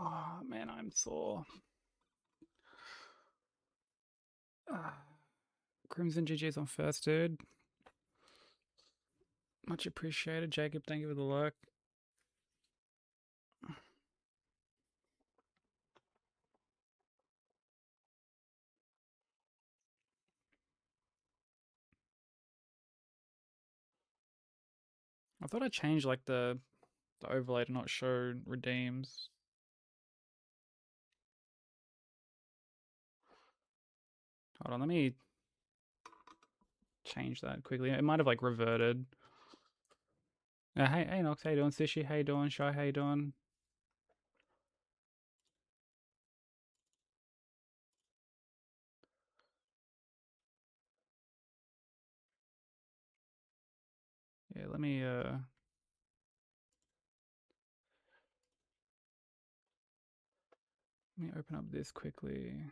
Oh man, I'm sore. Crimson GG's on first, dude. Much appreciated. Jacob, thank you for the lurk. I thought I changed like the overlay to not show redeems. Hold on, let me change that quickly. It might have like reverted. Hey Nox, how you doing? Sushi, how you doing? Shy, how you doing? Yeah, let me open up this quickly.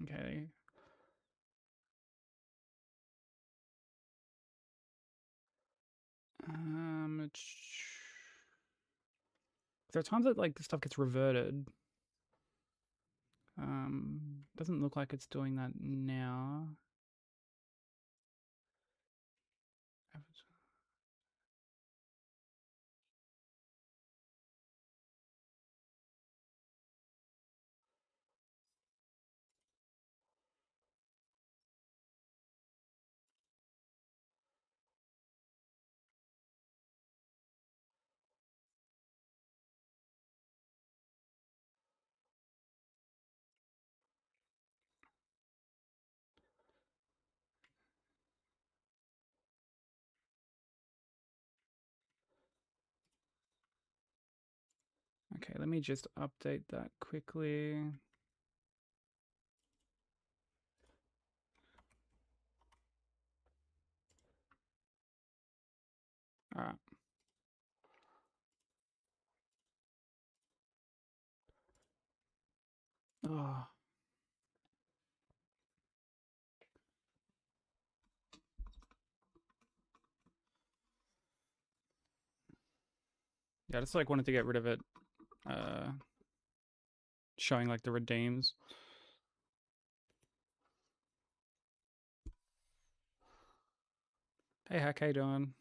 Okay. There are times that like stuff gets reverted. Doesn't look like it's doing that now. Okay, let me just update that quickly. All right. Oh. Yeah, I just like wanted to get rid of it. Showing like the redeems. Hey, Hack, how you doing?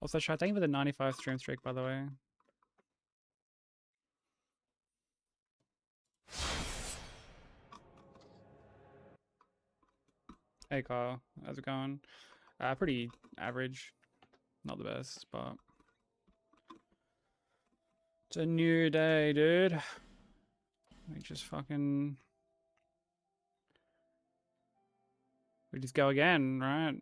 Also, Shy, thank you for the 95 stream streak, by the way. Hey, Kyle, how's it going? Pretty average. Not the best, but it's a new day, dude. We just fucking... We just go again, right?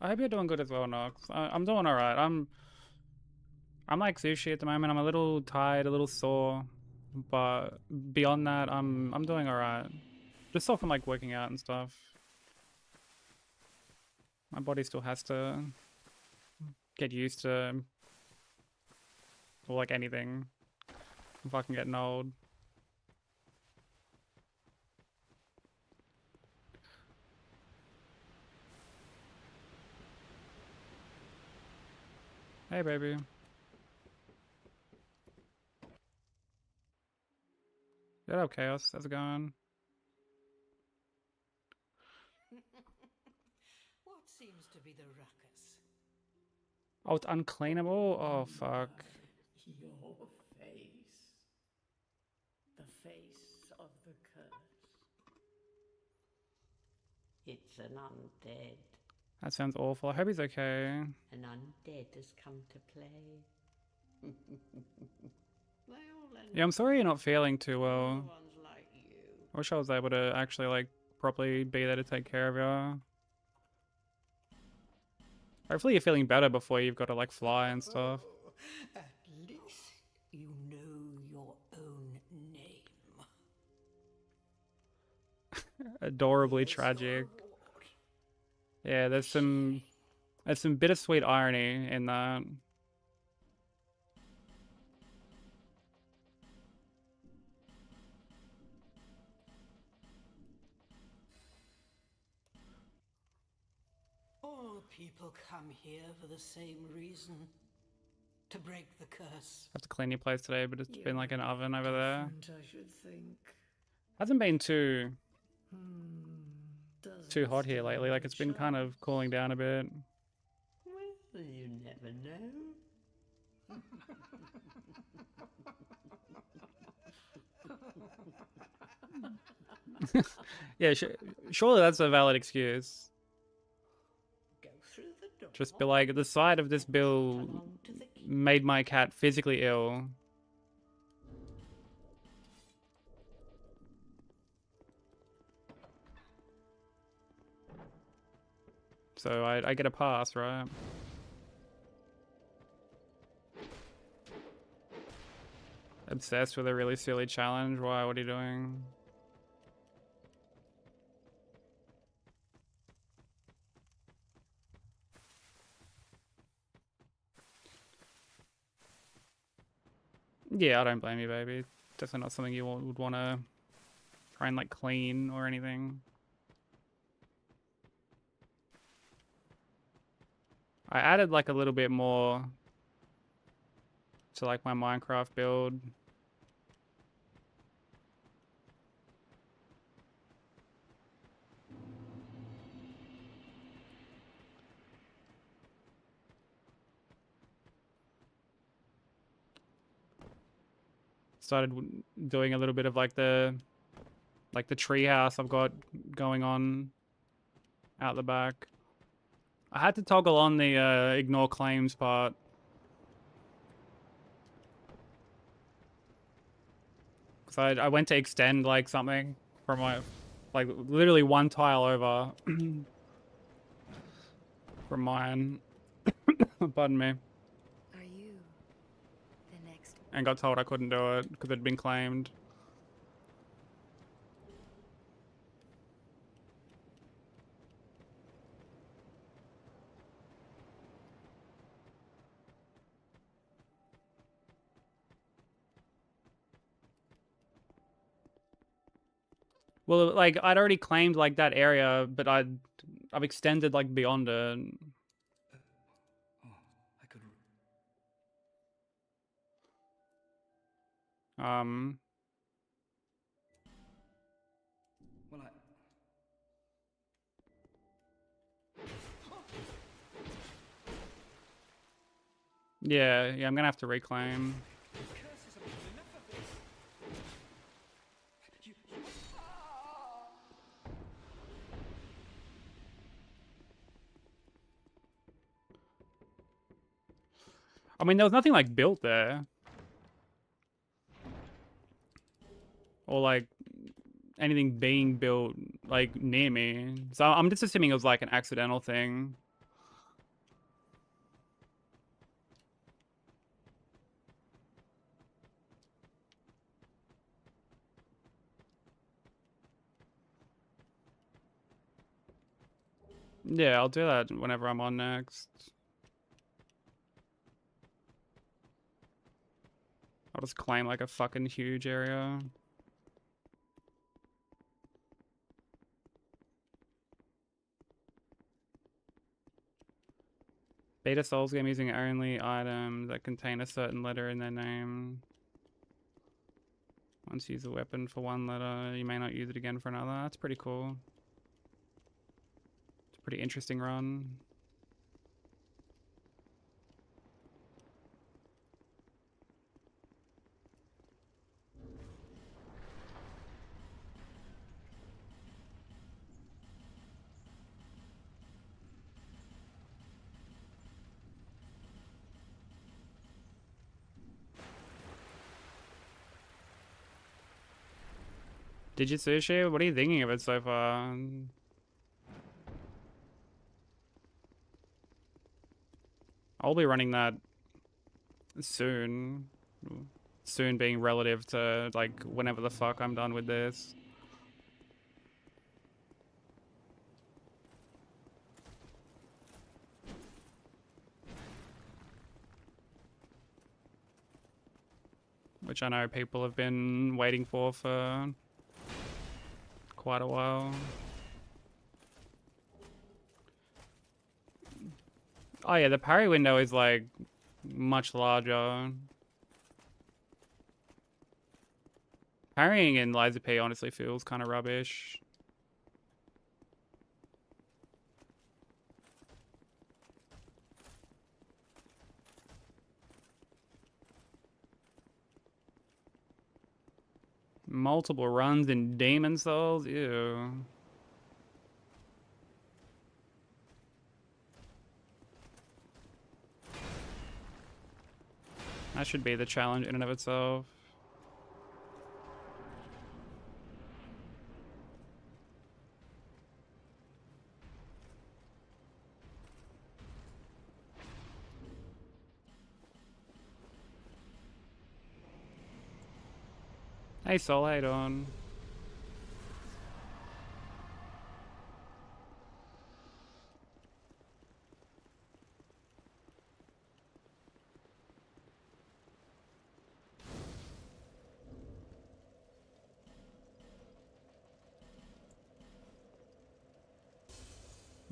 I hope you're doing good as well, Nox. I'm doing alright. I'm like Sushi at the moment. I'm a little tired, a little sore. But beyond that, I'm doing alright. Just sore from like working out and stuff. My body still has to get used to, or like anything. I'm fucking getting old. Hey, baby. Get up, Chaos. How's it going? What seems to be the ruckus? Oh, it's uncleanable? Oh, fuck. Your face. The face of the curse. It's an undead. That sounds awful. I hope he's okay. An undead has come to play. Yeah, I'm sorry you're not feeling too well. One's like you. I wish I was able to actually, like, properly be there to take care of you. Hopefully you're feeling better before you've got to like fly and stuff. Oh, at least you know your own name. Adorably Here's your tragic. reward. Yeah, there's some bittersweet irony in that. All people come here for the same reason. To break the curse. Have to clean your place today, but it's been like an You're oven over there. different, I should think. Hasn't been too Doesn't hot here stand lately. Like a it's been kind of chance. cooling down a bit. Well, you never know. Yeah, surely that's a valid excuse. Go through the door. Just be like, the sight of this and bill trot along to the key. made my cat physically ill. So I get a pass, right? Obsessed with a really silly challenge. Why? What are you doing? Yeah, I don't blame you, baby. Definitely not something you would want to try and like clean or anything. I added like a little bit more to like my Minecraft build. Started doing a little bit of like the tree house I've got going on out the back. I had to toggle on the ignore claims part. Because I went to extend like something from my, like literally one tile over from mine. Pardon me. Are you the next? And got told I couldn't do it because it'd been claimed. Well, like I'd already claimed like that area, but I've extended like beyond it. Oh, I could. Well, Yeah, I'm gonna have to reclaim. curses have been enough of this. You I mean, there was nothing like built there. Or like anything being built like near me. So I'm just assuming it was like an accidental thing. Yeah, I'll do that whenever I'm on next. I'll just claim like a fucking huge area. Beta Souls game using only items that contain a certain letter in their name. Once you use a weapon for one letter, you may not use it again for another. That's pretty cool. It's a pretty interesting run. Did you sushi? What are you thinking of it so far? I'll be running that soon. Soon being relative to like whenever the fuck I'm done with this. Which I know people have been waiting for quite a while. Oh yeah, the parry window is like much larger. Parrying in Liza P honestly feels kind of rubbish. Multiple runs in Demon Souls? Ew. That should be the challenge in and of itself. Hey Sol, how you doing?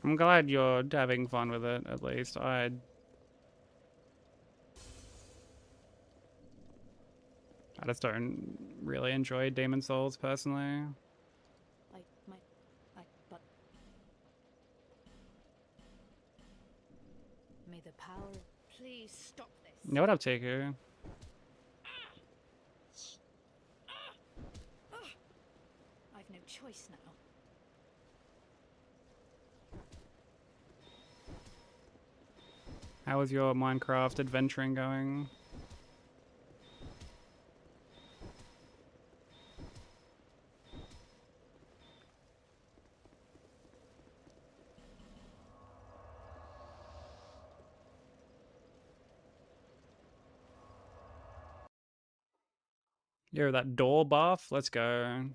I'm glad you're having fun with it, at least. I just don't really enjoy Demon Souls personally. But may the power. Please stop this. Yeah, what up, Taku? I've no choice now. How is your Minecraft adventuring going? Yo, that door buff? Let's go.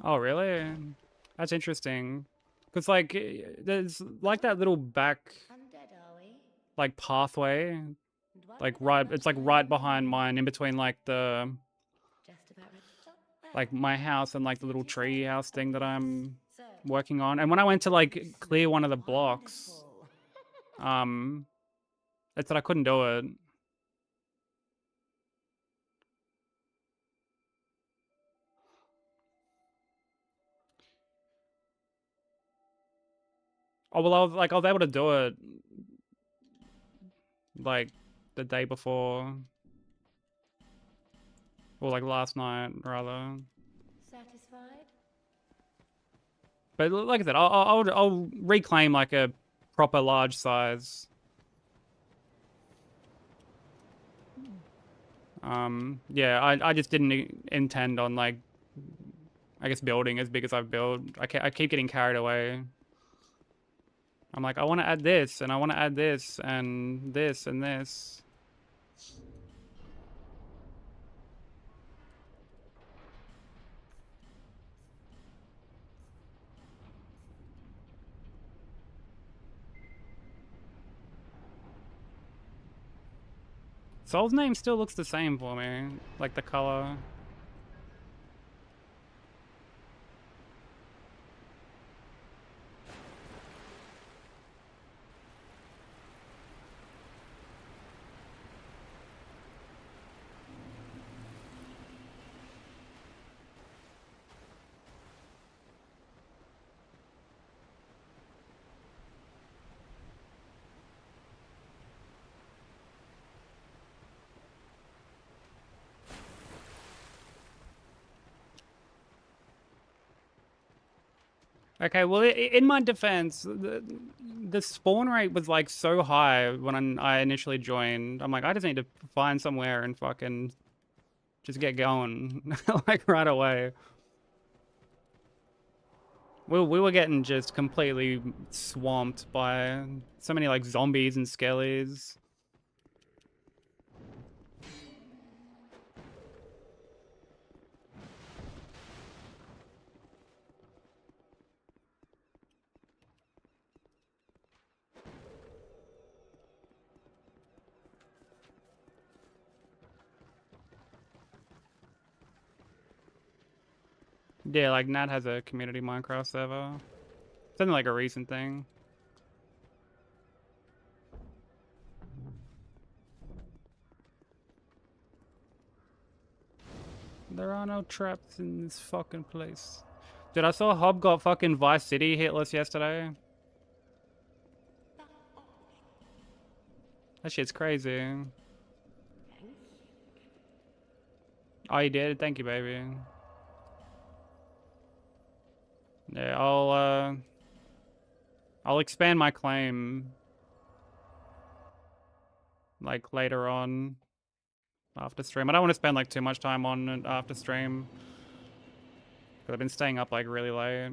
Oh, really? That's interesting. Because, like, there's, like, that little back, Undead, are we? like, pathway. And why Like, would I right, not it's, like, learn right more? behind mine, in between, like, the, Just about ready to talk. Well, like, my house and, like, the little did you tree say house thing that I'm so? working on. And when I went to, like, You clear smell one of the blocks, wonderful. it said I couldn't do it. Oh, well, I was able to do it, like, the day before. Or, like, last night, rather. Satisfied? But like I said, I'll reclaim, like, a proper large size. Yeah, I just didn't intend on, like, I guess building as big as I've built. I keep getting carried away. I'm like, I want to add this, and I want to add this, and this, and this. Soul's name still looks the same for me, like the color. Okay, well, in my defense, the spawn rate was like so high when I initially joined. I'm like, I just need to find somewhere and fucking just get going, like right away. We were getting just completely swamped by so many like zombies and skellies. Yeah, like Nat has a community Minecraft server. Something like a recent thing. There are no traps in this fucking place. Dude, I saw Hob got fucking Vice City hitless yesterday. That shit's crazy. Oh, you did? Thank you, baby. Yeah, I'll expand my claim like later on after stream. I don't want to spend like too much time on it after stream because I've been staying up like really late.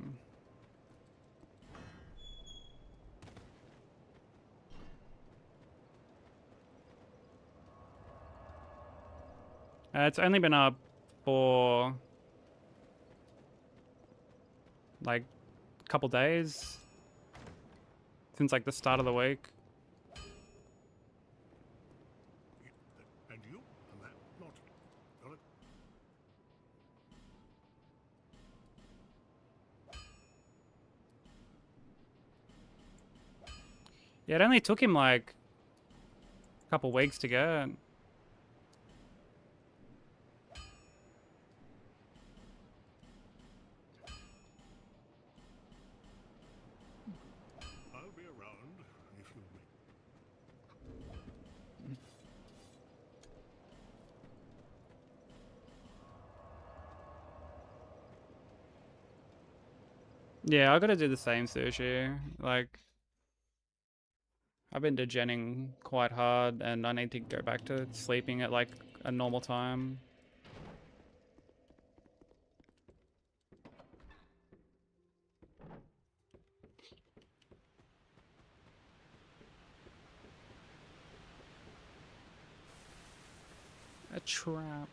It's only been up for like a couple days since like the start of the week. And you? And that not. Got it? Yeah, it only took him like a couple weeks to get. I'll be around if you make. Yeah, I gotta do the same, Sushi. Like, I've been degenning quite hard and I need to go back to sleeping at like a normal time. A trap.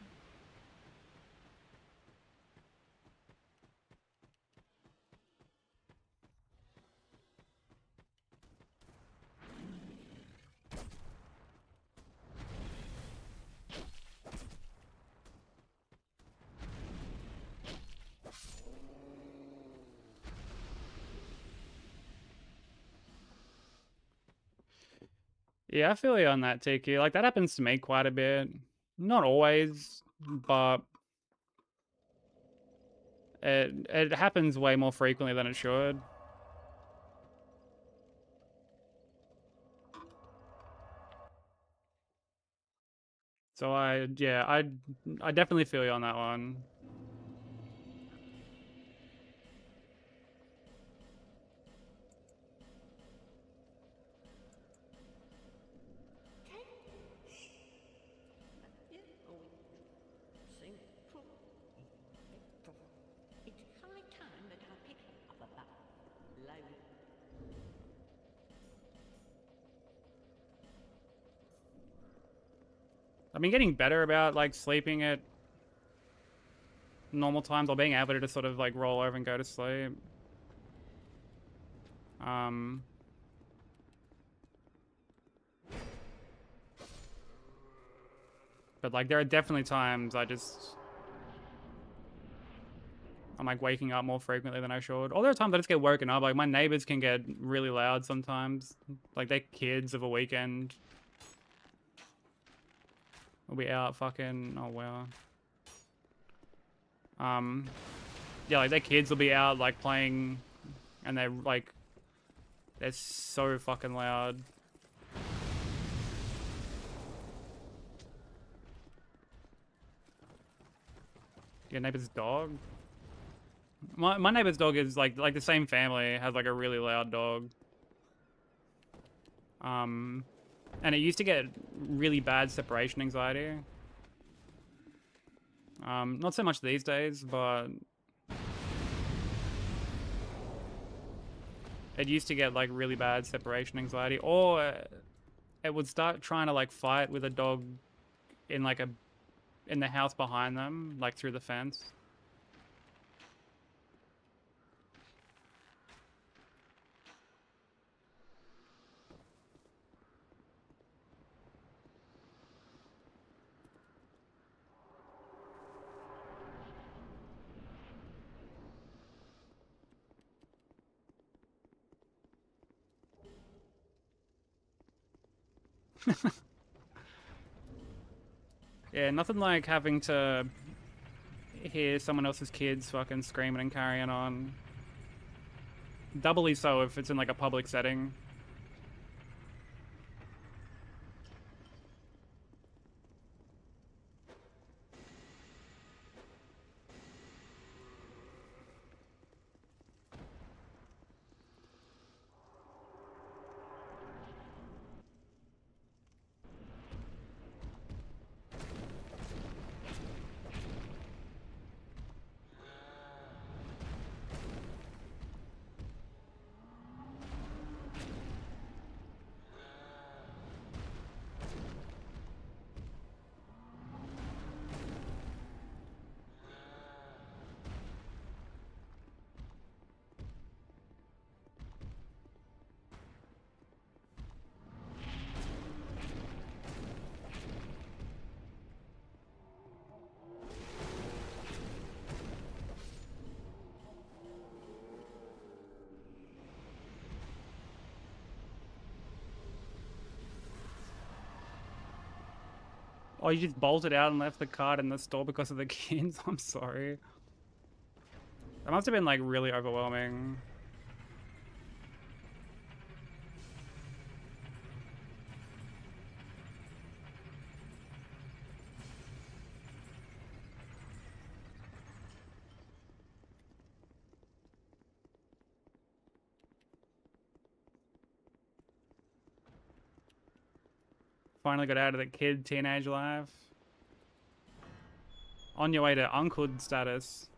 Yeah, I feel you on that, Tiki. Like, that happens to me quite a bit. Not always, but it happens way more frequently than it should. So I definitely feel you on that one. It's high time that I pick up a load. I've been getting better about like sleeping at normal times or being able to just sort of like roll over and go to sleep. But like there are definitely times I'm like waking up more frequently than I should. Or there are times I just get woken up. Like my neighbors can get really loud sometimes. Like their kids of a weekend will be out fucking, oh wow. Yeah, like their kids will be out like playing and they're so fucking loud. Your neighbor's dog? My neighbor's dog is like the same family, has like a really loud dog. And it used to get really bad separation anxiety. Not so much these days, but it used to get like really bad separation anxiety, or it would start trying to like fight with a dog in like in the house behind them, like through the fence. Yeah, nothing like having to hear someone else's kids fucking screaming and carrying on. Doubly so if it's in like a public setting. Oh, you just bolted out and left the card in the store because of the kids? I'm sorry. That must have been like really overwhelming. Finally got out of the kid teenage life. On your way to unclehood status.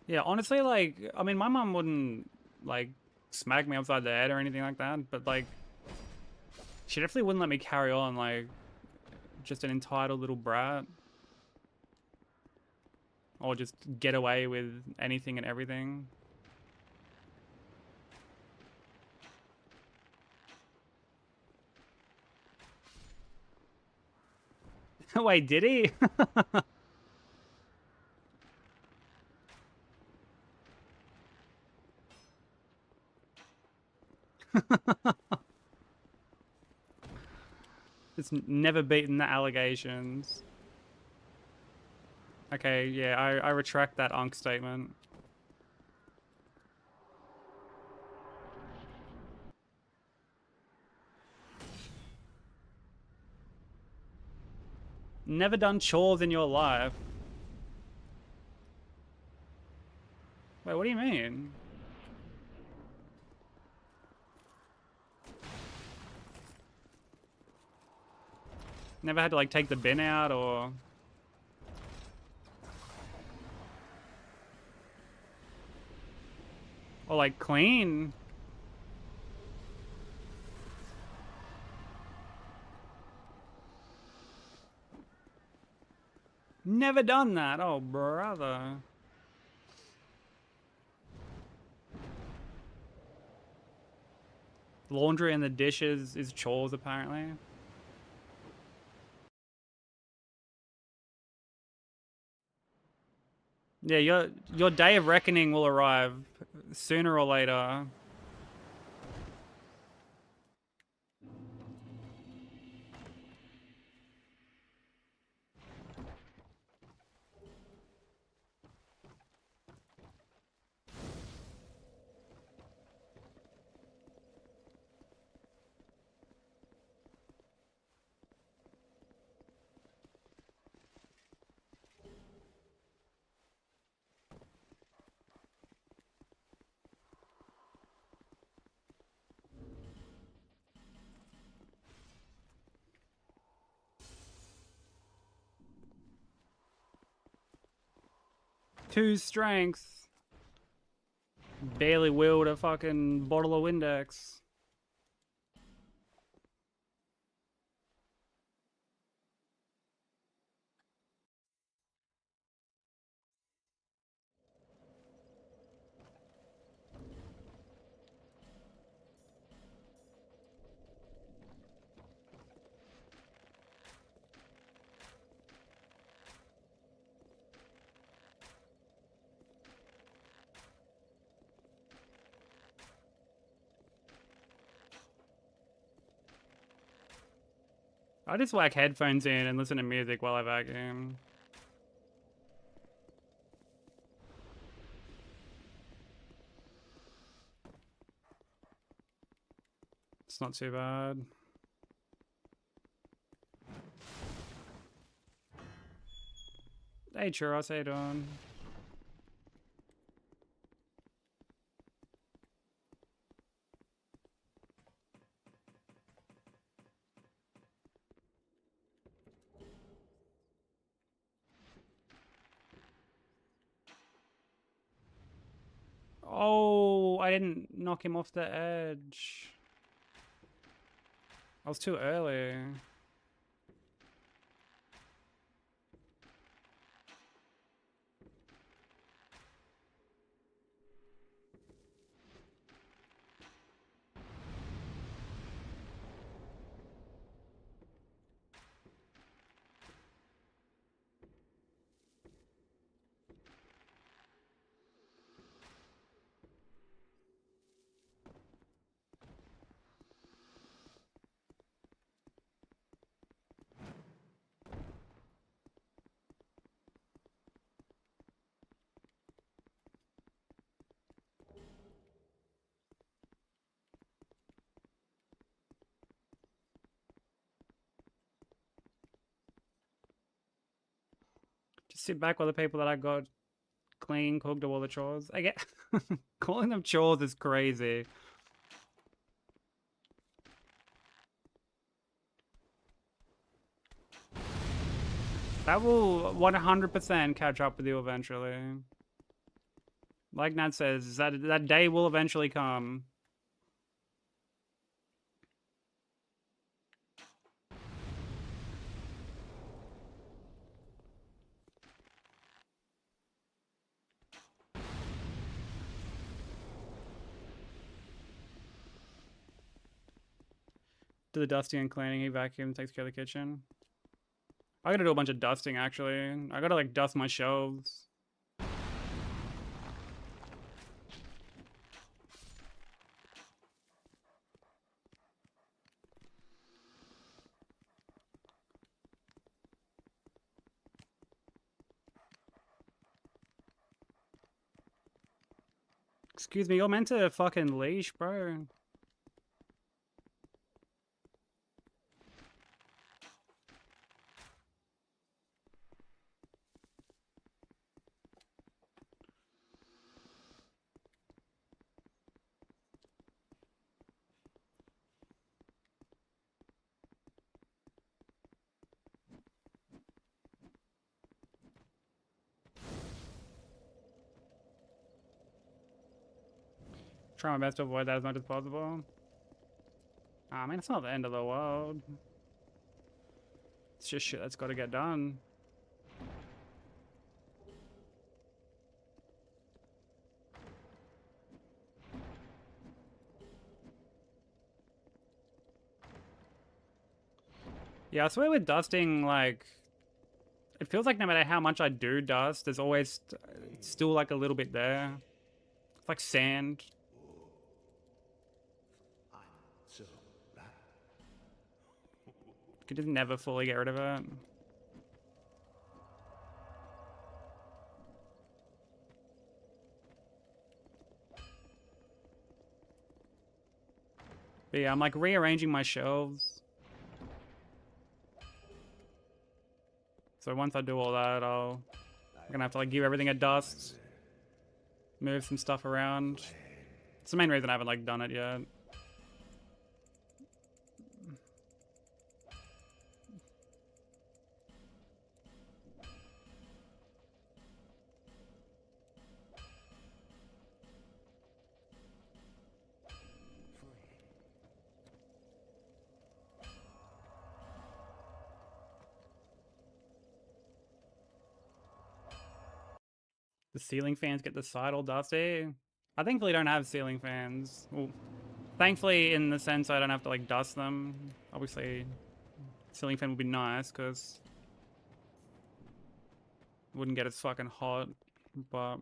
Yeah, honestly, like, I mean, my mom wouldn't, like, smack me upside the head or anything like that, but, like, she definitely wouldn't let me carry on, like, just an entitled little brat. Or just get away with anything and everything. Wait, did he? It's never beaten the allegations. Okay, yeah, I retract that Unk statement. Never done chores in your life. Wait, what do you mean? Never had to like take the bin out or... Or like clean? Never done that. Oh, brother. Laundry and the dishes is chores, apparently. Yeah, your day of reckoning will arrive sooner or later. 2 strength. Barely wield a fucking bottle of Windex. I just whack headphones in and listen to music while I vacuum. It's not too bad. Hey Churros, how you doing? Oh, I didn't knock him off the edge. I was too early. Just sit back with the people that I got clean, cooked, do all the chores. I get calling them chores is crazy. That will 100% catch up with you eventually. Like Nat says, that day will eventually come. Do the dusting and cleaning, he vacuum, takes care of the kitchen. I gotta do a bunch of dusting actually. I gotta like dust my shelves. Excuse me, you're meant to fucking leash, bro. Try my best to avoid that as much as possible. Ah, man, it's not the end of the world. It's just shit that's gotta get done. Yeah, I swear with dusting, like, it feels like no matter how much I do dust, there's always still like a little bit there. It's like sand. So that You can just never fully get rid of it. But yeah, I'm like rearranging my shelves. So once I do all that, I'm gonna have to like give everything a dust. Move some stuff around. It's the main reason I haven't like done it yet. The ceiling fans get the side all dusty. I thankfully don't have ceiling fans. Well, thankfully in the sense I don't have to like dust them. Obviously, ceiling fan would be nice because wouldn't get as fucking hot, but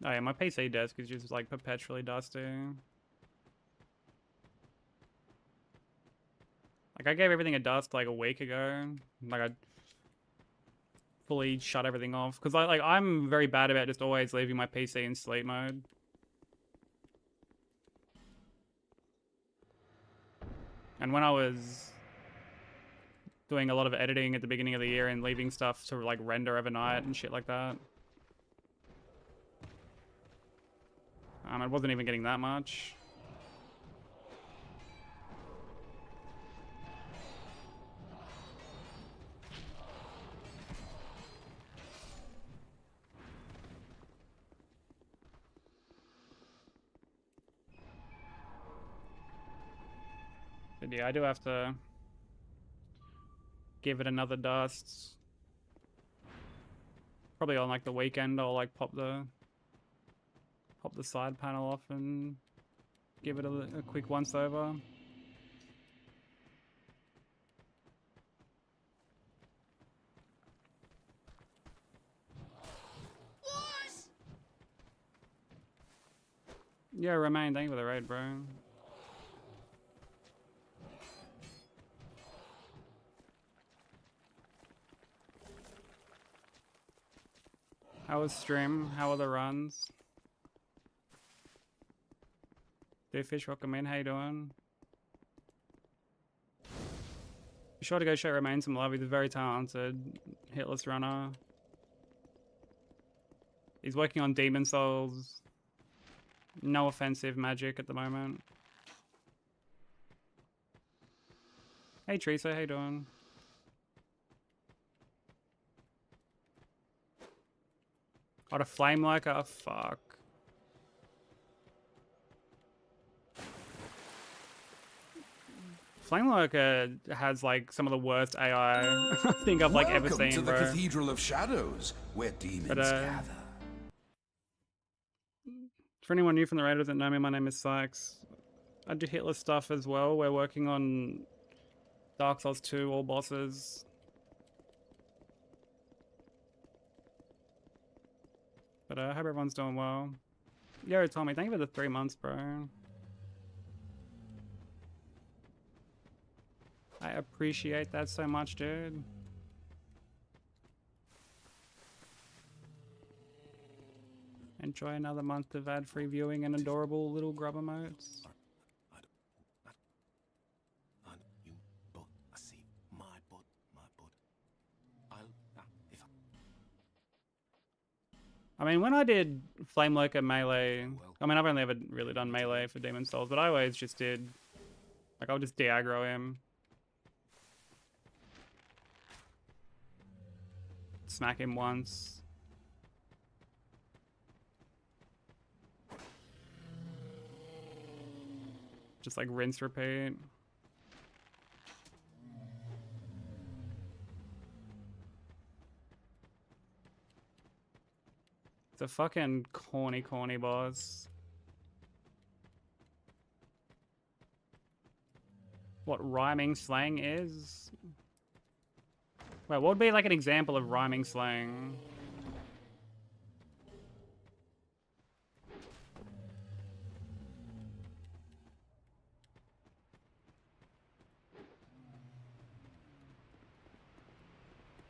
oh yeah, my PC desk is just like perpetually dusty. Like I gave everything a dust like a week ago. Like I fully shut everything off because I'm very bad about just always leaving my PC in sleep mode. And when I was doing a lot of editing at the beginning of the year and leaving stuff to like render overnight and shit like that, it wasn't even getting that much. But yeah, I do have to give it another dust. Probably on like the weekend I'll like pop the side panel off and give it a quick once over. Yeah, Romain, thank you for the raid, bro. How was stream? How are the runs? Fish, welcome in. How you doing? Be sure to go show Romain some love. He's a very talented hitless runner. He's working on Demon Souls. No offensive magic at the moment. Hey Teresa, how you doing? Oh, the flame like oh fuck. Flame Lurker has like some of the worst AI I think I've like ever seen, to the bro. Cathedral of Shadows, where demons gather. For anyone new from the raid who doesn't know me, my name is Sykes. I do hitless stuff as well. We're working on Dark Souls 2, all bosses. But I hope everyone's doing well. Yo, Tommy, thank you for the 3 months, bro. I appreciate that so much, dude. Enjoy another month of ad-free viewing and adorable little grub emotes. I mean, when I did Flame Lurker melee, I mean, I've only ever really done melee for Demon Souls, but I always just did, like, I'll just de-aggro him. Smack him once. Just like rinse, repeat. It's a fucking corny boss. What rhyming slang is? Wait, what would be like an example of rhyming slang?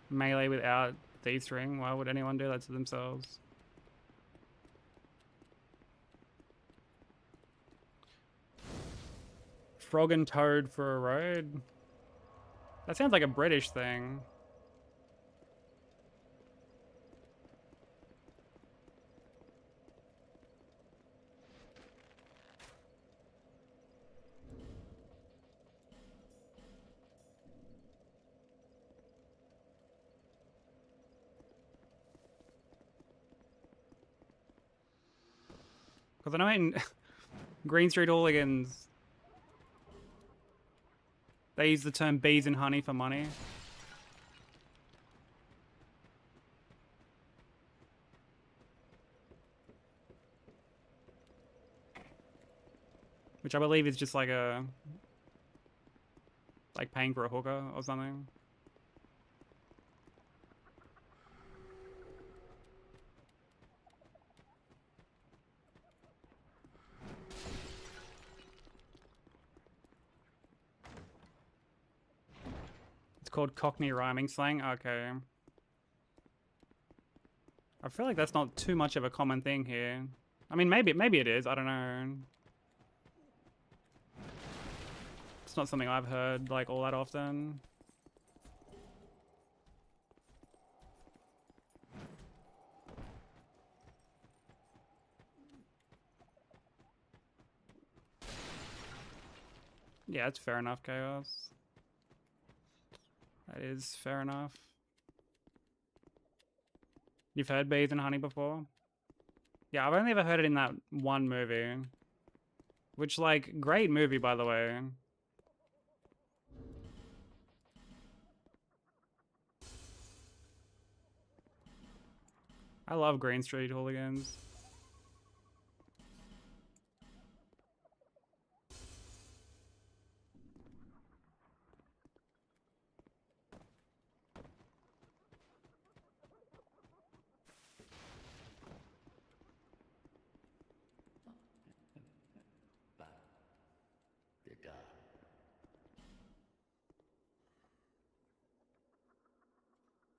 Melee without D-string? Why would anyone do that to themselves? Frog and Toad for a road? That sounds like a British thing. Because I know in Green Street Hooligans, they use the term bees and honey for money. Which I believe is just like paying for a hooker or something. It's called Cockney rhyming slang. Okay. I feel like that's not too much of a common thing here. I mean, maybe it is. I don't know. It's not something I've heard like all that often. Yeah, it's fair enough, Chaos. That is fair enough. You've heard Bees and Honey before? Yeah, I've only ever heard it in that one movie. Which, like, great movie, by the way. I love Green Street Hooligans.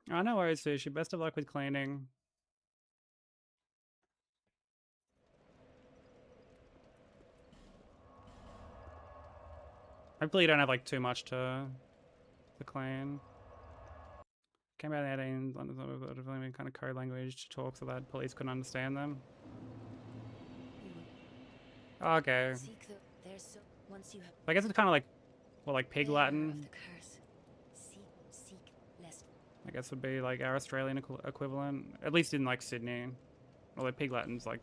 Oh, no worries, Sushi. Best of luck with cleaning. Hopefully you don't have, like, too much to clean. Came out in the 18s, London's kind of code language to talk so that police couldn't understand them. Okay. Seek the, there's so, once you have I guess it's kind of like, well, like Pig bearer of Latin, the curse. Seek lest I guess would be like our Australian equivalent, at least in like Sydney. Although Pig Latin's like,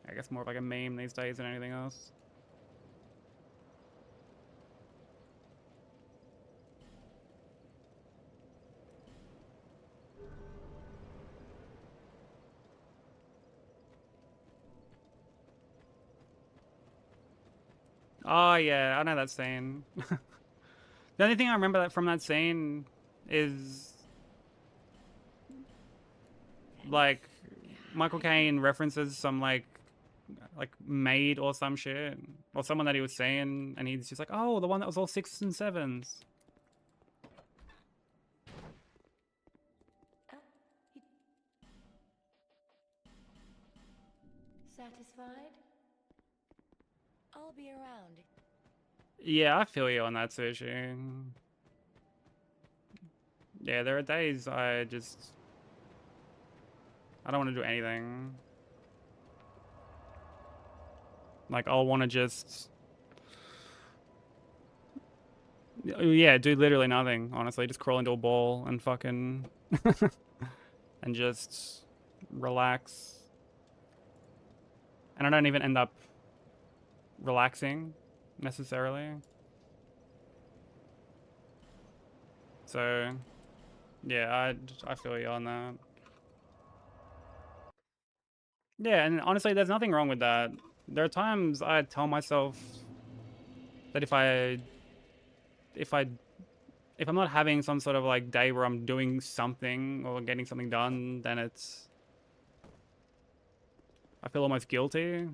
I guess more of like a meme these days than anything else. Oh yeah, I know that scene. The only thing I remember from that scene is like Michael Caine references some like maid or some shit or someone that he was seeing, and he's just like, oh, the one that was all 6s and 7s. Satisfied? I'll be around. Yeah, I feel you on that, Sushi. Yeah, there are days I don't want to do anything. Like, I'll want to just... Yeah, do literally nothing, honestly. Just crawl into a ball and fucking... and just relax. And I don't even end up relaxing, necessarily. So, yeah, I feel you on that. Yeah, and honestly, there's nothing wrong with that. There are times I tell myself that if I'm not having some sort of like day where I'm doing something or getting something done, then I feel almost guilty.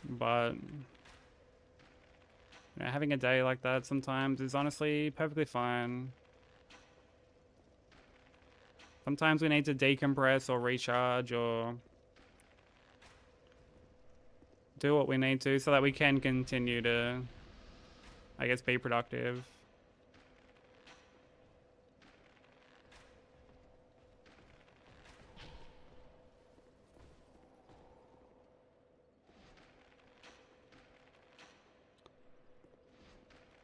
But having a day like that sometimes is honestly perfectly fine. Sometimes we need to decompress or recharge or do what we need to so that we can continue to, I guess, be productive.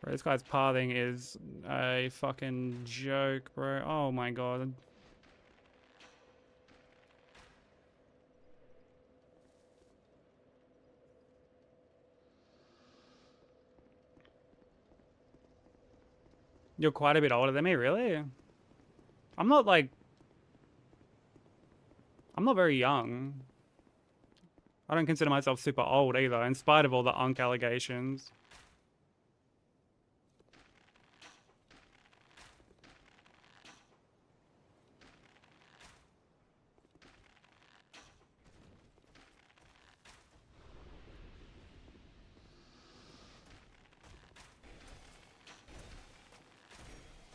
Bro, this guy's pathing is a fucking joke, bro. Oh my god. You're quite a bit older than me, really? I'm not like... I'm not very young. I don't consider myself super old either, in spite of all the unk allegations.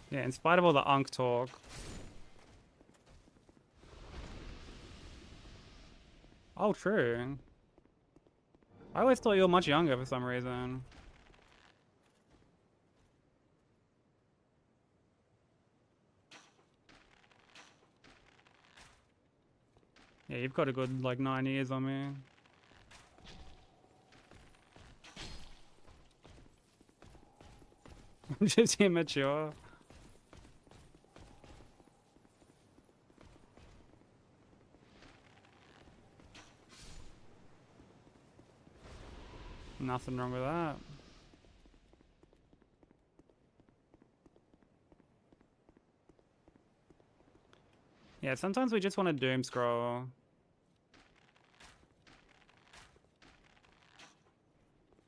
Yeah, in spite of all the unk talk. Oh, true. I always thought you were much younger for some reason. Yeah, you've got a good, like, 9 years on me. I'm just immature. Nothing wrong with that. Yeah, sometimes we just want to doom scroll.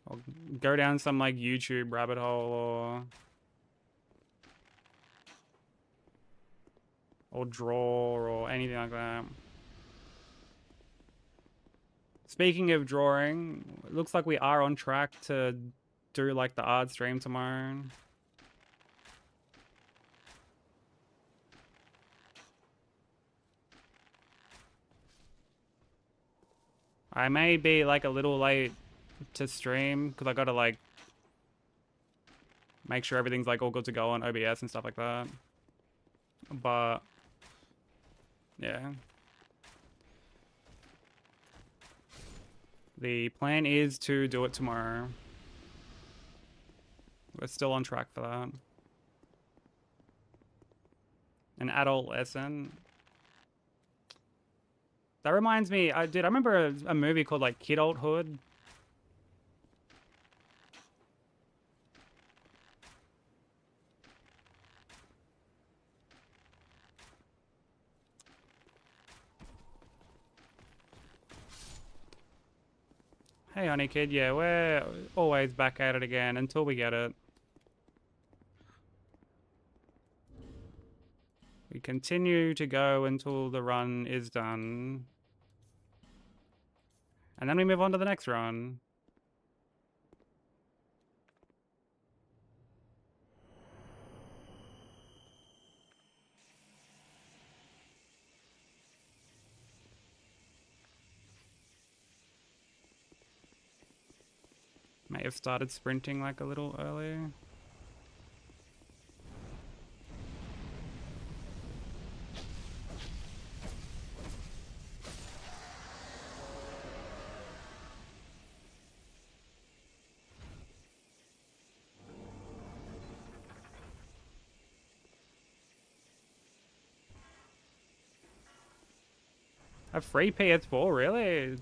Or go down some like YouTube rabbit hole or draw or anything like that. Speaking of drawing, it looks like we are on track to do like the art stream tomorrow. I may be like a little late to stream because I gotta like make sure everything's like all good to go on OBS and stuff like that. But yeah. The plan is to do it tomorrow. We're still on track for that. An adult lesson. That reminds me, I remember a movie called like Kidulthood. Hey, honey kid, yeah, we're always back at it again until we get it. We continue to go until the run is done. And then we move on to the next run. May have started sprinting like a little earlier. A free PS4, really?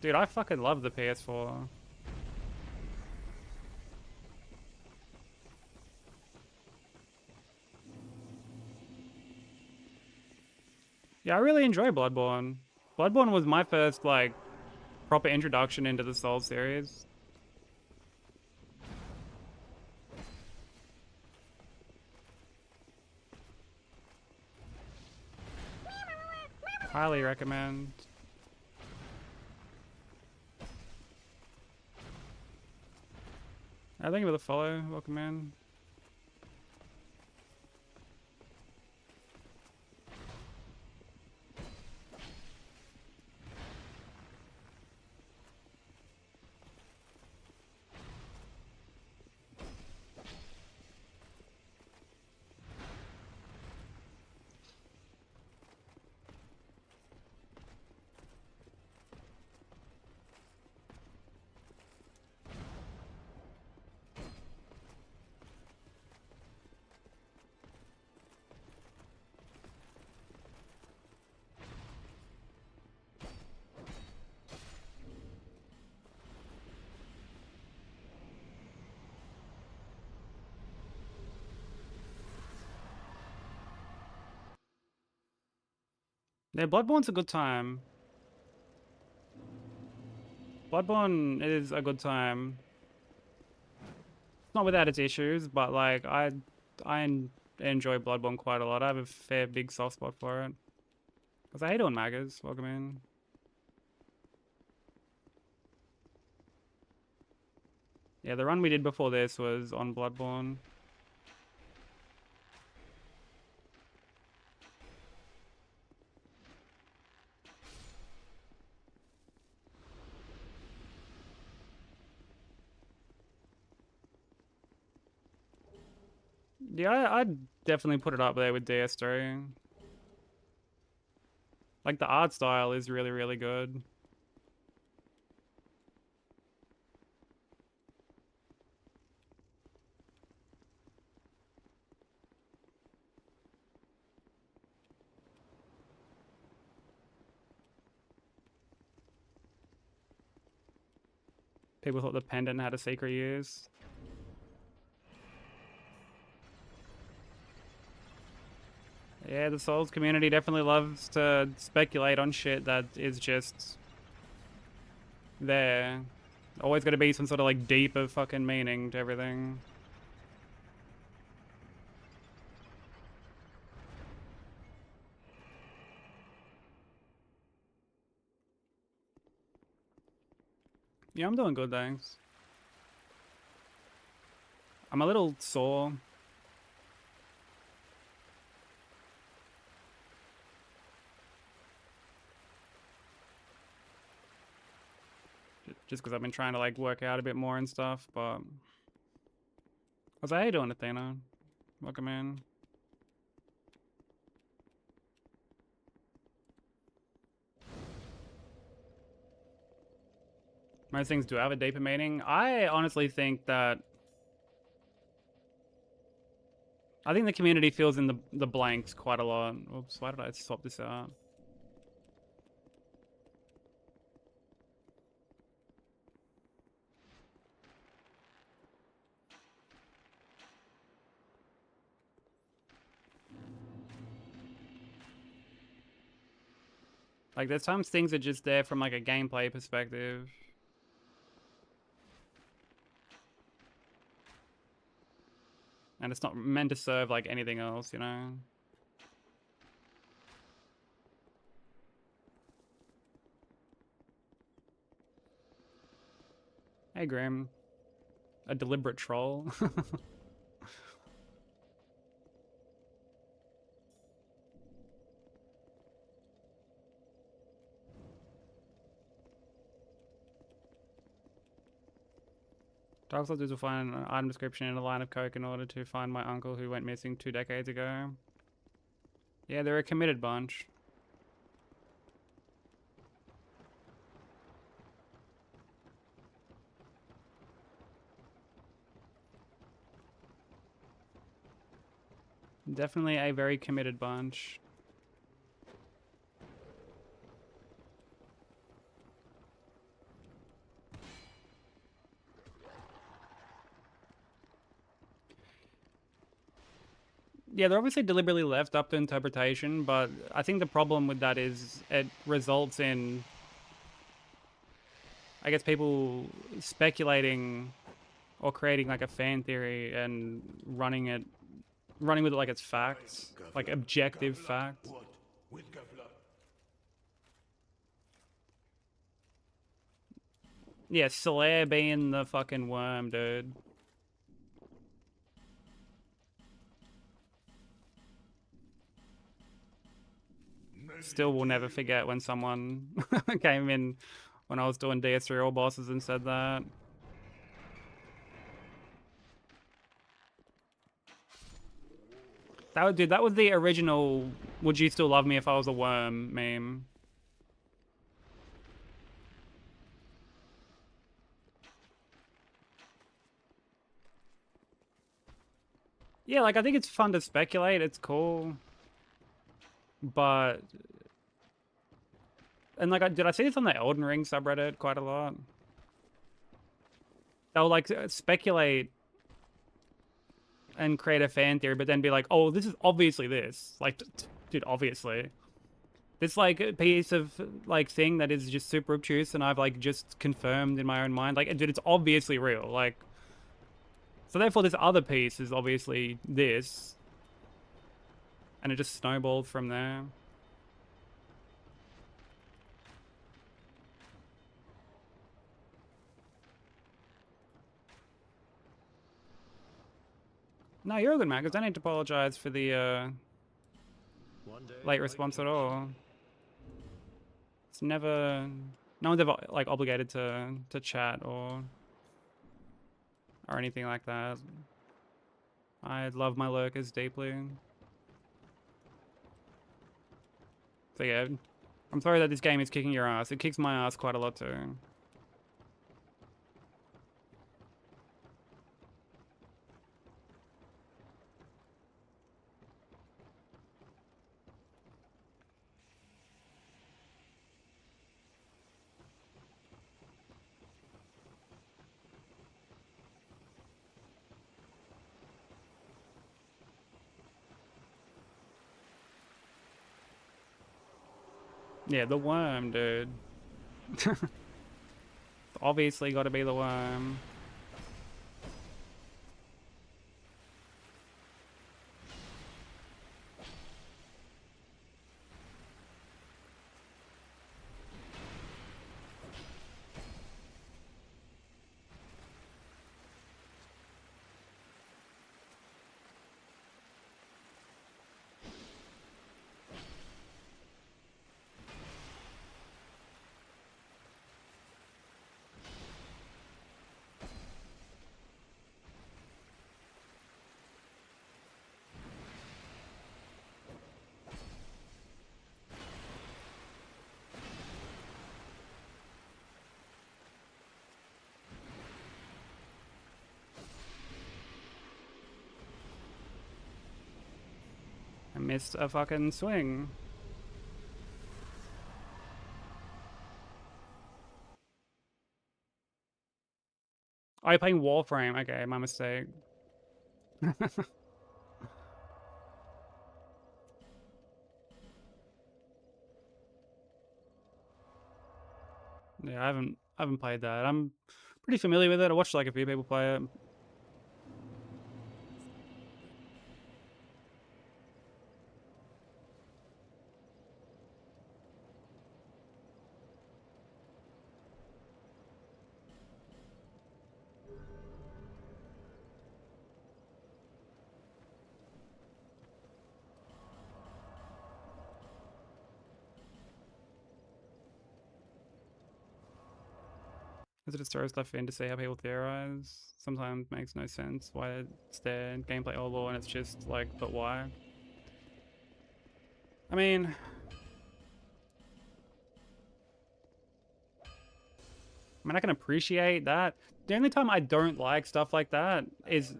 Dude, I fucking love the PS4. Yeah, I really enjoy Bloodborne. Bloodborne was my first, like, proper introduction into the Souls series. Highly recommend. Thank you for the follow. Welcome in. Yeah, Bloodborne's a good time. Bloodborne is a good time. It's not without its issues, but like enjoy Bloodborne quite a lot. I have a fair big soft spot for it. Cause I hate on Maggers. Welcome in. Yeah, the run we did before this was on Bloodborne. Yeah, I'd definitely put it up there with DS3. Like, the art style is really, really good. People thought the pendant had a secret use. Yeah, the Souls community definitely loves to speculate on shit that is just there. Always got to be some sort of like deeper fucking meaning to everything. Yeah, I'm doing good, thanks. I'm a little sore. Just because I've been trying to like work out a bit more and stuff, but... How's how you doing, Athena? Welcome in. Most things do have a deeper meaning. I honestly think that... I think the community fills in the blanks quite a lot. Oops, why did I swap this out? Like, there's times things are just there from like a gameplay perspective. And it's not meant to serve like anything else, you know? Hey, Grim. A deliberate troll. Dark Souls users will find an item description in a line of coke in order to find my uncle who went missing 2 decades ago. Yeah, they're a committed bunch. Definitely a very committed bunch. Yeah, they're obviously deliberately left up to interpretation, but I think the problem with that is it results in, I guess, people speculating or creating like a fan theory and running with it like it's facts, like objective fact. Yeah, Solaire being the fucking worm, dude. Still will never forget when someone came in when I was doing DS3 All Bosses and said that. Dude, that was the original "Would you still love me if I was a worm" meme. Yeah, like, I think it's fun to speculate, it's cool. But... And, like, did I see this on the Elden Ring subreddit quite a lot? They'll, like, speculate and create a fan theory, but then be like, oh, this is obviously this. Like, dude, obviously. This like piece of like thing that is just super obtuse, and I've like just confirmed in my own mind, like, dude, it's obviously real. Like, so therefore, this other piece is obviously this, and it just snowballed from there. No, you're a good man, because I don't need to apologize for the One day, late response at all. It's never, no one's ever like obligated to chat or anything like that. I love my lurkers deeply. So yeah, I'm sorry that this game is kicking your ass. It kicks my ass quite a lot too. Yeah, the worm, dude. Obviously got to be the worm. I missed a fucking swing. Oh, you're playing Warframe. Okay, my mistake. Yeah, I haven't played that. I'm pretty familiar with it. I watched like a few people play it. Is it just throw stuff in to see how people theorize? Sometimes makes no sense why it's there in gameplay or lore and it's just like, but why? I mean, I can appreciate that. The only time I don't like stuff like that is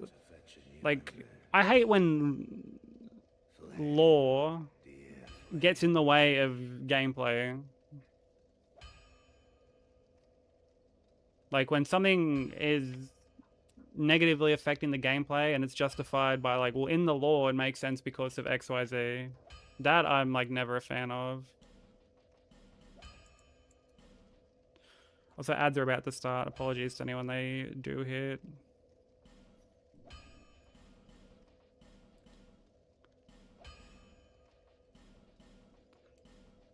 like, I hate when lore gets in the way of gameplay. Like when something is negatively affecting the gameplay and it's justified by like, well, in the lore it makes sense because of XYZ. That I'm like never a fan of. Also, ads are about to start. Apologies to anyone they do hit.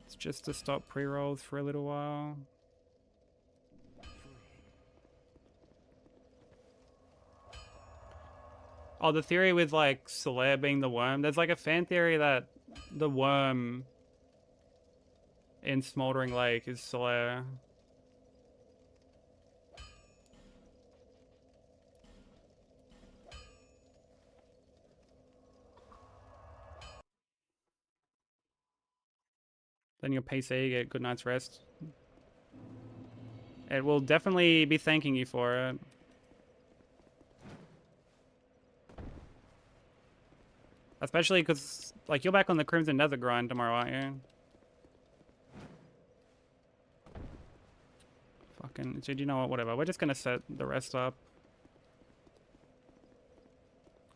It's just to stop pre-rolls for a little while. Oh, the theory with like Solaire being the worm. There's like a fan theory that the worm in Smoldering Lake is Solaire. Then your PC get good night's rest. It will definitely be thanking you for it. Especially because, like, you're back on the Crimson Desert grind tomorrow, aren't you? Fucking, dude, you know what? Whatever. We're just gonna set the rest up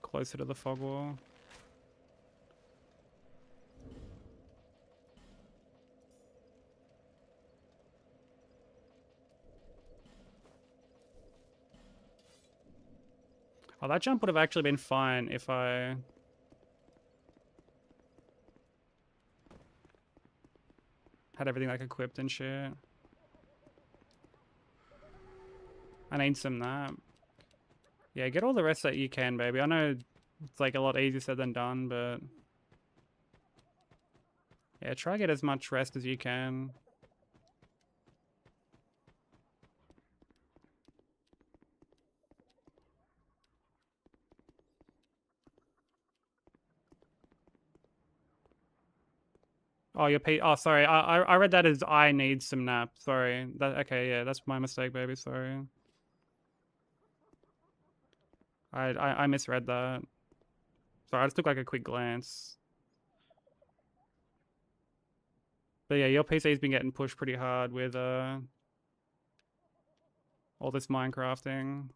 closer to the fog wall. Oh, that jump would have actually been fine if I... had everything like equipped and shit. I need some that. Yeah, get all the rest that you can, baby. I know it's like a lot easier said than done, but... yeah, try to get as much rest as you can. Oh, oh, sorry. I read that as I need some nap. Sorry. Okay, yeah, that's my mistake, baby. Sorry. I misread that. Sorry, I just took like a quick glance. But yeah, your PC's been getting pushed pretty hard with all this Minecrafting.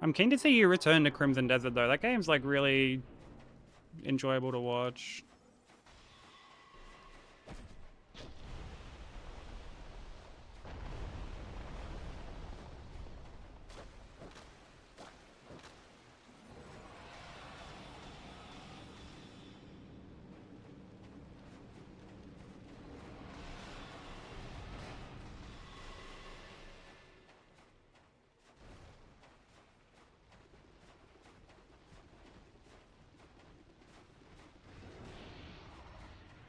I'm keen to see you return to Crimson Desert though. That game's like really enjoyable to watch.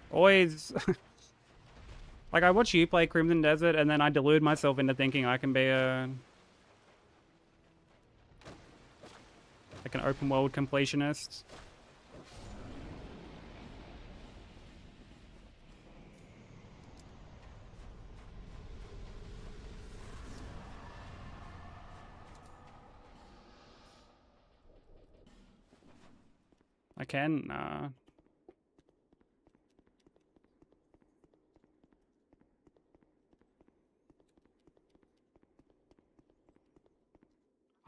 Always... like, I watch you play Crimson Desert, and then I delude myself into thinking I can be a... like an open world completionist. I can, nah.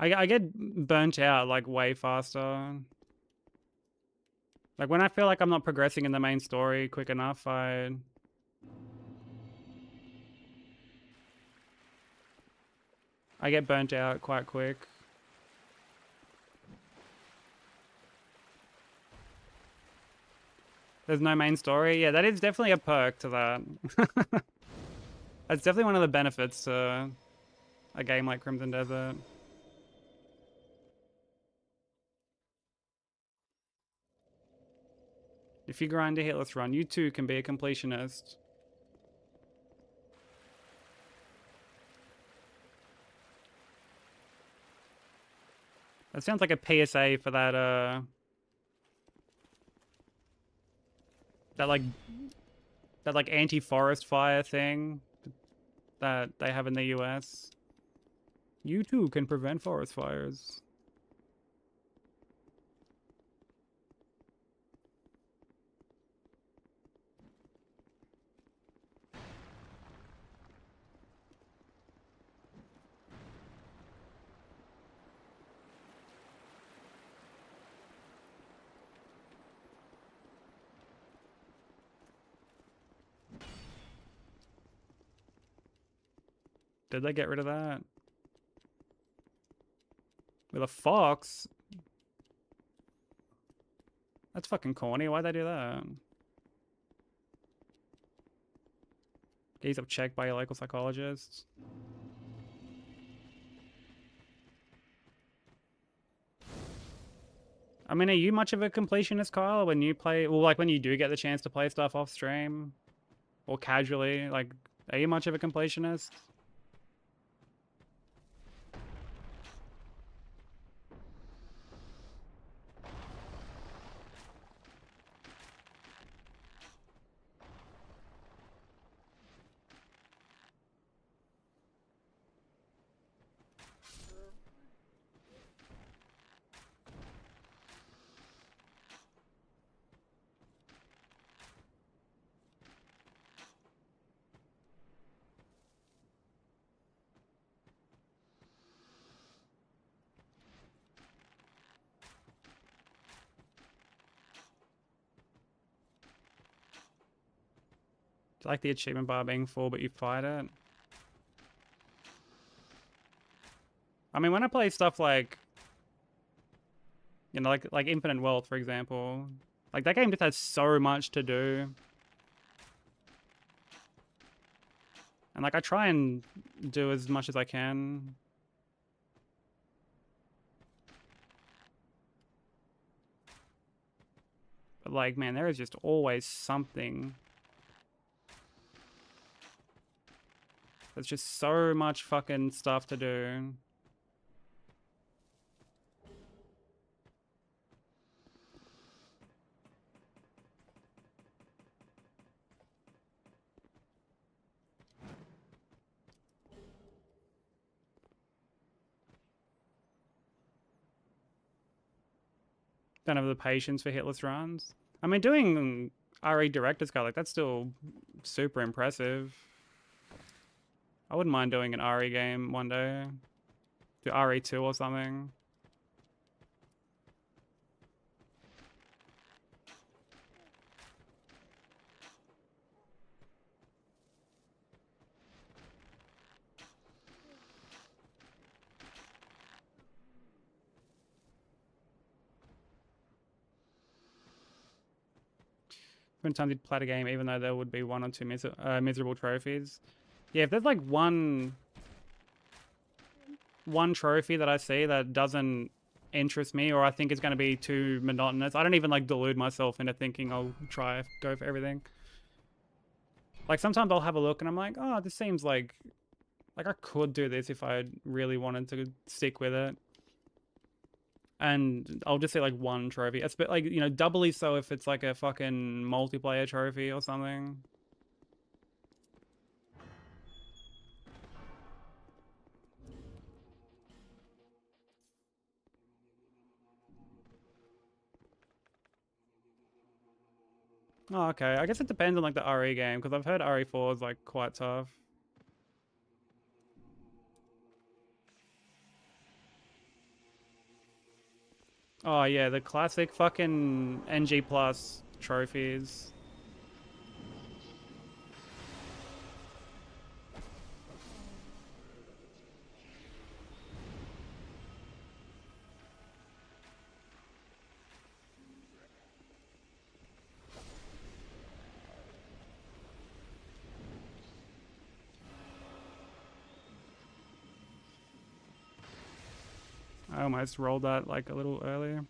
I get burnt out like way faster. Like when I feel like I'm not progressing in the main story quick enough, I get burnt out quite quick. There's no main story. Yeah, that is definitely a perk to that. That's definitely one of the benefits to a game like Crimson Desert. If you grind a hitless run, you too can be a completionist. That sounds like a PSA for that, that like anti-forest fire thing that they have in the US. You too can prevent forest fires. Did they get rid of that? With a fox? That's fucking corny. Why'd they do that? Get yourself checked by your local psychologist. I mean, are you much of a completionist, Kyle, when you play... well, like, when you do get the chance to play stuff off stream? Or casually? Like, are you much of a completionist? like the achievement bar being full, but you fight it. I mean, when I play stuff like, you know, like Infinite Wealth, for example, like that game just has so much to do. And like I try and do as much as I can. But like, man, there is just always something. There's just so much fucking stuff to do. Don't have the patience for hitless runs. I mean, doing RE Director's Cut, like, that's still super impressive. I wouldn't mind doing an RE game one day. Do RE2 or something. When time you'd play a game, even though there would be one or two miserable trophies. Yeah, if there's like one trophy that I see that doesn't interest me, or I think is going to be too monotonous, I don't even like delude myself into thinking I'll go for everything. Like sometimes I'll have a look and I'm like, oh, this seems like I could do this if I really wanted to stick with it. And I'll just say like one trophy. It's like, you know, doubly so if it's like a fucking multiplayer trophy or something. Oh, okay. I guess it depends on like the RE game, because I've heard RE4 is like quite tough. Oh yeah, the classic fucking NG Plus trophies. I almost rolled that like a little earlier.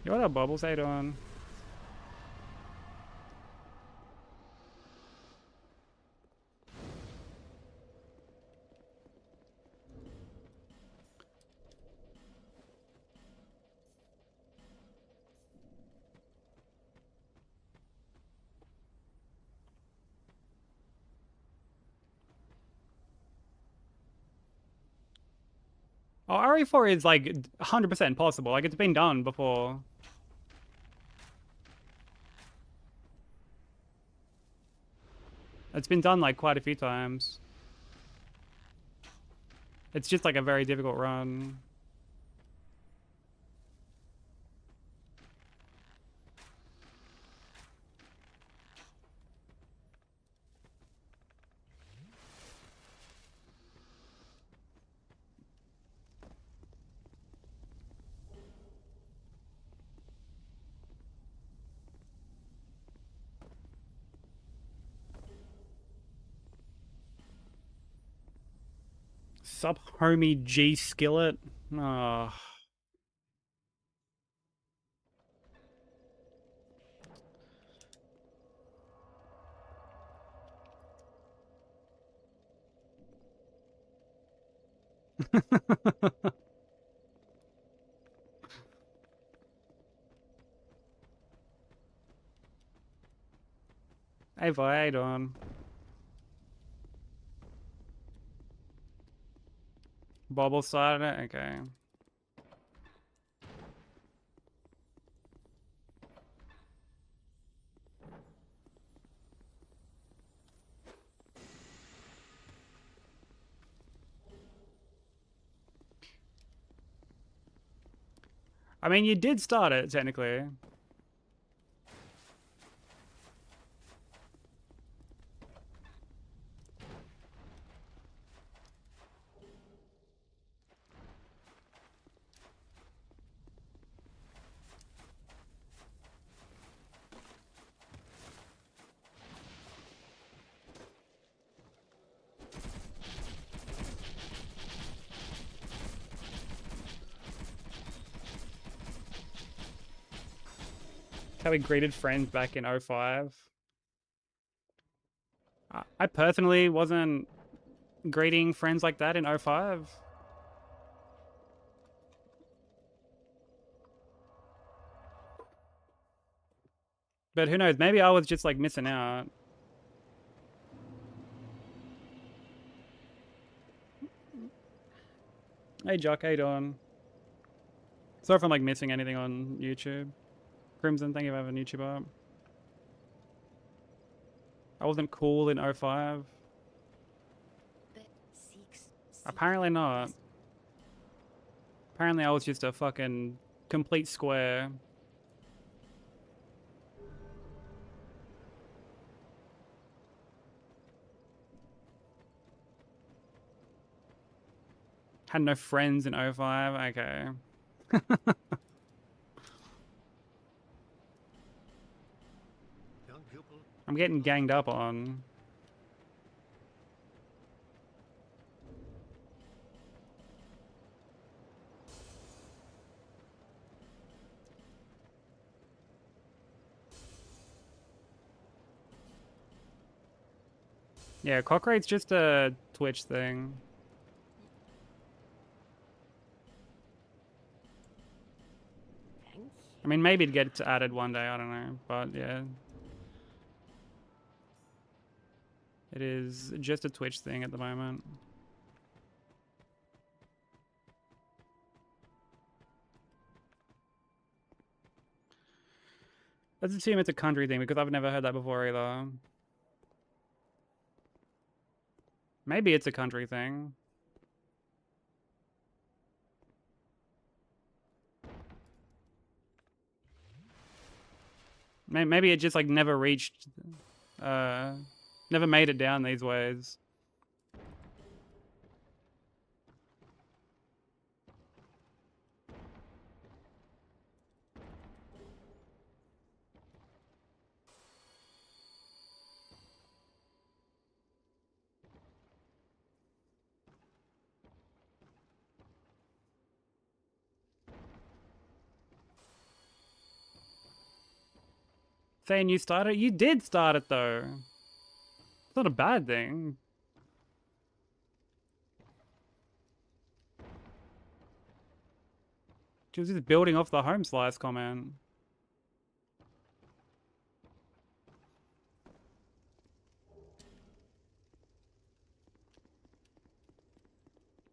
Yo, what up, Bubbles? How you doing? Oh, RE4 is like 100% possible. Like it's been done before. It's been done like quite a few times. It's just like a very difficult run. Sup, homie G Skillet. Oh. Hey, boy, how you doing? Bobble started it? Okay. I mean, you did start it, technically. How we greeted friends back in '05. I personally wasn't greeting friends like that in '05. But who knows, maybe I was just like missing out. Hey Jock, how you doing? Sorry if I'm like missing anything on YouTube. Crimson, thank you for having YouTube up. I wasn't cool in '05. Apparently not. Apparently I was just a fucking complete square. Had no friends in '05. Okay. Young pupil, I'm getting ganged up on. Yeah, cock rate's just a Twitch thing. I mean, maybe it'd get added one day, I don't know. But yeah. It is just a Twitch thing at the moment. Let's assume it's a country thing because I've never heard that before either. Maybe it's a country thing. Maybe it just like never reached, never made it down these ways. Saying you started? You did start it though. It's not a bad thing. She was just building off the home slice comment.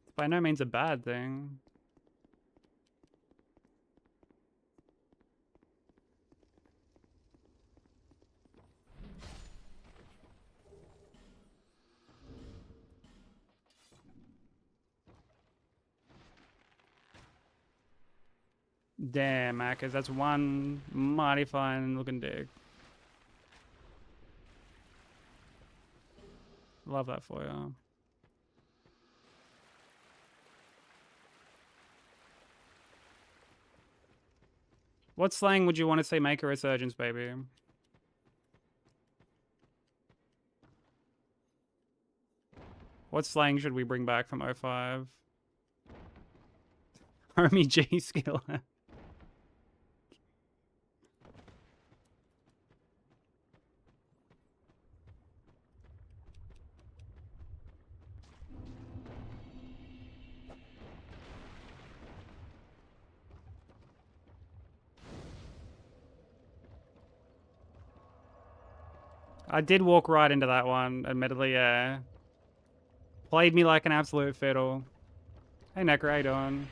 It's by no means a bad thing. Damn, Mackers, that's one mighty fine looking dick. Love that for you. What slang would you want to say make a resurgence, baby? What slang should we bring back from 05? Homie G skill. I did walk right into that one, admittedly, yeah. Played me like an absolute fiddle. Hey, Necro, how you doing?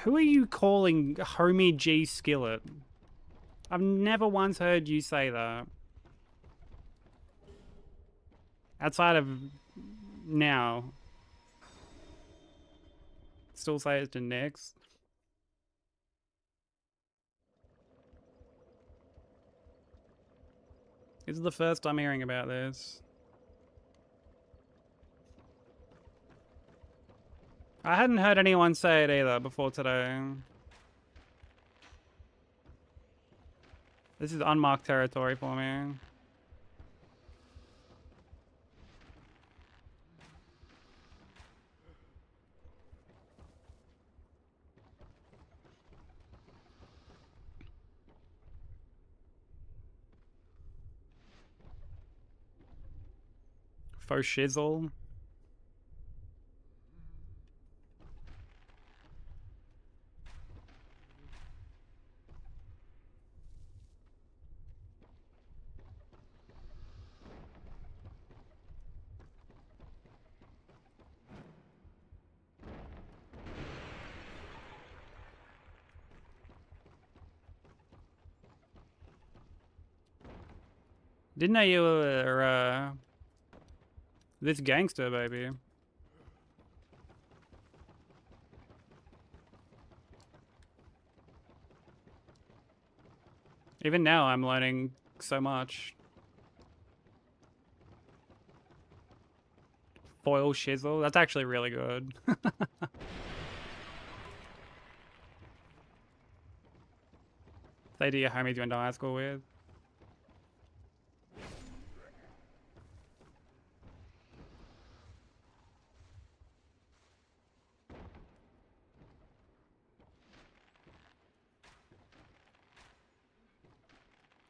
Who are you calling Homie G Skillet? I've never once heard you say that. Outside of now. Still say it to Nix. This is the first time hearing about this. I hadn't heard anyone say it either before today. This is unmarked territory for me. Faux shizzle. Didn't know you were, this gangster, baby. Even now, I'm learning so much. Foil shizzle. That's actually really good. Say to your homies you went to high school with.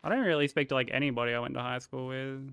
I don't really speak to like anybody I went to high school with.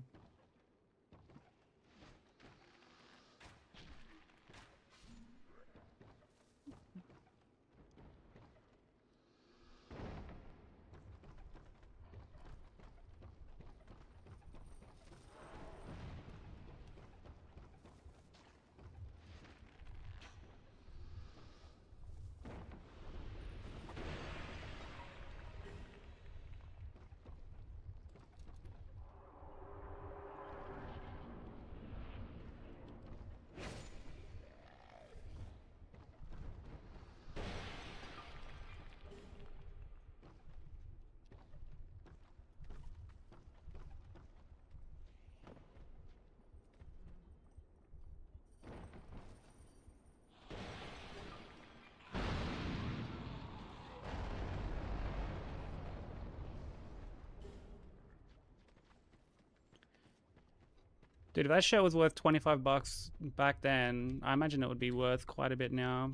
Dude, if that shit was worth 25 bucks back then, I imagine it would be worth quite a bit now.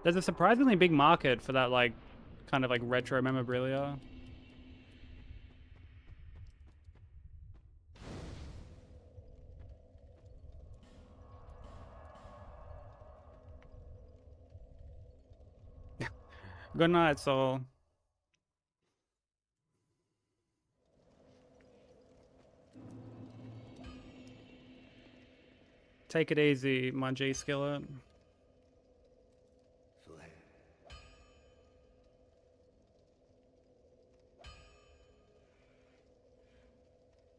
There's a surprisingly big market for that, like, kind of like retro memorabilia. Good night, soul. Take it easy, my G skillet.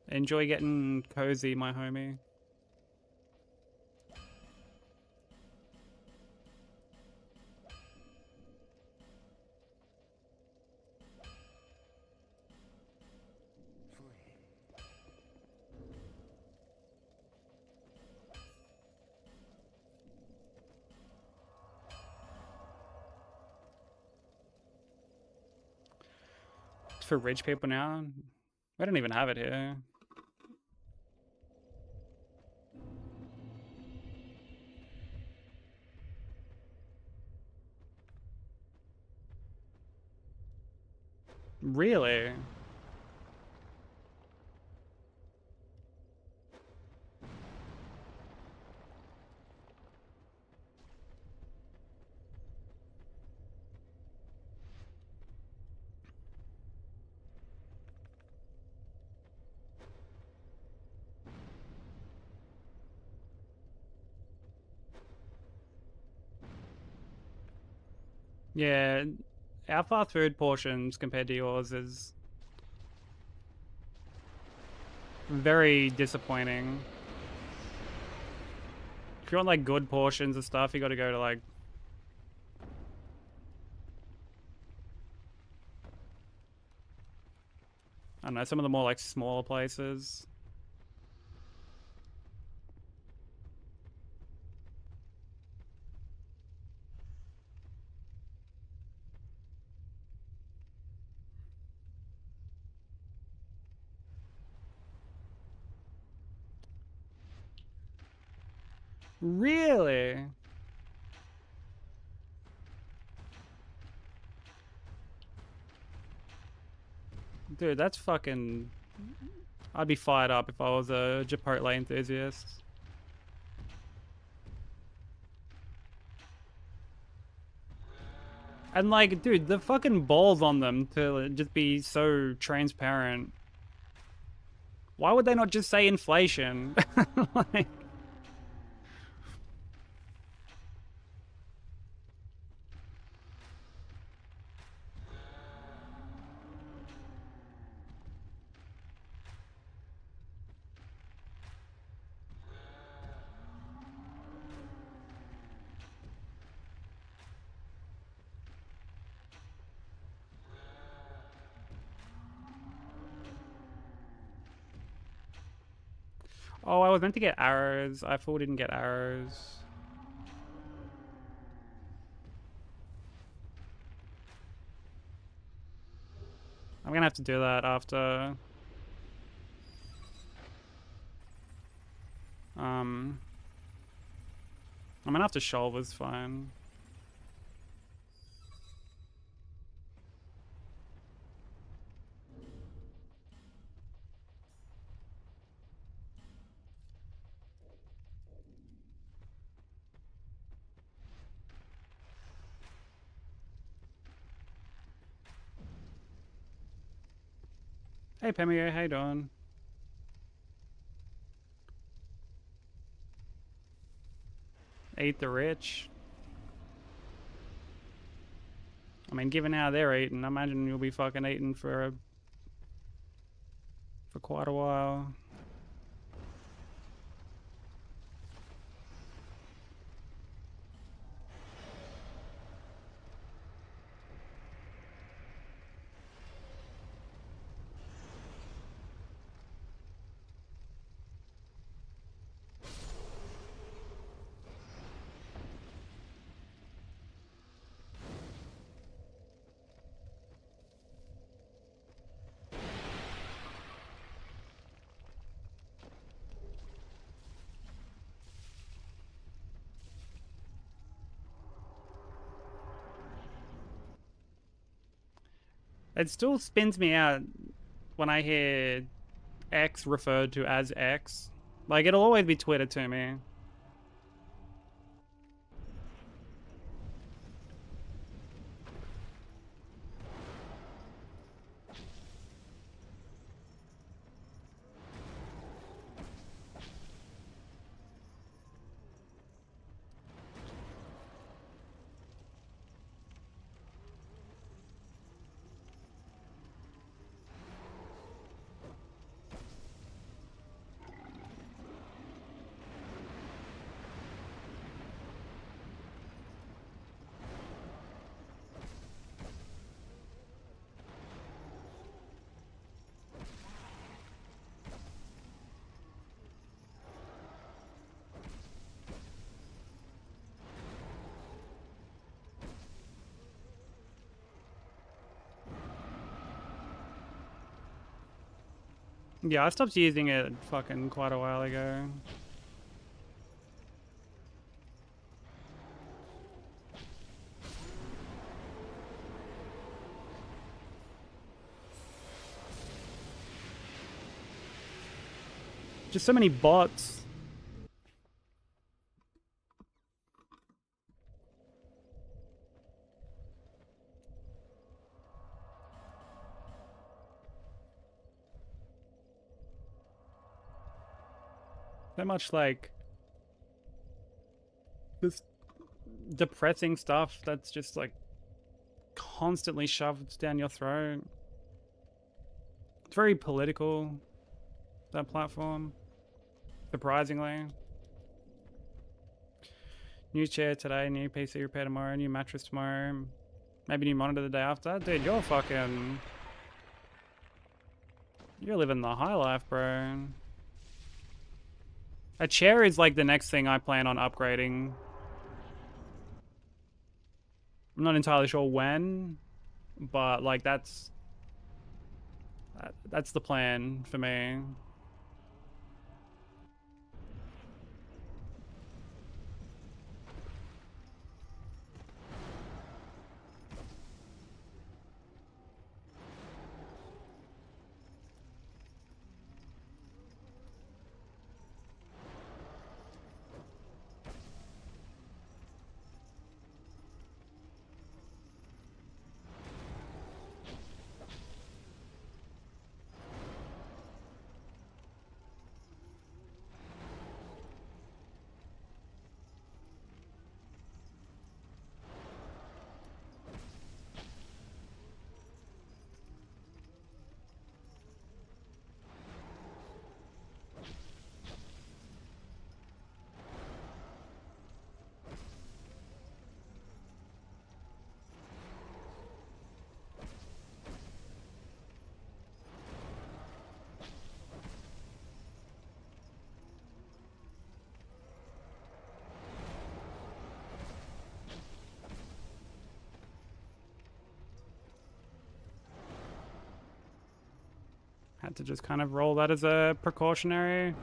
Enjoy getting cozy, my homie. It's for rich people now. I don't even have it here. Really? Yeah, our fast food portions compared to yours is very disappointing. If you want like good portions of stuff, you gotta go to like I don't know, some of the more like smaller places. Really? Dude, that's fucking... I'd be fired up if I was a Chipotle enthusiast. And like, dude, the fucking balls on them to just be so transparent. Why would they not just say inflation? Like... Oh, I was meant to get arrows. I thought we didn't get arrows. I'm gonna have to do that after. I'm gonna have to shoulders fine. Hey Pemio, how you doing? Eat the rich. I mean, given how they're eating, I imagine you'll be fucking eating for quite a while. It still spins me out when I hear X referred to as X. Like, it'll always be Twitter to me. Yeah, I stopped using it fucking quite a while ago. Just so many bots. So much like this depressing stuff that's just like constantly shoved down your throat. It's very political, that platform. Surprisingly. New chair today, new PC repair tomorrow, new mattress tomorrow, maybe new monitor the day after. Dude, you're fucking... You're living the high life, bro. A chair is like the next thing I plan on upgrading. I'm not entirely sure when, but like that's the plan for me. Had to just kind of roll that as a precautionary.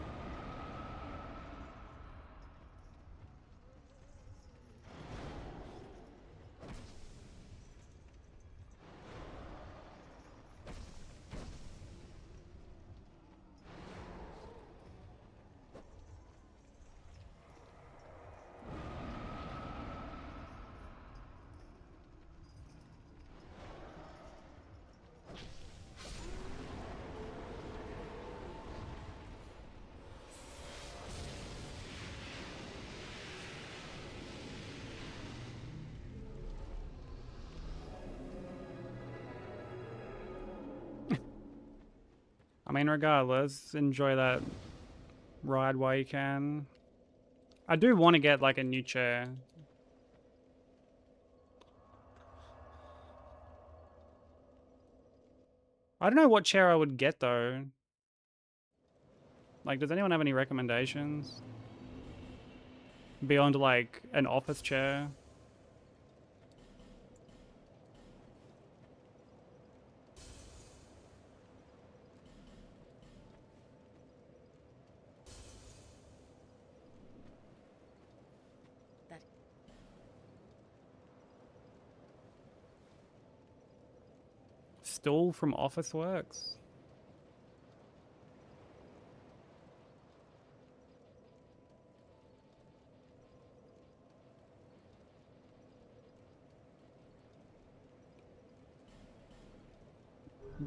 I mean, regardless, enjoy that ride while you can. I do want to get like a new chair. I don't know what chair I would get though. Like, does anyone have any recommendations? Beyond like an office chair? That Stool from Office Works?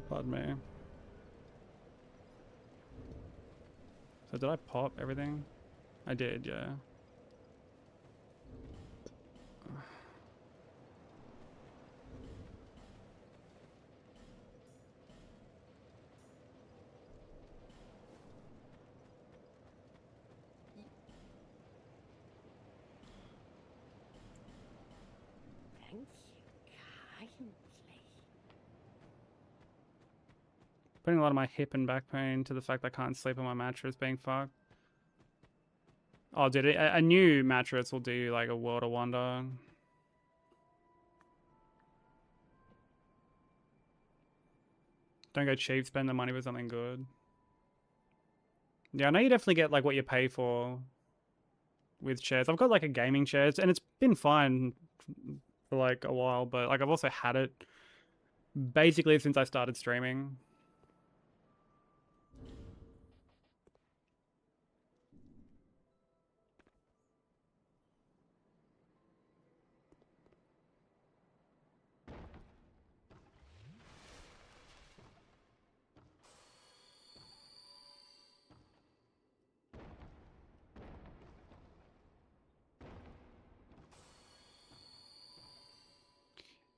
Pardon me. So did I pop everything? I did, yeah. Thank you kindly. Putting a lot of my hip and back pain to the fact I can't sleep on my mattress being fucked. Oh, dude, a new mattress will do like a world of wonder. Don't go cheap, spend the money for something good. Yeah, I know you definitely get like what you pay for with chairs. I've got like a gaming chair, and it's been fine for like a while, but like I've also had it basically since I started streaming.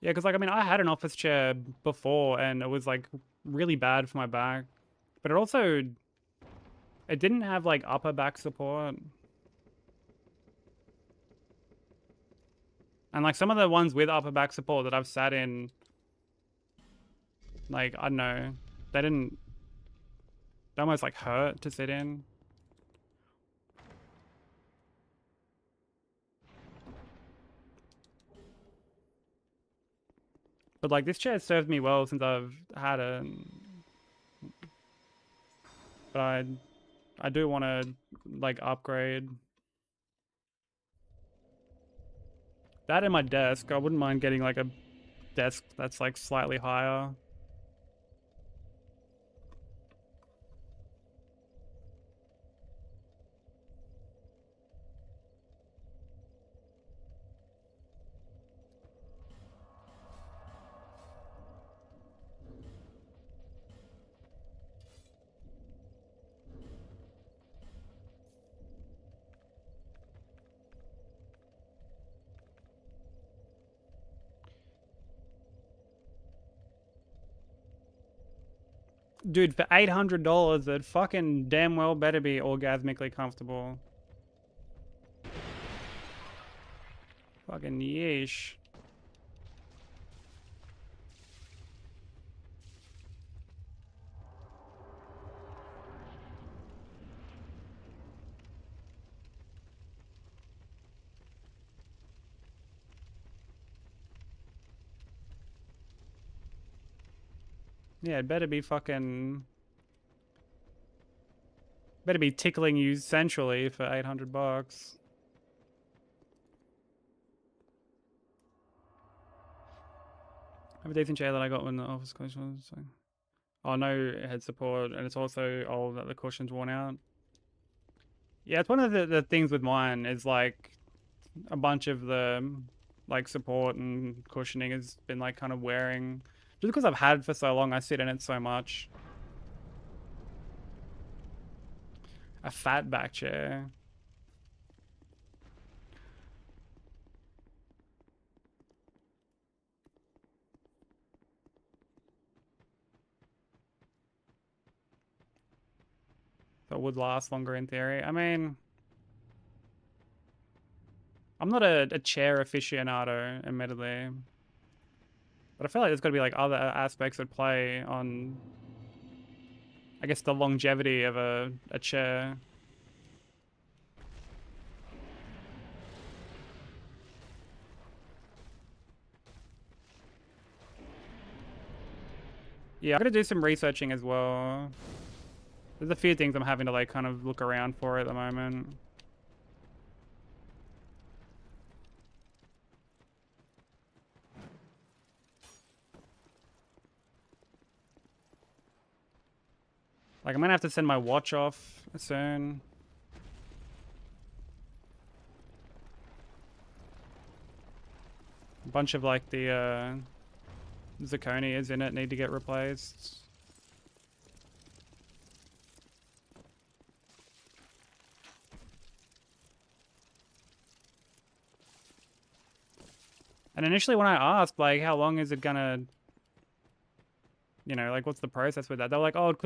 Yeah, because like I mean, I had an office chair before, and it was like really bad for my back, but it didn't have like upper back support, and like some of the ones with upper back support that I've sat in, like I don't know, they almost like hurt to sit in. But like this chair served me well since I've had it, but I do want to like upgrade that in my desk. I wouldn't mind getting like a desk that's like slightly higher. Dude, for $800, it fucking damn well better be orgasmically comfortable. Fucking yeesh. Yeah, it better be fucking... Better be tickling you sensually for 800 bucks. I have a decent chair that I got when the office cushion. So. Oh, no head support, and it's also old that the cushion's worn out. Yeah, it's one of the things with mine is like a bunch of the like support and cushioning has been like kind of wearing. Just because I've had it for so long, I sit in it so much. A fat back chair. That would last longer in theory. I mean, I'm not a chair aficionado, admittedly. But I feel like there's got to be like other aspects at play on, I guess, the longevity of a chair. Yeah, I'm gonna do some researching as well. There's a few things I'm having to like kind of look around for at the moment. Like I'm gonna have to send my watch off soon. A bunch of like the zirconias in it need to get replaced. And initially when I asked like how long is it gonna, you know, like what's the process with that? They're like, oh, it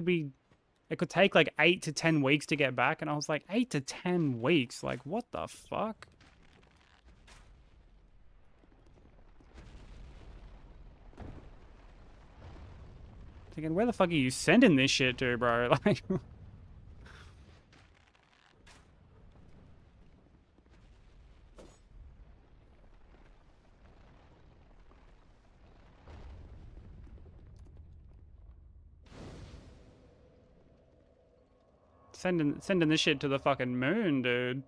could take like 8 to 10 weeks to get back. And I was like, 8 to 10 weeks? Like what the fuck? Thinking, where the fuck are you sending this shit to, bro? Like Sending this shit to the fucking moon, dude.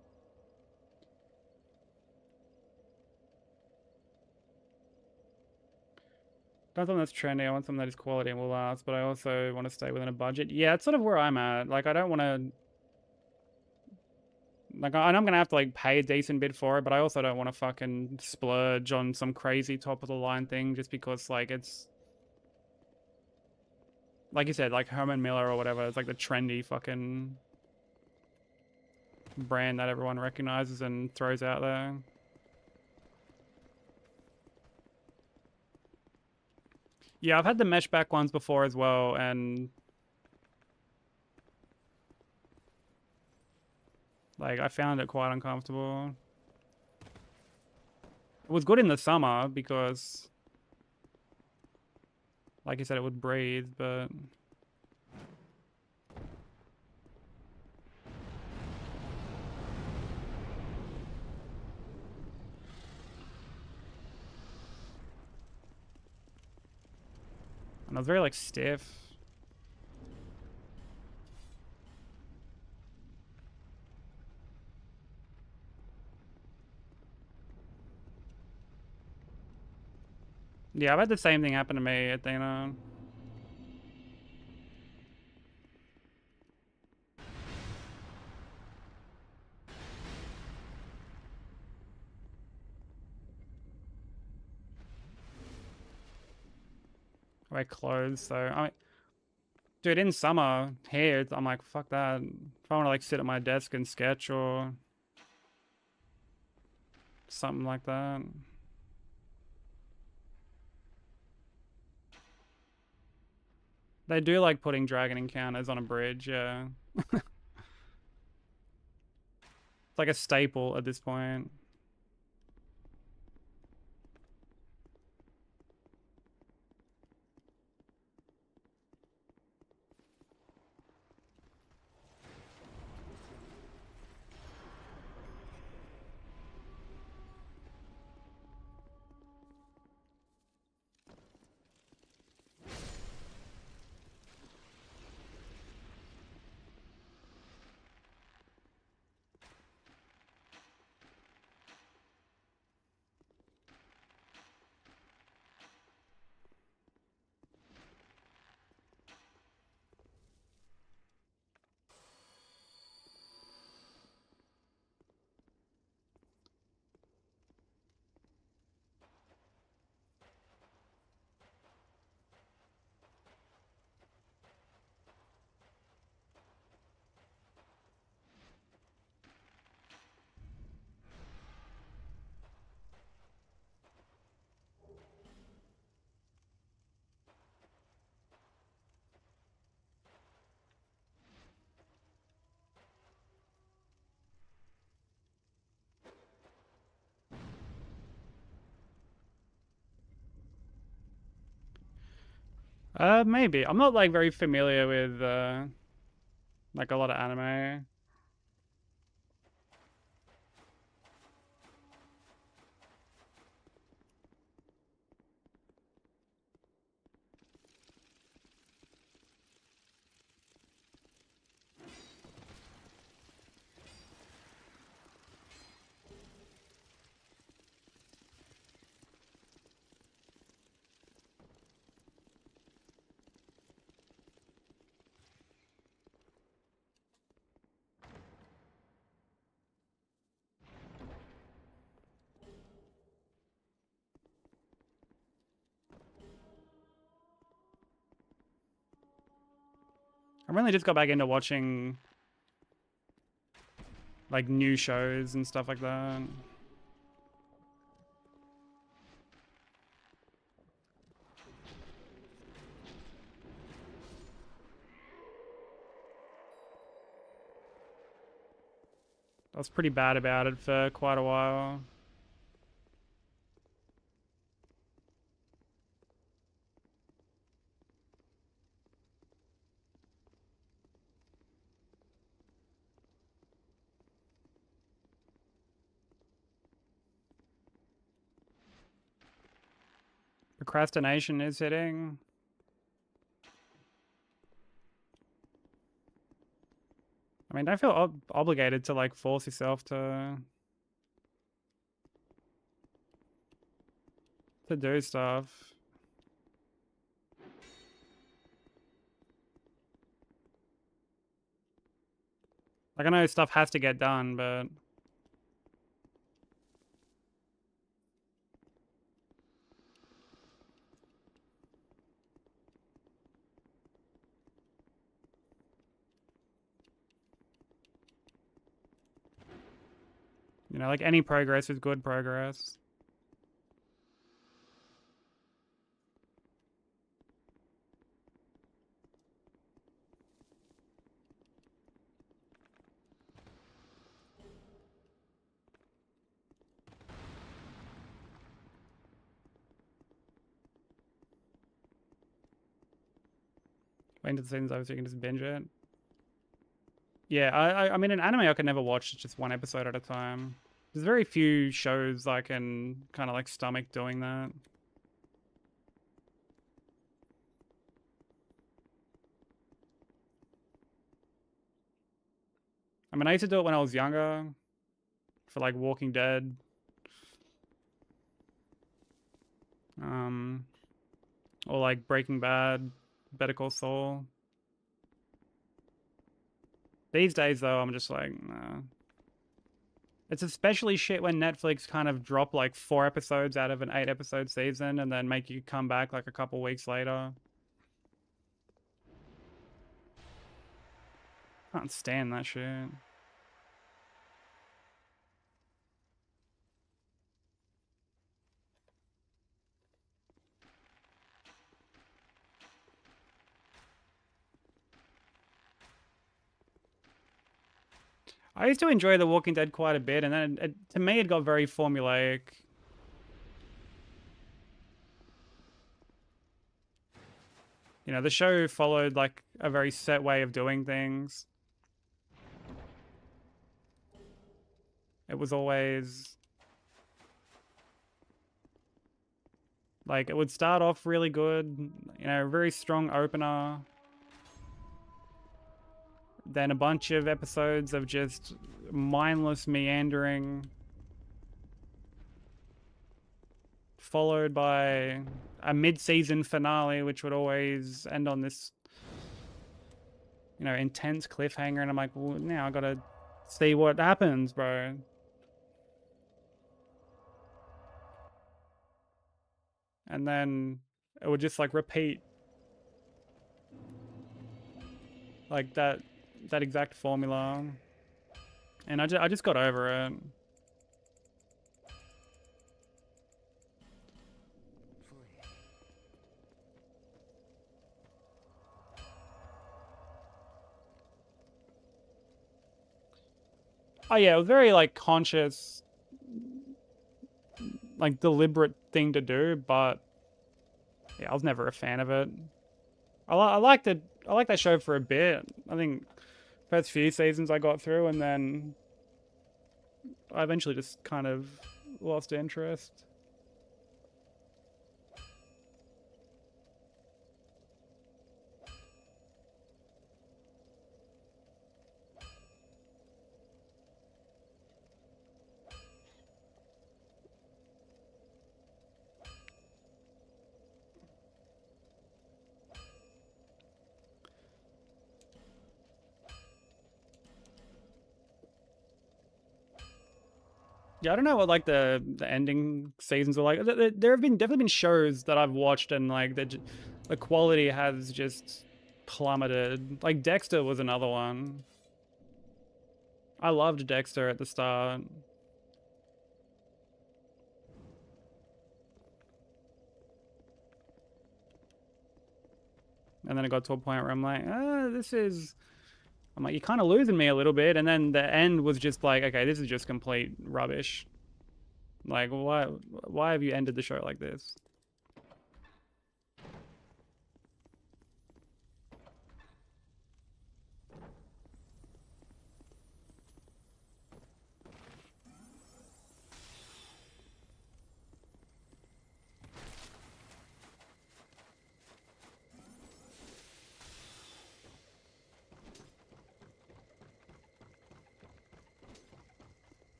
Don't want that's trendy. I want something that is quality and will last, but I also want to stay within a budget. Yeah, it's sort of where I'm at. Like, I don't want to. Like, I know I'm gonna have to like pay a decent bit for it, but I also don't want to fucking splurge on some crazy top of the line thing just because like it's. Like you said, like Herman Miller or whatever. It's like the trendy fucking brand that everyone recognizes and throws out there. Yeah, I've had the mesh back ones before as well, and like I found it quite uncomfortable. It was good in the summer because, like you said, it would breathe, but and it was very like stiff. Yeah, I've had the same thing happen to me at Athena. Wear clothes, so dude, in summer here, I'm like, fuck that. If I want to like sit at my desk and sketch or something like that. They do like putting dragon encounters on a bridge, yeah. It's like a staple at this point. Maybe. I'm not like very familiar with like a lot of anime. I really just got back into watching like new shows and stuff like that. I was pretty bad about it for quite a while. Procrastination is hitting. I mean, don't feel obligated to like force yourself to do stuff. Like I know stuff has to get done, but you know, like any progress is good progress. Waiting to the season's over so you can just binge it. Yeah, I mean, in anime I could never watch just one episode at a time. There's very few shows I can kind of like stomach doing that. I mean, I used to do it when I was younger for like Walking Dead. Or like Breaking Bad, Better Call Saul. These days though, I'm just like, nah. It's especially shit when Netflix kind of drop like 4 episodes out of an 8-episode season and then make you come back like a couple weeks later. Can't stand that shit. I used to enjoy The Walking Dead quite a bit, and then to me it got very formulaic. You know, the show followed like a very set way of doing things. It was always like it would start off really good, you know, very strong opener. Then a bunch of episodes of just mindless meandering, followed by a mid-season finale, which would always end on this, you know, intense cliffhanger. And I'm like, well, now I gotta see what happens, bro. And then it would just like repeat like that exact formula. And I just got over it. Oh yeah, it was very like conscious, like deliberate thing to do, but yeah, I was never a fan of it. I liked it. I liked that show for a bit. I think first few seasons I got through, and then I eventually just kind of lost interest. Yeah, I don't know what like the ending seasons are like. There have been definitely been shows that I've watched and like the quality has just plummeted. Like Dexter was another one. I loved Dexter at the start. And then it got to a point where I'm like, I'm like, you're kind of losing me a little bit. And then the end was just like, okay, this is just complete rubbish. Like, why have you ended the show like this?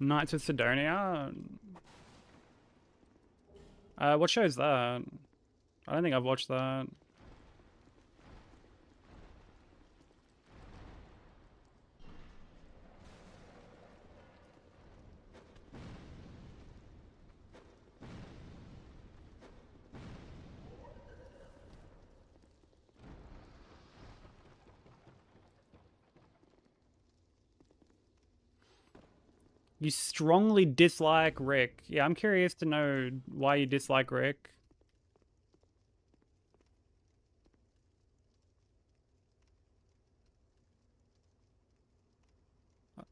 Knights of Sidonia. What show is that? I don't think I've watched that. You strongly dislike Rick. Yeah, I'm curious to know why you dislike Rick.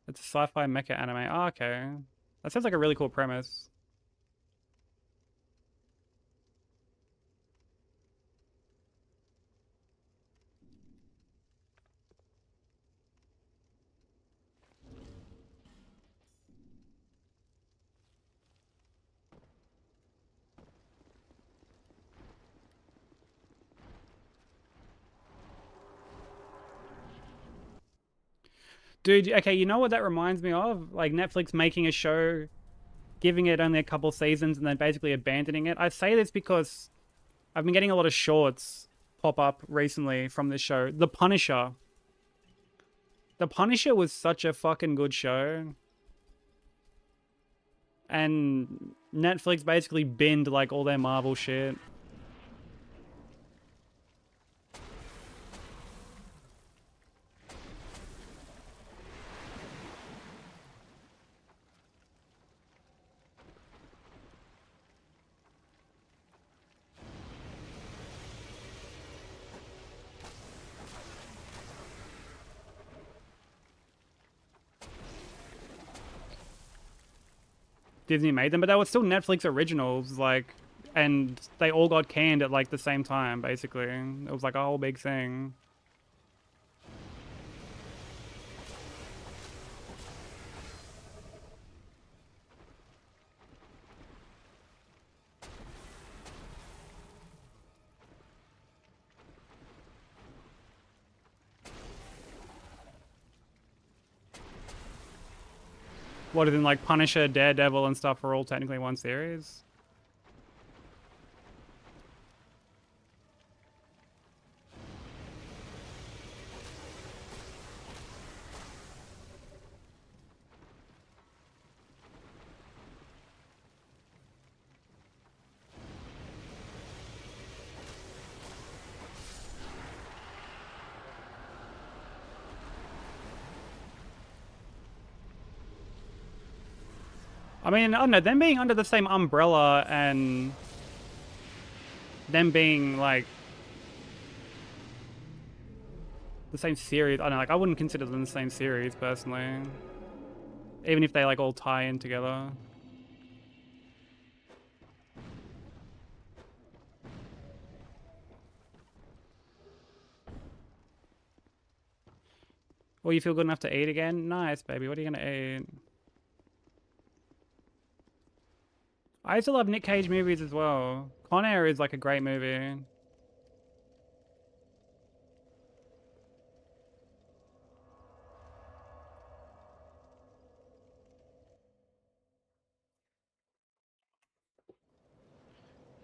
It's a sci-fi mecha anime. Oh, okay. That sounds like a really cool premise. Dude, okay, you know what that reminds me of? Like Netflix making a show, giving it only a couple seasons, and then basically abandoning it. I say this because I've been getting a lot of shorts pop up recently from this show. The Punisher. The Punisher was such a fucking good show. And Netflix basically binned like all their Marvel shit. Disney made them, but they were still Netflix originals, like, and they all got canned at like the same time, basically. It was like a whole big thing. What is in like Punisher, Daredevil, and stuff are all technically one series? I mean, I don't know, them being under the same umbrella and them being like the same series, I don't know, like I wouldn't consider them the same series personally. Even if they like all tie in together. Well, you feel good enough to eat again? Nice, baby. What are you gonna eat? I used to love Nick Cage movies as well. Con Air is like a great movie.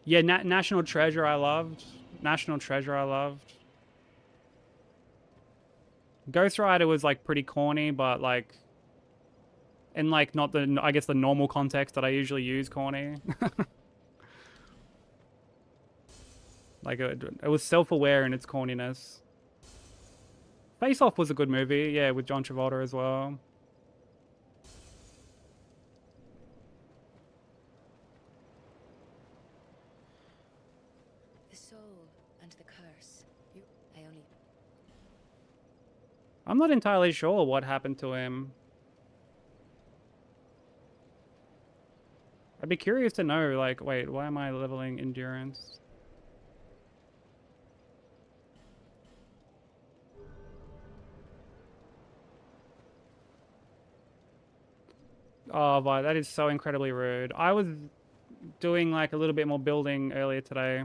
Yeah, National Treasure I loved. National Treasure I loved. Ghost Rider was like pretty corny, but like in like not the, I guess, the normal context that I usually use corny. Like it was self-aware in its corniness. Face Off was a good movie, yeah, with John Travolta as well. The soul and the curse. I only... I'm not entirely sure what happened to him. I'd be curious to know, like, wait, why am I leveling endurance? Oh, but that is so incredibly rude. I was doing like a little bit more building earlier today.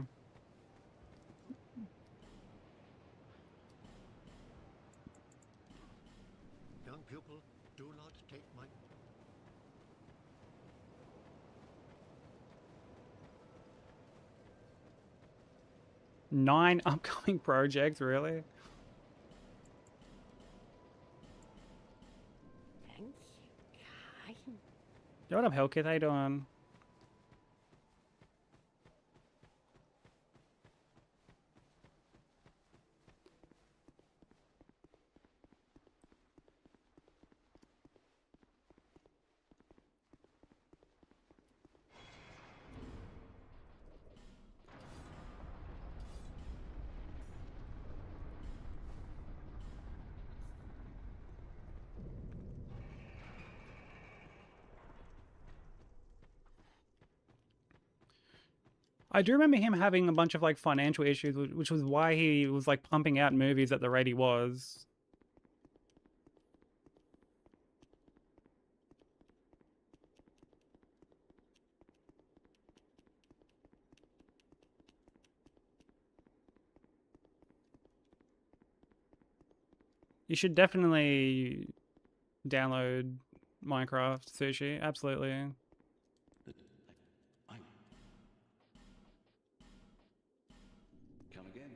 Young pupil, do not take my... 9 upcoming projects, really? Thank you, kind. Yo, what up, Hellkit? How you doing? I do remember him having a bunch of like financial issues, which was why he was like pumping out movies at the rate he was. You should definitely download Minecraft, Sushi. Absolutely. I... Come again,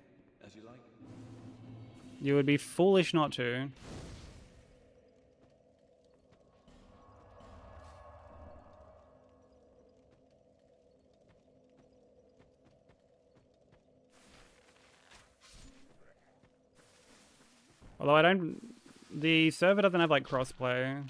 as you like. You would be foolish not to. Although I don't... The server doesn't have like crossplay.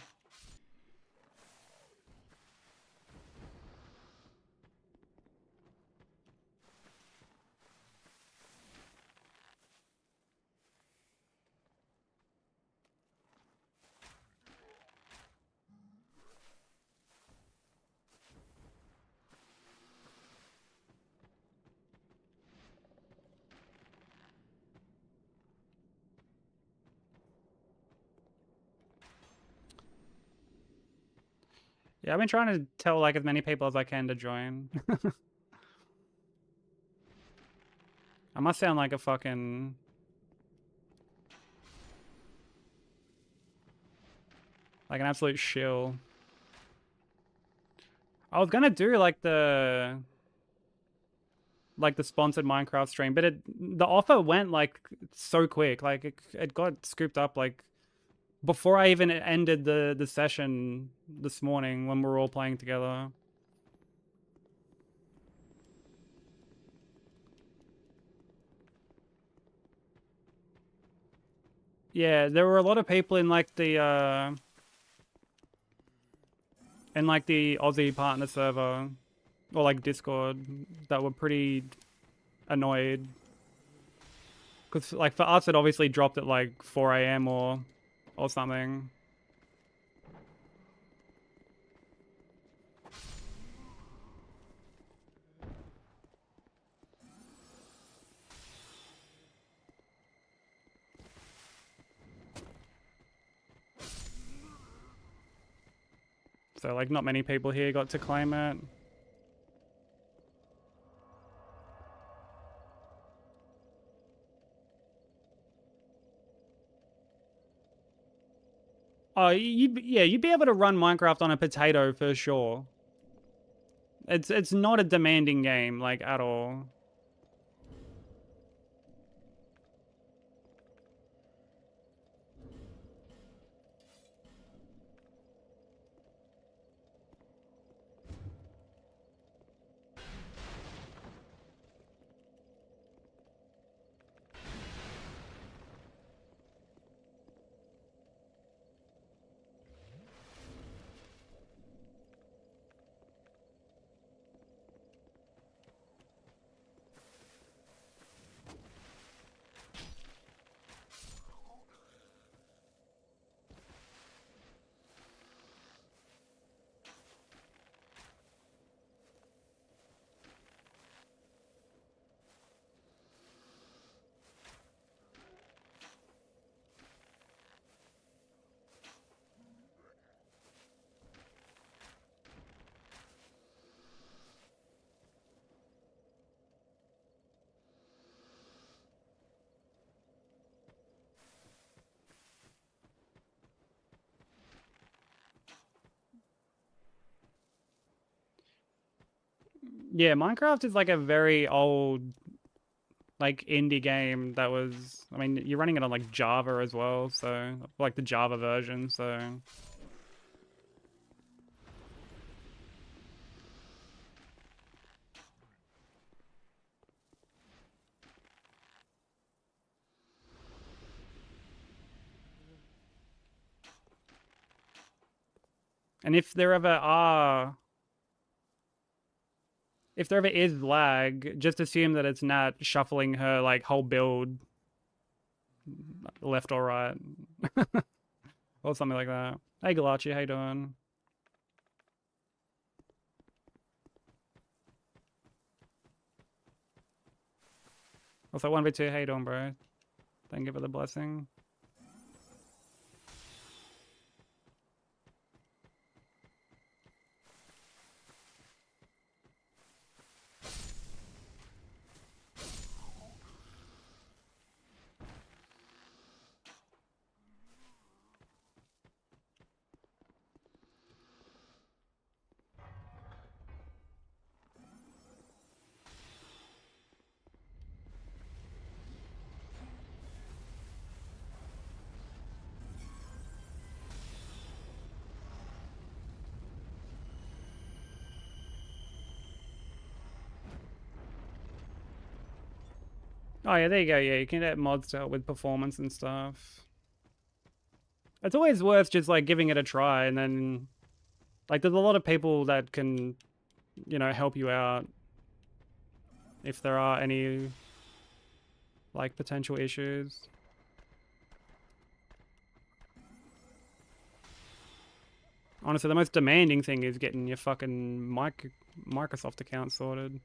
Yeah, I've been trying to tell like as many people as I can to join. I must sound like a fucking... like an absolute shill. I was gonna do like the sponsored Minecraft stream, but the offer went like so quick. Like it got scooped up like before I even ended the session this morning when we were all playing together. Yeah, there were a lot of people in like the Aussie partner server or like Discord that were pretty annoyed. Because like for us it obviously dropped at like 4 AM or something. So like not many people here got to claim it. Oh, you'd be able to run Minecraft on a potato for sure. It's not a demanding game like at all. Yeah, Minecraft is like a very old like indie game that was, I mean, you're running it on like Java as well, so like the Java version, so and if there ever is lag, just assume that it's Nat shuffling her like whole build left or right. Or something like that. Hey Galachi, how you doing? Also 1v2, how you doing, bro? Thank you for the blessing. Oh yeah, there you go. Yeah, you can get mods to help with performance and stuff. It's always worth just like giving it a try, and then like there's a lot of people that can, you know, help you out if there are any like potential issues. Honestly, the most demanding thing is getting your fucking Microsoft account sorted.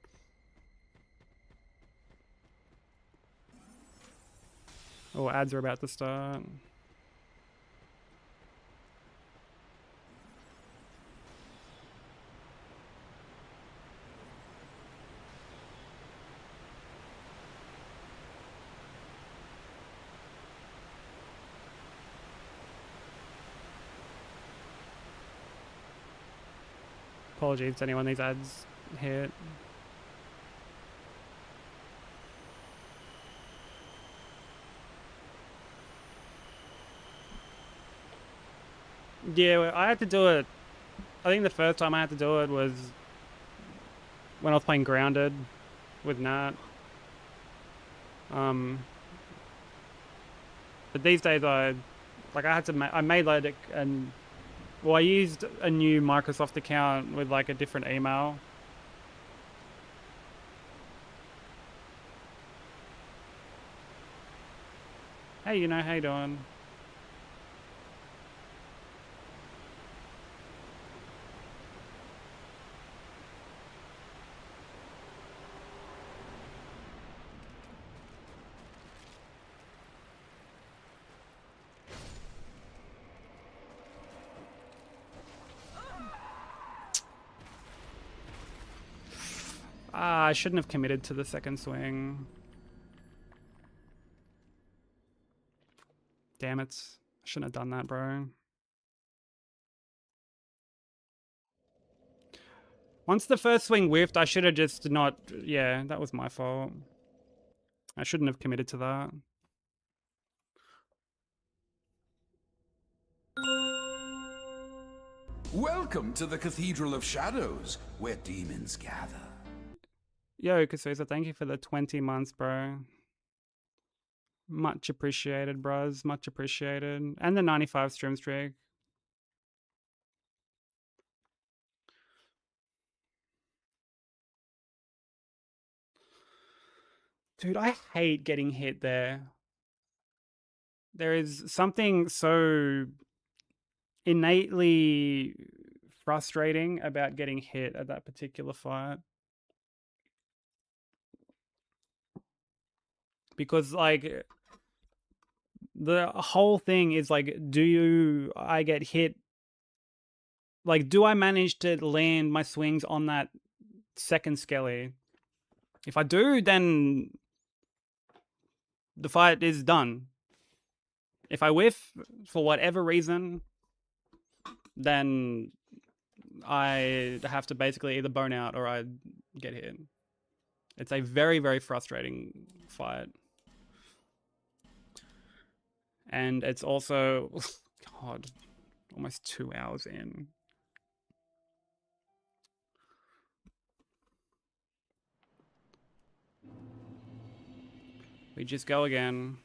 Oh, ads are about to start. Apologies to anyone these ads hit. Yeah, I had to do it. I think the first time I had to do it was when I was playing Grounded with Nat. But these days I had to I made like and well, I used a new Microsoft account with like a different email. Hey, you know, how you doing? Ah, I shouldn't have committed to the second swing. Damn it. I shouldn't have done that, bro. Once the first swing whiffed, I should have just not... Yeah, that was my fault. I shouldn't have committed to that. Welcome to the Cathedral of Shadows, where demons gather. Yo, Kasusa, thank you for the 20 months, bro. Much appreciated, bros. Much appreciated. And the 95 stream streak. Dude, I hate getting hit there. There is something so innately frustrating about getting hit at that particular fight. Because, like, the whole thing is, like, I get hit? Like, do I manage to land my swings on that second skelly? If I do, then the fight is done. If I whiff for whatever reason, then I have to basically either bone out or I get hit. It's a very, very frustrating fight. And it's also, God, almost 2 hours in. We just go again.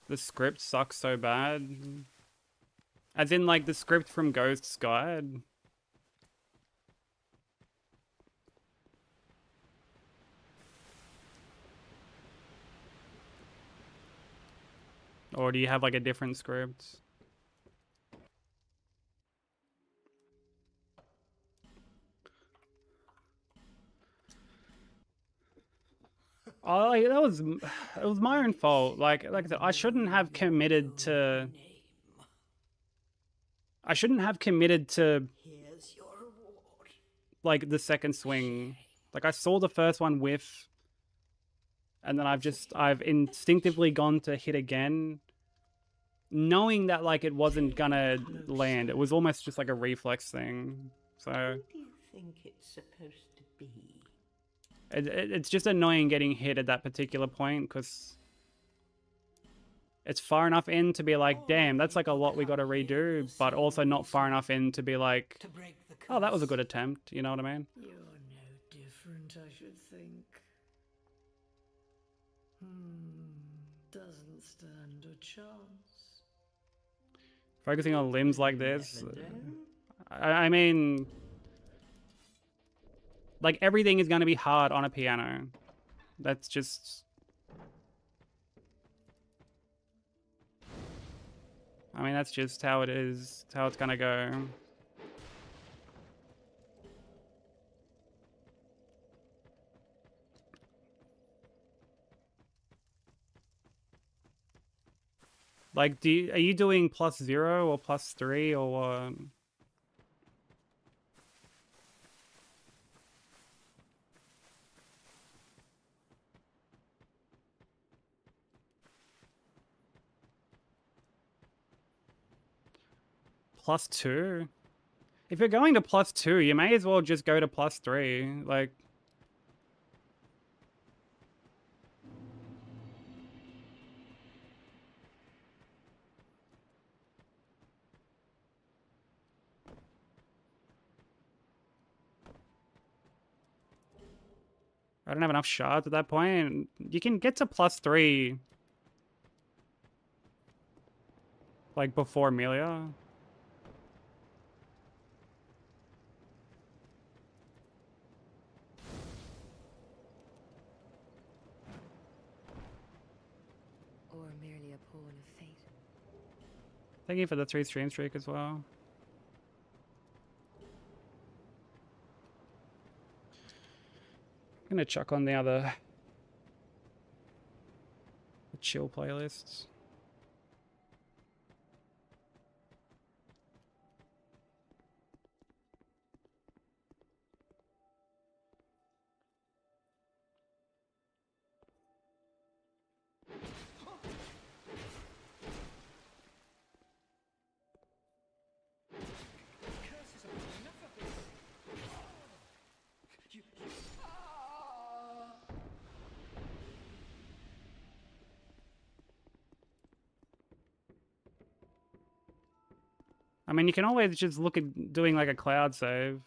The script sucks so bad. As in, like, the script from Ghost's Guide. Or do you have, like, a different script? Oh, like, it was my own fault. Like I said, I shouldn't have committed to. I shouldn't have committed to Here's your reward. like the second swing. Like I saw the first one whiff, and then I've instinctively gone to hit again, knowing that like it wasn't gonna land. It was almost just like a reflex thing. So What do you think it's supposed to be? it's just annoying getting hit at that particular point because it's far enough in to be like, damn, that's like a lot we got to redo, but also not far enough in to be like, To break the curse. oh, that was a good attempt. You know what I mean? You're no different, I should think. Doesn't stand a chance. Focusing on limbs like this. I mean, like everything is going to be hard on a piano. That's just. I mean, that's just how it is. It's how it's going to go. Like, are you doing +0 or +3 or what? +2? If you're going to +2, you may as well just go to +3. Like, I don't have enough shards at that point. You can get to +3 like before Amelia. Or merely a pawn of fate. Thank you for the 3 stream streak as well. I'm gonna chuck on the chill playlists. I mean, you can always just look at doing like a cloud save.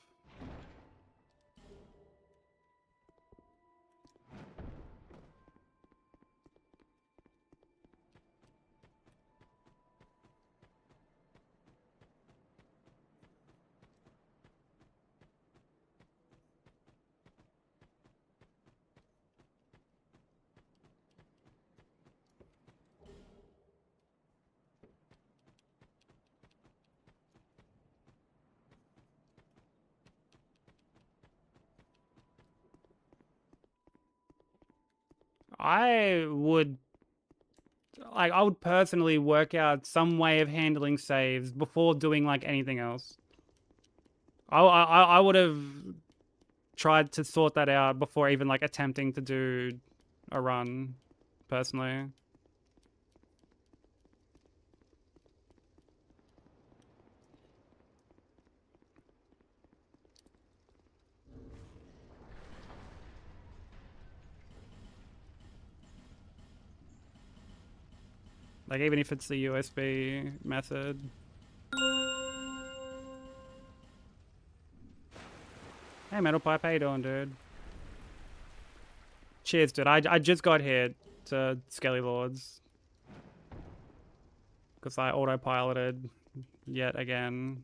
I would personally work out some way of handling saves before doing like anything else. I would have tried to sort that out before even like attempting to do a run, personally. Like, even if it's the USB method. Hey, Metal Pipe, how you doing, dude? Cheers, dude. I just got hit to Skelly Lords. Because I autopiloted yet again.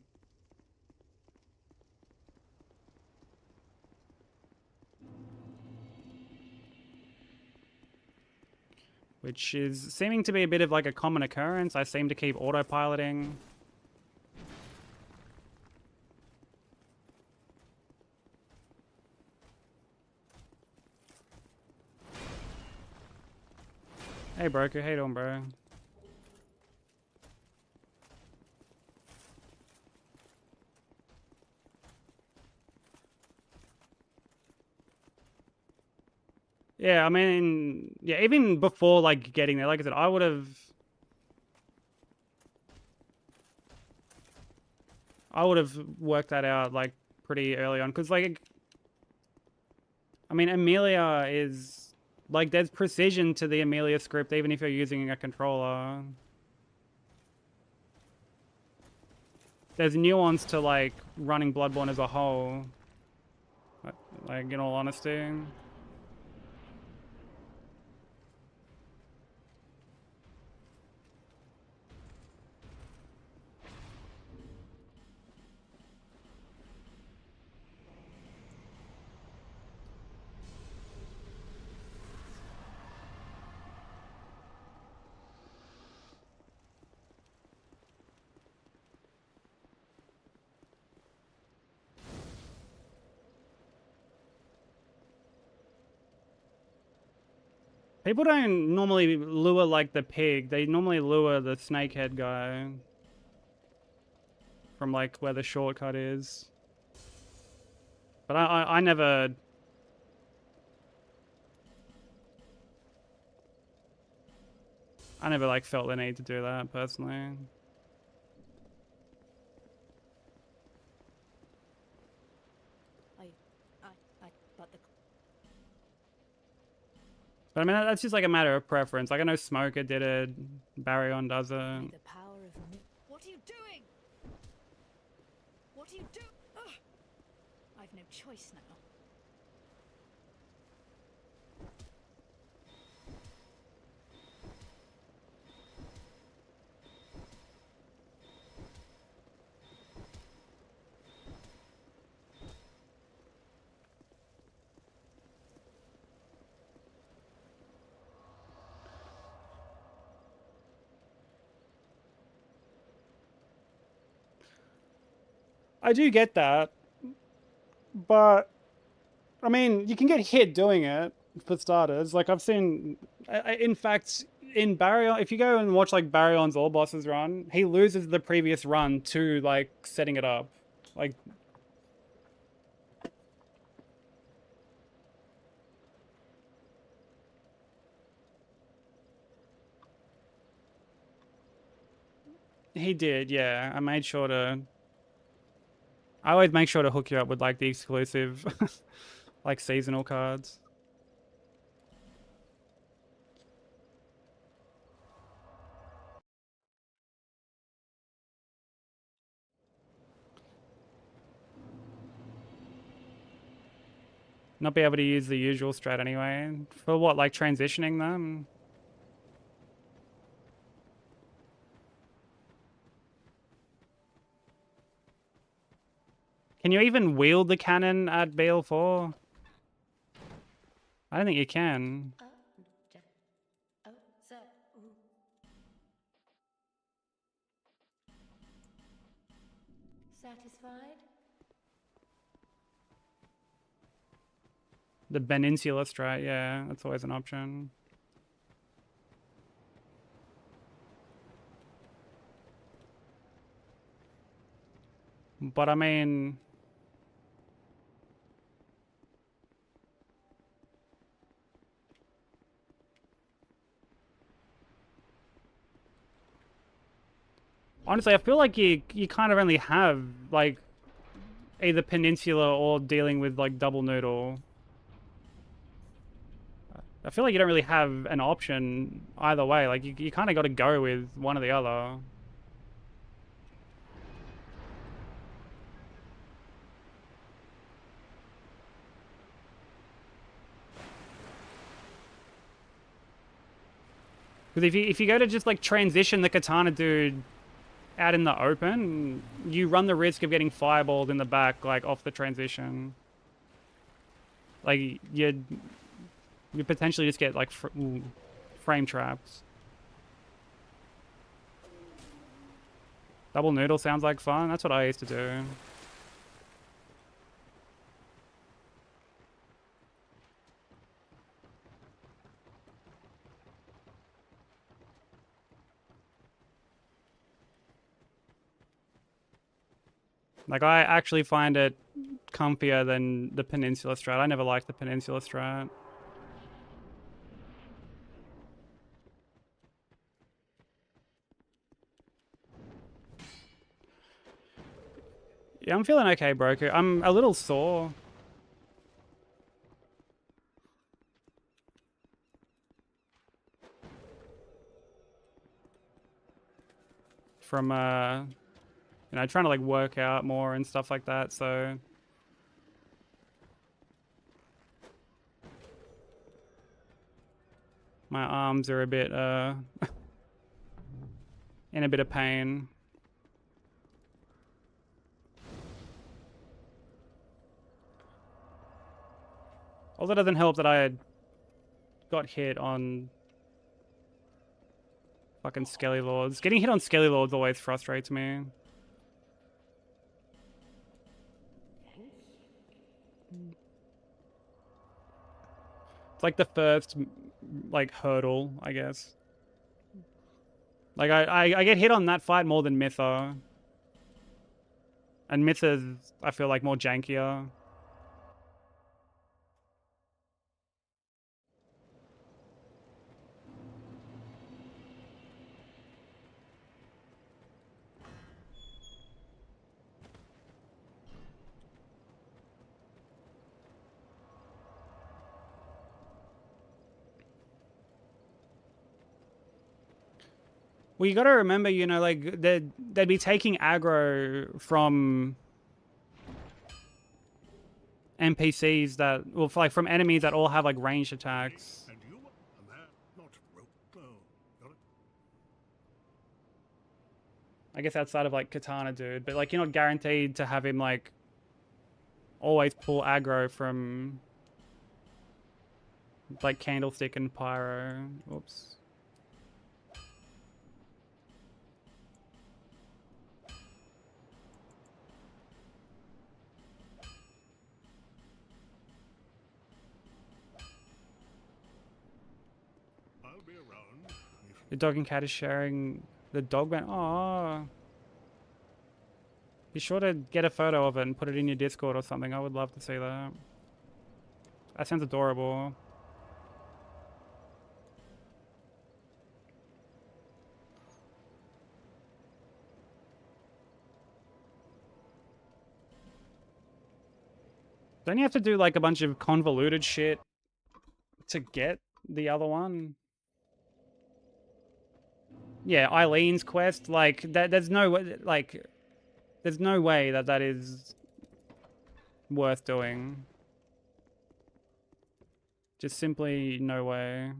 Which is seeming to be a bit of like a common occurrence. I seem to keep autopiloting. Hey, Broker. How you doing, bro? Yeah, I mean, yeah, even before like getting there, like I said, I would have worked that out like pretty early on, because like, I mean, Amelia is like, there's precision to the Amelia script even if you're using a controller. There's nuance to like running Bloodborne as a whole. Like, in all honesty. People don't normally lure like the pig. They normally lure the snakehead guy from like where the shortcut is. But I never... I never like felt the need to do that personally. But I mean, that's just like a matter of preference. Like, I know Smoker did it, Baryon does it. The power of me. What are you doing? What are you doing? I've no choice now. I do get that, but I mean, you can get hit doing it for starters. Like, I've seen, in fact, in Baryon, if you go and watch like Baryon's All Bosses run, he loses the previous run to like setting it up. Like, he did, yeah. I made sure to. I always make sure to hook you up with like the exclusive, like seasonal cards. Not be able to use the usual strat anyway. For what, like transitioning them? Can you even wield the cannon at BL4? I don't think you can. Oh, sir. Satisfied? The Peninsula strat, yeah, that's always an option. But I mean... honestly, I feel like you kind of only have, like, either Peninsula or dealing with, like, Double Noodle. I feel like you don't really have an option either way. Like, you kind of got to go with one or the other. Because if you go to just, like, transition the katana dude out in the open, you run the risk of getting fireballed in the back, like, off the transition. Like, you potentially just get, like, frame traps. Double noodle sounds like fun. That's what I used to do. Like, I actually find it comfier than the Peninsula strat. I never liked the Peninsula strat. Yeah, I'm feeling okay, Broker. I'm a little sore. From, you know, trying to, like, work out more and stuff like that, so... My arms are a bit, in a bit of pain. Also, doesn't help that I had got hit on fucking Skelly Lords. Getting hit on Skelly Lords always frustrates me. It's like the first, like, hurdle, I guess. Like, I get hit on that fight more than Mytha. And Mytha's, I feel like, more jankier. Well, you got to remember, you know, like, they'd be taking aggro from NPCs that, well, like, from enemies that all have, like, ranged attacks. And you? And that? Not rope. Oh, got it. I guess outside of, like, Katana dude, but, like, you're not guaranteed to have him, like, always pull aggro from, like, Candlestick and Pyro. Oops. I'll be around. If The dog and cat is sharing the dog man. Oh. Be sure to get a photo of it and put it in your Discord or something. I would love to see that. That sounds adorable. Don't you have to do, like, a bunch of convoluted shit to get the other one? Yeah, Eileen's quest, like, there's no way, like, there's no way that that is worth doing. Just simply no way.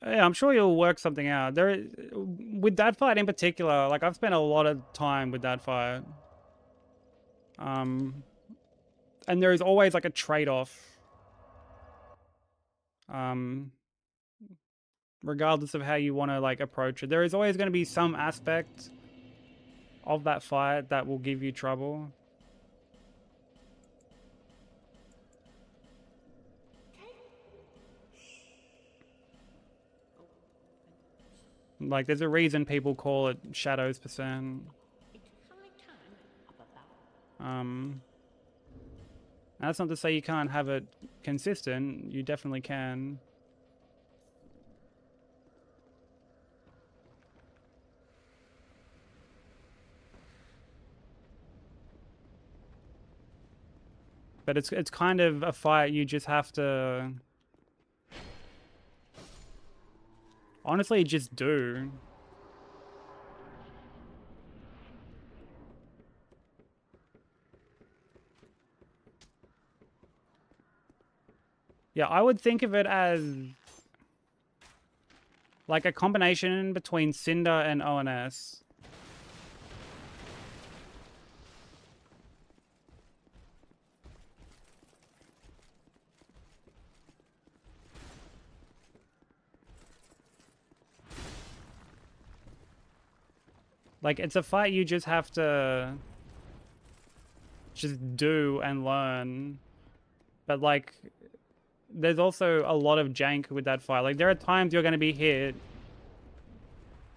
Yeah, I'm sure you'll work something out. With that fight in particular, like, I've spent a lot of time with that fight. And there is always, like, a trade-off. regardless of how you want to like approach it. There is always going to be some aspect of that fight that will give you trouble. Like, there's a reason people call it Shadows percent. That's not to say you can't have it consistent. You definitely can. But it's kind of a fight you just have to honestly just do. Yeah, I would think of it as like a combination between Cinder and ONS. Like, it's a fight you just have to just do and learn. But, like, there's also a lot of jank with that fight. Like, there are times you're going to be hit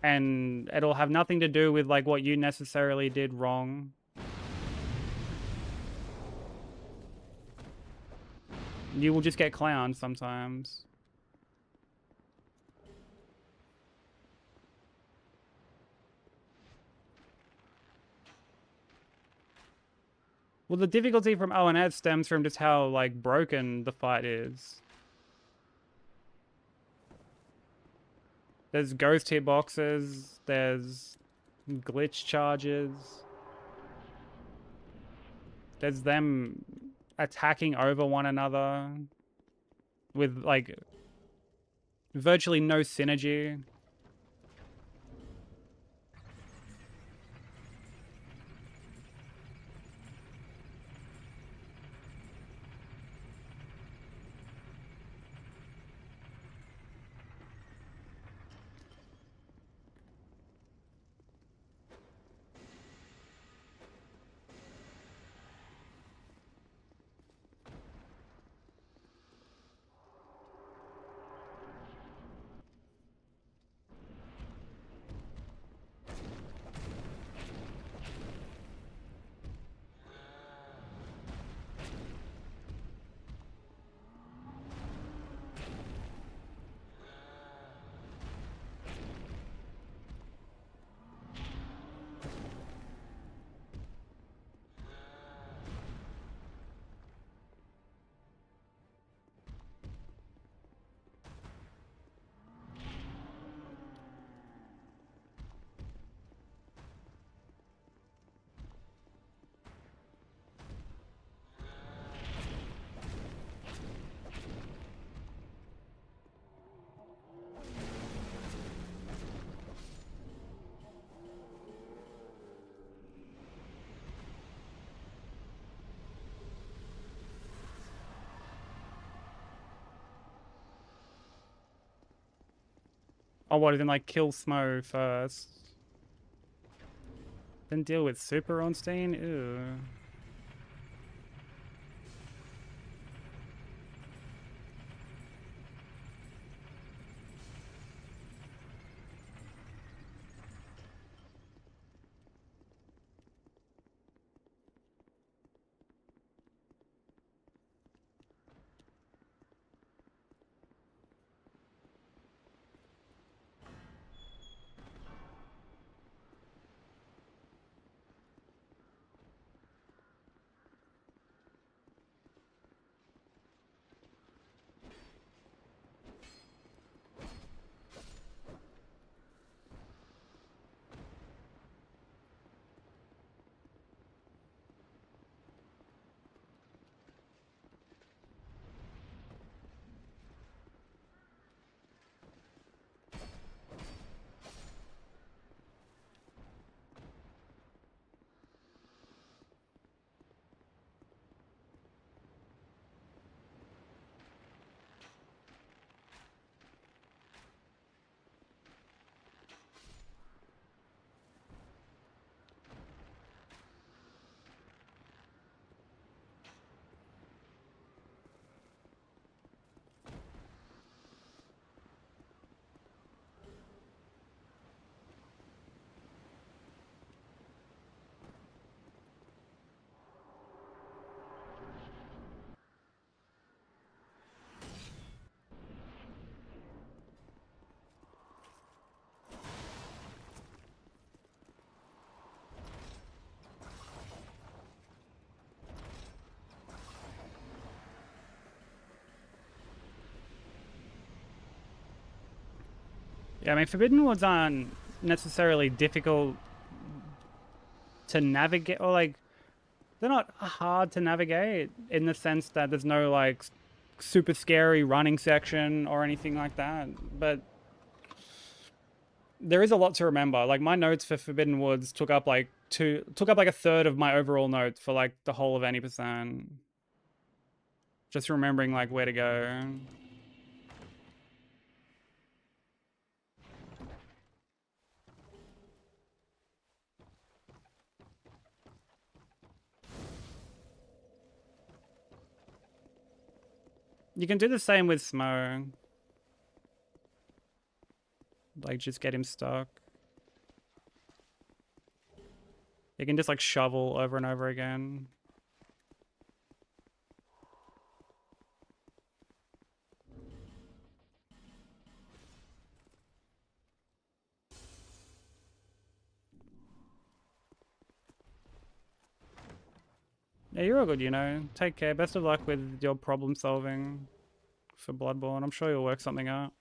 and it'll have nothing to do with, like, what you necessarily did wrong. You will just get clowned sometimes. Well, the difficulty from ONS stems from just how, like, broken the fight is. There's ghost hitboxes, there's glitch charges. There's them attacking over one another with, like, virtually no synergy. Oh, what, then, like, kill Smo first? Then deal with Super Ornstein? Ew. Yeah, I mean, Forbidden Woods aren't necessarily difficult to navigate, or like, they're not hard to navigate in the sense that there's no like super scary running section or anything like that. But there is a lot to remember. Like my notes for Forbidden Woods took up like a third of my overall notes for like the whole of any percent. Just remembering like where to go. You can do the same with Smo. Like just get him stuck. You can just like shovel over and over again. Yeah, you're all good, you know. Take care. Best of luck with your problem solving for Bloodborne. I'm sure you'll work something out.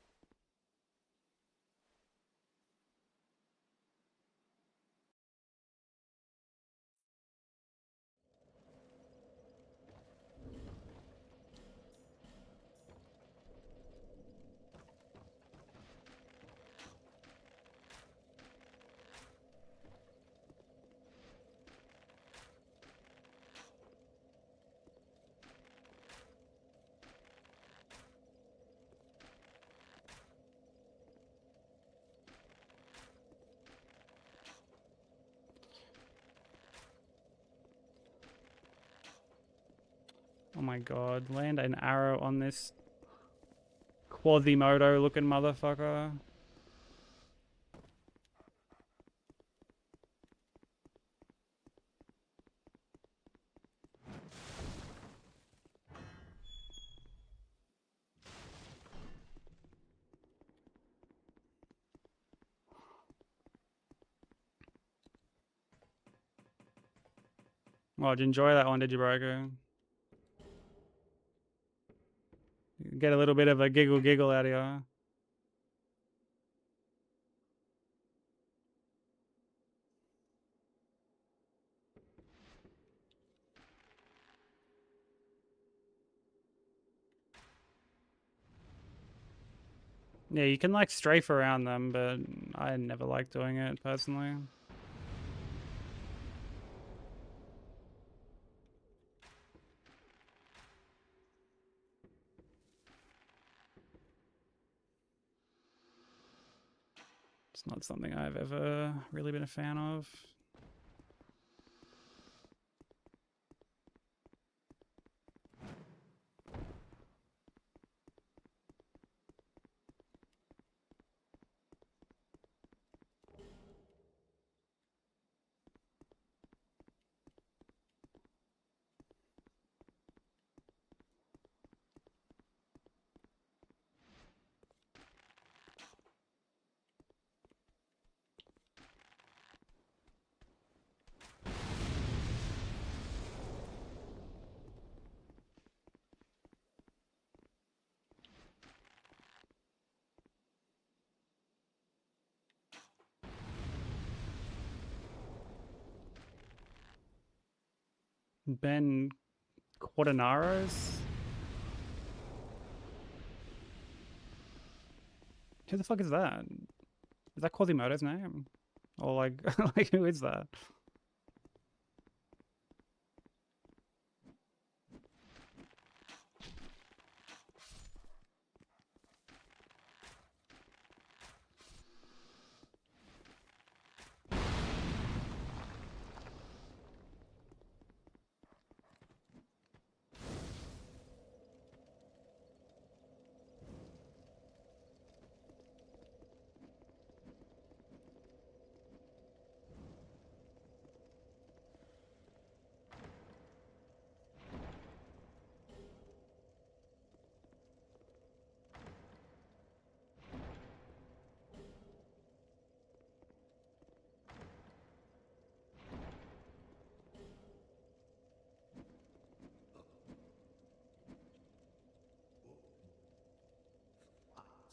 Oh my god, land an arrow on this Quasimodo looking motherfucker. Well, did you enjoy that one, did you, Broker? Get a little bit of a giggle out of you. Yeah, you can like strafe around them, but I never like doing it personally. It's not something I've ever really been a fan of. Ben Quadinaros? Who the fuck is that? Is that Quasimodo's name? Or like, like who is that?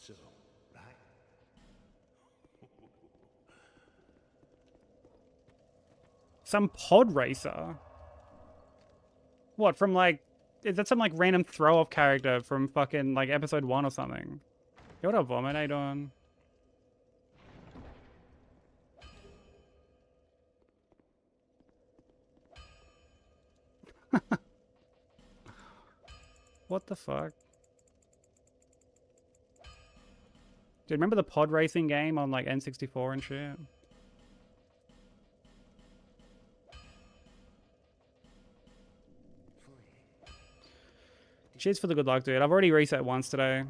So, right? Some pod racer. What, from like... Is that some like random throw-off character from fucking like episode 1 or something? Yo, what up, Vomit? How you doing? What the fuck? Dude, remember the pod racing game on like N64 and shit? Cheers for the good luck, dude. I've already reset once today.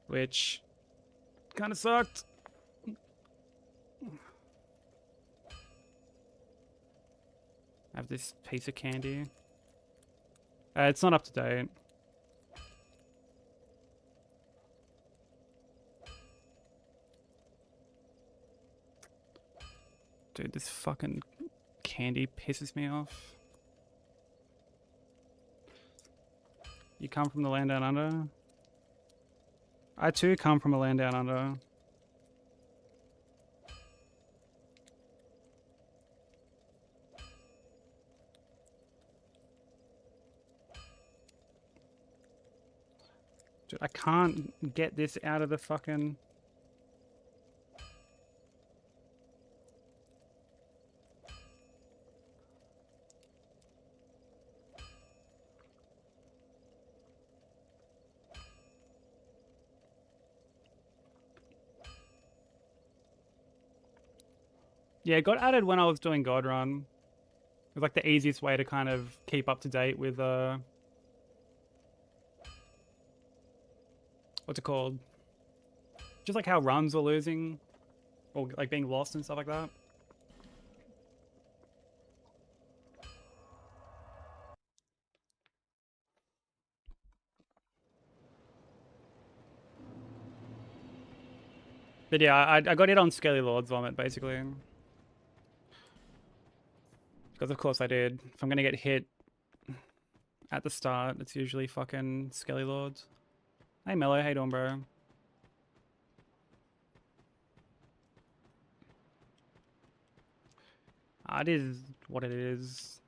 Which kind of sucked. I have this piece of candy. It's not up to date. Dude, this fucking candy pisses me off. You come from the land down under? I too come from a land down under. Dude, I can't get this out of the fucking... Yeah, it got added when I was doing God Run. It was like the easiest way to kind of keep up to date with what's it called? Just like how runs were losing or like being lost and stuff like that. But yeah, I got it on Skelly Lord's Vomit basically. Because of course I did. If I'm gonna get hit at the start, it's usually fucking Skelly Lords. Hey Mello, how you doing, bro? It is what it is.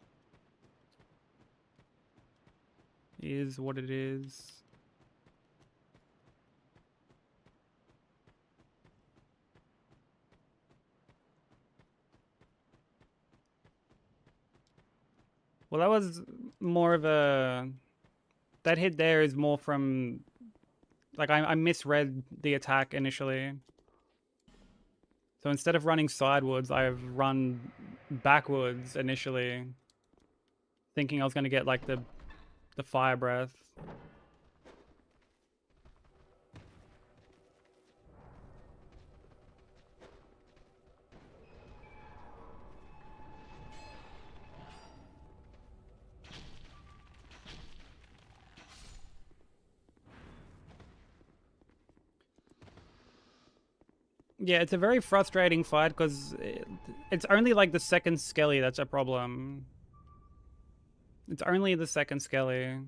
Is what it is. Well, that was more of a... That hit there is more from... Like, I misread the attack initially. So instead of running sidewards, I've run backwards initially. Thinking I was going to get, like, the fire breath. Yeah, it's a very frustrating fight because it's only like the second Skelly that's a problem. It's only the second Skelly.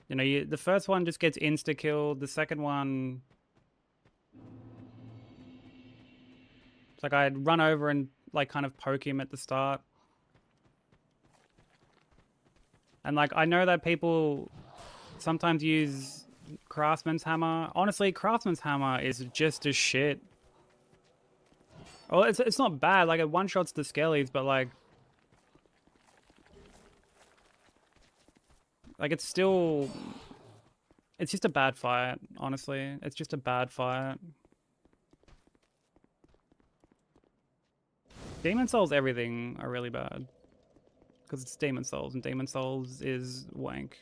You know, the first one just gets insta-killed. The second one... It's like I'd run over and like kind of poke him at the start. And like, I know that people sometimes use Craftsman's Hammer. Honestly, Craftsman's Hammer is just as shit. Oh, it's not bad. Like, it one-shots the Skellies, but like... Like, it's still... It's just a bad fight, honestly. It's just a bad fight. Demon Souls everything are really bad. Because it's Demon Souls, and Demon Souls is wank.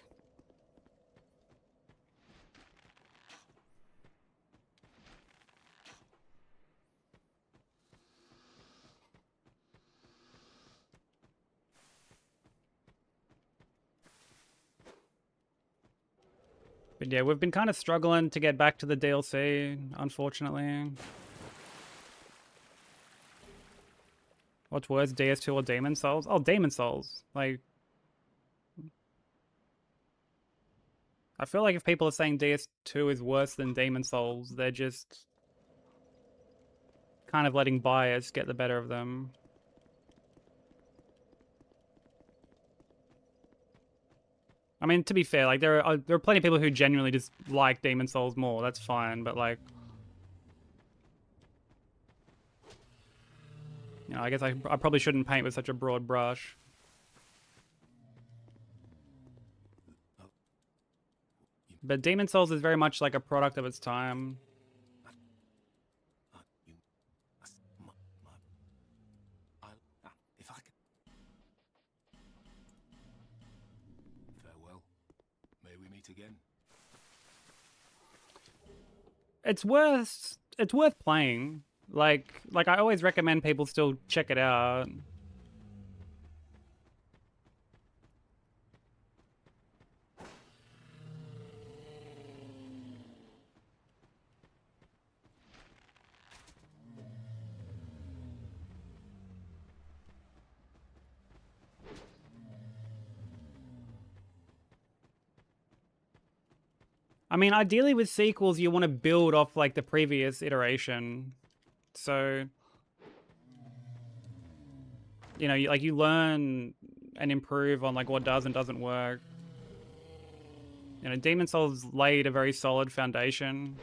But yeah, we've been kind of struggling to get back to the DLC, unfortunately. What's worse, DS2 or Demon Souls? Oh, Demon Souls. Like... I feel like if people are saying DS2 is worse than Demon Souls, they're just... kind of letting bias get the better of them. I mean, to be fair, like there are plenty of people who genuinely just like Demon Souls more. That's fine, but like, you know, I guess I probably shouldn't paint with such a broad brush. But Demon Souls is very much like a product of its time. If I could. Farewell. May we meet again. It's worth playing. Like I always recommend people still check it out. I mean, ideally with sequels, you want to build off like the previous iteration. So, you know, you learn and improve on like what does and doesn't work. You know, Demon Souls laid a very solid foundation.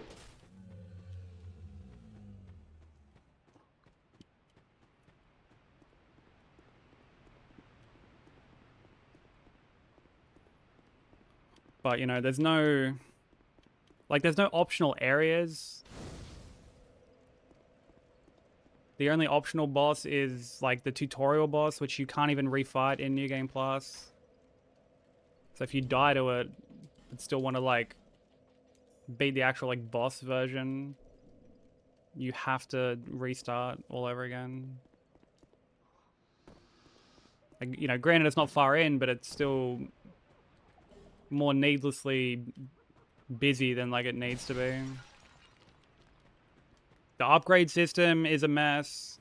But, you know, there's no optional areas. The only optional boss is like the tutorial boss, which you can't even refight in New Game Plus. So if you die to it, but still want to like beat the actual like boss version, you have to restart all over again. Like, you know, granted it's not far in, but it's still more needlessly busy than like it needs to be. The upgrade system is a mess.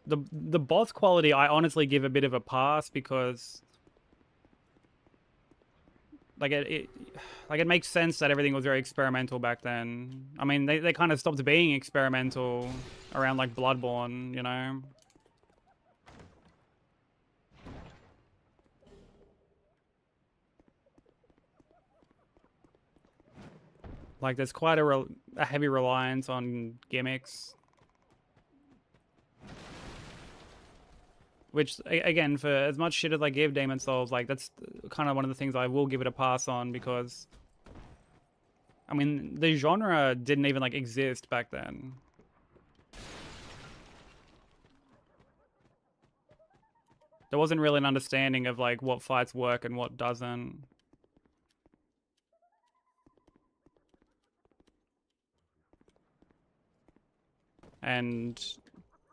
The boss quality I honestly give a bit of a pass because like it makes sense that everything was very experimental back then. I mean, they kind of stopped being experimental around like Bloodborne, you know. Like, there's quite a heavy reliance on gimmicks. Which, again, for as much shit as I give Demon Souls, like, that's kind of one of the things I will give it a pass on because... I mean, the genre didn't even, like, exist back then. There wasn't really an understanding of, like, what fights work and what doesn't. And,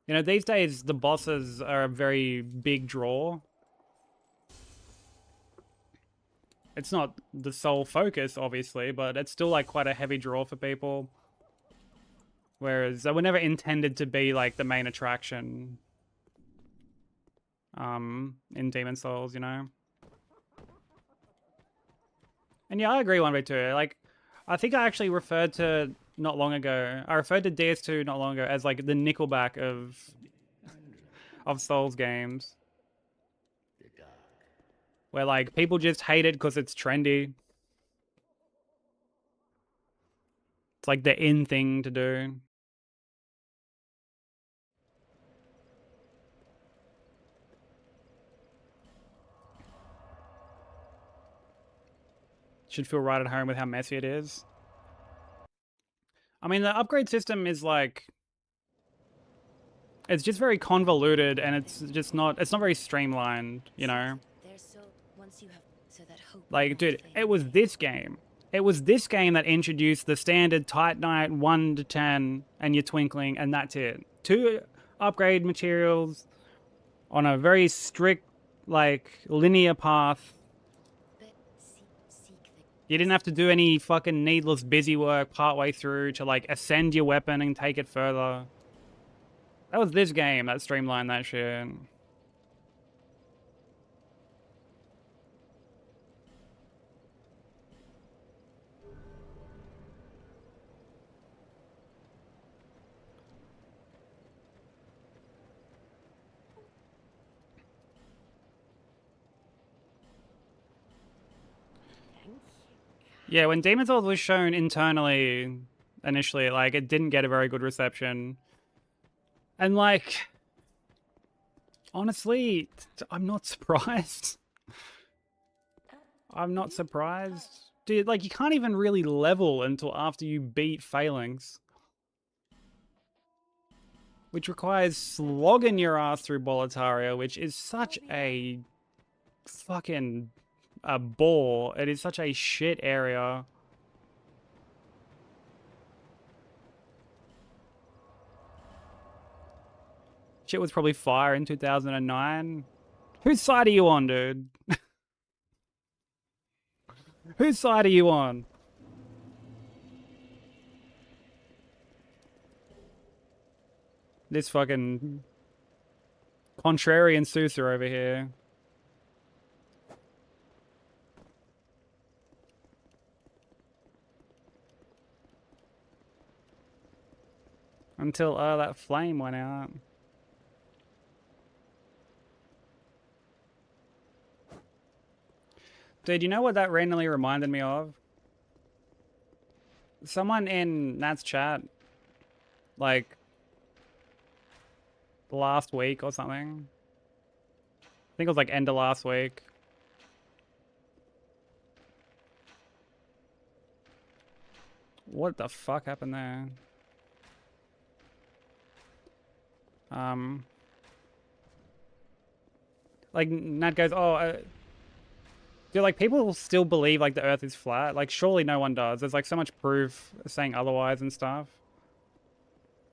you know, these days the bosses are a very big draw. It's not the sole focus, obviously, but it's still like quite a heavy draw for people. Whereas they were never intended to be like the main attraction in Demon Souls, you know? And yeah, I agree 1v2. Like, I think I actually referred to not long ago. I referred to DS2 not long ago as like the Nickelback of Souls games. Where like people just hate it because it's trendy. It's like the in thing to do. Should feel right at home with how messy it is. I mean, the upgrade system is like... It's just very convoluted and it's not very streamlined, you know? Like, dude, it was this game. It was this game that introduced the standard Titanite 1 to 10 and your twinkling, and that's it. 2 upgrade materials on a very strict, like, linear path. You didn't have to do any fucking needless busy work partway through to, like, ascend your weapon and take it further. That was this game that streamlined that shit. Yeah, when Demon's Souls was shown internally initially, like, it didn't get a very good reception. And, like, honestly, I'm not surprised. I'm not surprised. Dude, like, you can't even really level until after you beat Phalanx. Which requires slogging your ass through Boletaria, which is such a fucking a bore. It is such a shit area. Shit was probably fire in 2009. Whose side are you on, dude? Whose side are you on? This fucking contrarian Sousa over here. Until that flame went out. Dude, you know what that randomly reminded me of? Someone in Nat's chat, like, last week or something. I think it was like end of last week. What the fuck happened there? Like, Nat goes, oh, do like people still believe like the Earth is flat? Like, surely no one does. There's like so much proof saying otherwise and stuff.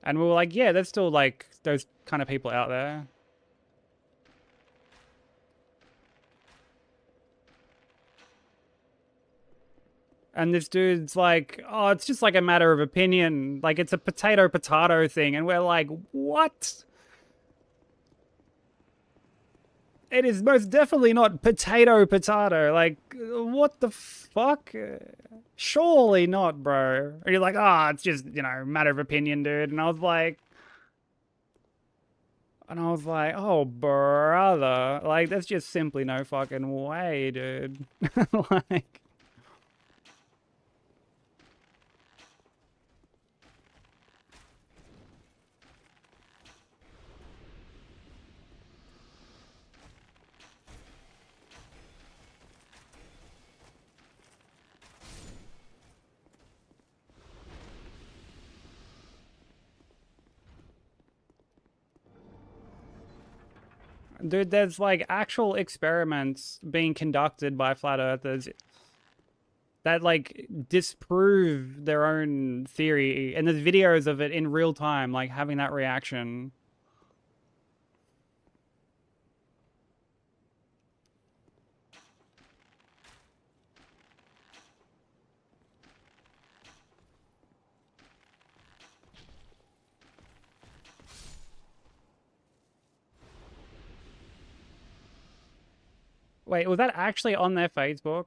And we were like, yeah, there's still like those kind of people out there. And this dude's like, oh, it's just like a matter of opinion. Like, it's a potato-potato thing. And we're like, what? It is most definitely not potato-potato. Like, what the fuck? Surely not, bro. And you're like, oh, it's just, you know, matter of opinion, dude. And I was like, oh, brother. Like, there's just simply no fucking way, dude. Like... Dude, there's like actual experiments being conducted by flat earthers that like disprove their own theory, and there's videos of it in real time, like having that reaction. Wait, was that actually on their Facebook?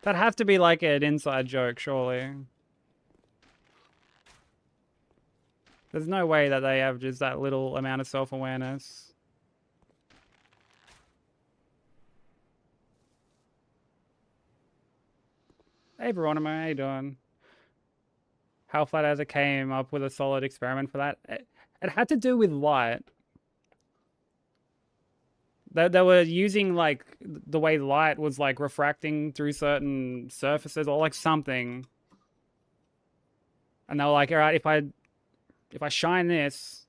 That has to be like an inside joke, surely. There's no way that they have just that little amount of self-awareness. Hey, Veronimo, how you doing? How Flat Earther came up with a solid experiment for that? It had to do with light. They were using like the way light was like refracting through certain surfaces or like something. And they were like, all right, if I shine this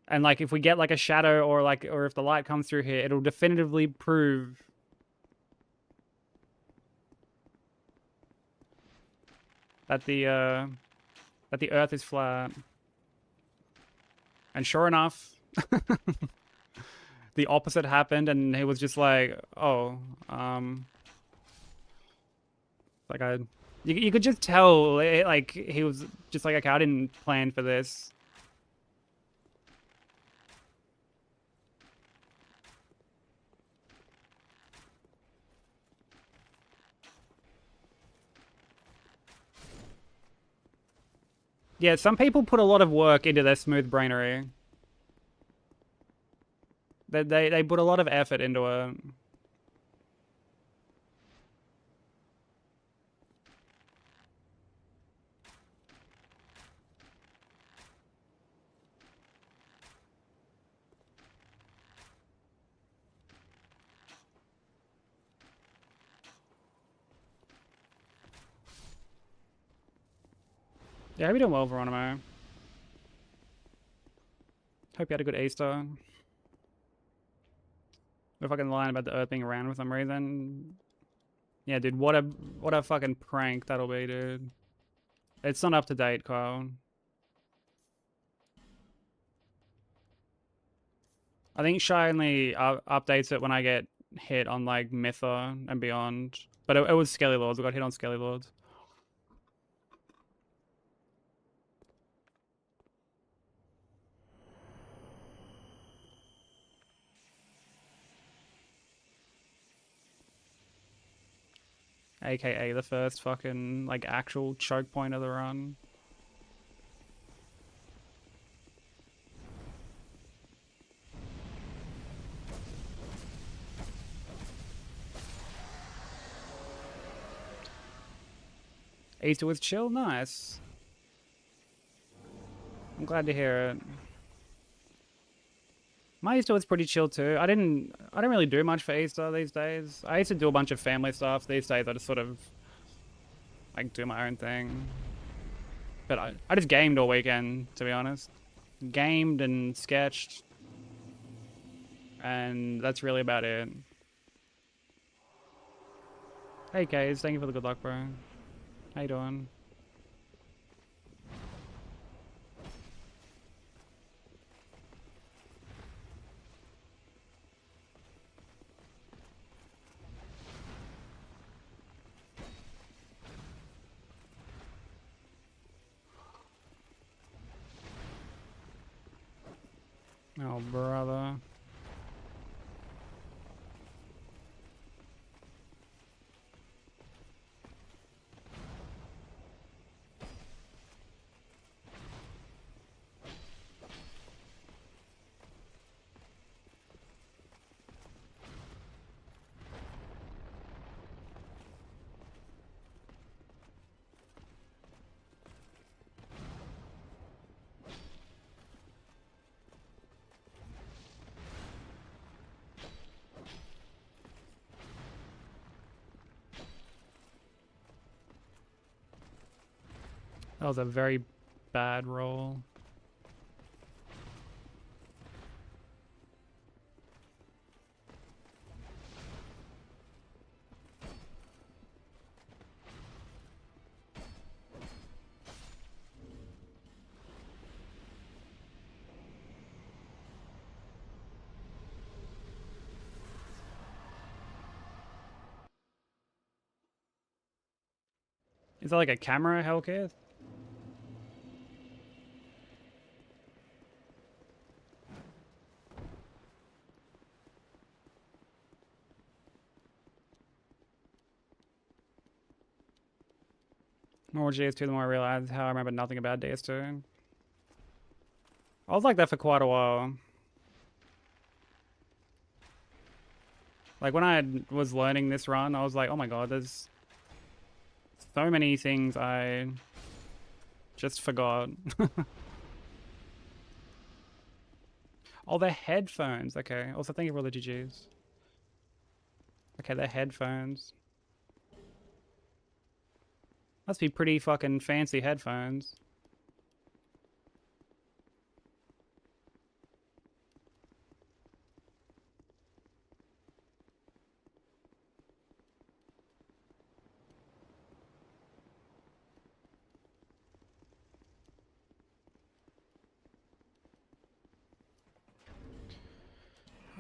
and like if we get like a shadow or like or if the light comes through here, it'll definitively prove that the Earth is flat. And sure enough, the opposite happened, and he was just like, oh, like you could just tell, like, he was just like, okay, I didn't plan for this. Yeah, some people put a lot of work into their smooth brainery. They put a lot of effort into it. Yeah, hope you're doing well, Veronimo. Hope you had a good Easter. If I can lie about the Earth being around for some reason. Yeah, dude, what a fucking prank that'll be, dude. It's not up to date, Kyle. I think Shy only updates it when I get hit on like Mytha and beyond. But it was Skelly Lords. We got hit on Skelly Lords. AKA the first fucking like actual choke point of the run. Easter was chill, nice. I'm glad to hear it. My Easter was pretty chill too. I don't really do much for Easter these days. I used to do a bunch of family stuff. These days I just sort of like do my own thing. But I just gamed all weekend, to be honest. Gamed and sketched. And that's really about it. Hey Kaze, thank you for the good luck, bro. How you doing? Oh, brother. That was a very bad roll. Is that like a camera, Hellcat? More GS2, the more I realize how I remember nothing about DS2. I was like that for quite a while. Like when I was learning this run, I was like, oh my god, there's so many things I just forgot. Oh, they're headphones. Okay. Also, thank you for all the GGs. Okay, they're headphones. Must be pretty fucking fancy headphones.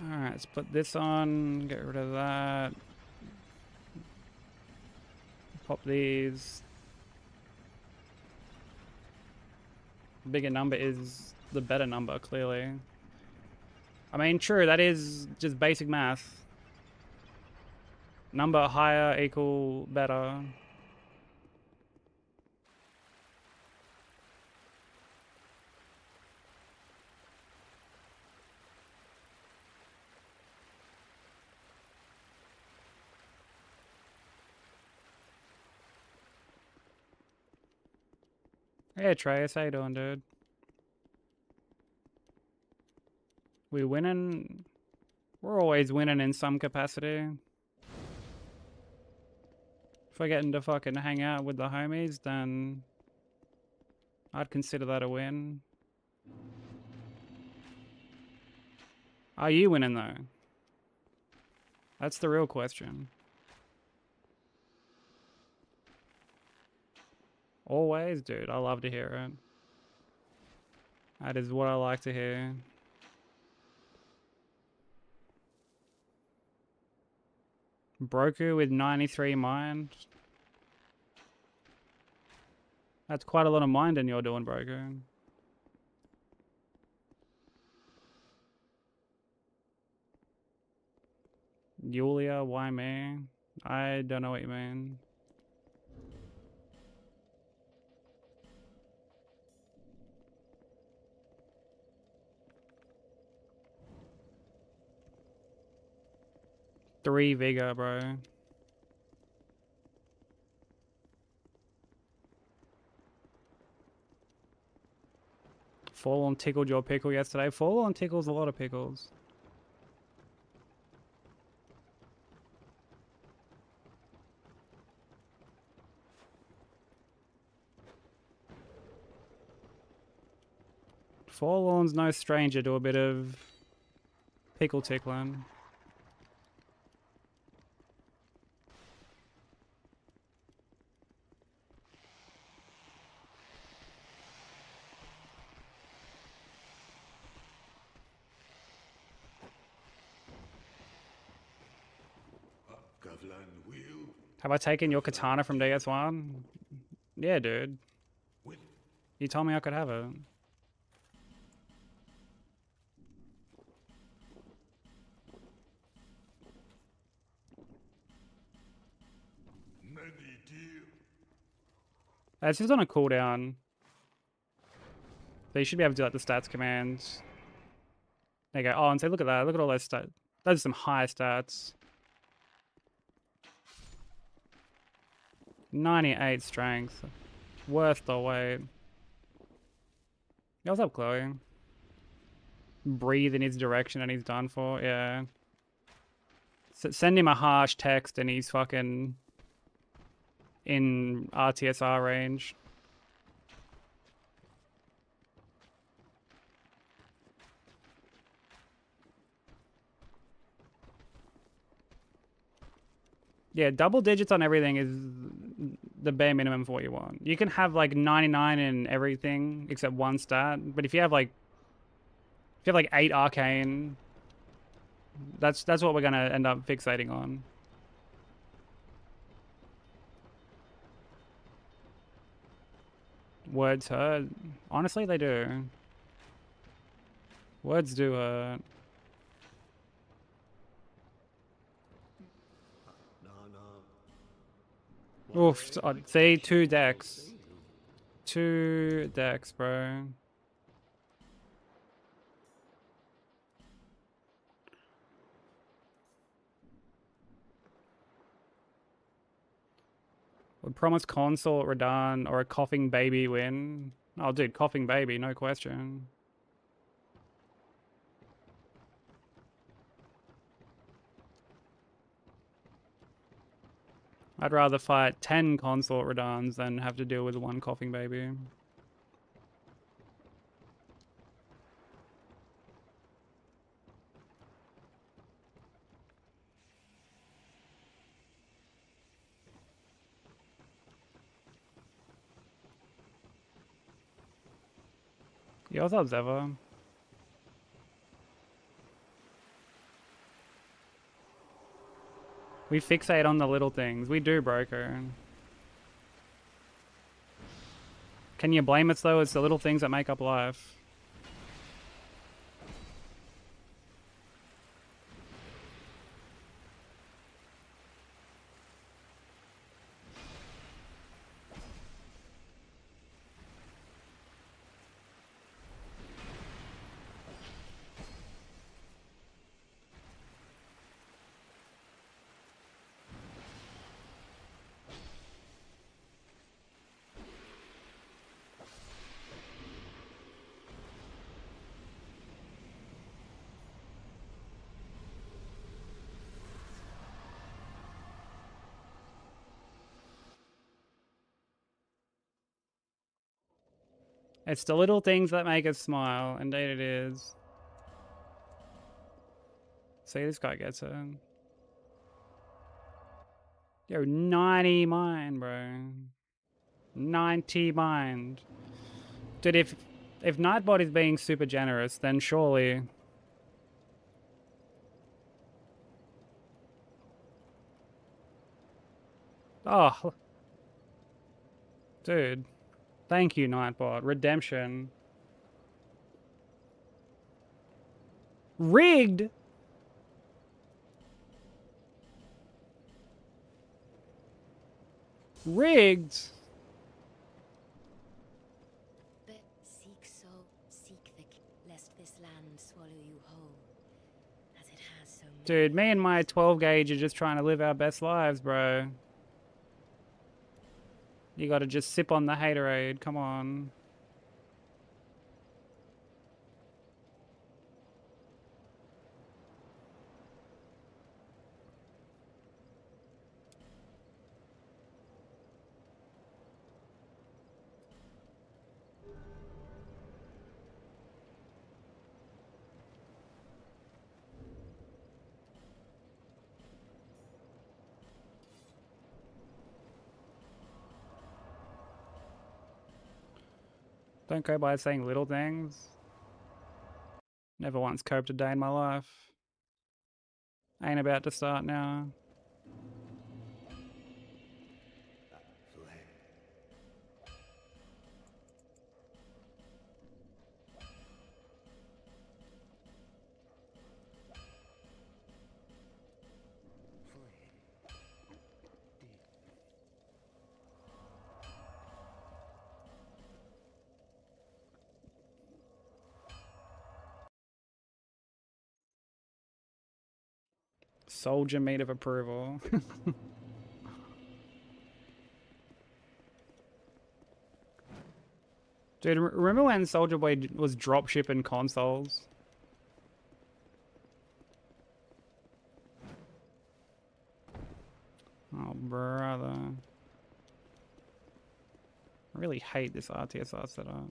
Alright, let's put this on, get rid of that. Pop these. Bigger number is the better number, clearly. I mean, true, that is just basic math. Number higher equal better. Hey Trace, how you doing, dude? We winning? We're always winning in some capacity. If we're getting to fucking hang out with the homies, then I'd consider that a win. Are you winning though? That's the real question. Always, dude. I love to hear it. That is what I like to hear. Broku with 93 mind. That's quite a lot of minding you're doing, Broku. Yulia, why me? I don't know what you mean. Three vigor, bro. Fall on tickled your pickle yesterday. Fall on tickles a lot of pickles. Forlorn's no stranger to a bit of pickle tickling. Gavlan will Have I taken your katana from DS1? Yeah, dude. win. You told me I could have it. Many deal. It's just on a cooldown. So you should be able to do like the stats commands. There you go. Oh, and say, look at that. Look at all those stats. Those are some high stats. 98 strength. Worth the wait. Yo, what's up, Chloe? Breathe in his direction and he's done for. Yeah. Send him a harsh text and he's fucking in RTSR range. Yeah, double digits on everything is the bare minimum for what you want. You can have like 99 in everything except one stat, but if you have like 8 arcane, that's what we're gonna end up fixating on. Words hurt. Honestly, they do. Words do hurt. Oof. I'd say 2 decks. 2 decks, bro. Would promise consort Radan or a coughing baby win. Oh, dude, coughing baby, no question. I'd rather fight 10 consort Radans than have to deal with one coughing baby. Yo, what's up, Zeva? We fixate on the little things. We do, broker. Can you blame us, though? It's the little things that make up life. It's the little things that make us smile. Indeed it is. See, this guy gets it. Yo, 90 mind, bro. 90 mind. Dude, if Nightbot is being super generous, then surely... Oh. Dude. Thank you, Nightbot. Redemption. Rigged? Rigged? But seek lest this land swallow you whole, as it has so many. Dude, me and my 12 gauge are just trying to live our best lives, bro. You gotta just sip on the haterade, come on. Don't go by saying little things. Never once coped a day in my life. Ain't about to start now. Soldier meat of approval. Dude, remember when Soldier Boy was dropshipping consoles? Oh, brother. I really hate this RTSR setup.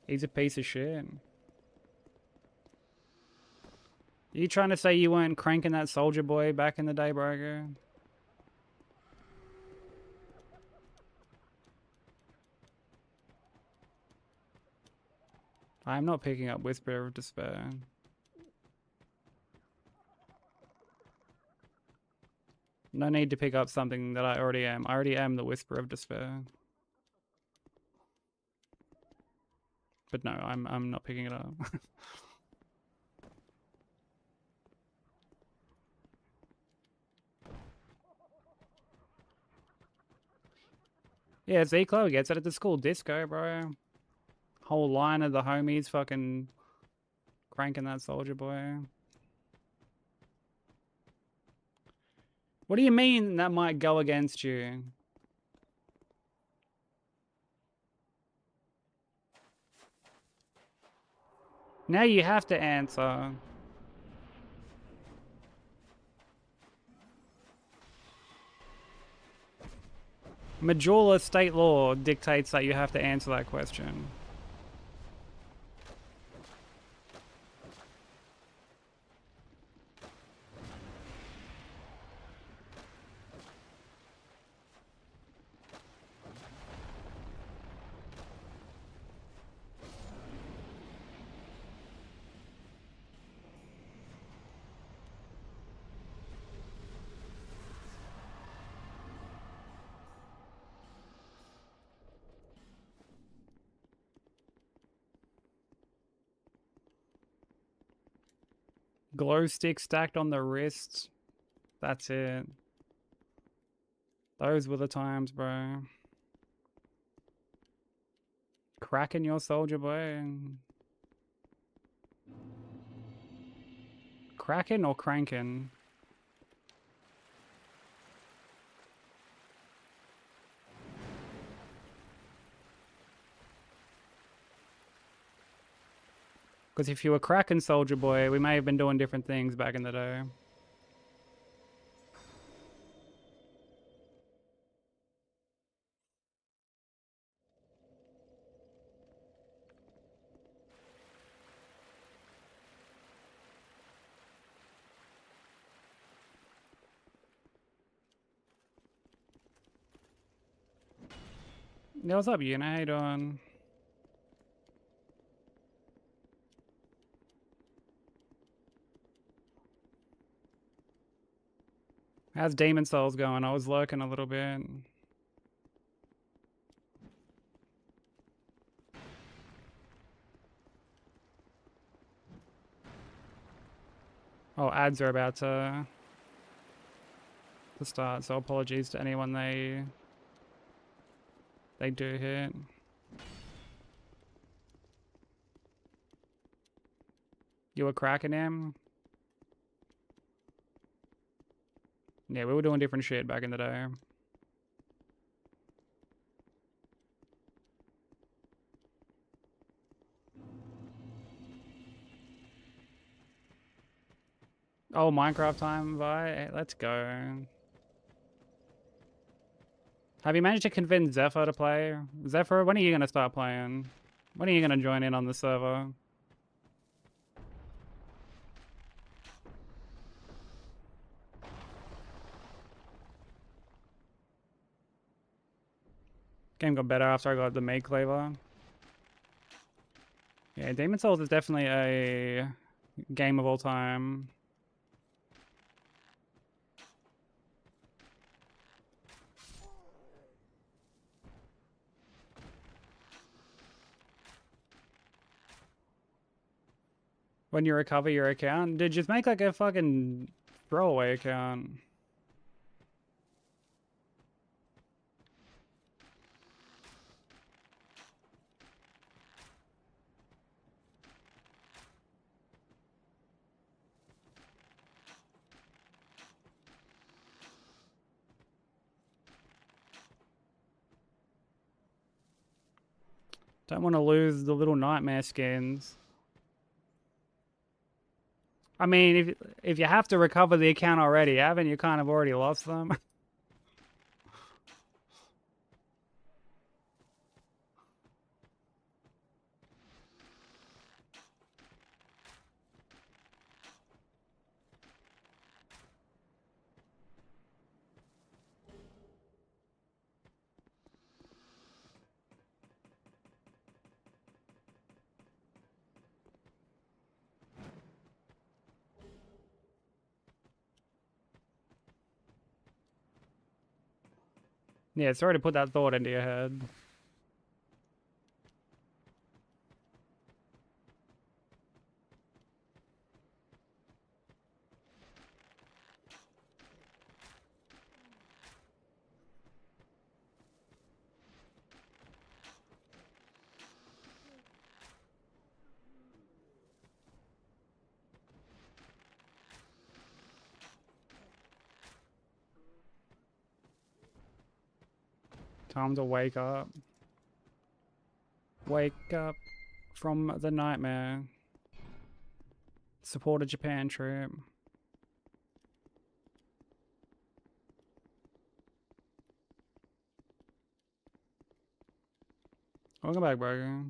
He's a piece of shit. You trying to say you weren't cranking that Soldier Boy back in the day, bro? I'm not picking up Whisper of Despair. No need to pick up something that I already am. I already am the Whisper of Despair. But no, I'm not picking it up. Yeah, Z-Clo gets it at the school disco, bro. Whole line of the homies fucking cranking that Soldier Boy. What do you mean that might go against you? Now you have to answer. Majula state law dictates that you have to answer that question. Glow stick stacked on the wrist. That's it. Those were the times, bro. Cracking your Soldier Boy. Cracking or cranking? Because if you were cracking Soldier Boy, we may have been doing different things back in the day. Yeah, what's up, Yuna? How you doing? How's Demon Souls going? I was lurking a little bit. Oh, ads are about to start, so apologies to anyone they do hit. You were cracking him? Yeah, we were doing different shit back in the day. Oh, Minecraft time, Vi? Let's go. Have you managed to convince Zephyr to play? Zephyr, when are you going to start playing? When are you going to join in on the server? Game got better after I got the Meat Cleaver. Yeah, Demon Souls is definitely a game of all time. When you recover your account, dude, just make like a fucking throwaway account. Don't want to lose the little nightmare skins. I mean, if you have to recover the account already, haven't you kind of already lost them? Yeah, sorry to put that thought into your head. Time to wake up. Wake up from the nightmare. Support a Japan trip. Welcome back, bro.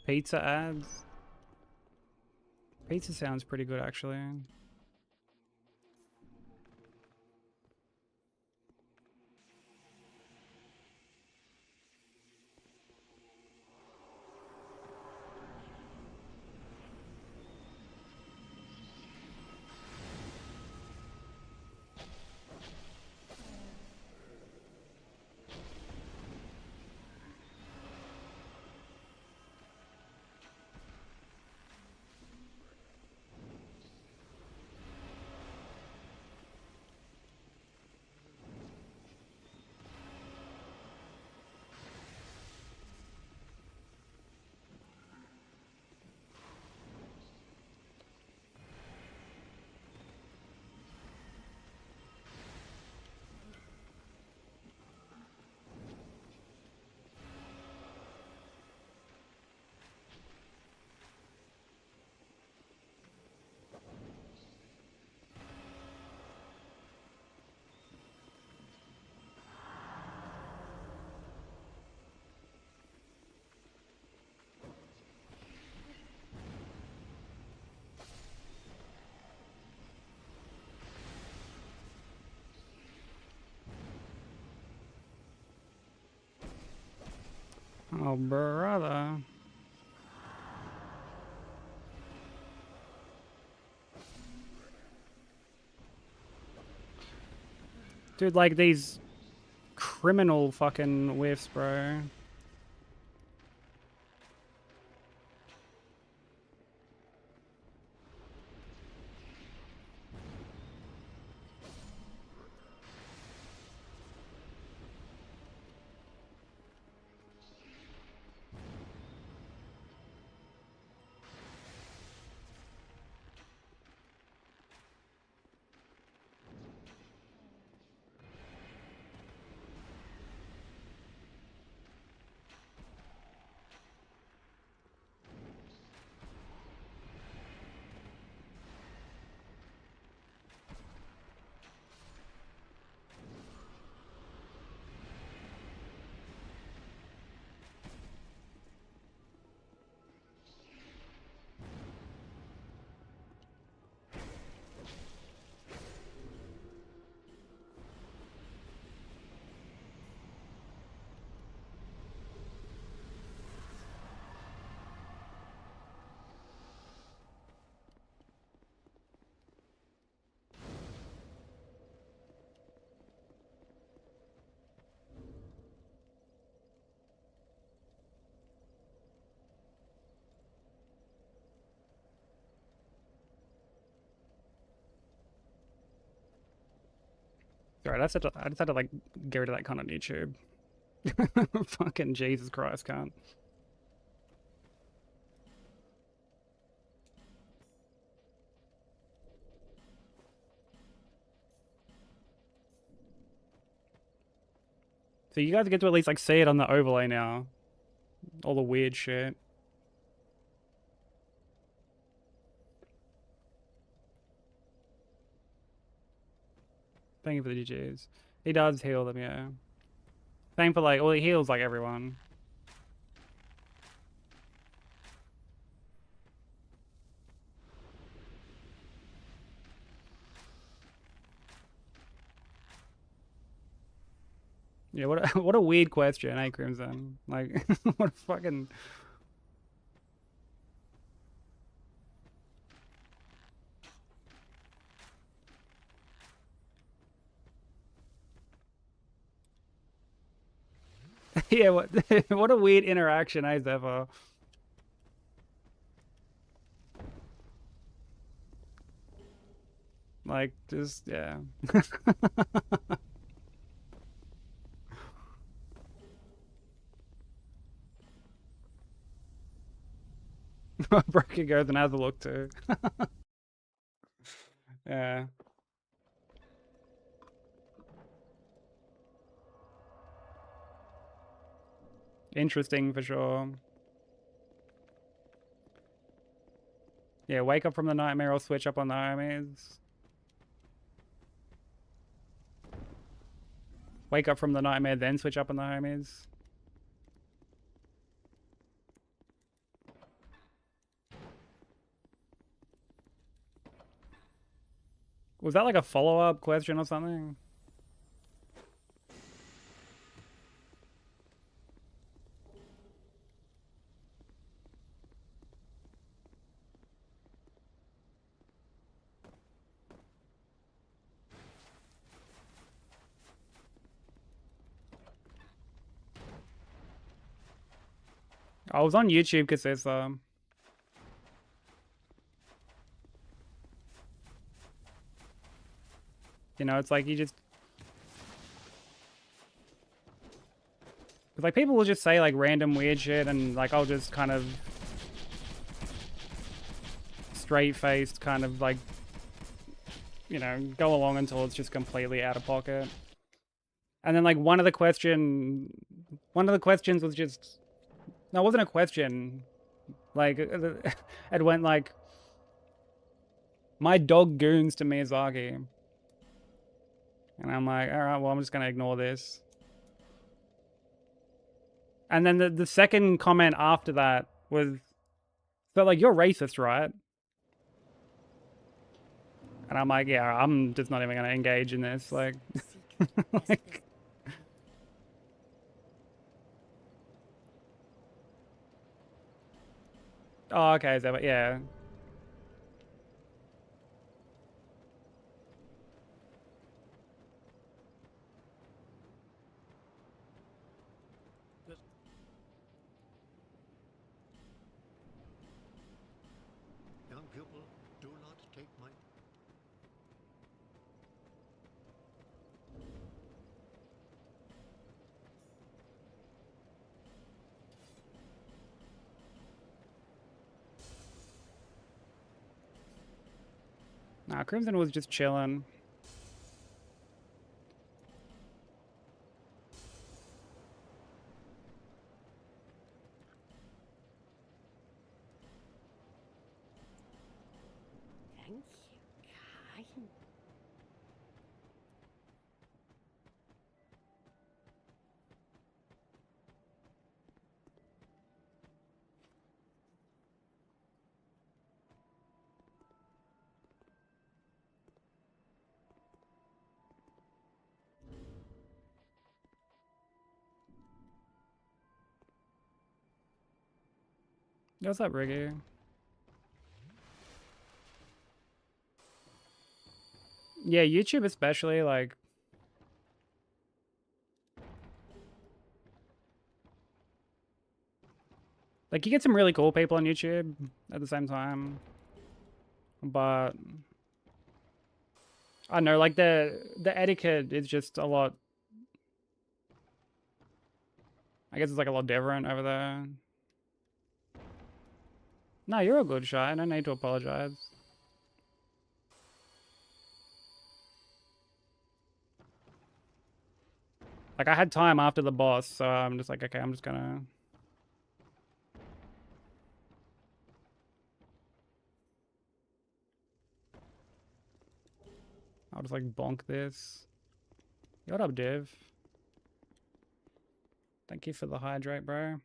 Pizza ads. Pizza sounds pretty good, actually. Oh, brother. Dude, like these criminal fucking whiffs, bro. Sorry, I just had to like get rid of that cunt on YouTube. Fucking Jesus Christ, cunt. So you guys get to at least like see it on the overlay now. All the weird shit. Thank you for the GGs. He does heal them, yeah. Same for like, well, he heals like everyone. Yeah, what a, what a weird question, eh, Crimson? Like, what a fucking... Yeah, what what a weird interaction, eh, Zephyr? Like, just, yeah. Broken goes and has a look too. Yeah. Interesting for sure. Yeah, wake up from the nightmare or switch up on the homies. Wake up from the nightmare, then switch up on the homies. Was that like a follow-up question or something? I was on YouTube because there's you know, it's like you just, cause like people will just say like random weird shit and like I'll just kind of straight-faced kind of like, you know, go along until it's just completely out of pocket. And then like one of the questions was just, no, it wasn't a question. Like it went like, my dog goons to Miyazaki. And I'm like, all right, well, I'm just going to ignore this. And then the second comment after that was, so like, you're racist, right? And I'm like, yeah, I'm just not even going to engage in this. Like, like, Oh, okay, is that what, yeah. Yes. Young pupil, do not take my... Nah, Crimson was just chilling. Thank you, kind. Yo, what's up, Riggy? Yeah, YouTube especially, like... Like, you get some really cool people on YouTube at the same time. But... I don't know, like, the etiquette is just a lot... I guess it's, like, a lot different over there. No, you're a good shot. No need to apologize. Like, I had time after the boss, so I'm just like, okay, I'm just gonna... I'll just, like, bonk this. Yo, what up, Div? Thank you for the hydrate, bro.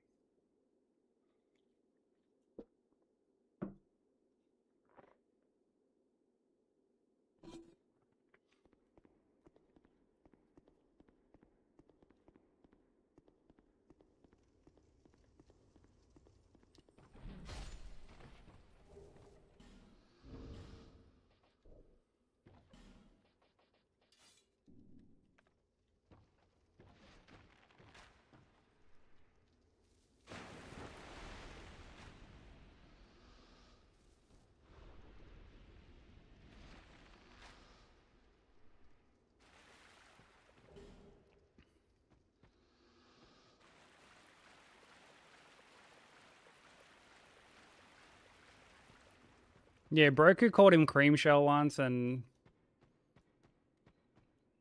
Yeah, Broku called him cream shell once, and...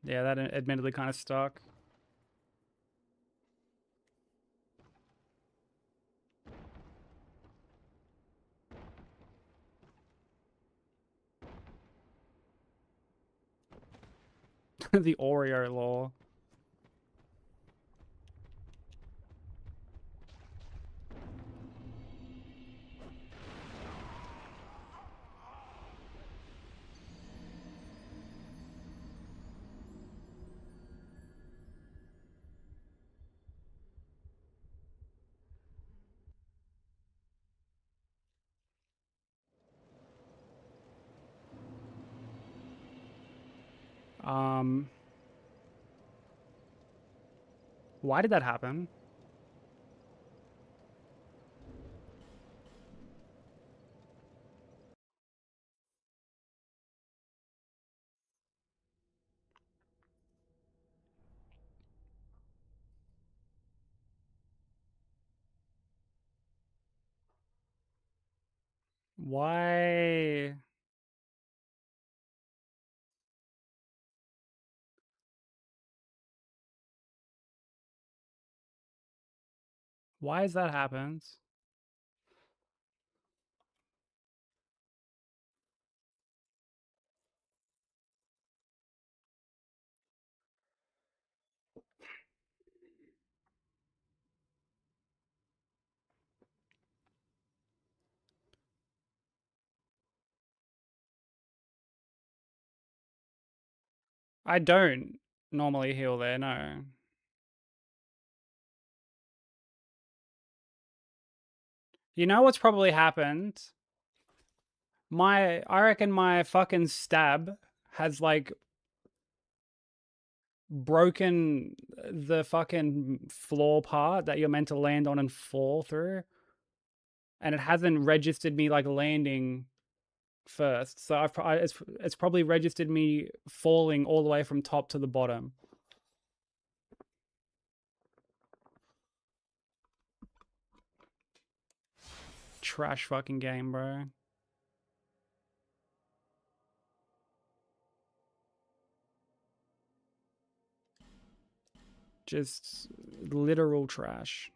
Yeah, that admittedly kind of stuck. The Oreo law. Um... Why did that happen? Why? Why has that happened? I don't normally heal there, no. You know what's probably happened? I reckon my fucking stab has like broken the fucking floor part that you're meant to land on and fall through, and it hasn't registered me like landing first. So it's probably registered me falling all the way from top to the bottom. Trash fucking game, bro. Just literal trash.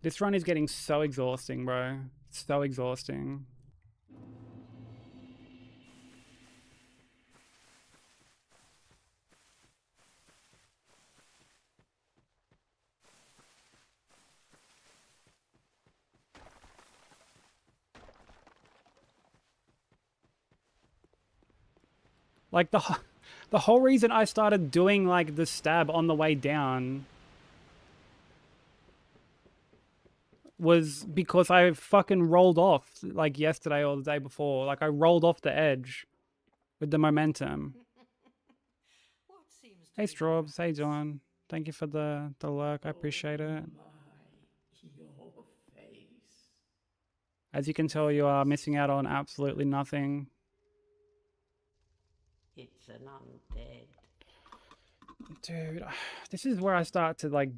This run is getting so exhausting, bro. So exhausting. Like the whole reason I started doing like the stab on the way down was because I fucking rolled off like yesterday or the day before. Like I rolled off the edge with the momentum. What seems to Hey be the Straubs, hey difference? John. Thank you for the lurk. I appreciate it. Your face. As you can tell, you are missing out on absolutely nothing. It's an undead. Dude, this is where I start to like...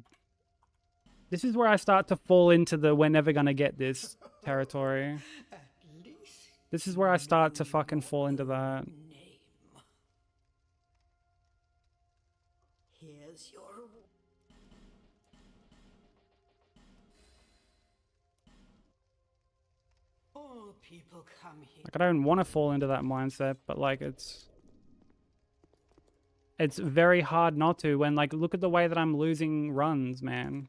This is where I start to fall into the we're never gonna get this territory. At least This is where I start to fucking fall into that. name. Here's your all people come here. Like I don't want to fall into that mindset, but like it's very hard not to when like look at the way that I'm losing runs, man.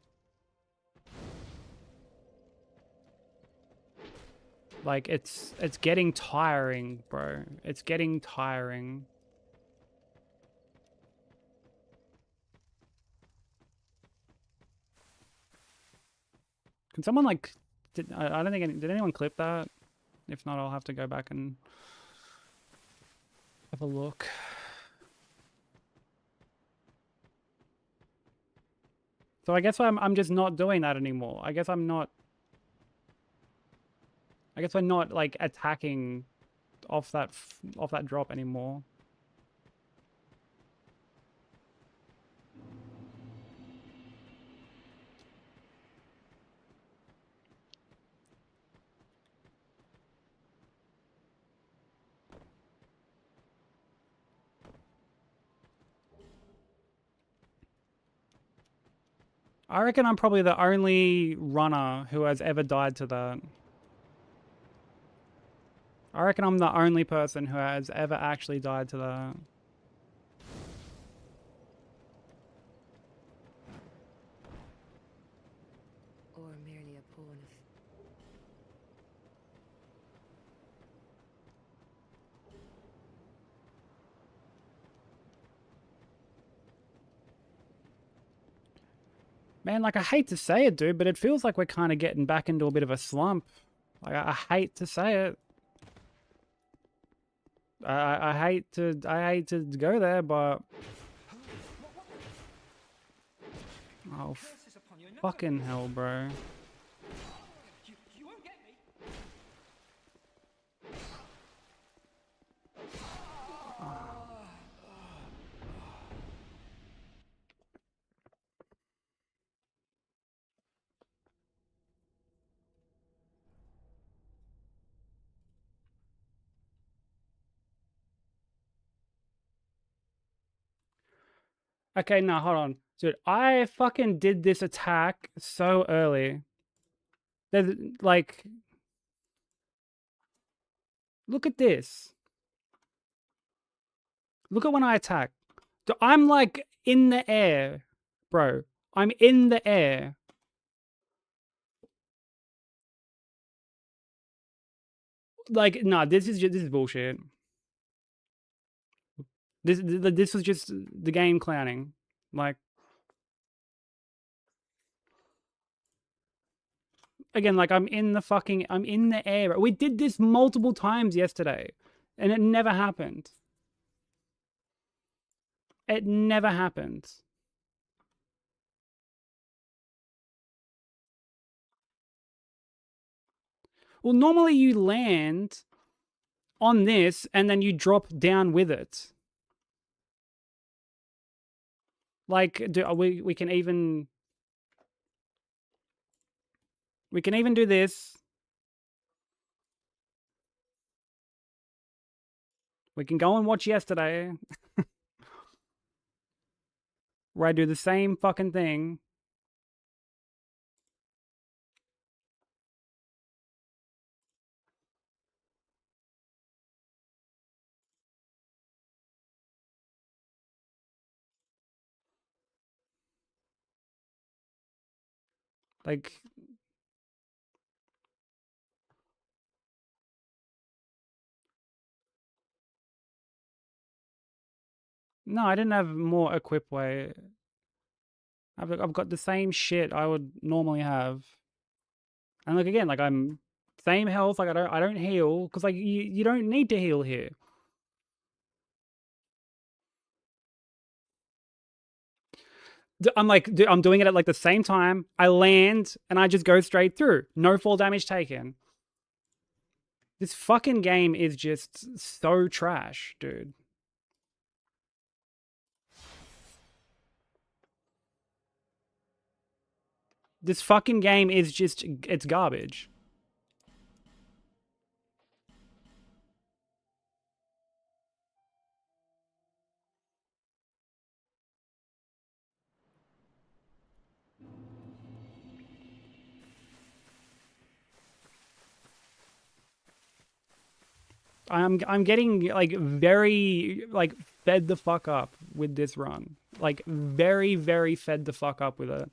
Like it's getting tiring, bro. It's getting tiring. Can someone like I don't think did anyone clip that? If not, I'll have to go back and have a look. So I guess I'm just not doing that anymore. I guess we're not like attacking off that drop anymore. I reckon I'm probably the only runner who has ever died to that. I reckon I'm the only person who has ever actually died to that. Or merely a pawn of... Man, like I hate to say it, dude, but it feels like we're kind of getting back into a bit of a slump. Like I hate to say it. I hate to go there, but oh fucking hell, bro. You won't get me. Okay, now hold on. Dude, I fucking did this attack so early. There's like look at this. Look at when I attack. I'm like in the air, bro. I'm in the air. Like, no, this is bullshit. This was just the game clowning. Like, again, like I'm in the air. We did this multiple times yesterday, and it never happened. It never happened. Well, normally you land on this and then you drop down with it. Like, we can even do this. We can go and watch yesterday. Where I do the same fucking thing. Like, no, I didn't have more equip way. I've got the same shit I would normally have. And like again, like I'm same health, like I don't heal because like you don't need to heal here. I'm like I'm doing it at like the same time. I land and I just go straight through. No fall damage taken. This fucking game is just so trash, dude. This fucking game is just, it's garbage. I'm getting like very like fed the fuck up with this run. Like very, very fed the fuck up with it.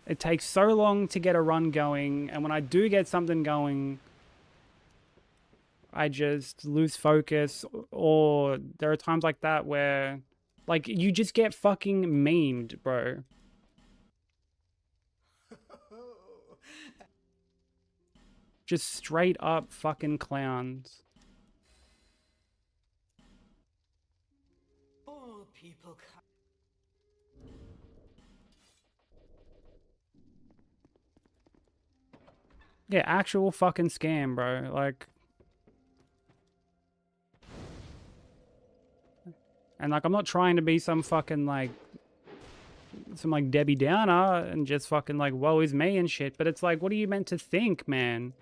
It takes so long to get a run going, and when I do get something going, I just lose focus, or there are times like that where like you just get fucking memed, bro. Just straight up fucking clowns. All people come. Yeah, actual fucking scam, bro. Like, and like I'm not trying to be some fucking like Debbie Downer and just fucking like woe is me and shit, but it's like, what are you meant to think, man?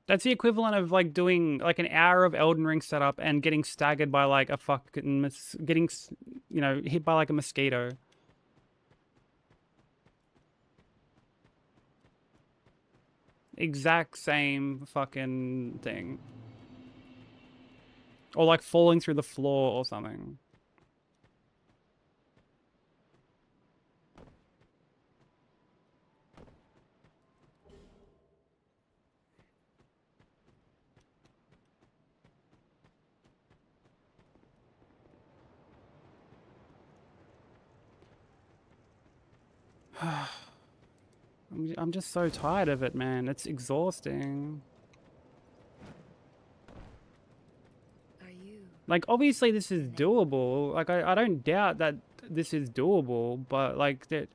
That's the equivalent of like doing like an hour of Elden Ring setup and getting staggered by like a fucking you know, hit by like a mosquito. Exact same fucking thing. Or like falling through the floor or something. I'm just so tired of it, man. It's exhausting. Are you? Like, obviously this is doable. Like, I don't doubt that this is doable, but like there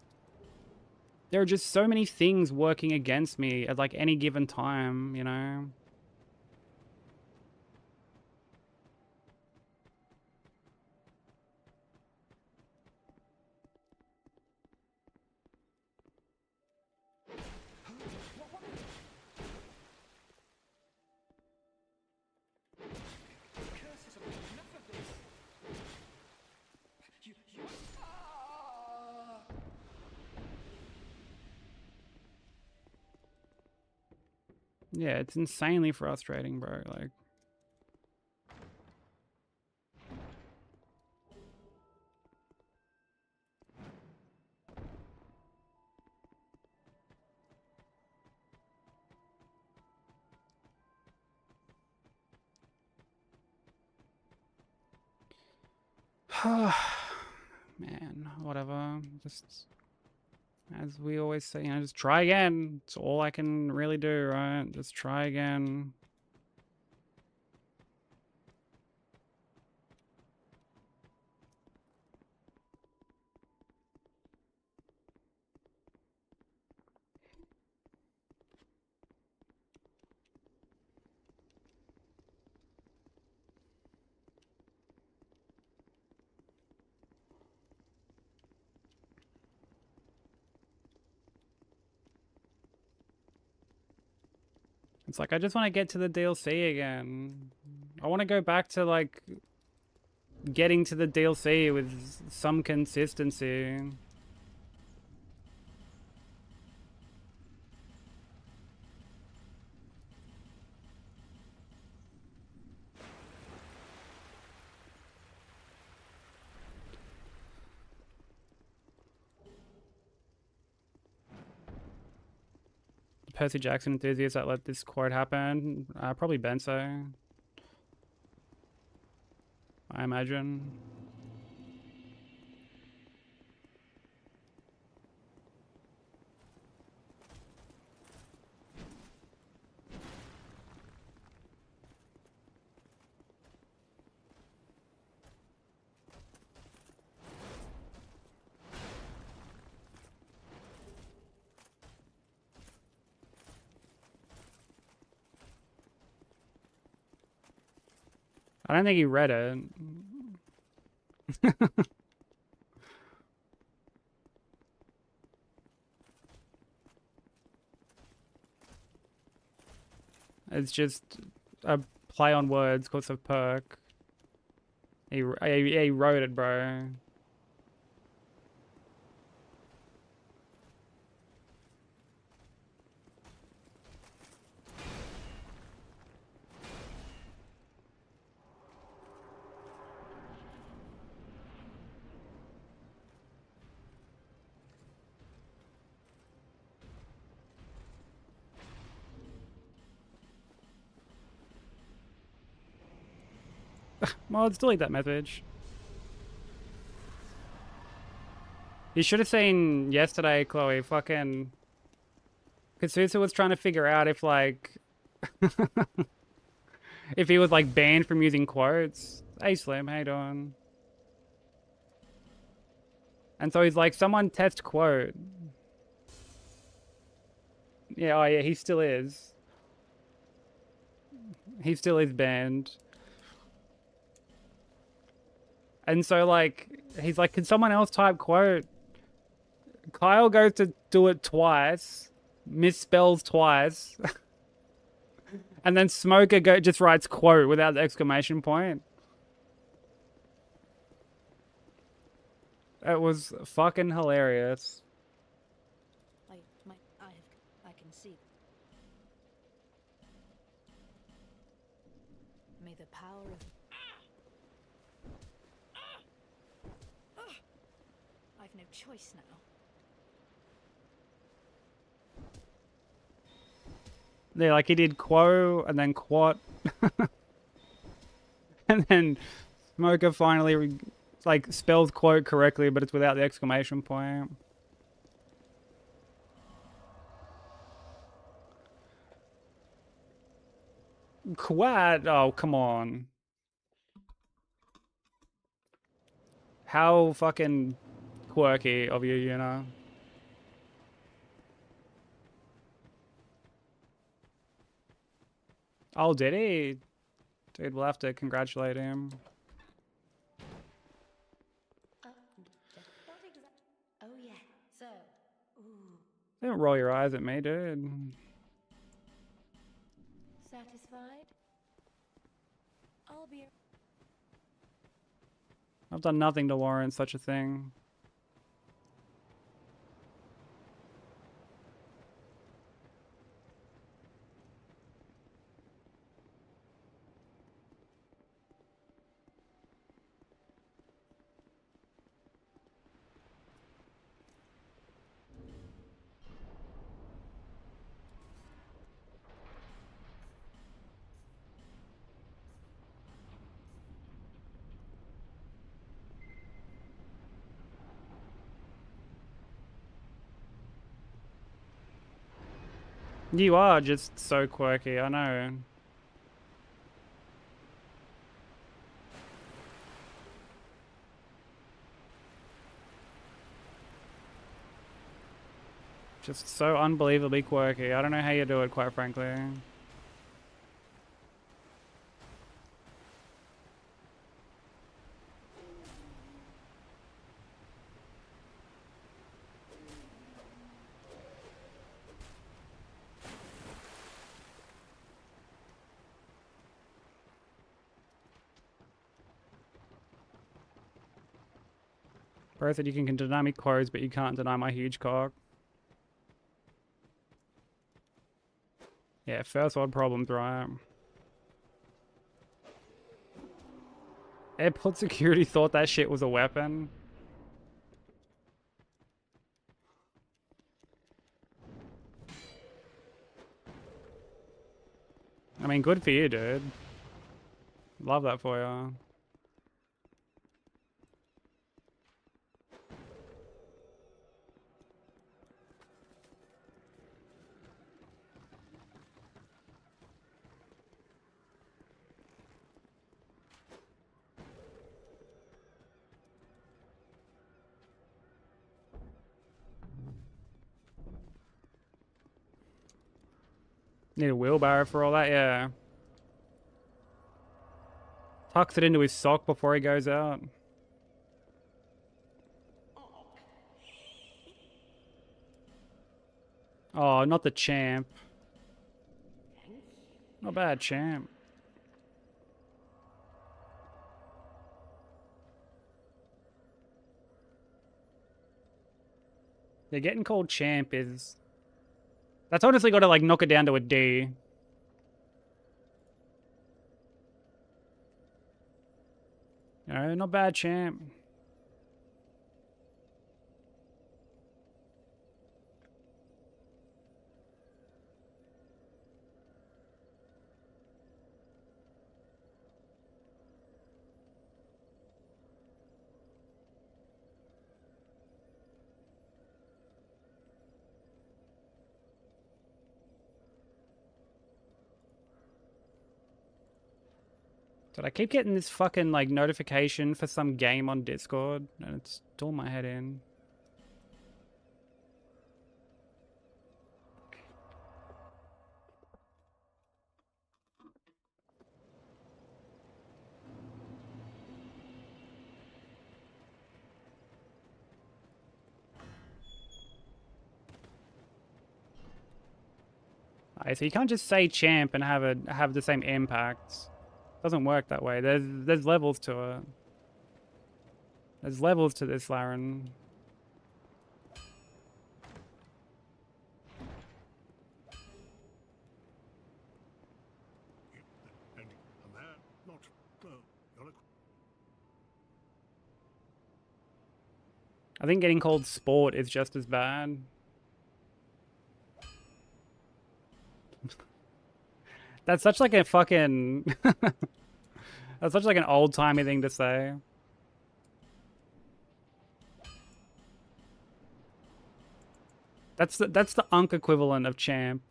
are just so many things working against me at like any given time, you know? Yeah, it's insanely frustrating, bro. Like, man, whatever. Just as we always say, just try again. It's all I can really do, right? Just try again. It's like I just want to get to the DLC again. I want to go back to like getting to the DLC with some consistency. Percy Jackson enthusiast that let this quote happen? Probably Benso. I imagine. I don't think he read it. It's just a play on words because of perk. He wrote it, bro. Mods, delete that message. You should have seen yesterday, Chloe. Fucking Katsusa was trying to figure out if like if he was like banned from using quotes. Hey Slim, how you doing? And so he's like, someone test quote. Yeah, oh yeah, he still is. He still is banned. And so like he's like, can someone else type quote? Kyle goes to do it twice, misspells twice, and then Smoker just writes quote without the exclamation point. It was fucking hilarious. I can see. May the power of I've no choice now. Yeah, like he did quo and then quat. And then Smoker finally like spells quote correctly, but it's without the exclamation point. Quat? Oh, come on. How fucking quirky of you, you know? Oh, did he? Dude, we'll have to congratulate him. Oh yeah. So, Don't roll your eyes at me, dude. satisfied? I'll be. I've done nothing to warrant such a thing. You are just so quirky, I know. Just so unbelievably quirky. I don't know how you do it, quite frankly. Bro said you can deny me clothes, but you can't deny my huge cock. Yeah, first world problems, right? Airport security thought that shit was a weapon. I mean, good for you, dude. Love that for you. Need a wheelbarrow for all that, yeah. Tucks it into his sock before he goes out. Oh, not the champ. Not bad, champ. Yeah, getting called champ is... That's honestly got to, like, knock it down to a D. You know, not bad, champ. Did I keep getting this fucking, like, notification for some game on Discord? And it's doing my head in. Alright, so you can't just say champ and have the same impact. Doesn't work that way. There's levels to it. There's levels to this, Laren. And that, not, you're a I think getting called sport is just as bad. That's such like a fucking... That's such like an old-timey thing to say. That's the unk equivalent of champ.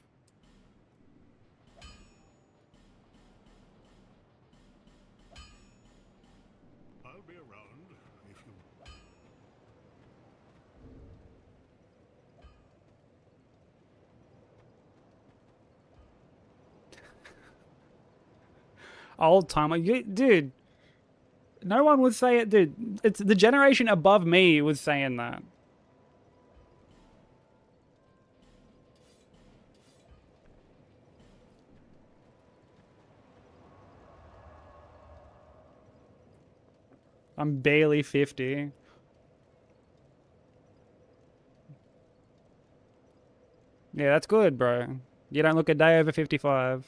I'll be around if you... Old-timer. Dude. No one would say it, dude. It's the generation above me was saying that. I'm barely 50. Yeah, that's good, bro. You don't look a day over 55.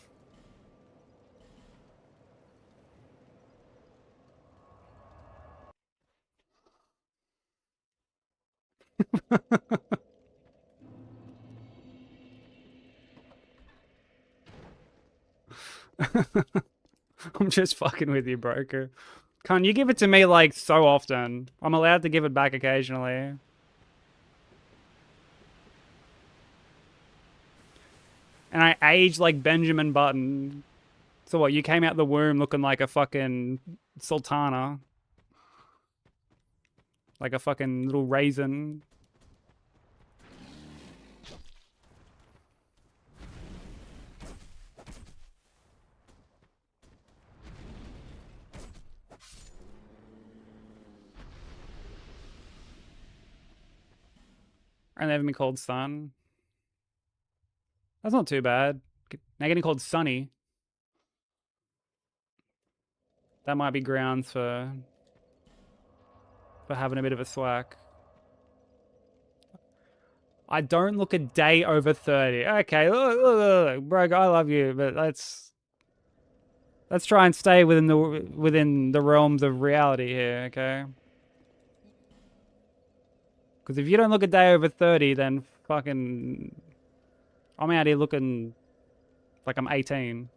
I'm just fucking with you, broker. Can't you give it to me like so often? I'm allowed to give it back occasionally. And I aged like Benjamin Button. So what, you came out the womb looking like a fucking sultana. Like a fucking little raisin. And they've been called Sun. That's not too bad. Now getting called Sunny. That might be grounds for having a bit of a slack. I don't look a day over 30. Okay, look, bro, I love you, but let's try and stay within the realms of reality here, okay? Because if you don't look a day over 30, then fucking I'm out here looking like I'm 18.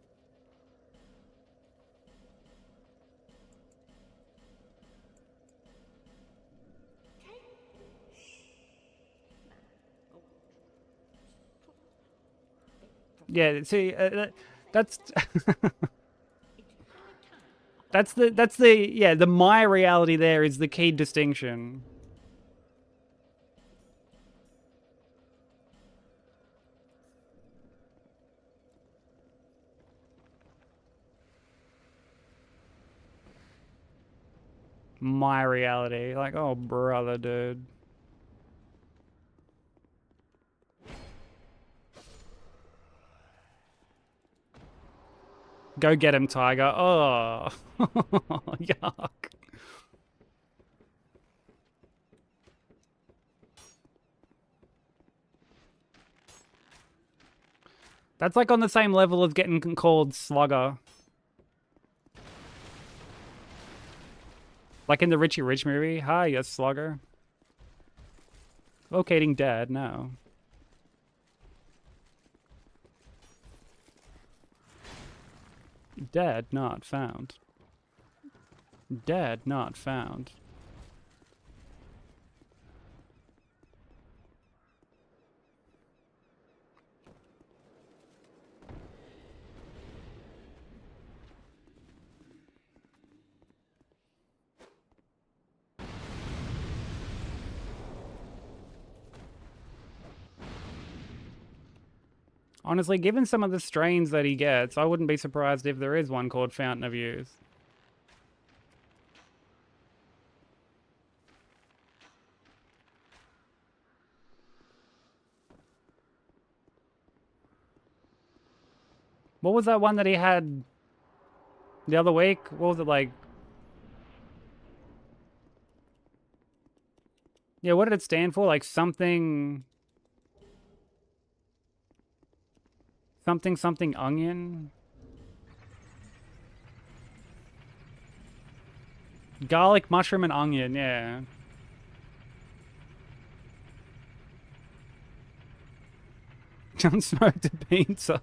Yeah, see, that's that's the my reality there is the key distinction. My reality, like, oh brother, dude. Go get him, Tiger. Oh, yuck. That's like on the same level as getting called Slugger. Like in the Richie Rich movie. Hi, you slugger. Locating dad, no. Dad not found. Dad not found. Honestly, given some of the strains that he gets, I wouldn't be surprised if there is one called Fountain of Youth. What was that one that he had the other week? What was it like? Yeah, what did it stand for? Like something... Something onion? Garlic, mushroom, and onion, yeah. John smoked a pizza.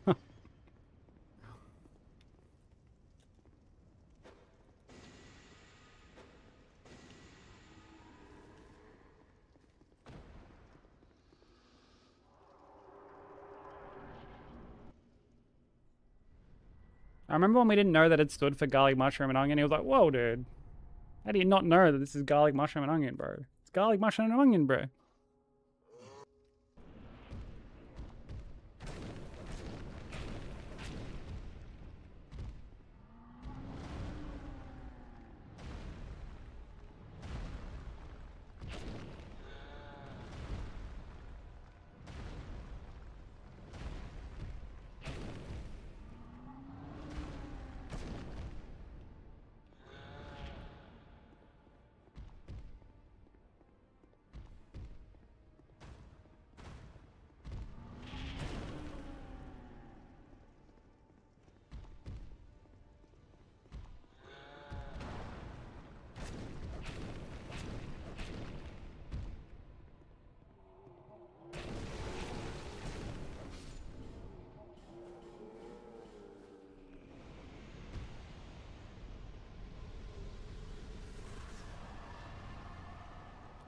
I remember when we didn't know that it stood for garlic, mushroom, and onion. He was like, whoa, dude. How do you not know that this is garlic, mushroom, and onion, bro? It's garlic, mushroom, and onion, bro.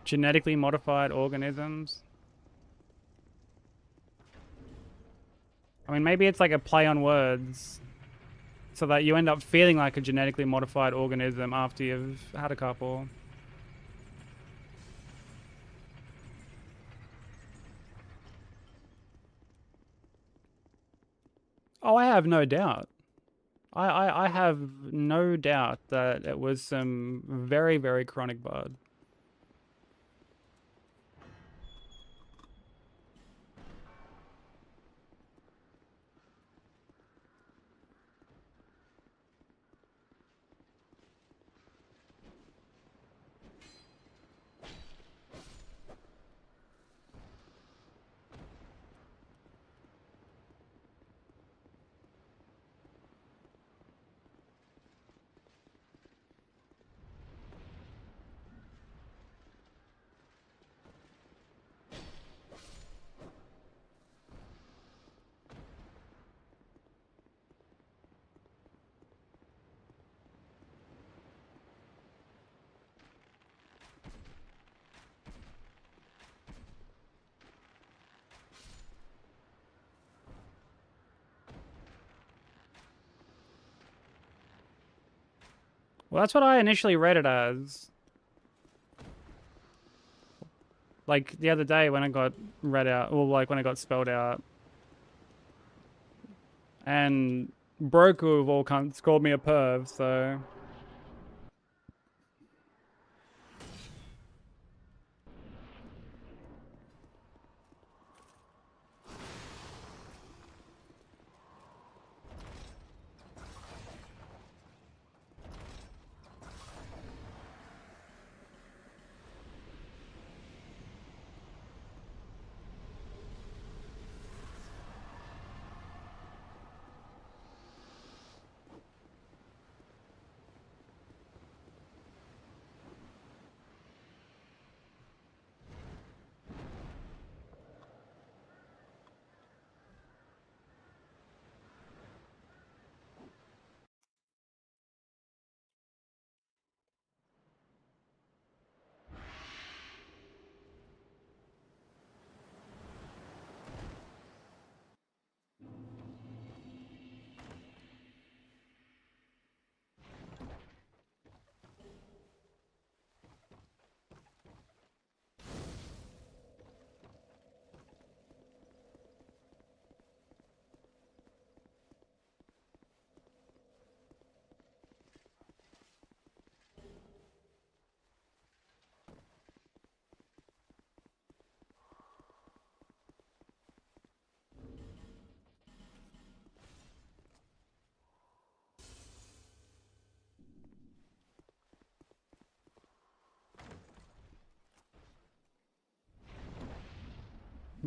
Genetically modified organisms. I mean, maybe it's like a play on words, so that you end up feeling like a genetically modified organism after you've had a couple. Oh, I have no doubt. I have no doubt that it was some very, very chronic bud. Well, that's what I initially read it as. Like the other day when it got read out, or like when it got spelled out. And Broku of all cunts called me a perv, so...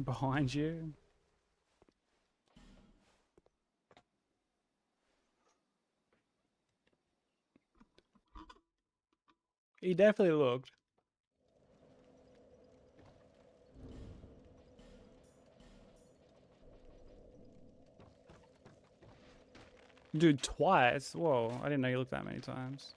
Behind you? He definitely looked. Dude, twice? Whoa, I didn't know you looked that many times.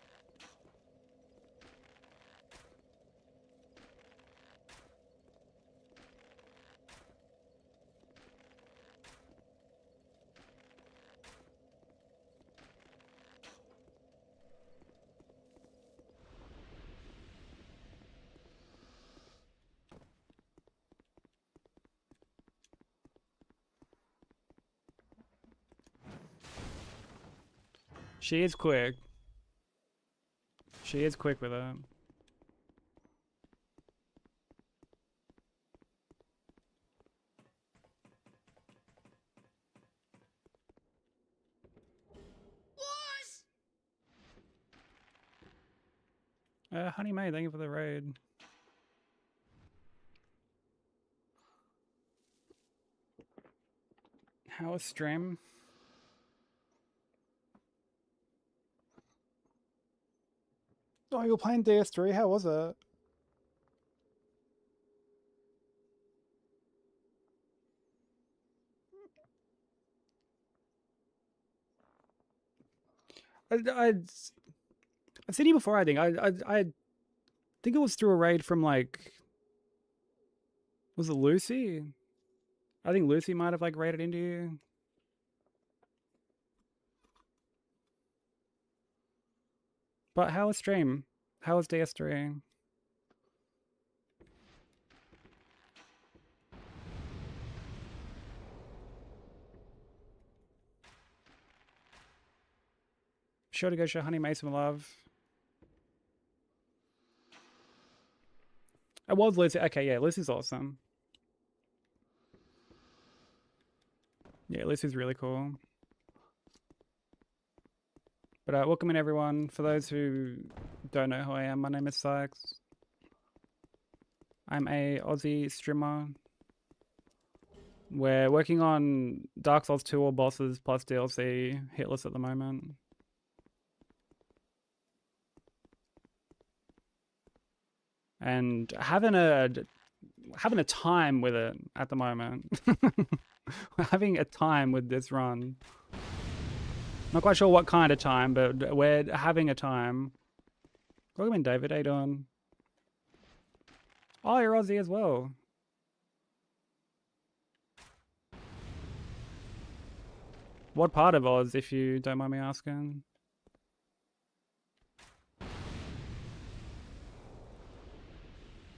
She is quick. She is quick with it. Honey May, thank you for the raid. How was stream? Oh, you were playing DS3? How was it? I've seen you before, I think. I think it was through a raid from, like... Was it Lucy? I think Lucy might have, like, raided into you. But how was stream? How was DS3? Sure to go show Honey Mason love. I was Liz. Okay, yeah, Liz is awesome. Yeah, Liz is really cool. But welcome in everyone. For those who don't know who I am, my name is Sykes. I'm a Aussie streamer. We're working on Dark Souls 2 all bosses plus DLC Hitless at the moment. And having a time with it at the moment. We're having a time with this run. Not quite sure what kind of time, but we're having a time. Welcome in, David. How you doing? Oh, you're Aussie as well. What part of Oz, if you don't mind me asking?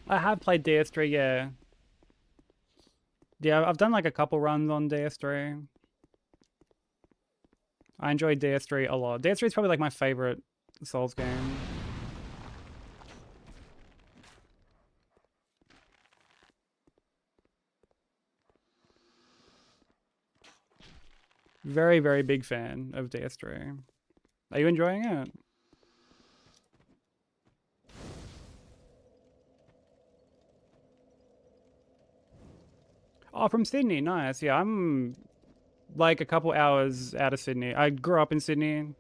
I have played DS3, yeah. Yeah, I've done like a couple runs on DS3. I enjoy DS3 a lot. DS3 is probably like my favorite Souls game. Very, very big fan of DS3. Are you enjoying it? Oh, from Sydney, nice. Yeah, I'm like a couple hours out of Sydney. I grew up in Sydney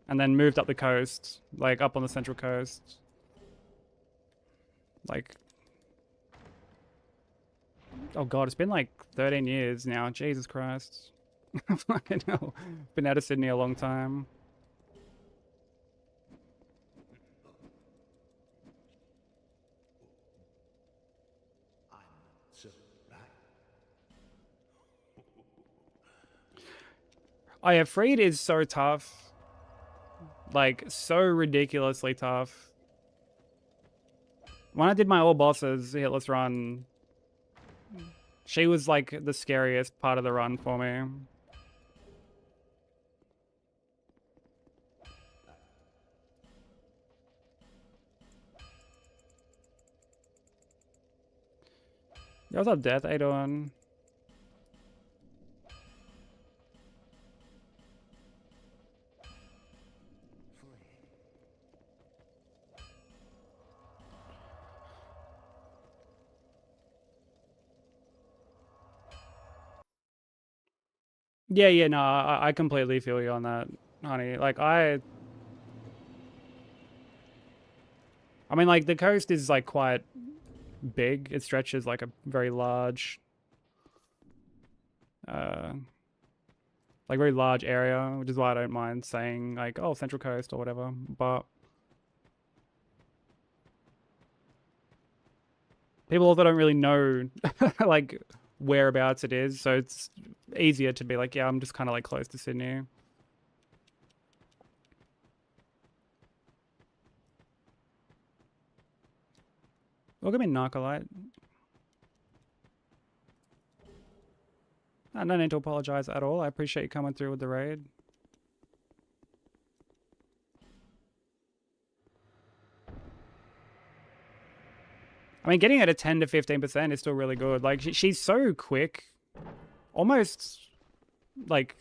and then moved up the coast, like up on the Central Coast. Like, oh God, it's been like 13 years now. Jesus Christ. Fucking hell. Been out of Sydney a long time. Oh yeah, Freed is so tough. Like, so ridiculously tough. When I did my all bosses Hitless run, she was like the scariest part of the run for me. Yo, what's up, Death? How you doing? Yeah, no, I completely feel you on that, honey. Like, I mean, like, the coast is, like, quite big. It stretches, like, a very large, very large area, which is why I don't mind saying, like, oh, Central Coast or whatever. But people also don't really know, like, whereabouts it is, so it's easier to be like, yeah, I'm just kind of, like, close to Sydney. Welcome in, Narcolite. No need to apologize at all. I appreciate you coming through with the raid. I mean, getting it at 10 to 15% is still really good. Like, she's so quick. Almost, like,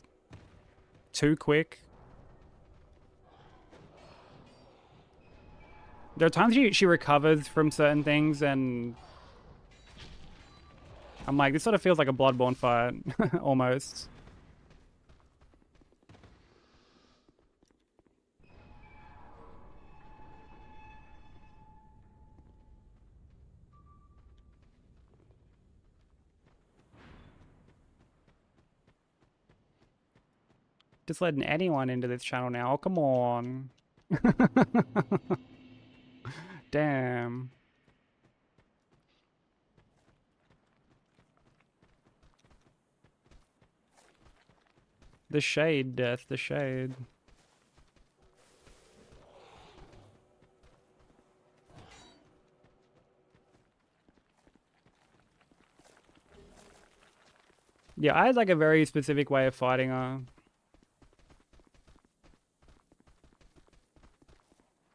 too quick. There are times she recovers from certain things, and I'm like, this sort of feels like a Bloodborne fight, almost. Just letting anyone into this channel now. Oh, come on. Damn. The shade, Death, the shade. Yeah, I had like a very specific way of fighting her.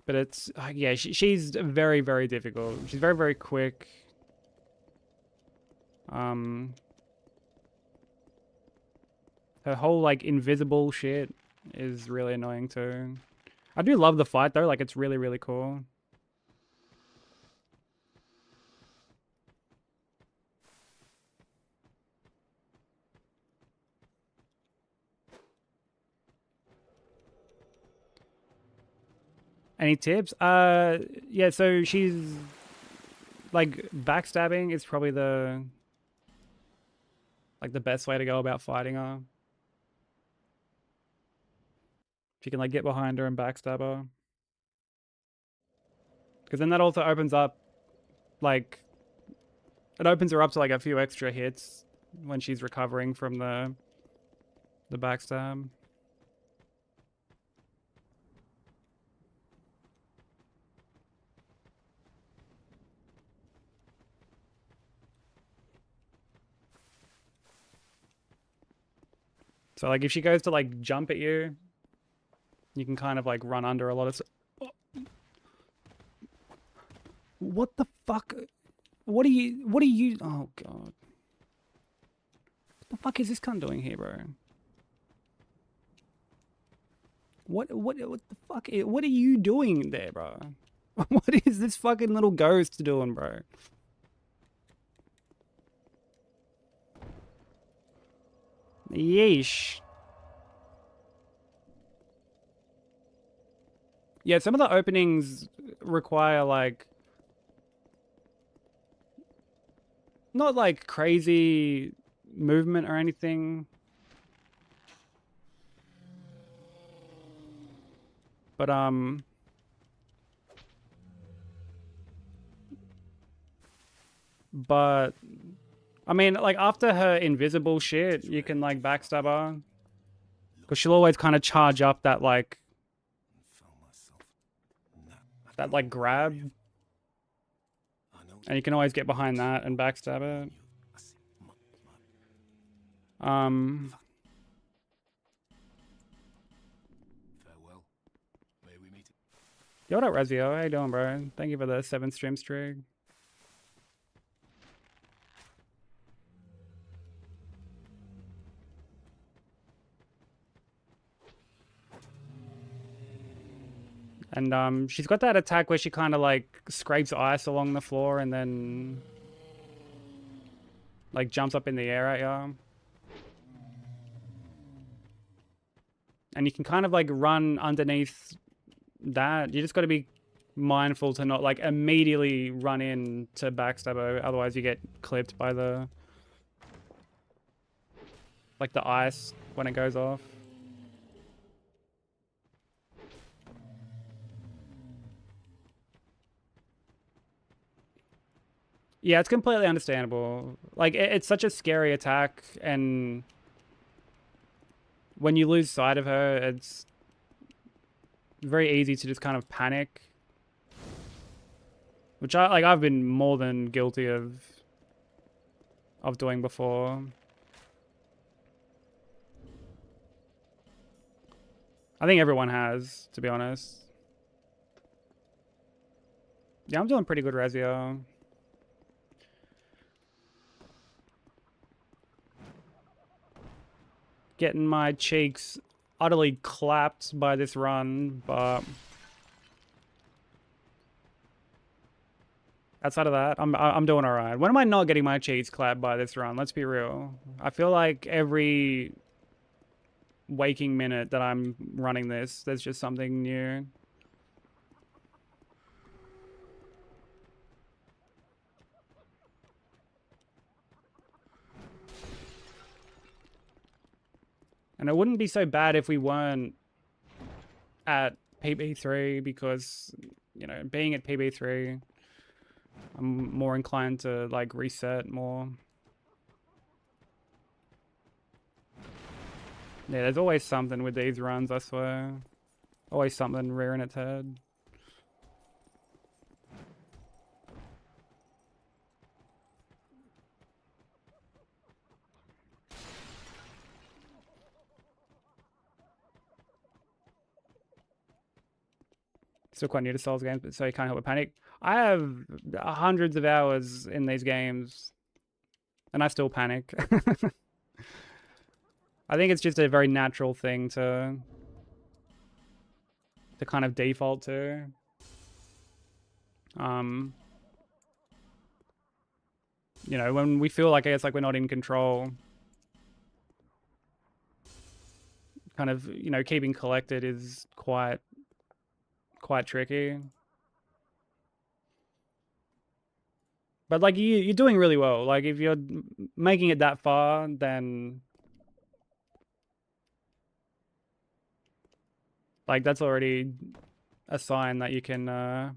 But it's, yeah, she's very, very difficult. She's very, very quick. Her whole like invisible shit is really annoying too. I do love the fight though, like it's really, really cool. Any tips? Yeah, so she's like backstabbing is probably the like the best way to go about fighting her. If you can like get behind her and backstab her. Because then that also opens up like it opens her up to like a few extra hits when she's recovering from the backstab. So like if she goes to like jump at you, you can kind of like run under a lot of. What the fuck? What are you? Oh god. What the fuck is this cunt doing here, bro? What the fuck? What are you doing there, bro? What is this fucking little ghost doing, bro? Yeesh. Yeah, some of the openings require like not like crazy movement or anything. But I mean, like after her invisible shit, you can like backstab her. Because she'll always kind of charge up that like grab. And you can always get behind that and backstab it. Farewell. May we meet. Yo, what up, Rezio? How you doing, bro? Thank you for the 7th stream streak. And she's got that attack where she kind of like scrapes ice along the floor and then like jumps up in the air at you. And you can kind of like run underneath that. You just got to be mindful to not like immediately run in to backstab her, otherwise you get clipped by the like the ice when it goes off. Yeah, it's completely understandable. Like it's such a scary attack, and when you lose sight of her, it's very easy to just kind of panic. Which I've been more than guilty of doing before. I think everyone has, to be honest. Yeah, I'm doing pretty good, Rezio. Getting my cheeks utterly clapped by this run, but outside of that, I'm doing all right. When am I not getting my cheeks clapped by this run? Let's be real. I feel like every waking minute that I'm running this, there's just something new. And it wouldn't be so bad if we weren't at PB3 because, you know, being at PB3, I'm more inclined to like reset more. Yeah, there's always something with these runs, I swear. Always something rearing its head. Still quite new to Souls games, but so you can't help but panic. I have hundreds of hours in these games, and I still panic. I think it's just a very natural thing to kind of default to. You know, when we feel like it's like we're not in control, kind of, you know, keeping collected is quite tricky. But like you're doing really well. Like if you're making it that far, then like that's already a sign that you can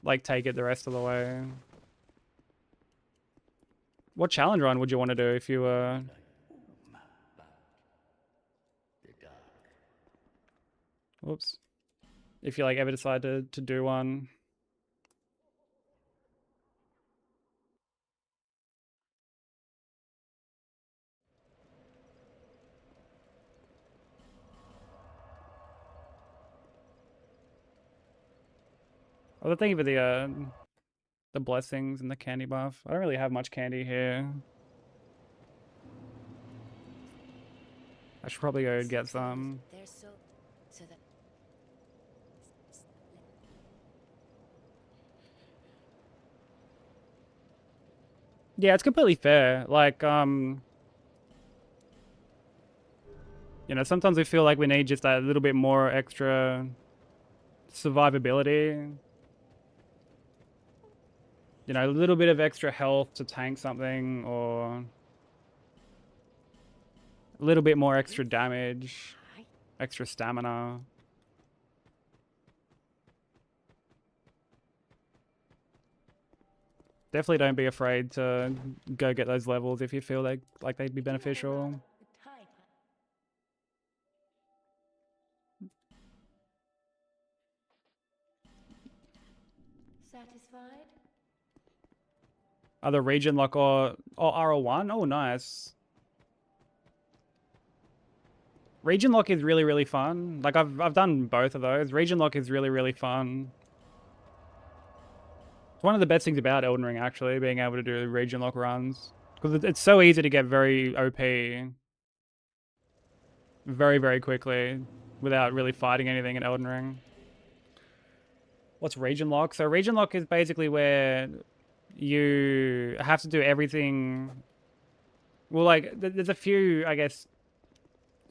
like take it the rest of the way. What challenge run would you want to do if you whoops. If you like ever decide to do one? I was thinking about the blessings and the candy buff. I don't really have much candy here. I should probably go get some. They're so that Yeah, it's completely fair. Like, you know, sometimes we feel like we need just that little bit more extra survivability. You know, a little bit of extra health to tank something, or a little bit more extra damage, extra stamina. Definitely don't be afraid to go get those levels if you feel like they'd be beneficial. satisfied. Either region lock or RL1. Oh, nice. Region lock is really fun. Like I've done both of those. Region lock is really fun. It's one of the best things about Elden Ring, actually, being able to do region lock runs, because it's so easy to get very OP very quickly without really fighting anything in Elden Ring. What's region lock? So region lock is basically where you have to do everything. Well, like there's a few, I guess.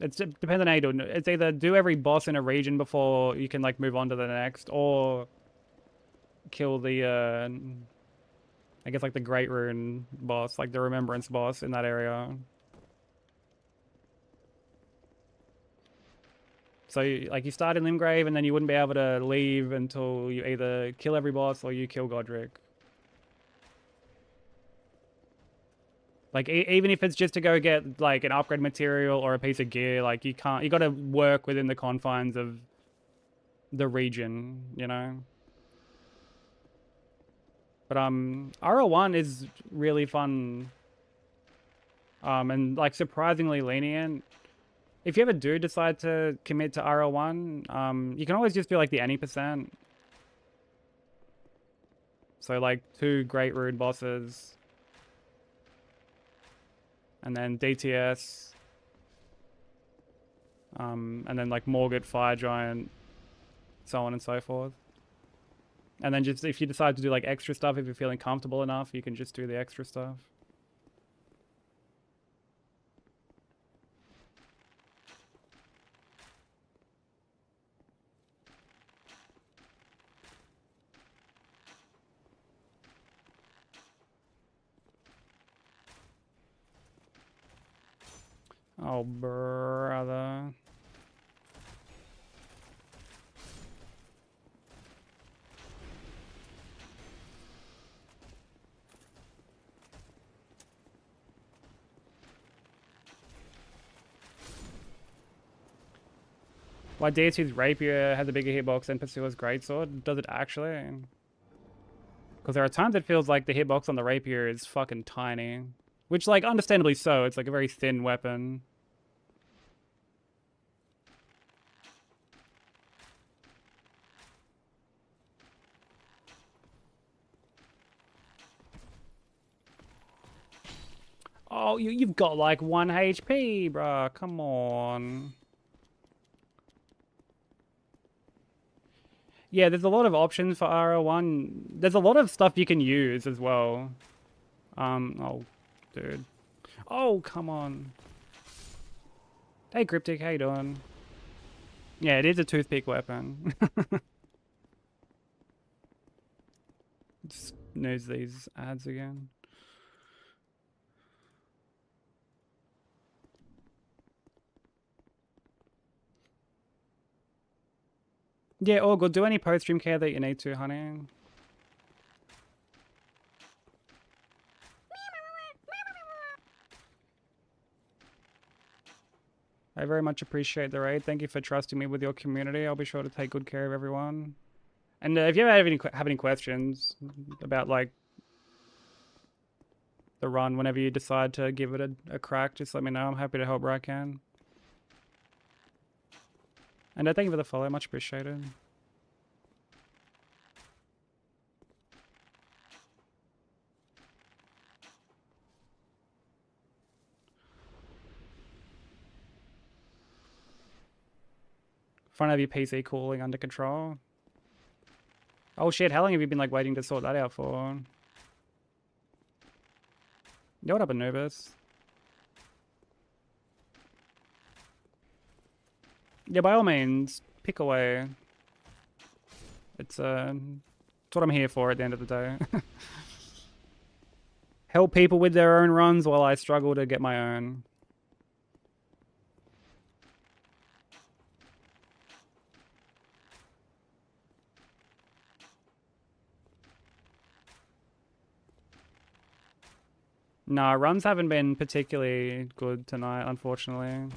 It depends on how you do it. It's either do every boss in a region before you can like move on to the next, or kill the I guess like the Great Rune boss, like the Remembrance boss in that area. So like you start in Limgrave and then you wouldn't be able to leave until you either kill every boss or you kill Godric. Like even if it's just to go get like an upgrade material or a piece of gear, like you got to work within the confines of the region, you know. But RL1 is really fun. And like surprisingly lenient. If you ever do decide to commit to RL1, you can always just do like the any %. So like 2 Great Rune bosses. And then DTS. And then like Morgott, Fire Giant, so on and so forth. And then just if you decide to do like extra stuff, if you're feeling comfortable enough, you can just do the extra stuff. Oh, brother. Why DSU's Rapier has a bigger hitbox than Pursuer's Greatsword? Does it actually? Because there are times it feels like the hitbox on the Rapier is fucking tiny. Which, like, understandably so. It's like a very thin weapon. Oh, you've got like 1 HP, bruh. Come on. Yeah, there's a lot of options for RL1. There's a lot of stuff you can use as well. Oh, dude. Oh, come on. Hey, Cryptic, how you doing? Yeah, it is a toothpick weapon. Just snooze these ads again. Yeah, all good. Do any post-stream care that you need to, honey. I very much appreciate the raid. Thank you for trusting me with your community. I'll be sure to take good care of everyone. And if you ever have any questions about like the run, whenever you decide to give it a crack, just let me know. I'm happy to help where I can. And thank you for the follow. Much appreciated. Front of your PC cooling under control. Oh shit, how long have you been like waiting to sort that out for? Yo, what up, Anubis? Yeah, by all means, pick away. It's what I'm here for at the end of the day. Help people with their own runs while I struggle to get my own. No, runs haven't been particularly good tonight, unfortunately.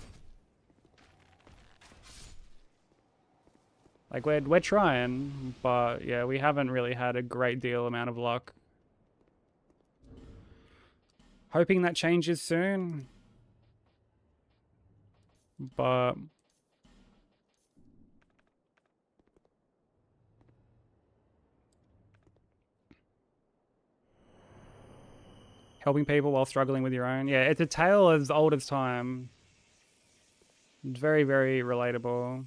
Like, we're trying, but yeah, we haven't really had a great deal amount of luck. Hoping that changes soon. But helping people while struggling with your own. Yeah, it's a tale as old as time. It's very, very relatable.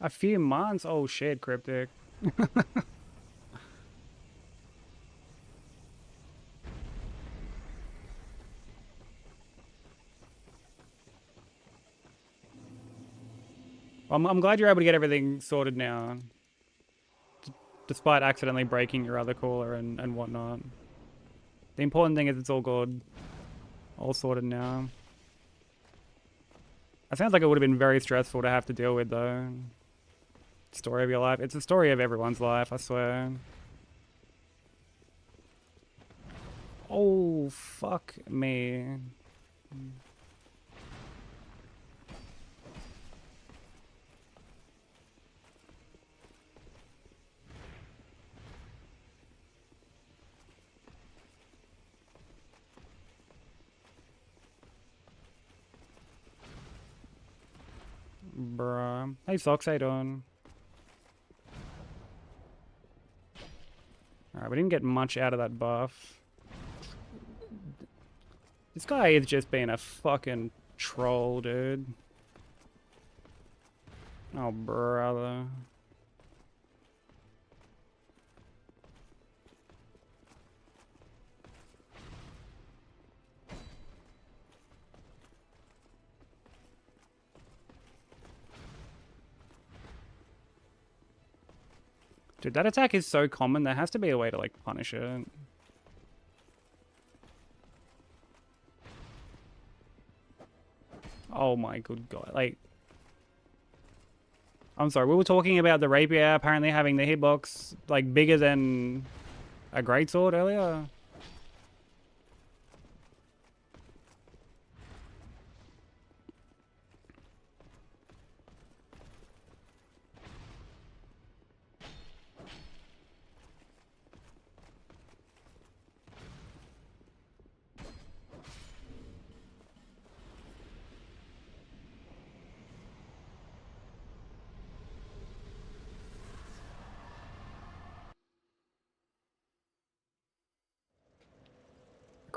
A few months? Oh shit, Cryptic. I'm glad you're able to get everything sorted now. Despite accidentally breaking your other cooler and whatnot. The important thing is it's all good. All sorted now. It sounds like it would have been very stressful to have to deal with though. Story of your life. It's the story of everyone's life, I swear. Oh, fuck me. Bruh. Hey, Socks, how you doing? Alright, we didn't get much out of that buff. This guy is just being a fucking troll, dude. Oh, brother. Dude, that attack is so common, there has to be a way to, like, punish it. Oh my good god, like... I'm sorry, we were talking about the rapier apparently having the hitbox, like, bigger than a greatsword earlier.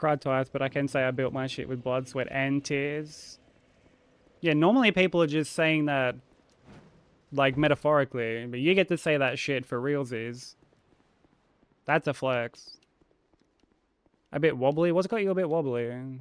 cried twice, but I can say I built my shit with blood, sweat, and tears. Yeah, normally people are just saying that, like, metaphorically, but you get to say that shit for realsies. That's a flex. A bit wobbly? What's got you a bit wobbly?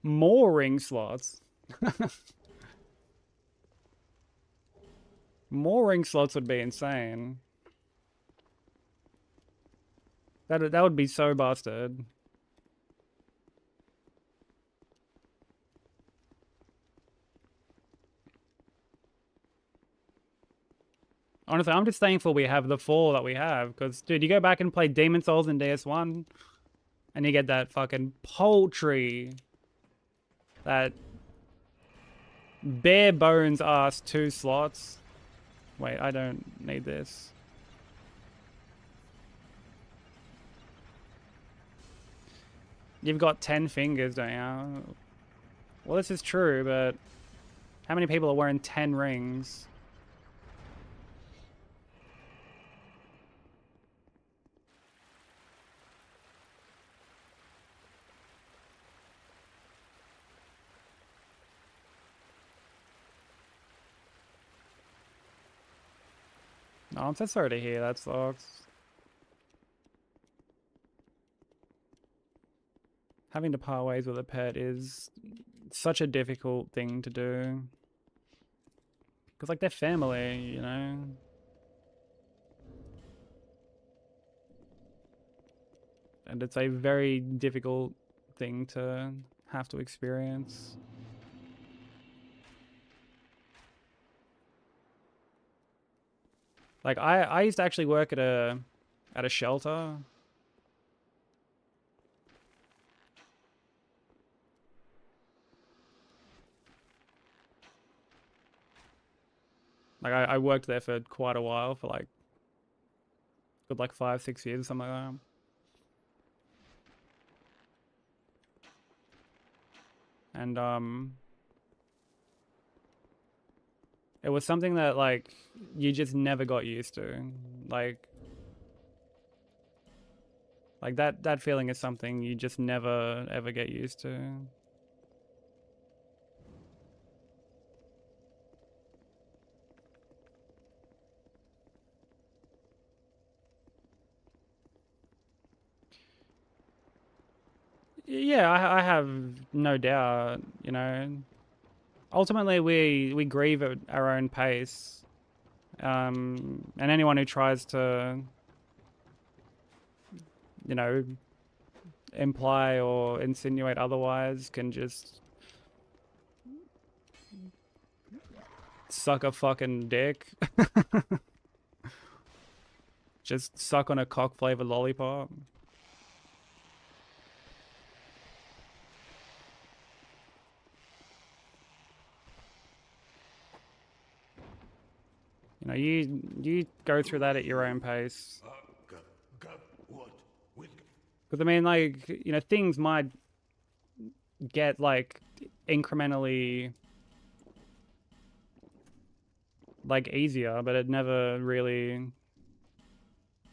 More ring slots. More ring slots would be insane. That would be so busted. Honestly, I'm just thankful we have the 4 that we have. Because, dude, you go back and play Demon Souls in DS1, and you get that fucking paltry, that bare bones ass 2 slots. Wait, I don't need this. You've got 10 fingers, don't you? Well, this is true, but how many people are wearing 10 rings? No, I'm so sorry to hear that, sucks. Having to part ways with a pet is such a difficult thing to do. Because, like, they're family, you know? And it's a very difficult thing to have to experience. Like, I used to actually work at a shelter. Like, I worked there for quite a while, for like, good like 5-6 years or something like that. And it was something that, like, you just never got used to. Like that feeling is something you just never ever get used to. Yeah, I have no doubt, you know. Ultimately, we grieve at our own pace. And anyone who tries to, you know, imply or insinuate otherwise can just suck a fucking dick. Just suck on a cock-flavored lollipop. You know, you go through that at your own pace. What? With Because, I mean, like, you know, things might get, like, incrementally, like, easier, but it never really,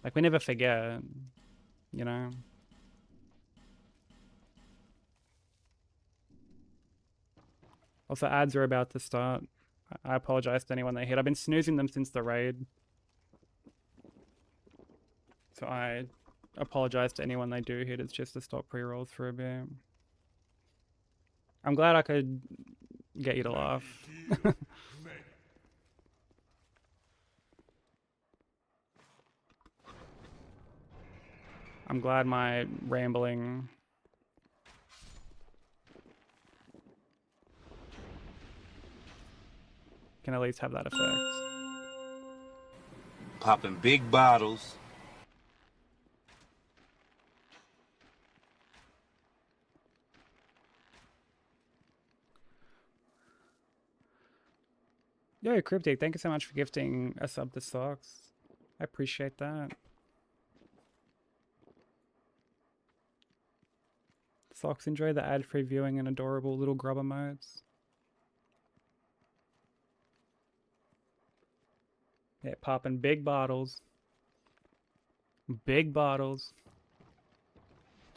like, we never forget, you know? Also, ads are about to start. I apologize to anyone they hit. I've been snoozing them since the raid. So I apologize to anyone they do hit. It's just to stop pre-rolls for a bit. I'm glad I could get you to laugh. I'm glad my rambling can at least have that effect. Popping big bottles. Yo, Cryptic, thank you so much for gifting a sub to Socks. I appreciate that. Socks, enjoy the ad-free viewing and adorable little grub emotes. Yeah, popping big bottles. Big bottles.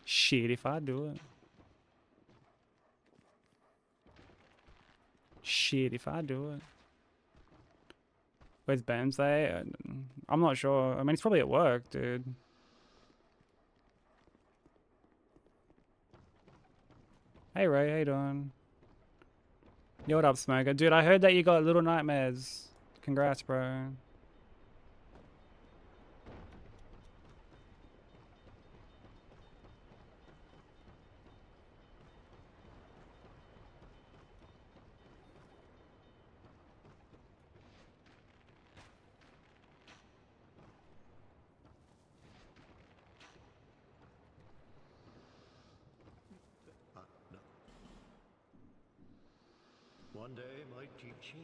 Shit, if I do it. Shit, if I do it. Where's Bamsay? I'm not sure. I mean, he's probably at work, dude. Hey, Ray, how you doing? Yo, what up, Smoker? Dude, I heard that you got Little Nightmares. Congrats, bro. No. One day might teach you.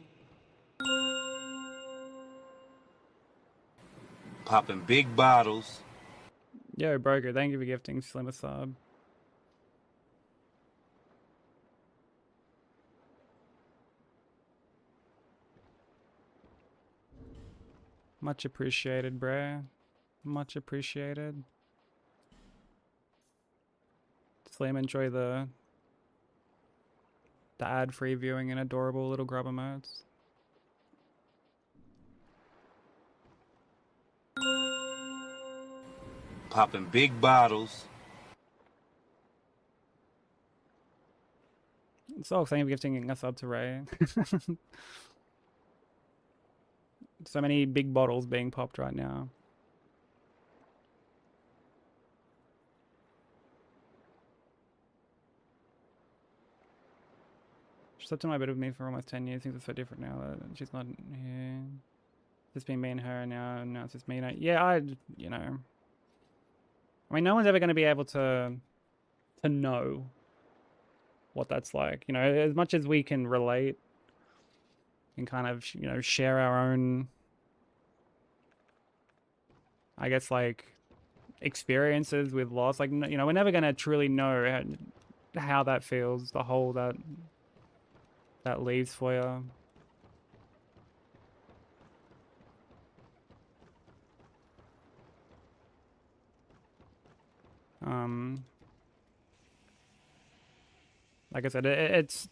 Popping big bottles. Yo, Broker, thank you for gifting Slim a sub. Much appreciated, bruh. Much appreciated. Slim, enjoy the ad-free viewing and adorable little grub emotes. Popping big bottles. So thank you for gifting a sub to Ray. So many big bottles being popped right now. She slept in my bed with me for almost 10 years. Things are so different now that she's not here. It's been me and her now it's just me and her. Yeah, you know. I mean, no one's ever going to be able to know what that's like. You know, as much as we can relate and kind of, you know, share our own, I guess, like, experiences with loss. Like, you know, we're never going to truly know how that feels, the hole that leaves for you. Like I said, it's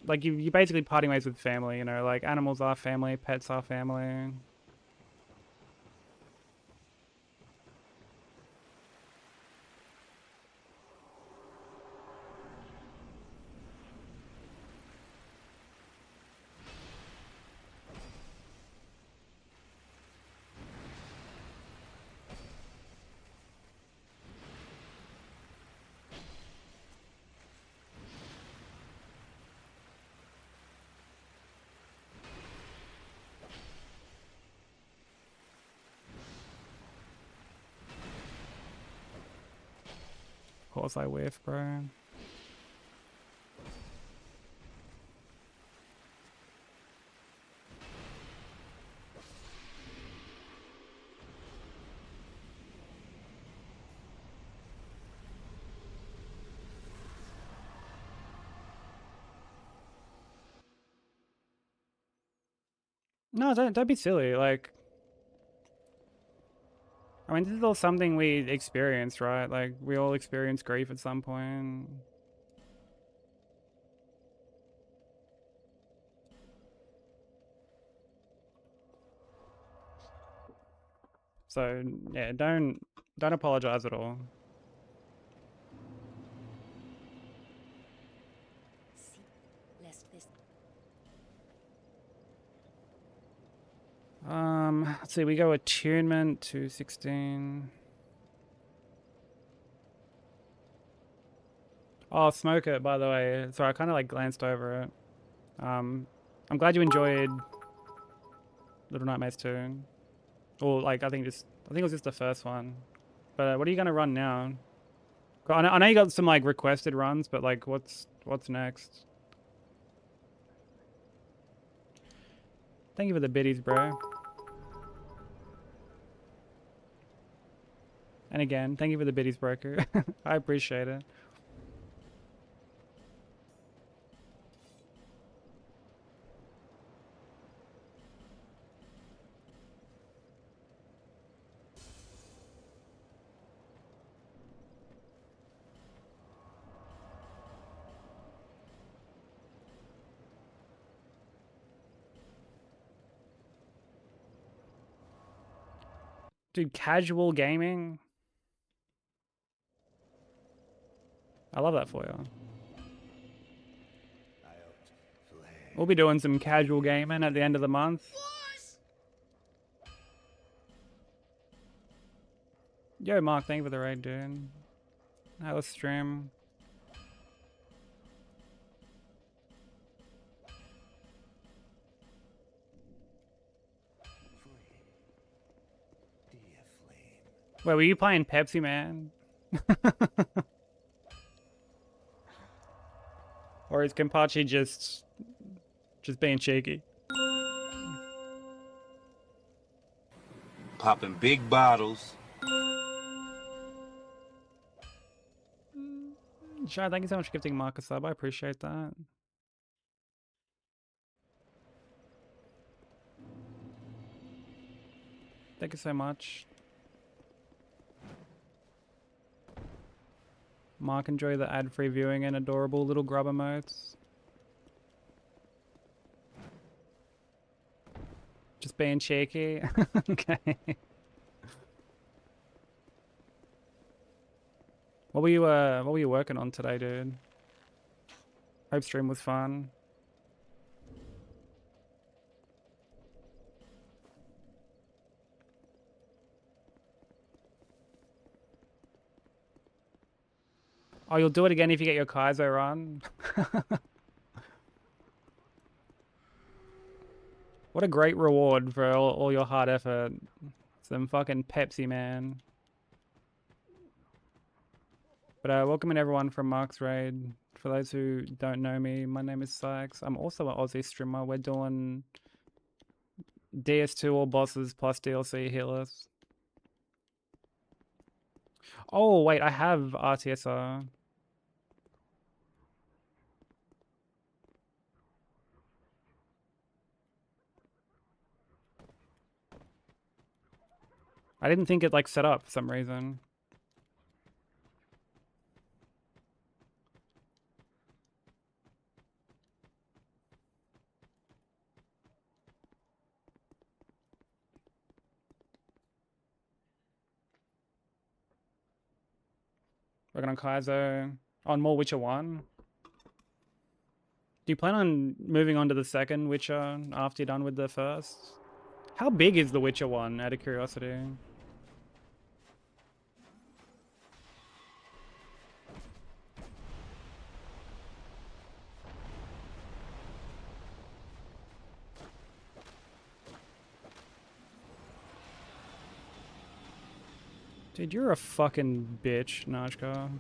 like you're basically parting ways with family, you know, like animals are family, pets are family. Of course I whiff, bro. No, don't be silly. Like, I mean, this is all something we experience, right? Like, we all experience grief at some point. So yeah, don't apologize at all. Lest this Let's see, we go attunement to 16. Oh, smoke it, by the way. Sorry, I kind of like glanced over it. I'm glad you enjoyed Little Nightmares 2. Or like, I think it was just the first one. But what are you gonna run now? I know you got some like requested runs, but like, what's next? Thank you for the biddies, bro. And again, thank you for the biddies, broker. I appreciate it. Dude, casual gaming. I love that for you. We'll be doing some casual gaming at the end of the month. Yo, Mark, thank you for the raid, dude. How was stream? Wait, were you playing Pepsi Man? Or is Kenpachi just being cheeky? Popping big bottles. Shai, thank you so much for gifting Mark a sub. I appreciate that. Thank you so much. Mark, enjoy the ad-free viewing and adorable little grub emotes. Just being cheeky. Okay. What were you working on today, dude? Hope stream was fun. Oh, you'll do it again if you get your Kaizo run. What a great reward for all your hard effort. Some fucking Pepsi Man. But welcome in everyone from Mark's Raid. For those who don't know me, my name is Sykes. I'm also an Aussie streamer. We're doing DS2 all bosses plus DLC Hitless. Oh wait, I have RTSR. I didn't think it like set up for some reason. Working on Kaizo. On more Witcher 1. Do you plan on moving on to the second Witcher after you're done with the first? How big is the Witcher 1, out of curiosity? Dude, you're a fucking bitch, Najka.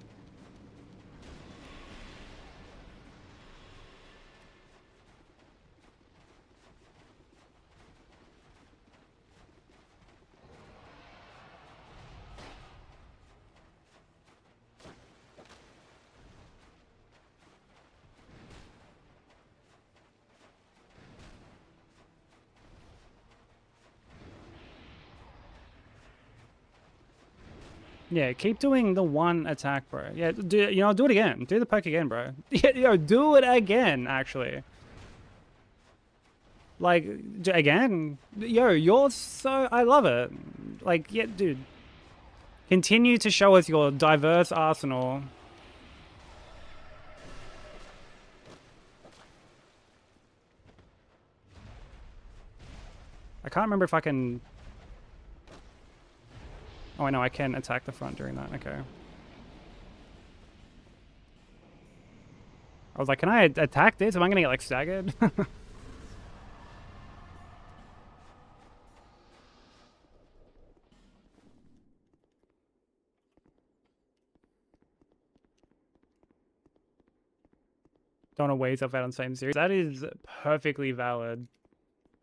Yeah, keep doing the one attack, bro. Yeah, do it again. Do the poke again, bro. Yeah, yo, do it again, actually. Like, again? Yo, you're so... I love it. Like, yeah, dude. Continue to show us your diverse arsenal. I can't remember if I can... Oh, I know, I can attack the front during that. Okay. I was like, can I attack this? Am I gonna get, like, staggered? Don't want to weigh yourself out on the same series. That is perfectly valid.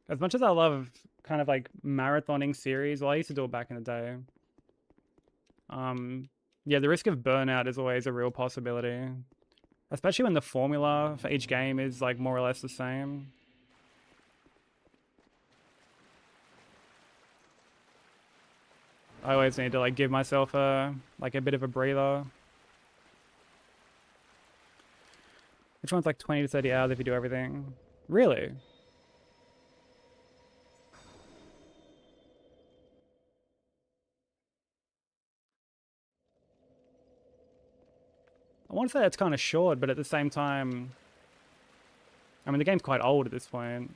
As much as I love kind of, like, marathoning series, well, I used to do it back in the day. Yeah, the risk of burnout is always a real possibility, especially when the formula for each game is like more or less the same. I always need to like give myself a bit of a breather. Which one's like 20 to 30 hours if you do everything? Really? I want to say that's kind of short, but at the same time, I mean, the game's quite old at this point,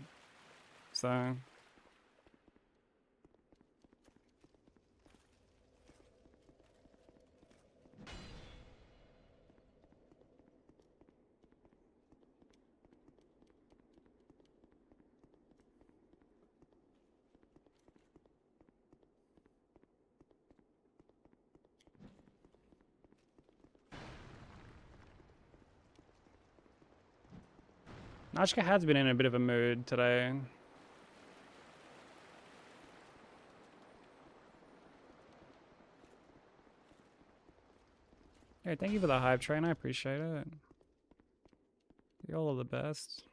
so... Nashka has been in a bit of a mood today. Hey, thank you for the hype train, I appreciate it. You all are the best.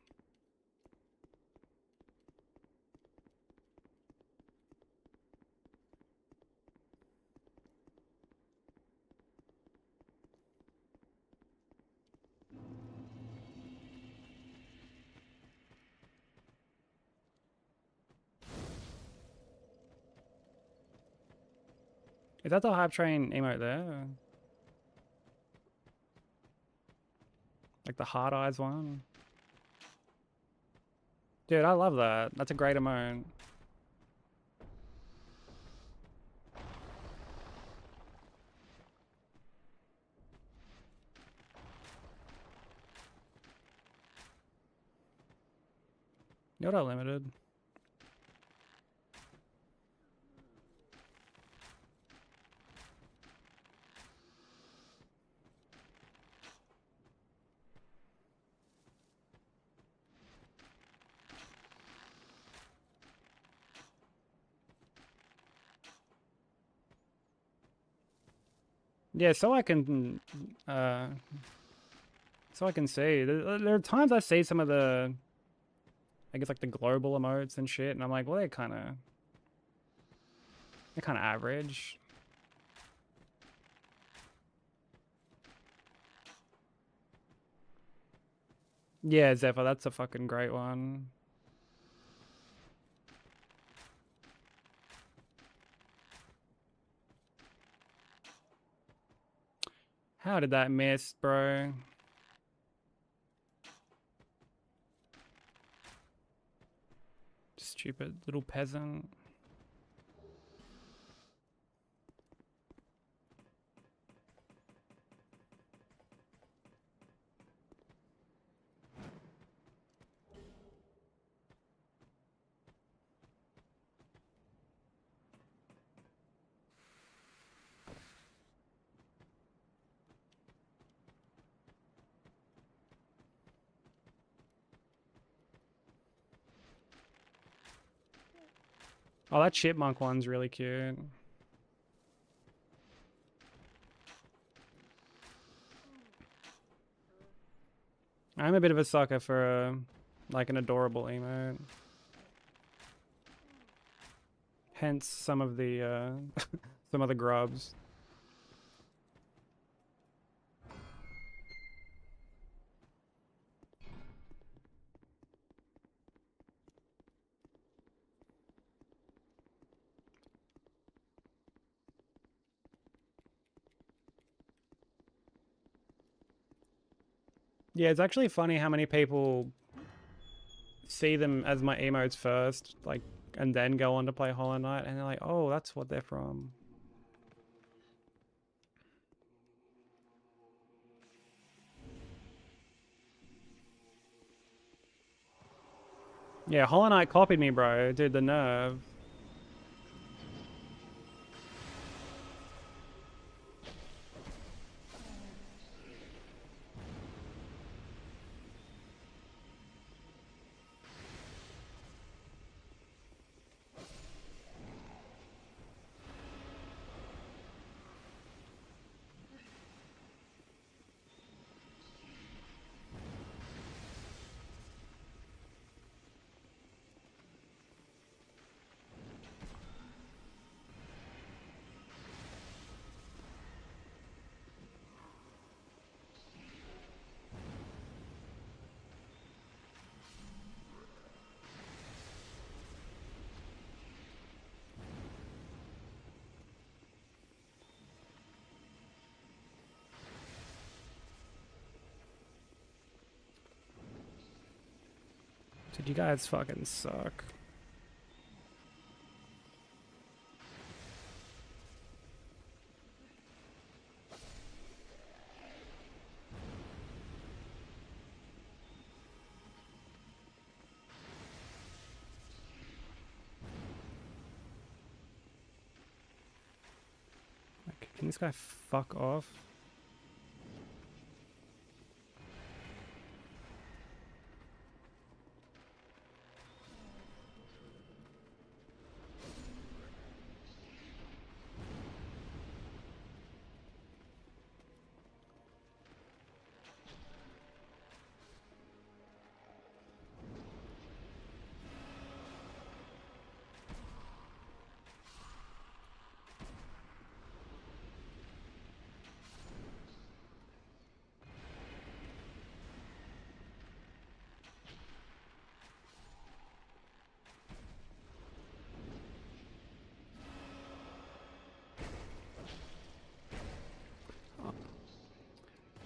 Is that the hype train emote there? Like the hard eyes one? Dude, I love that. That's a great emote. You're not limited. Yeah, so I can see. There are times I see some of the, I guess like the global emotes and shit, and I'm like, well, they're kind of average. Yeah, Zephyr, that's a fucking great one. How did that miss, bro? Stupid little peasant. Oh, that chipmunk one's really cute. I'm a bit of a sucker for like an adorable emote. Hence some of the some of the grubs. Yeah, it's actually funny how many people see them as my emotes first, like, and then go on to play Hollow Knight, and they're like, oh, that's what they're from. Yeah, Hollow Knight copied me, bro. Dude, the nerve. Dude, you guys fucking suck. Like, can this guy fuck off?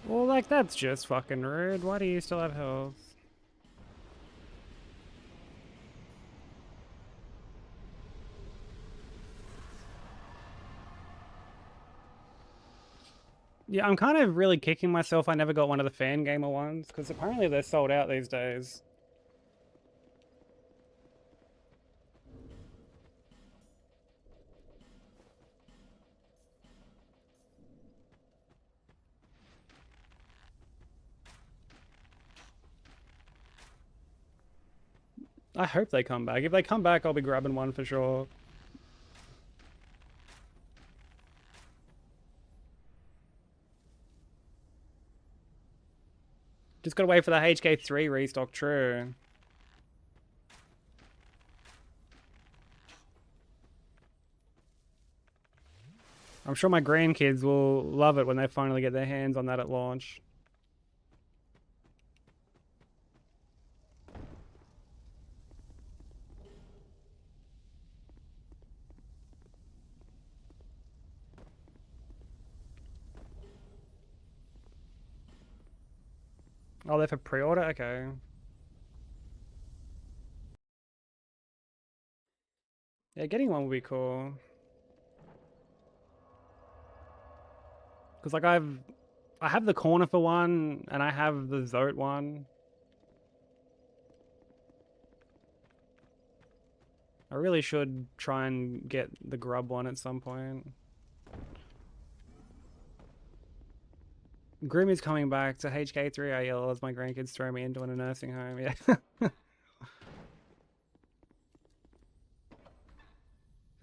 Well, like, that's just fucking rude. Why do you still have health? Yeah, I'm kind of really kicking myself I never got one of the fan gamer ones, because apparently they're sold out these days. I hope they come back. If they come back, I'll be grabbing one for sure. Just gotta wait for the HK3 restock, true. I'm sure my grandkids will love it when they finally get their hands on that at launch. Oh, they're for pre-order? Okay. Yeah, getting one would be cool. Because, like, I have the corner for one, and I have the Zote one. I really should try and get the grub one at some point. Grim is coming back to HK3. I yell as my grandkids throw me into a nursing home. Yeah.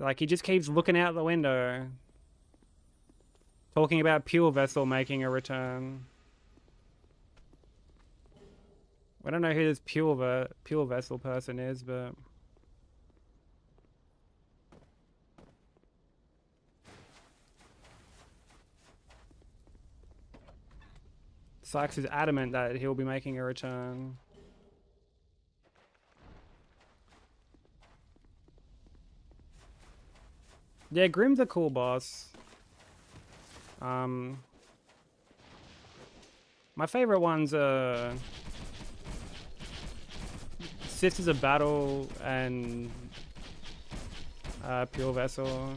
Like, he just keeps looking out the window. Talking about Pure Vessel making a return. I don't know who this Pure Vessel person is, but... Sykes is adamant that he'll be making a return. Yeah, Grim's a cool boss. My favorite ones are Sisters of Battle and Pure Vessel.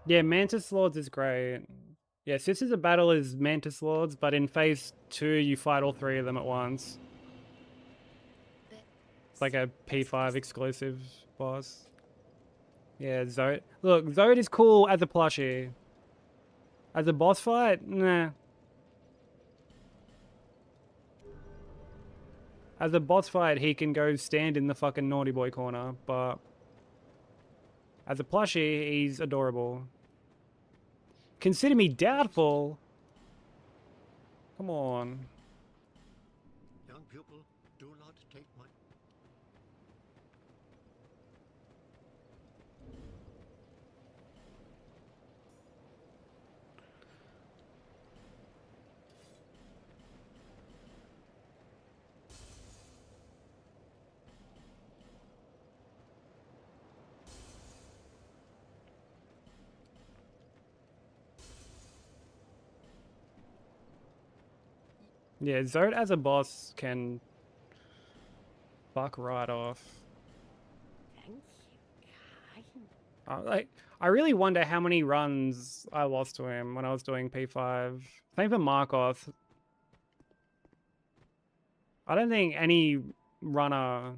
Yeah, Mantis Lords is great. Yeah, Sisters of Battle is Mantis Lords, but in phase 2 you fight all 3 of them at once. It's like a P5 exclusive boss. Yeah, Zote. Look, Zote is cool as a plushie. As a boss fight, nah. As a boss fight, he can go stand in the fucking naughty boy corner, but as a plushie, he's adorable. Consider me doubtful. Come on. Young pupil, do not take my... Yeah, Zod as a boss can fuck right off. Thank you, kind. Like, I really wonder how many runs I lost to him when I was doing P5. Same for Markoth. I don't think any runner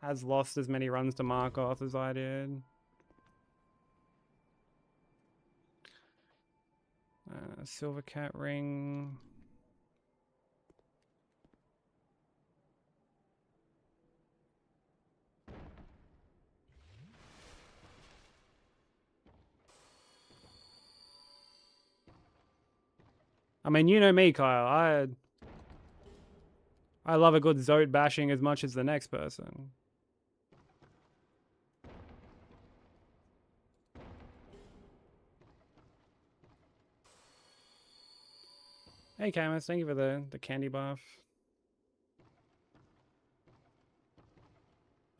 has lost as many runs to Markoth as I did. Silver Cat Ring. I mean, you know me, Kyle. I love a good Zod bashing as much as the next person. Hey, Camus, thank you for the candy buff.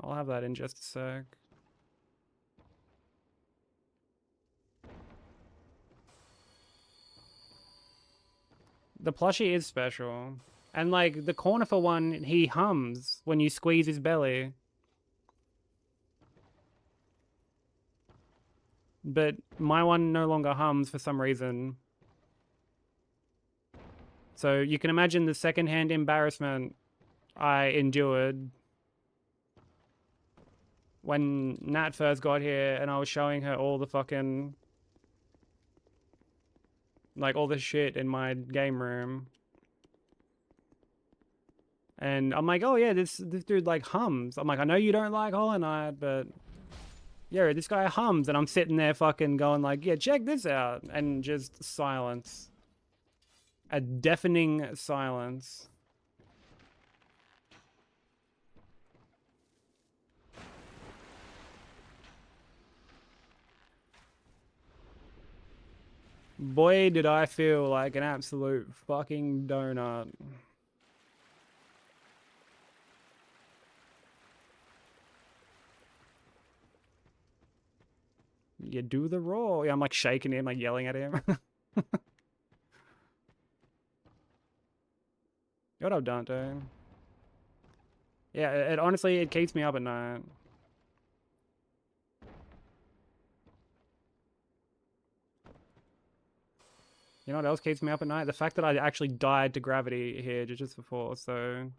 I'll have that in just a sec. The plushie is special. And like the Cornifer one, he hums when you squeeze his belly. But my one no longer hums for some reason. So you can imagine the secondhand embarrassment I endured when Nat first got here and I was showing her all the fucking, like, all the shit in my game room. And I'm like, oh yeah, this dude like hums. I'm like, I know you don't like Hollow Knight, but yeah, this guy hums. And I'm sitting there fucking going like, yeah, check this out. And just silence. A deafening silence. Boy, did I feel like an absolute fucking donut. You do the raw. Yeah, I'm like shaking him, like yelling at him. What up, Dante? Yeah, it honestly, it keeps me up at night. You know what else keeps me up at night? The fact that I actually died to gravity here just before, so...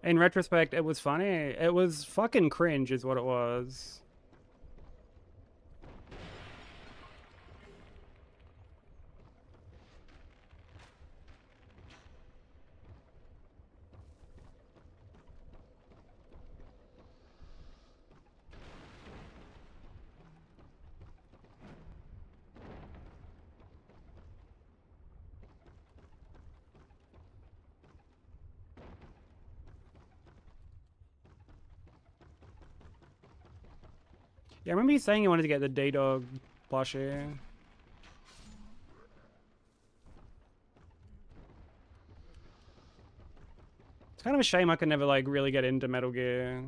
In retrospect, it was funny. It was fucking cringe is what it was. Yeah, I remember you saying you wanted to get the D-Dog plushie. It's kind of a shame I could never, like, really get into Metal Gear.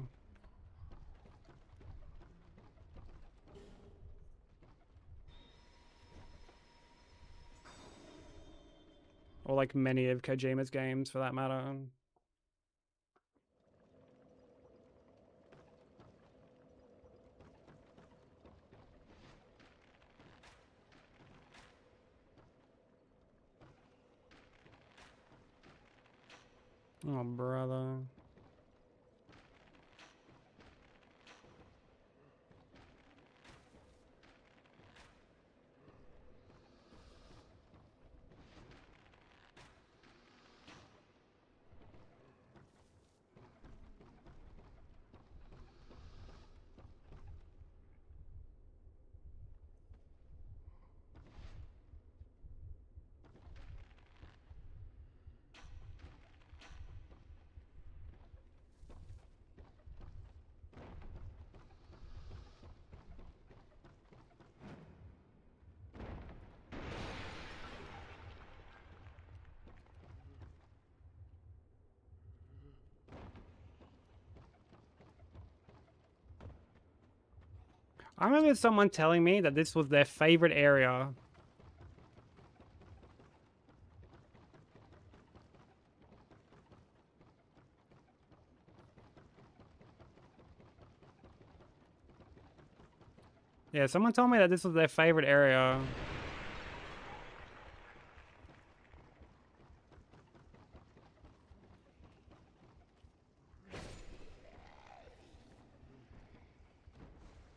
Or, like, many of Kojima's games, for that matter. Oh, brother. I remember someone telling me that this was their favorite area. Yeah, someone told me that this was their favorite area.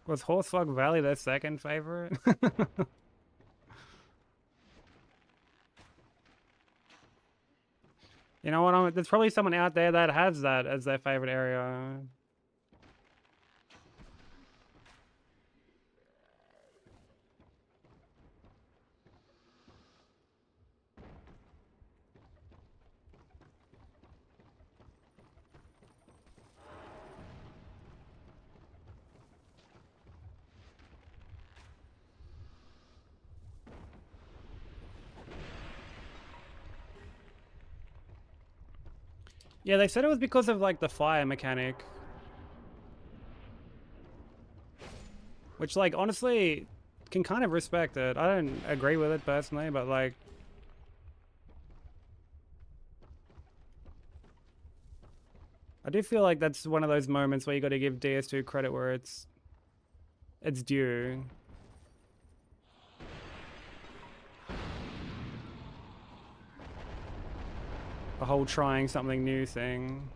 Was Horsefuck Valley their second favorite? You know what? There's probably someone out there that has that as their favorite area. Yeah, they said it was because of like the fire mechanic. Which, like, honestly, can kind of respect it. I don't agree with it personally, but like, I do feel like that's one of those moments where you got to give DS2 credit where it's due. The whole trying something new thing.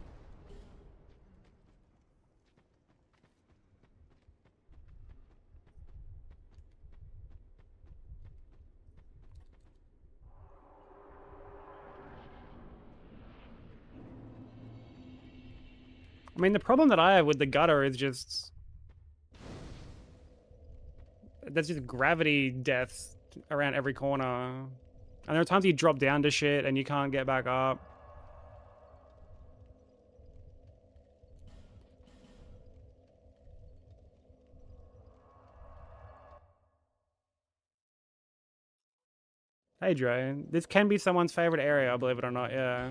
I mean, the problem that I have with the gutter is just there's just gravity deaths around every corner. And there are times you drop down to shit and you can't get back up. Hey Dre, this can be someone's favorite area, believe it or not, yeah.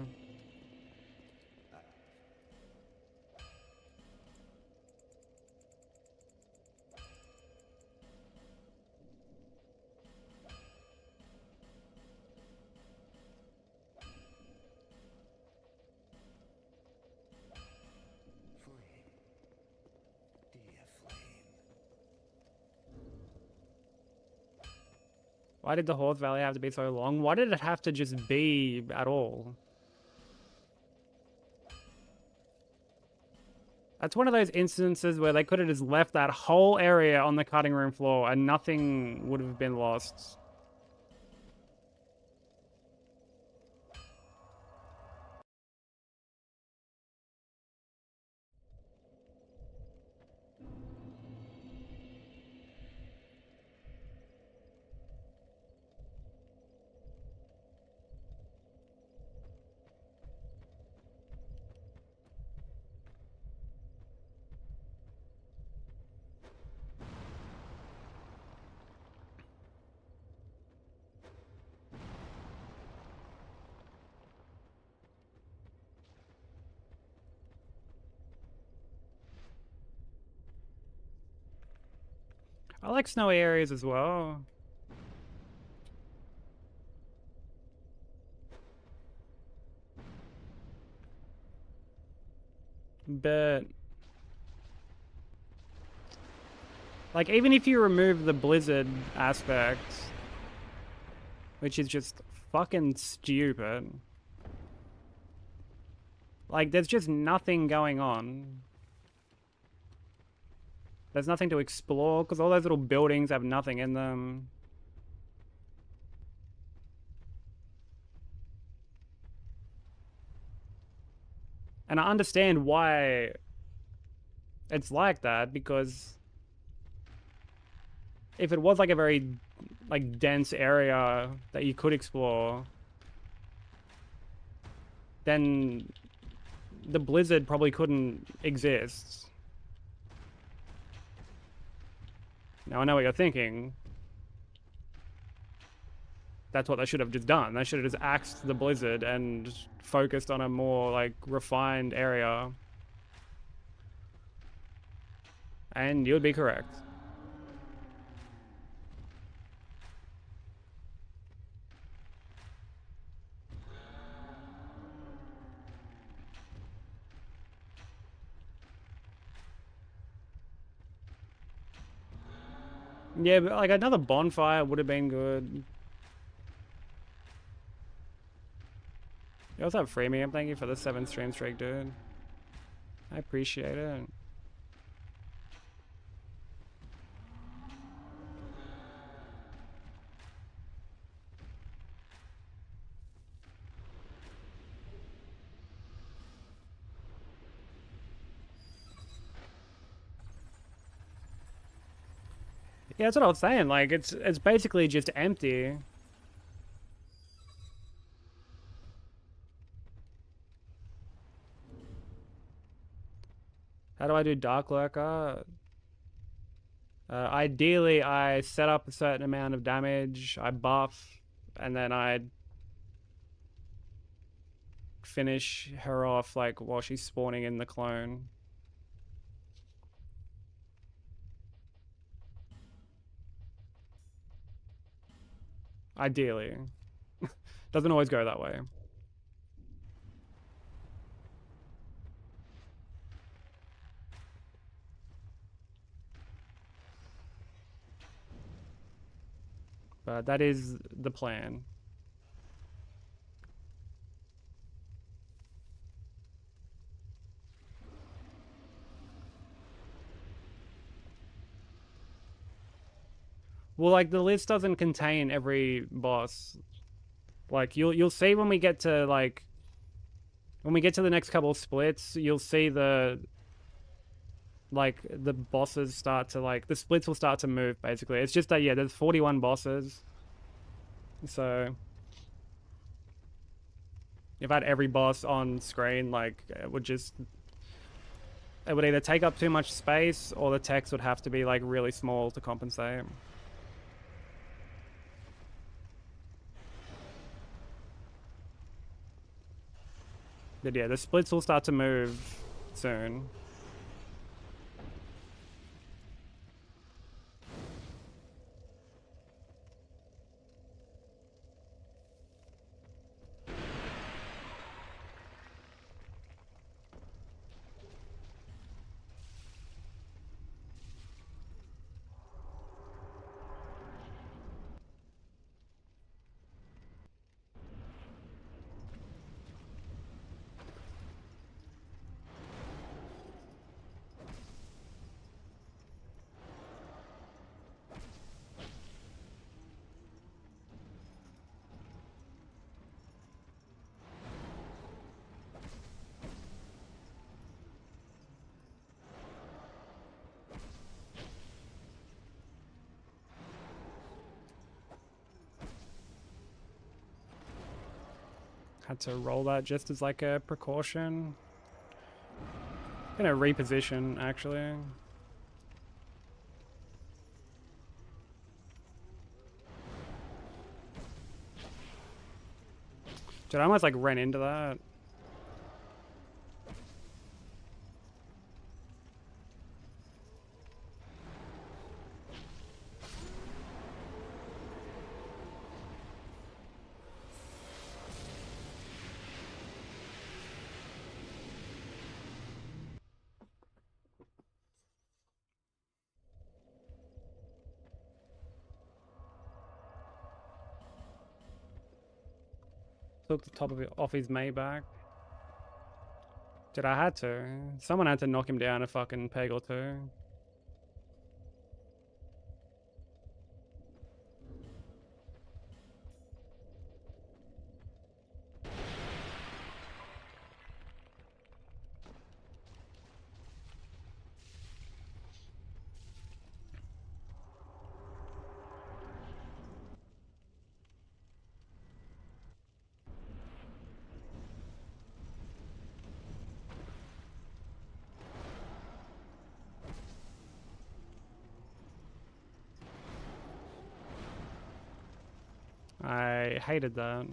Why did the Horse Valley have to be so long? Why did it have to just be at all? That's one of those instances where they could have just left that whole area on the cutting room floor and nothing would have been lost. I like snowy areas as well. But like, even if you remove the blizzard aspect, which is just fucking stupid, like, there's just nothing going on. There's nothing to explore because all those little buildings have nothing in them. And I understand why it's like that, because if it was like a very like dense area that you could explore, then the blizzard probably couldn't exist. Now I know what you're thinking. That's what they should have just done. They should have just axed the blizzard and focused on a more like refined area. And you would be correct. Yeah, but like another bonfire would have been good. You also have Freemium. Thank you for the 7 stream streak, dude. I appreciate it. Yeah, that's what I was saying. Like, it's basically just empty. How do I do Dark Lurker? Ideally, I set up a certain amount of damage, I buff, and then I finish her off like while she's spawning in the clone. Ideally. Doesn't always go that way. But that is the plan. Well, like the list doesn't contain every boss. Like you'll see when we get to like when we get to the next couple of splits, you'll see the bosses start to like the splits will start to move basically. It's just that yeah, there's 41 bosses. So if I had every boss on screen, like it would either take up too much space or the text would have to be like really small to compensate. But yeah, the splits will start to move soon. Had to roll that just as like a precaution. Gonna reposition actually. Dude, I almost like ran into that. Took the top of it off his Maybach. Dude, I had to. Someone had to knock him down a fucking peg or two. I hated that.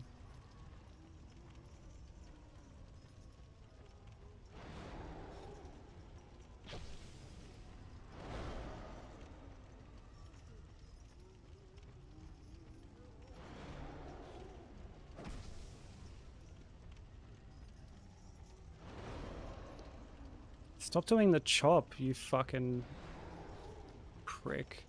Stop doing the chop, you fucking prick.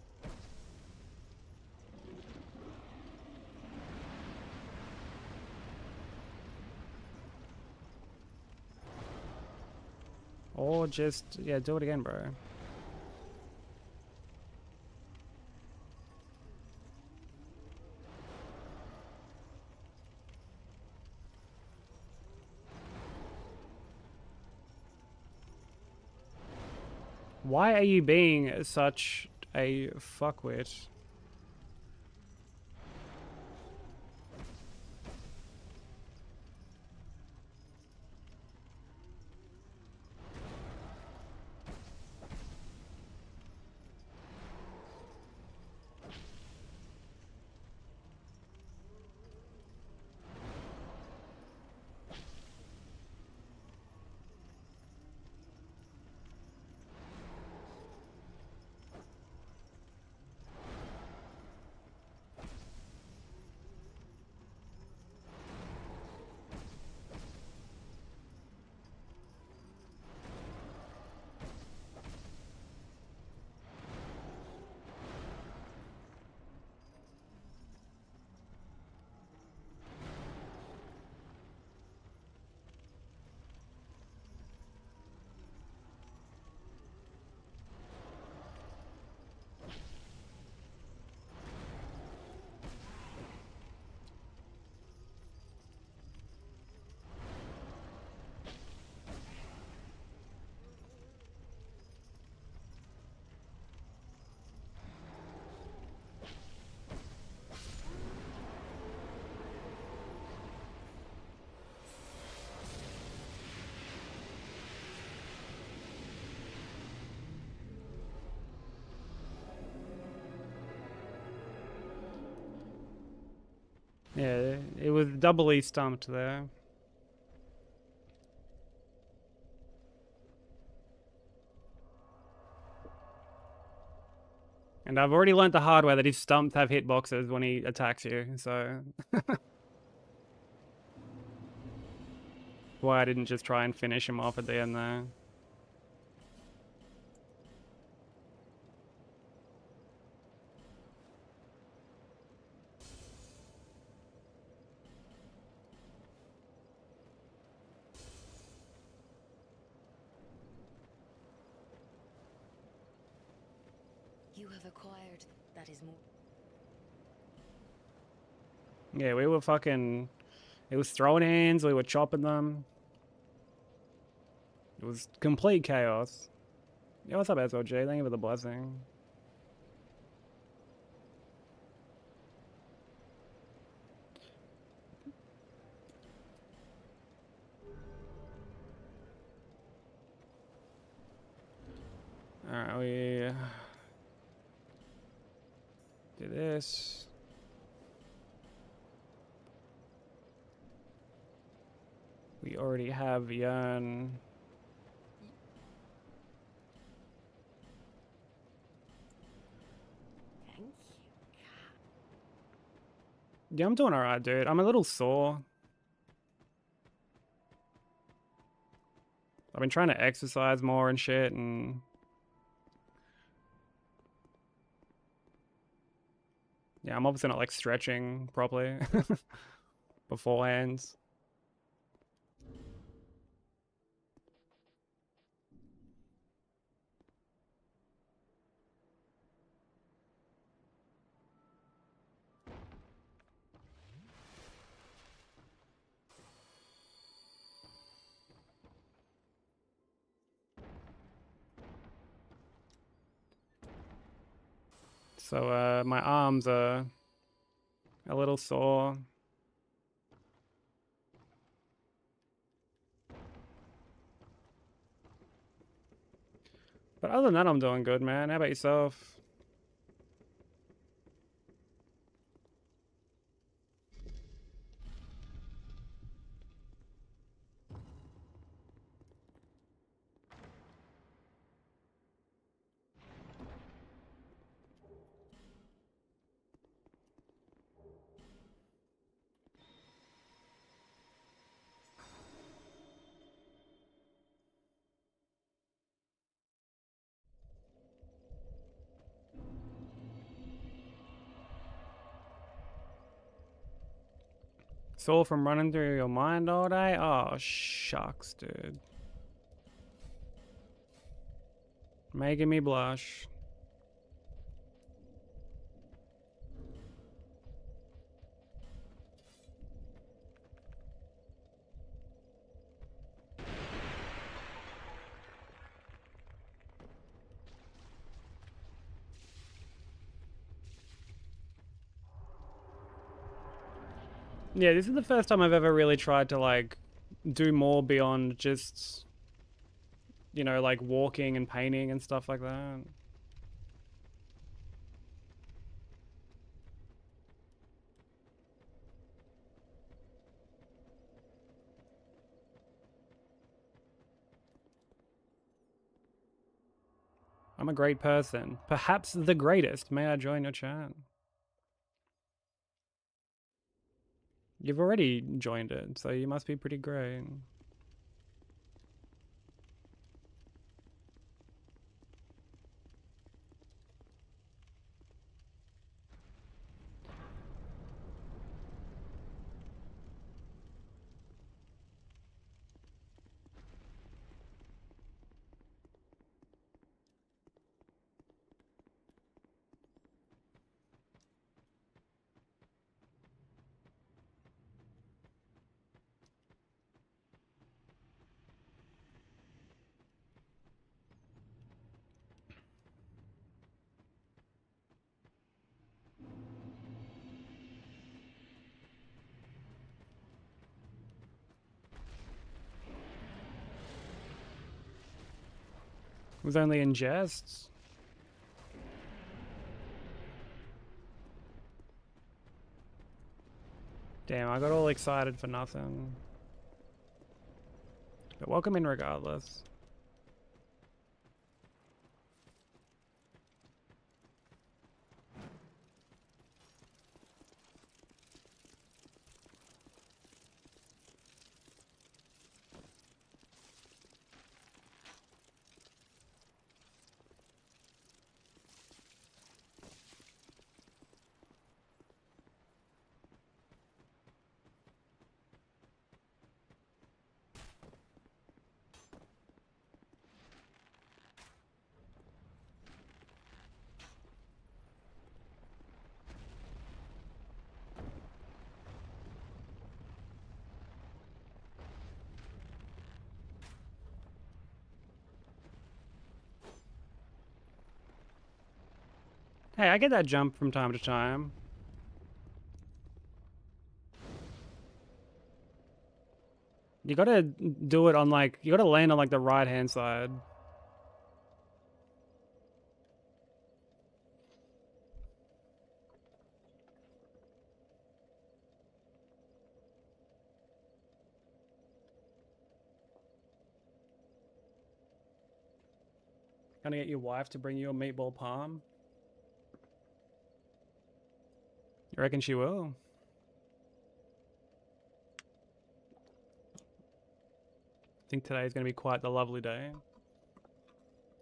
Or just, yeah, do it again, bro. Why are you being such a fuckwit? Yeah, it was doubly stumped there. And I've already learnt the hard way that his stumps have hitboxes when he attacks you, so... Why I didn't just try and finish him off at the end there. You have acquired that is more. Yeah, we were fucking... It was throwing hands, we were chopping them. It was complete chaos. Yeah, what's up, SOG? Thank you for the blessing. Alright, we... do this. We already have Yearn. Thank you. Yeah, I'm doing alright, dude. I'm a little sore. I've been trying to exercise more and shit, and... yeah, I'm obviously not, like, stretching properly beforehand. So, my arms are a little sore. But other than that, I'm doing good, man. How about yourself? Sore from running through your mind all day? Oh, shucks, dude. Making me blush. Yeah, this is the first time I've ever really tried to like do more beyond just, you know, like walking and painting and stuff like that. I'm a great person. Perhaps the greatest. May I join your chat? You've already joined it, so you must be pretty great. It was only in jest. Damn, I got all excited for nothing. But welcome in regardless. Hey, I get that jump from time to time. You gotta do it on like, you gotta land on like the right hand side. Gonna get your wife to bring you a meatball palm? You reckon she will? Think today's gonna be quite the lovely day.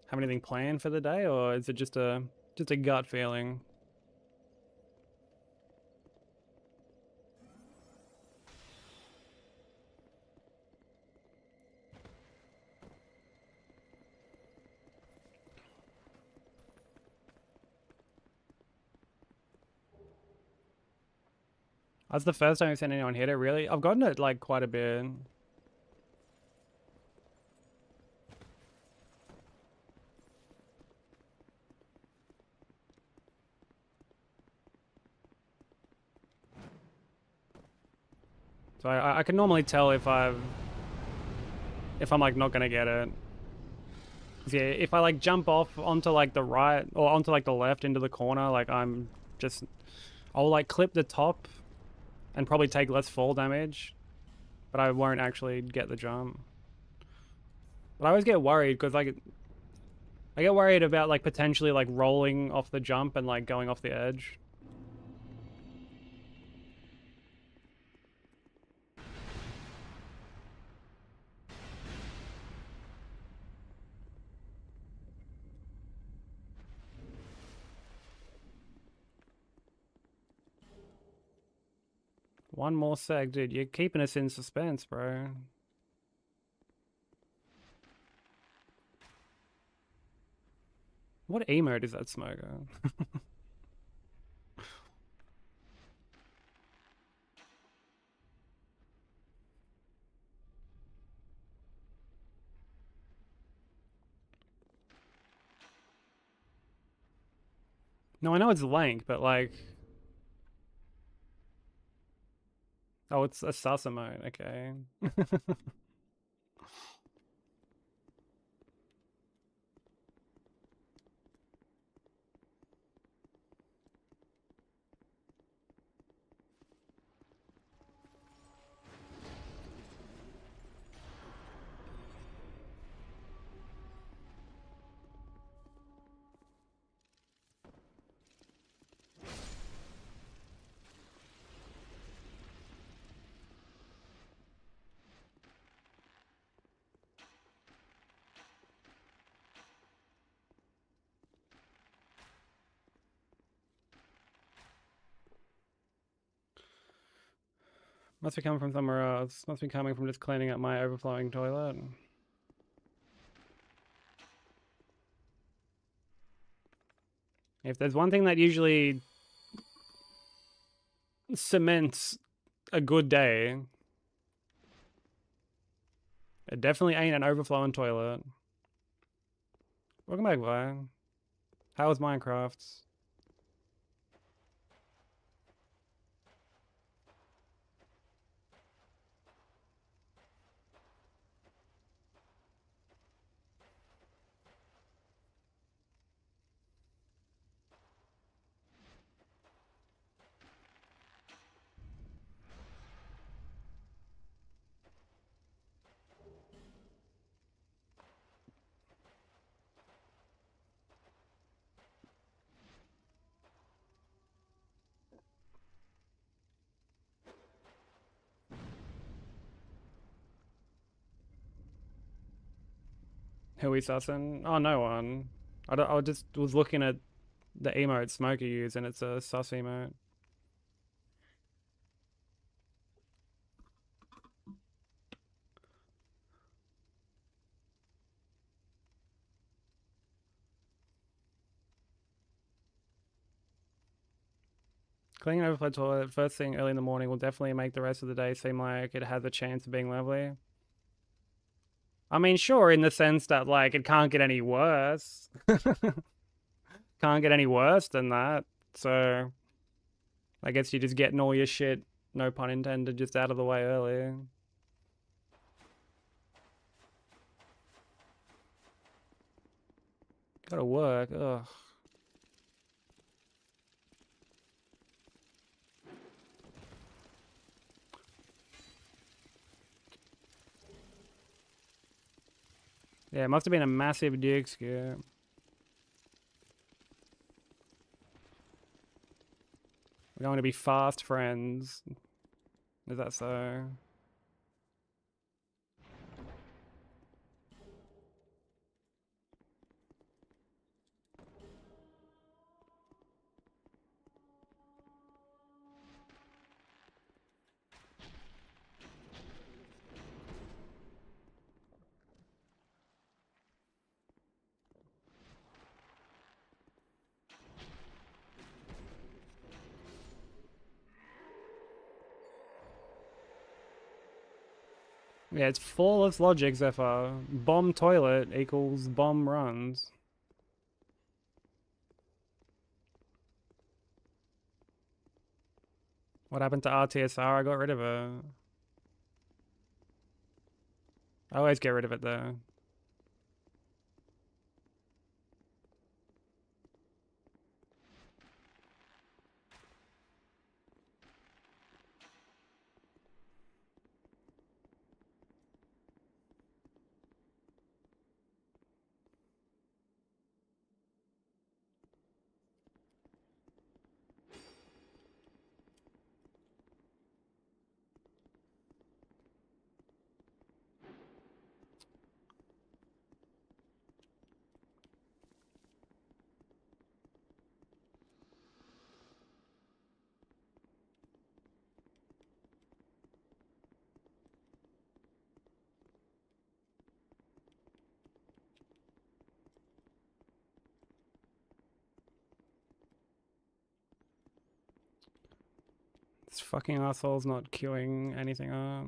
Have anything planned for the day, or is it just a gut feeling? That's the first time I've seen anyone hit it, really? I've gotten it like quite a bit. So I can normally tell if I'm like not gonna get it. 'Cause yeah, if I like jump off onto like the right or onto like the left into the corner, like I'll like clip the top and probably take less fall damage, but I won't actually get the jump. But I always get worried because like I get worried about like potentially like rolling off the jump and like going off the edge. One more sec, dude. You're keeping us in suspense, bro. What emote is that smoker? No, I know it's Lank, but like... Oh, it's a sus emote, okay. Must be coming from somewhere else. Must be coming from just cleaning up my overflowing toilet. If there's one thing that usually cements a good day, it definitely ain't an overflowing toilet. Welcome back, Vi. How was Minecraft? Who we sussing? Oh, no one. I just was looking at the emote Smoker used, and it's a sus emote. Cleaning an overflow toilet first thing early in the morning will definitely make the rest of the day seem like it has a chance of being lovely. I mean, sure, in the sense that, like, it can't get any worse. Can't get any worse than that. So, I guess you're just getting all your shit, no pun intended, just out of the way early. Gotta work, ugh. Yeah, it must have been a massive dick scare. We're going to be fast friends. Is that so? Yeah, it's flawless logic, Zephyr. Bomb toilet equals bomb runs. What happened to RTSR? I got rid of it. I always get rid of it though. This fucking asshole's not queuing anything up.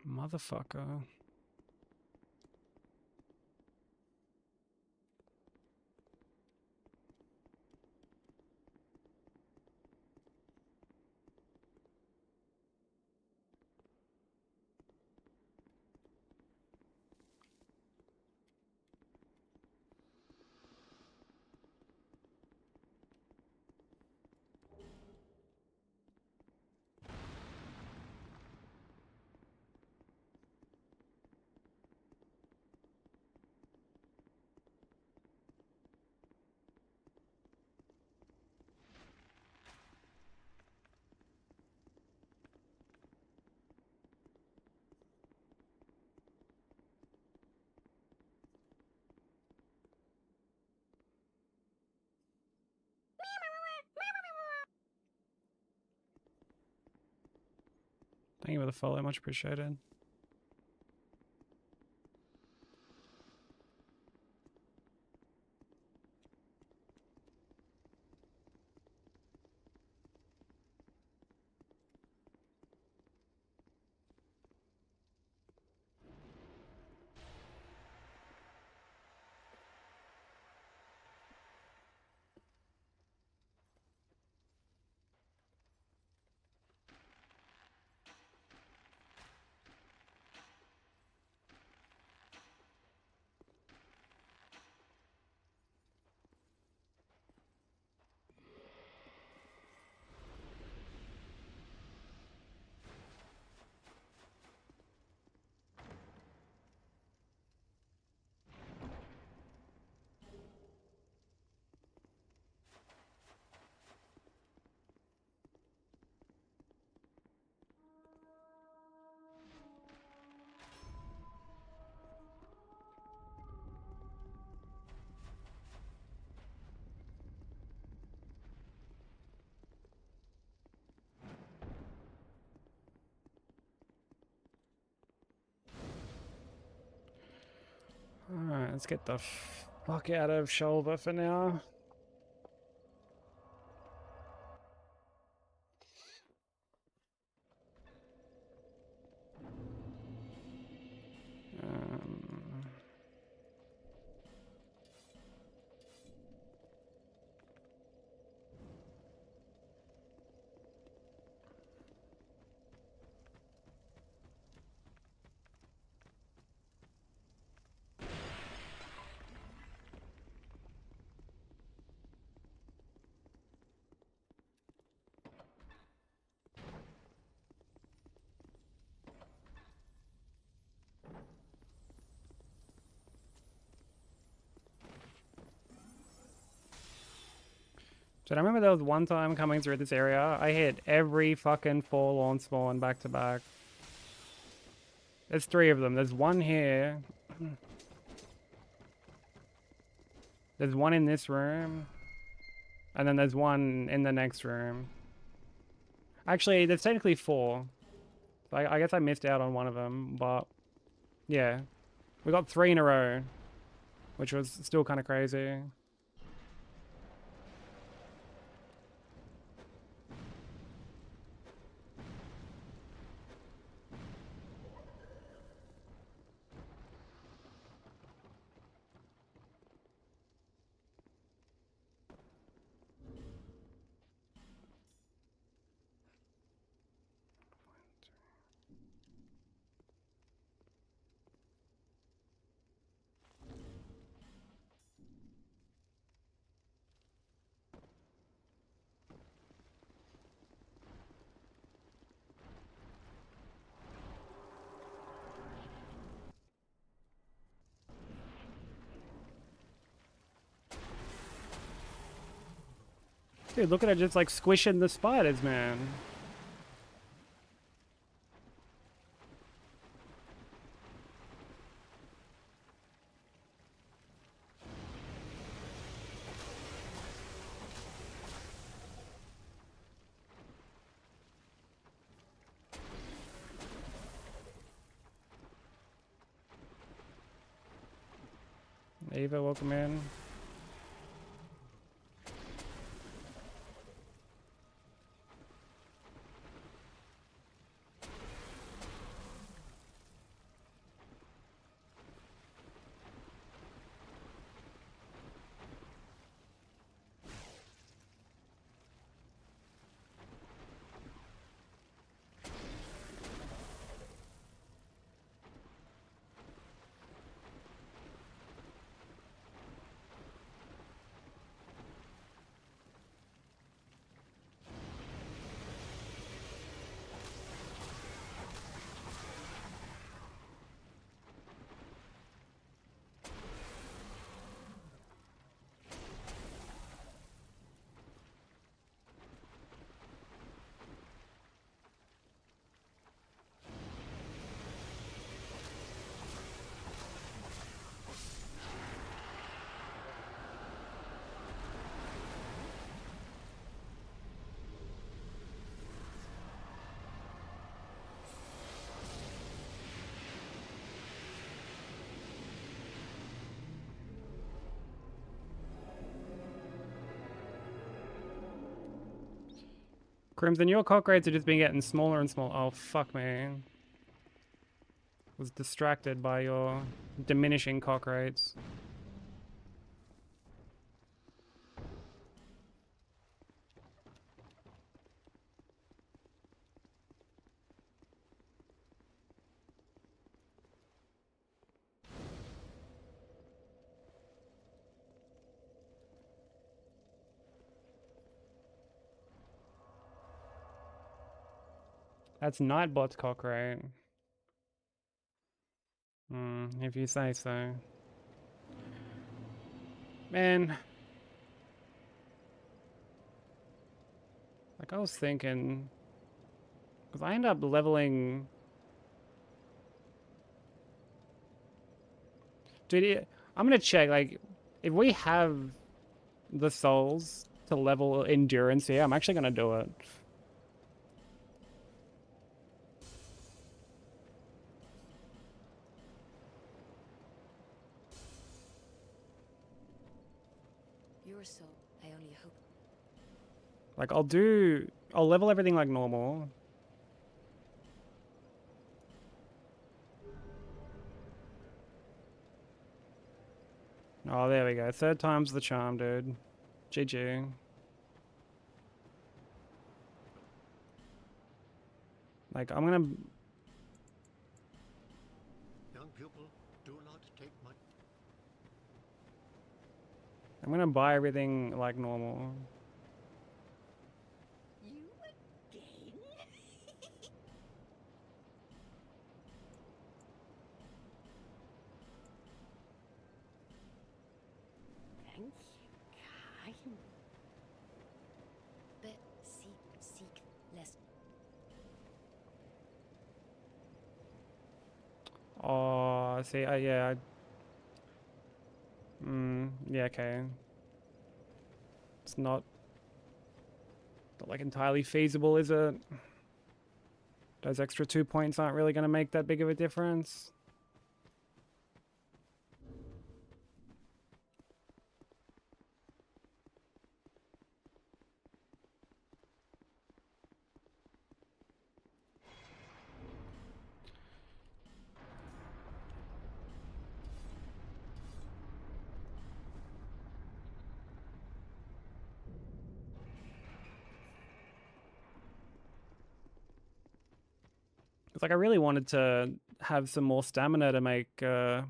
Motherfucker. Thank you for the follow, much appreciated. Alright, let's get the fuck out of shoulder for now. Dude, I remember there was one time coming through this area, I hit every fucking forlorn spawn back to back. There's 3 of them. There's one here. There's one in this room. And then there's one in the next room. Actually, there's technically 4. So I guess I missed out on one of them, but yeah. We got 3 in a row, which was still kind of crazy. Dude, look at it just like squishing the spiders, man. Ava, welcome in. Crimson, your cock rates have just been getting smaller and smaller. Oh, fuck, man. Was distracted by your diminishing cock rates. That's Nightbot's cock rate. If you say so. Man. Like I was thinking, because I end up leveling. Dude, I'm gonna check, like, if we have the souls to level endurance here, I'm actually gonna do it. Your soul, I only hope. Like, I'll level everything like normal. Oh, there we go. Third time's the charm, dude. GG. Like, I'm gonna... Young pupil, do not take my... I'm gonna buy everything like normal. You again? Thank you, kind. But seek less. Oh, see, yeah. Yeah, okay. It's not like entirely feasible, is it? Those extra 2 points aren't really going to make that big of a difference. It's like I really wanted to have some more stamina to make like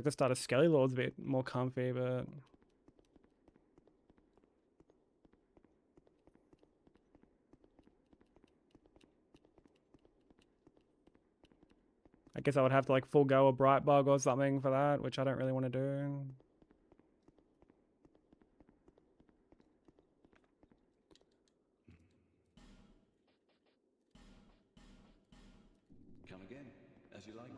the start of Skelly Lords a bit more comfy, but I guess I would have to like full go a Bright Bug or something for that, which I don't really want to do. Come again, as you like.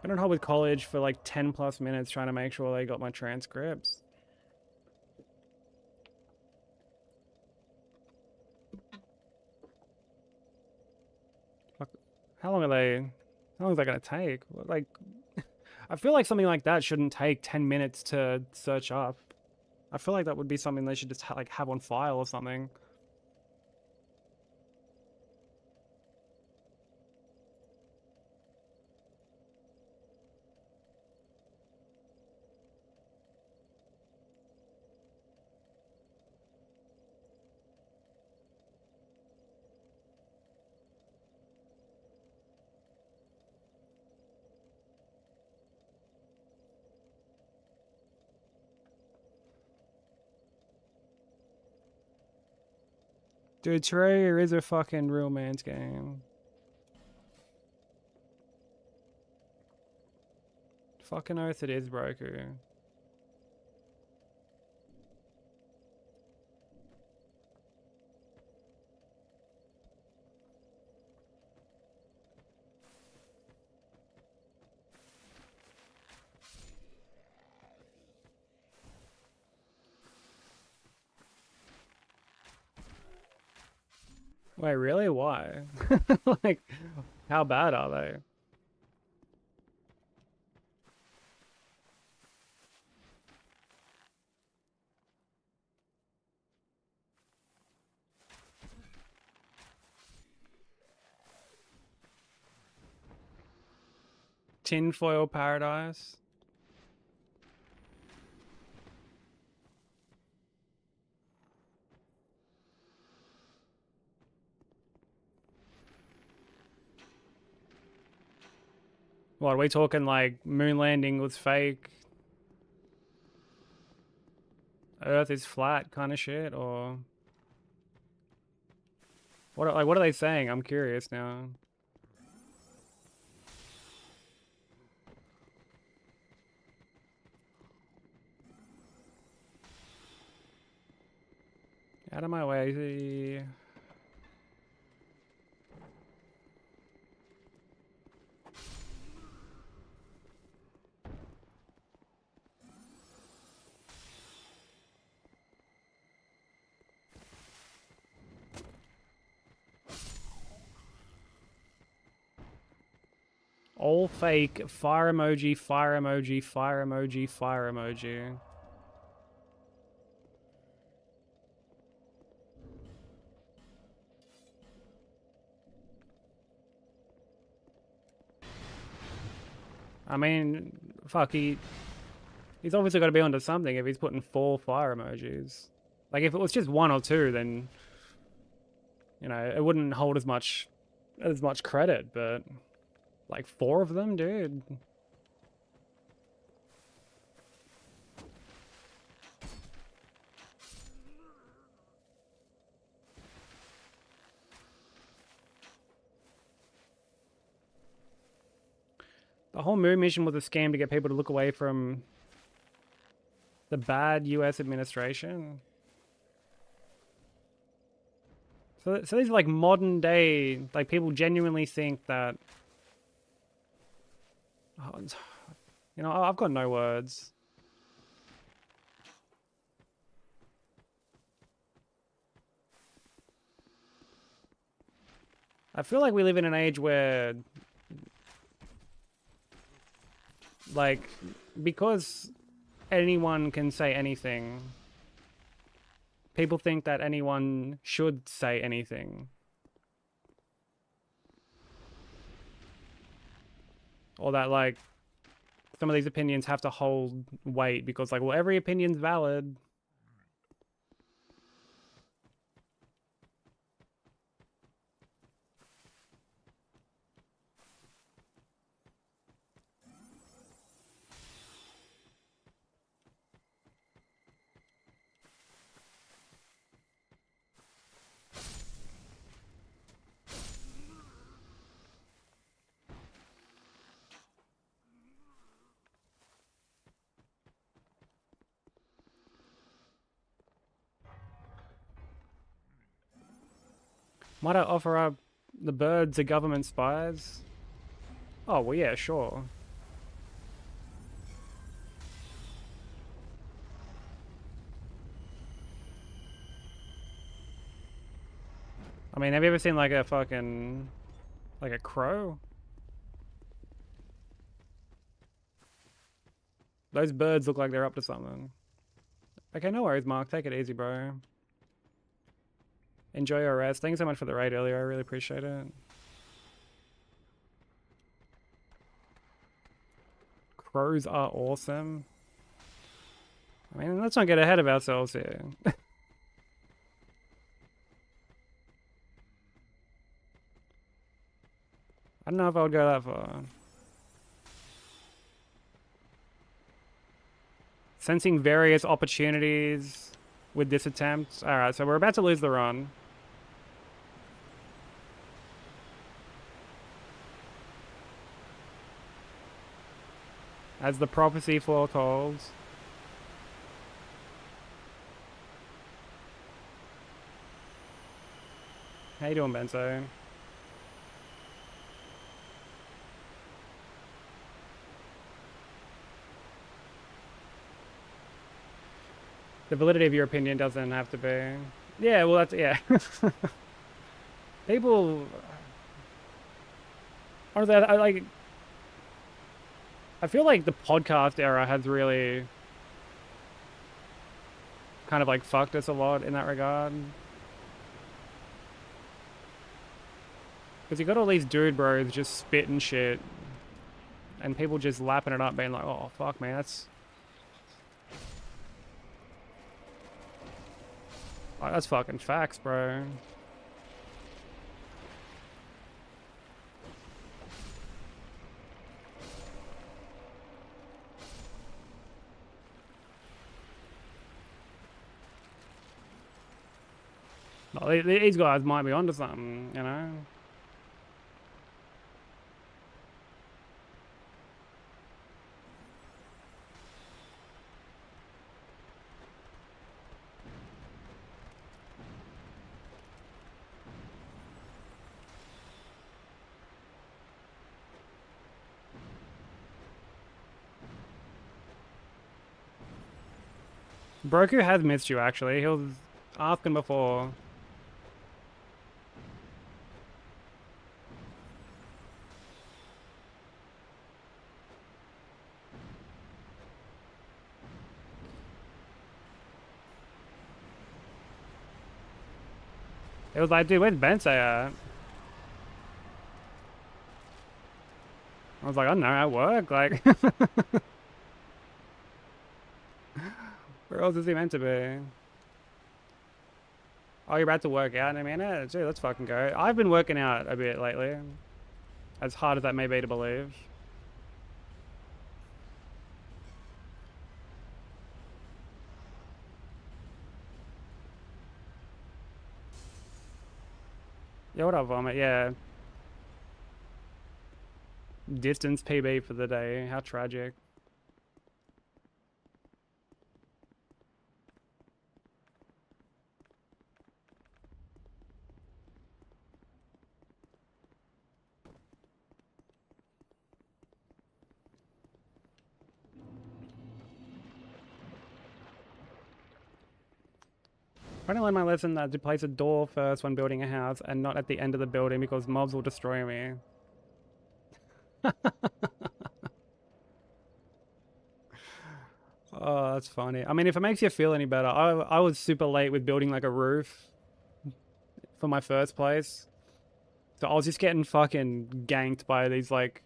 Been on hold with college for like 10 plus minutes trying to make sure they got my transcripts. How long are they? How long is that gonna take? Like, I feel like something like that shouldn't take 10 minutes to search up. I feel like that would be something they should just like have on file or something. Dude, Terraria is a fucking real man's game. Fucking oath it is, Broku. Wait, really? Why? Like, how bad are they? Tinfoil paradise? What, are we talking like moon landing was fake? Earth is flat kind of shit, or what are they saying? I'm curious now. Out of my way. All fake. Fire emoji, fire emoji, fire emoji, fire emoji. I mean, fuck, he's obviously got to be onto something if he's putting 4 fire emojis. Like, if it was just 1 or 2, then, you know, it wouldn't hold as much credit, but like 4 of them, dude. The whole moon mission was a scam to get people to look away from the bad US administration. So these are like modern day, like people genuinely think that, oh, you know, I've got no words. I feel like we live in an age where, like, because anyone can say anything, people think that anyone should say anything. Or that, like, some of these opinions have to hold weight because, like, well, every opinion's valid. Might I offer up the birds are government spies? Oh, well, yeah, sure. I mean, have you ever seen like a fucking Like a crow? Those birds look like they're up to something. Okay, no worries, Mark. Take it easy, bro. Enjoy your rest. Thanks so much for the raid earlier. I really appreciate it. Crows are awesome. I mean, let's not get ahead of ourselves here. I don't know if I would go that far. Sensing various opportunities with this attempt. Alright, so we're about to lose the run. As the prophecy foretold. How you doing, Benzo? The validity of your opinion doesn't have to be. Yeah, well, that's, yeah. People. Honestly, I feel like the podcast era has really kind of like fucked us a lot in that regard. Because you got all these dude bros just spitting shit. And people just lapping it up being like, oh, fuck, man, that's fucking facts, bro. No, these guys might be onto something, you know? Broku has missed you, actually. He was asking before. It was like, dude, where's Bensei at? I was like, I don't know, at work, like... Where else is he meant to be? Oh, you're about to work out in a minute? Dude, let's fucking go. I've been working out a bit lately. As hard as that may be to believe. Yeah, what up, Vomit? Yeah. Distance PB for the day. How tragic. I didn't learn my lesson that to place a door first when building a house and not at the end of the building because mobs will destroy me. Oh, that's funny. I mean, if it makes you feel any better, I was super late with building like a roof for my first place. So I was just getting fucking ganked by these like,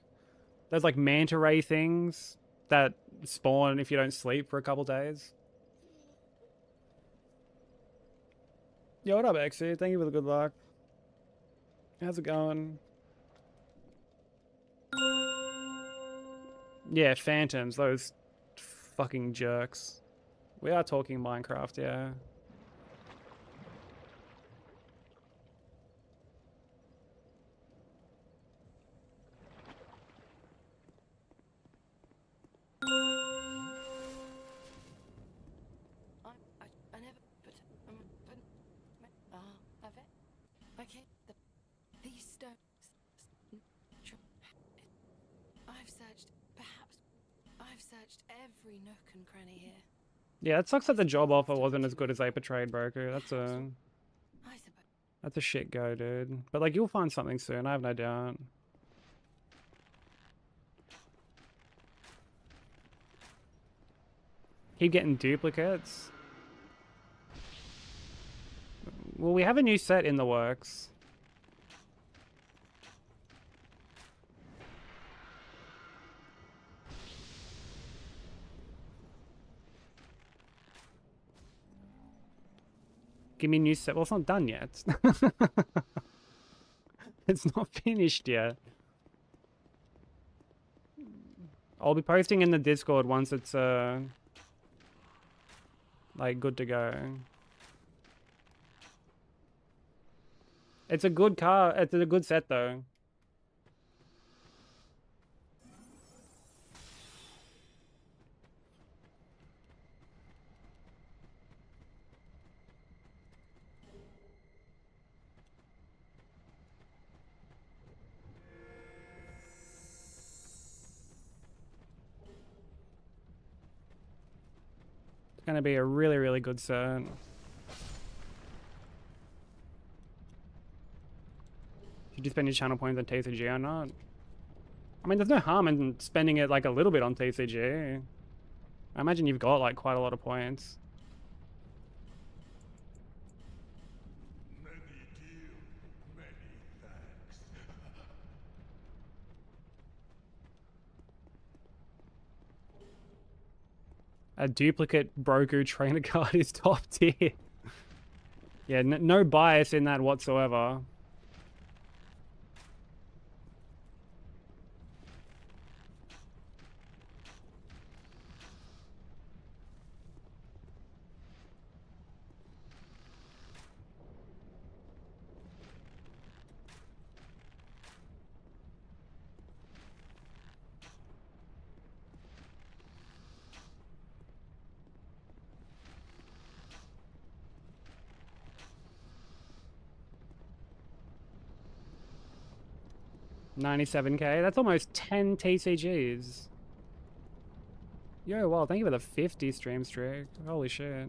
those like manta ray things that spawn if you don't sleep for a couple days. Yo, what up, Exy? Thank you for the good luck. How's it going? Yeah, phantoms, those fucking jerks. We are talking Minecraft, yeah. I never, but, okay, these stones, I've searched every nook and cranny here. Yeah, it sucks that the job offer wasn't as good as they portrayed, Broku. That's a... I suppose. That's a shit go, dude. But like, you'll find something soon, I have no doubt. Keep getting duplicates. Well, we have a new set in the works. Give me a new set. Well, it's not done yet. It's not finished yet. I'll be posting in the Discord once it's like good to go. It's a good car. It's a good set though. It's gonna be a really, really good set. Should you spend your channel points on TCG or not? I mean, there's no harm in spending it like a little bit on TCG. I imagine you've got like quite a lot of points. Many deal, many thanks. A duplicate Broku trainer card is top tier. Yeah, no bias in that whatsoever. $97K. That's almost 10 TCGs. Yo, well, thank you for the 50 stream streak. Holy shit.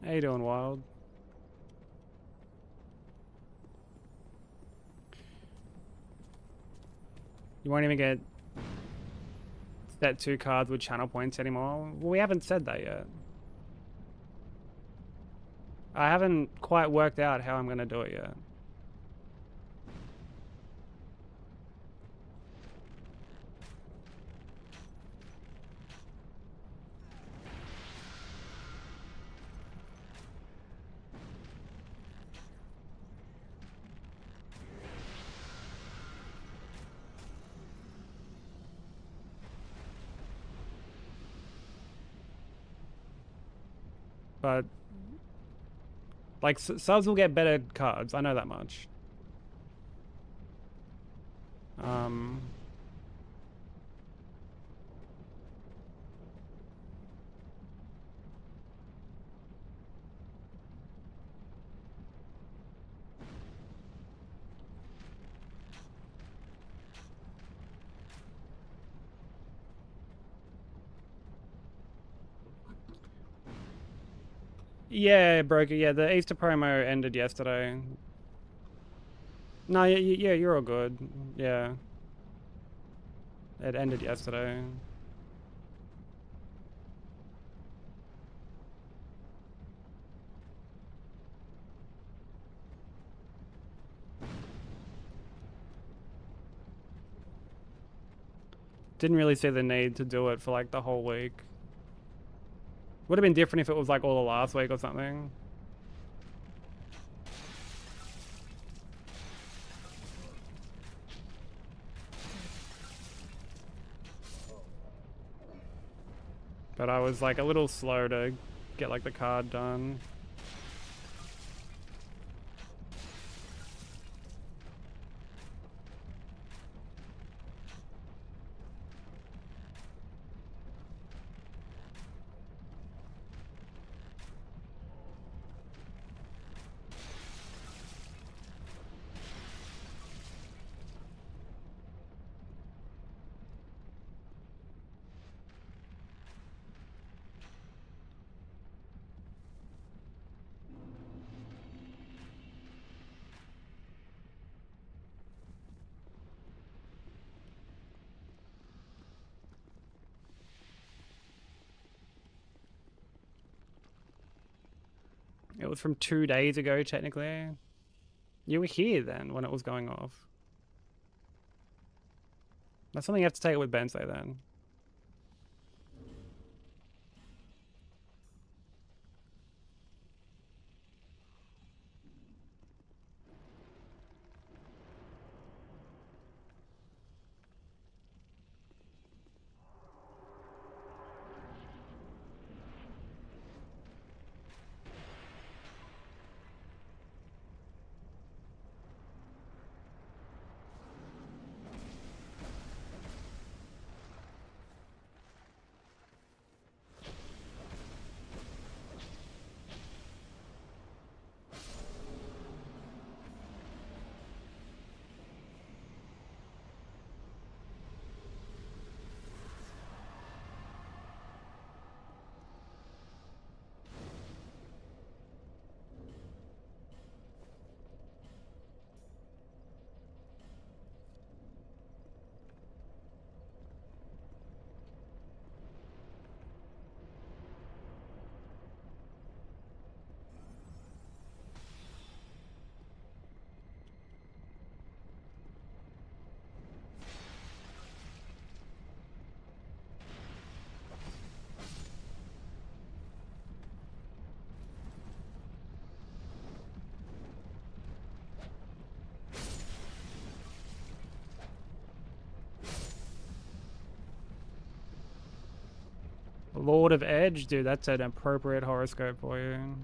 How you doing, Wild? You won't even get set 2 cards with channel points anymore? Well, we haven't said that yet. I haven't quite worked out how I'm going to do it yet. But like subs will get better cards. I know that much. Yeah, broker. Yeah, the Easter promo ended yesterday. No, yeah, you're all good. Yeah. It ended yesterday. Didn't really see the need to do it for like the whole week. Would have been different if it was like all the last week or something. But I was like a little slow to get like the card done. It was from 2 days ago, technically. You were here then when it was going off. That's something you have to take it with Bensley then. Lord of Edge? Dude, that's an appropriate horoscope for you.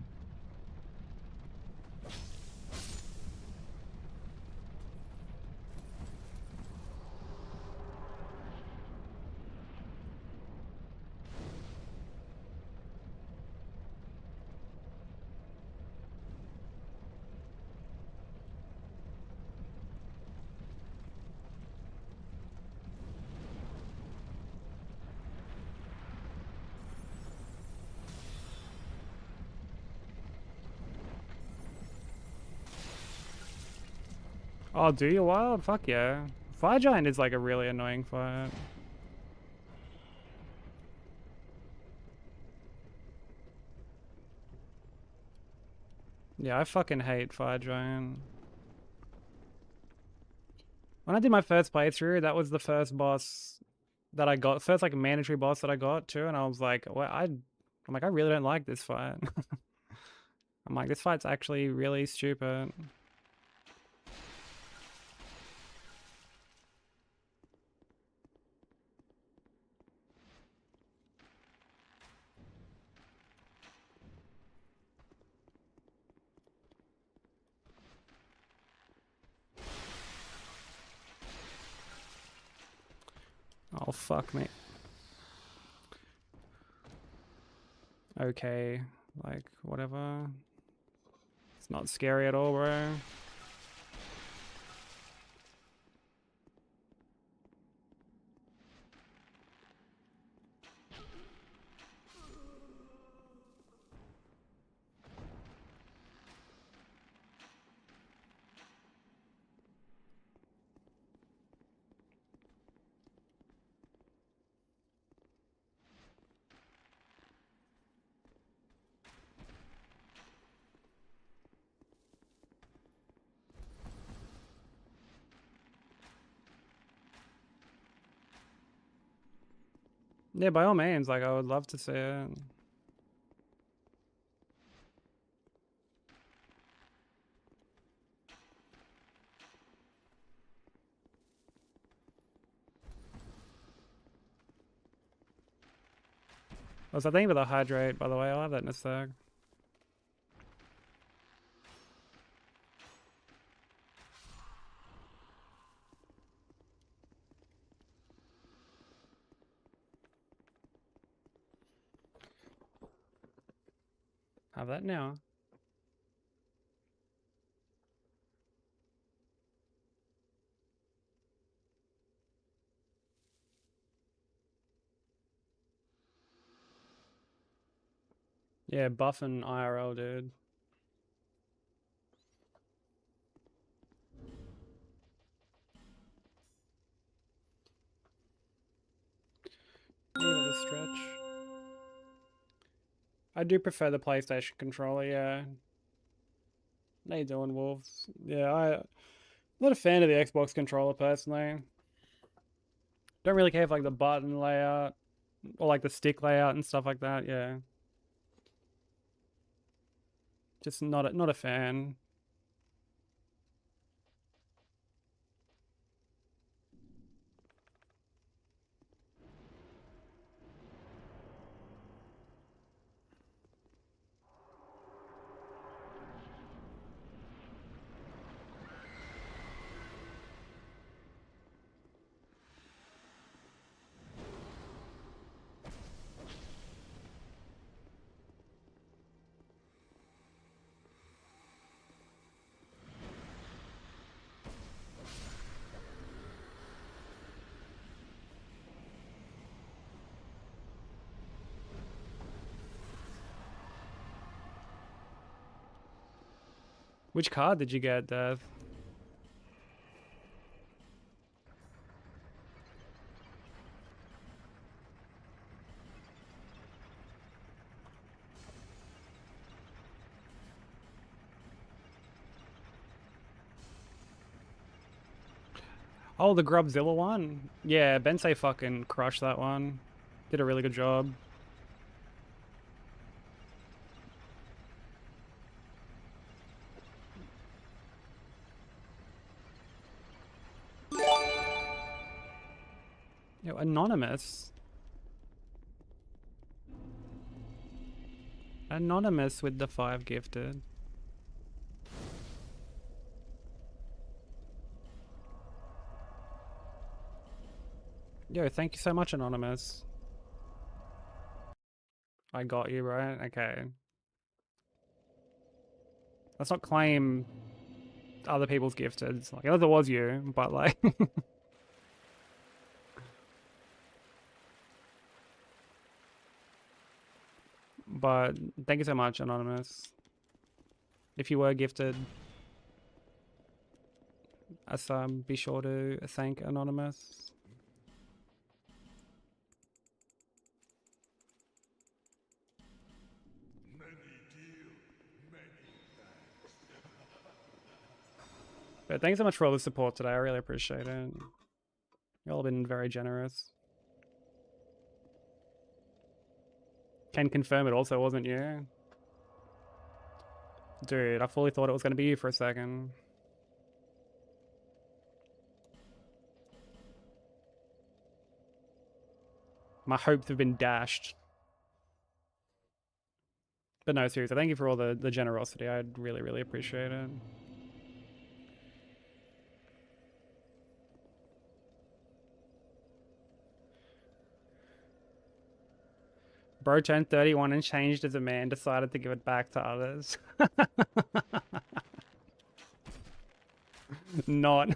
Oh, do you wild? Fuck yeah. Fire Giant is like a really annoying fight. Yeah, I fucking hate Fire Giant. When I did my first playthrough, that was the first boss that I got, first like mandatory boss that I got too, and I was like, well, I'm like, I really don't like this fight. I'm like, this fight's actually really stupid. Oh, fuck me. Okay, like, whatever. It's not scary at all, bro. Yeah, by all means, like, I would love to see it. What's that thing with the hydrate, by the way? I'll have that in a sec. Have that now. Yeah, buffing IRL, dude. Give it a stretch. I do prefer the PlayStation controller, yeah. How you doing, Wolves? Yeah, I'm not a fan of the Xbox controller personally. Don't really care for like the button layout or like the stick layout and stuff like that, yeah. Just not a fan. Which card did you get, Dev? Oh, the Grubzilla one? Yeah, Bensei fucking crushed that one. Did a really good job. Yo, Anonymous. Anonymous with the 5 gifted. Yo, thank you so much, Anonymous. I got you, right? Okay. Let's not claim other people's gifted. It's like, it was you, but like... But thank you so much, Anonymous. If you were gifted, be sure to thank Anonymous. But thanks so much for all the support today. I really appreciate it. You all have been very generous. Can confirm it also wasn't you. Dude, I fully thought it was going to be you for a second. My hopes have been dashed. But no, seriously, thank you for all the generosity. I'd really, really appreciate it. Bro turned 31 and changed as a man, decided to give it back to others. Not.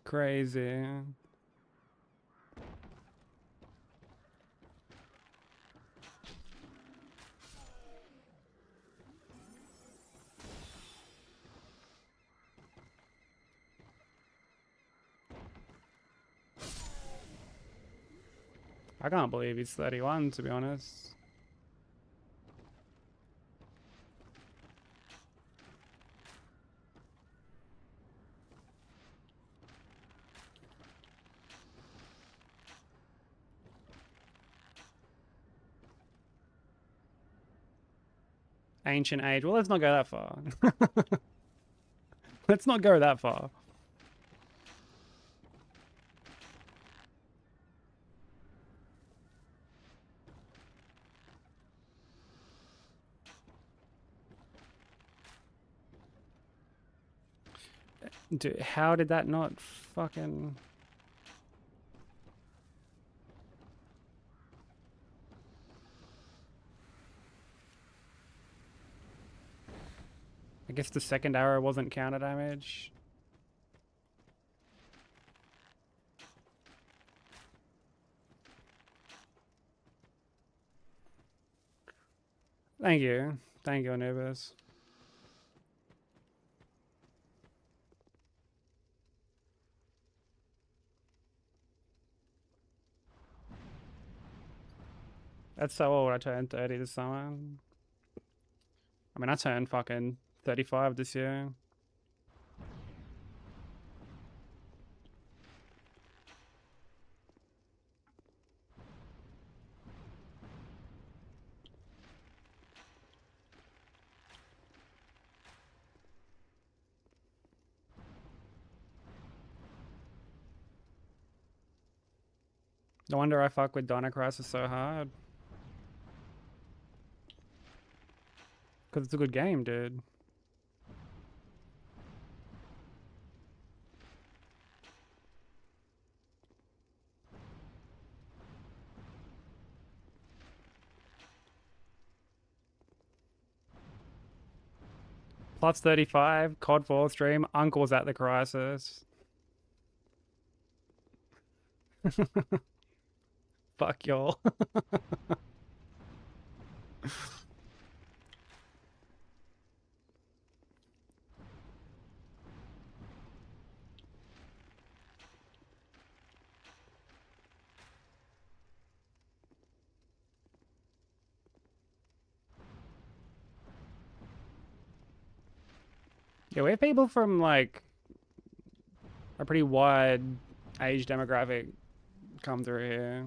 Crazy. I can't believe he's 31, to be honest. Ancient age. Well, let's not go that far. Let's not go that far. Dude, how did that not fucking... I guess the second arrow wasn't counter damage. Thank you. Thank you, Anubis. That's so old. I turned 30 this summer. I mean, I turned fucking 35 this year. No wonder I fuck with Dino Crisis so hard. Because it's a good game, dude. Plus 35, COD 4 stream, Uncle's at the Crisis. Fuck y'all. Yeah, we have people from like a pretty wide age demographic come through here.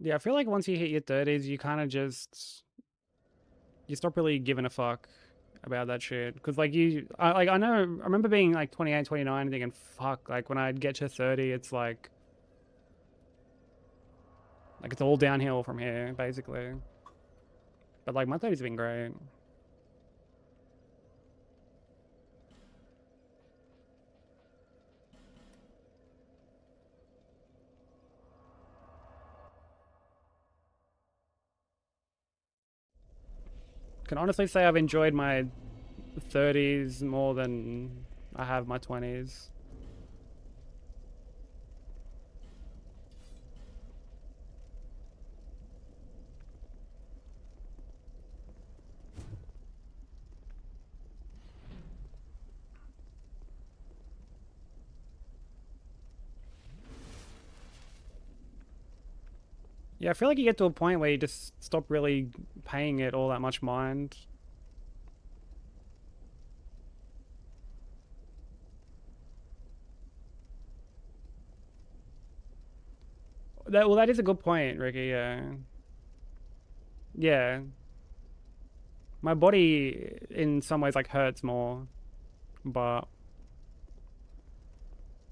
Yeah, I feel like once you hit your 30s, you kind of just you stop really giving a fuck about that shit. Because like I know, I remember being like 28, 29 and thinking, fuck, like when I get to 30, it's like it's all downhill from here, basically. But like my 30s have been great. Can honestly say I've enjoyed my 30s more than I have my 20s. Yeah, I feel like you get to a point where you just stop really paying it all that much mind. Well, that is a good point, Ricky. Yeah. Yeah. My body, in some ways, like hurts more, but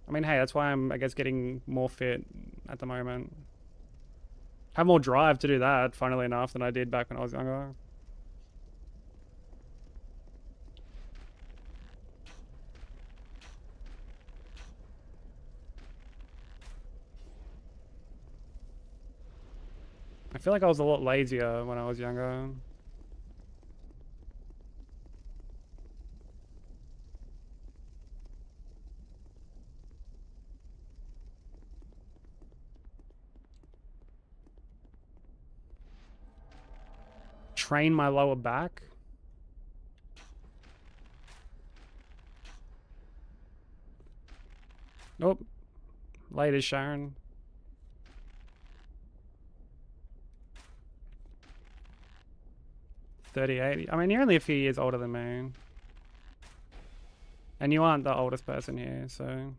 I mean, hey, that's why I'm, I guess, getting more fit at the moment. Have more drive to do that, funnily enough, than I did back when I was younger. I feel like I was a lot lazier when I was younger. Train my lower back. Nope. Later, Sharon. $38. I mean, you're only a few years older than me. And you aren't the oldest person here, so...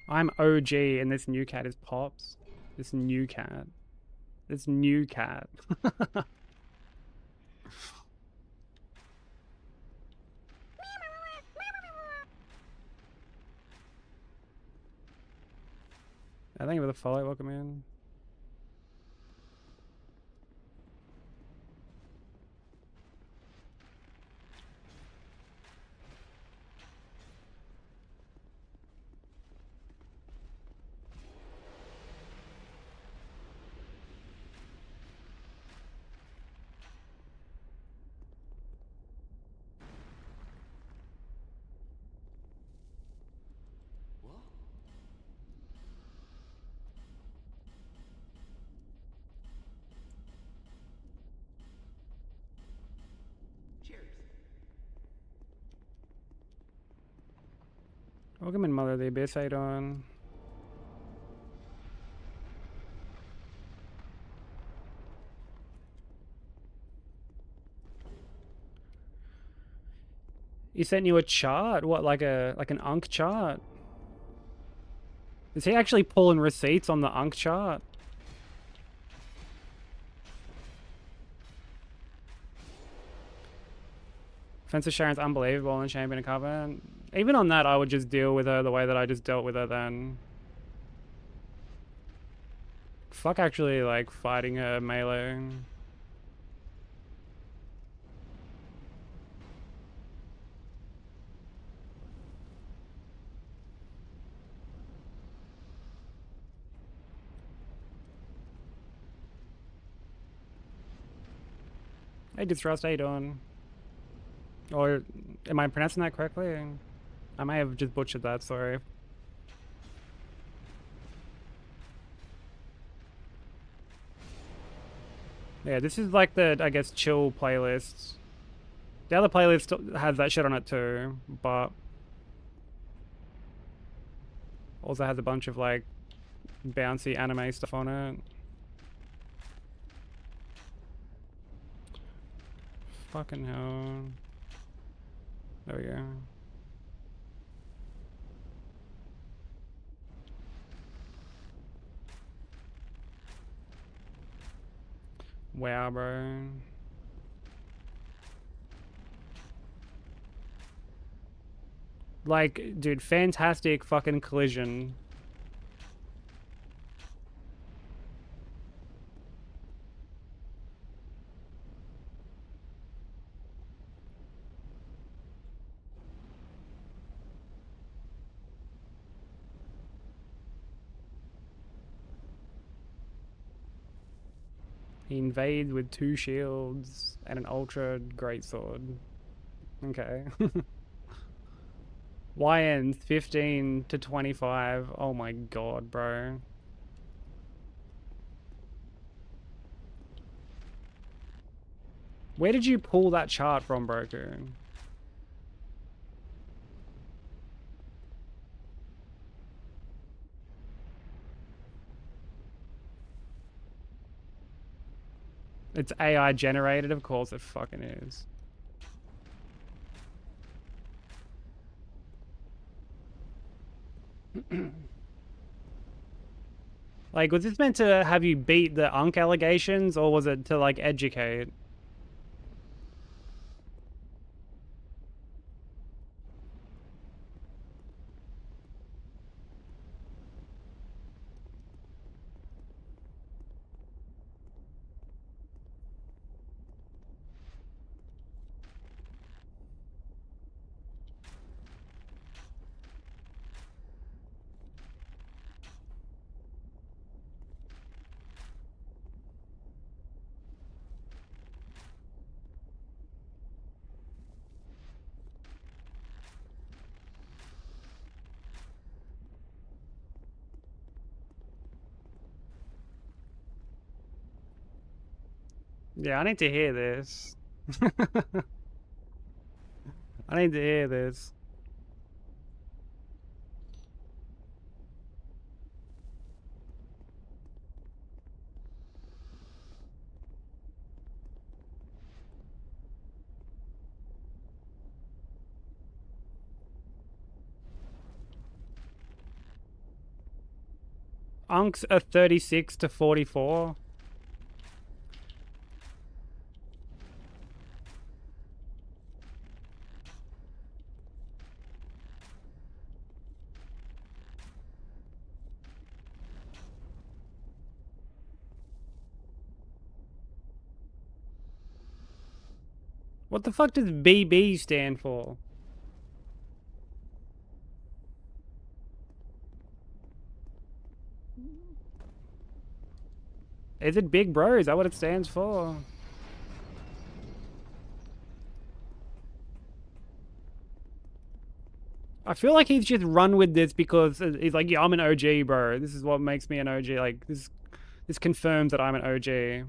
I'm OG and this new cat is Pops. This new cat. This new cat. I think with a follow, welcome in. What? Cheers. Welcome in, Mother of the Abyss. How you doing? He sent you a chart? What, like an Unk chart? Is he actually pulling receipts on the Unk chart? Fencer Sharon's unbelievable in Champion of Covenant. Even on that, I would just deal with her the way that I just dealt with her then. Fuck actually, like, fighting her melee. Hey, Distrust, how you doing? Or, am I pronouncing that correctly? I may have just butchered that, sorry. Yeah, this is like the, I guess, chill playlist. The other playlist has that shit on it too, but also has a bunch of like bouncy anime stuff on it. Fucking hell. There we go. Wow, bro. Like, dude, fantastic fucking collision. He invades with 2 shields and an ultra greatsword. Okay. YN 15 to 25. Oh my god, bro. Where did you pull that chart from, Broker? It's AI generated, of course it fucking is. Like, was this meant to have you beat the Unk allegations, or was it to, like, educate? Yeah, I need to hear this. I need to hear this. Unks are 36 to 44. What the fuck does BB stand for? Is it big bro? Is that what it stands for? I feel like he's just run with this because he's like, yeah, I'm an OG, bro. This is what makes me an OG. Like, this confirms that I'm an OG.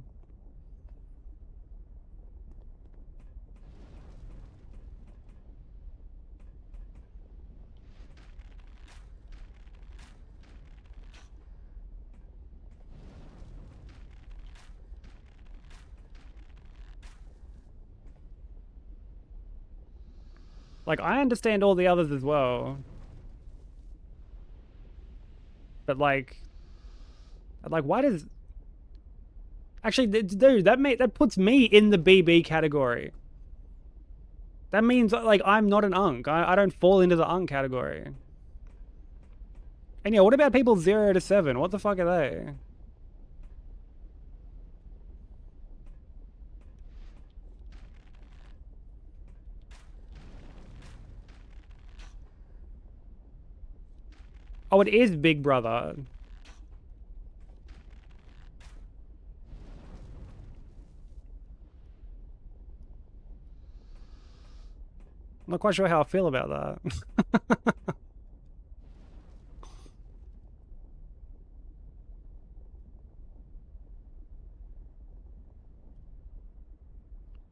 Like, I understand all the others as well. But like why does... Actually, dude, that puts me in the BB category. That means, like, I'm not an unk. I don't fall into the unk category. And yeah, what about people 0 to 7? What the fuck are they? Oh, it is Big Brother. I'm not quite sure how I feel about that.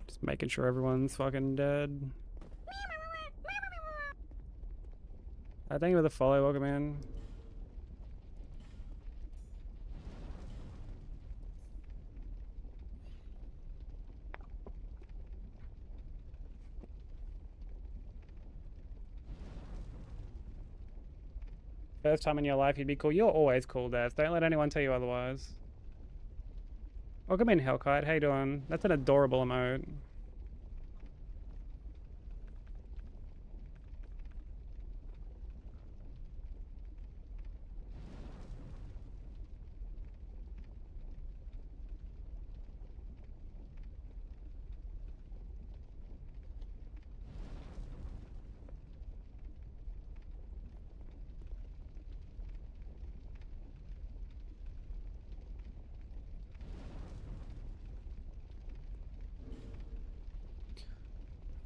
Just making sure everyone's fucking dead. Thank you for the follow, welcome in. First time in your life you'd be cool. You're always cool, Daz. Don't let anyone tell you otherwise. Welcome in, Hellkite. How you doing? That's an adorable emote.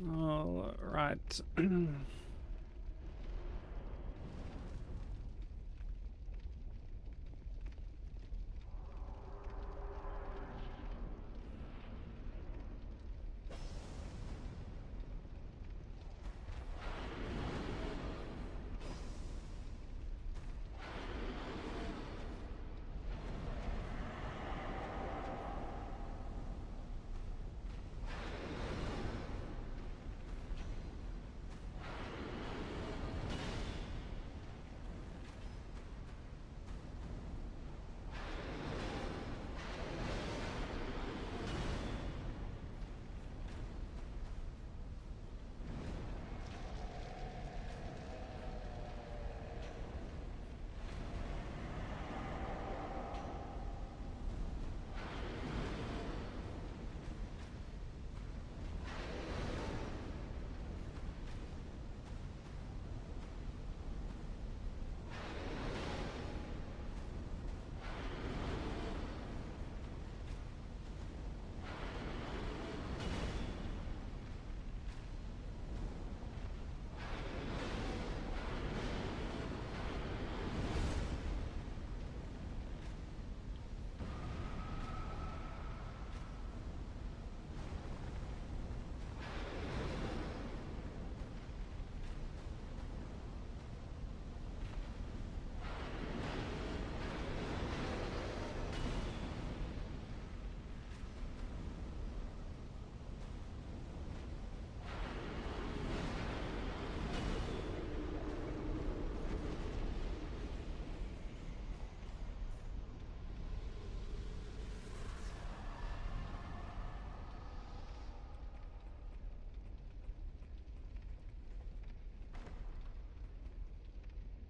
All right.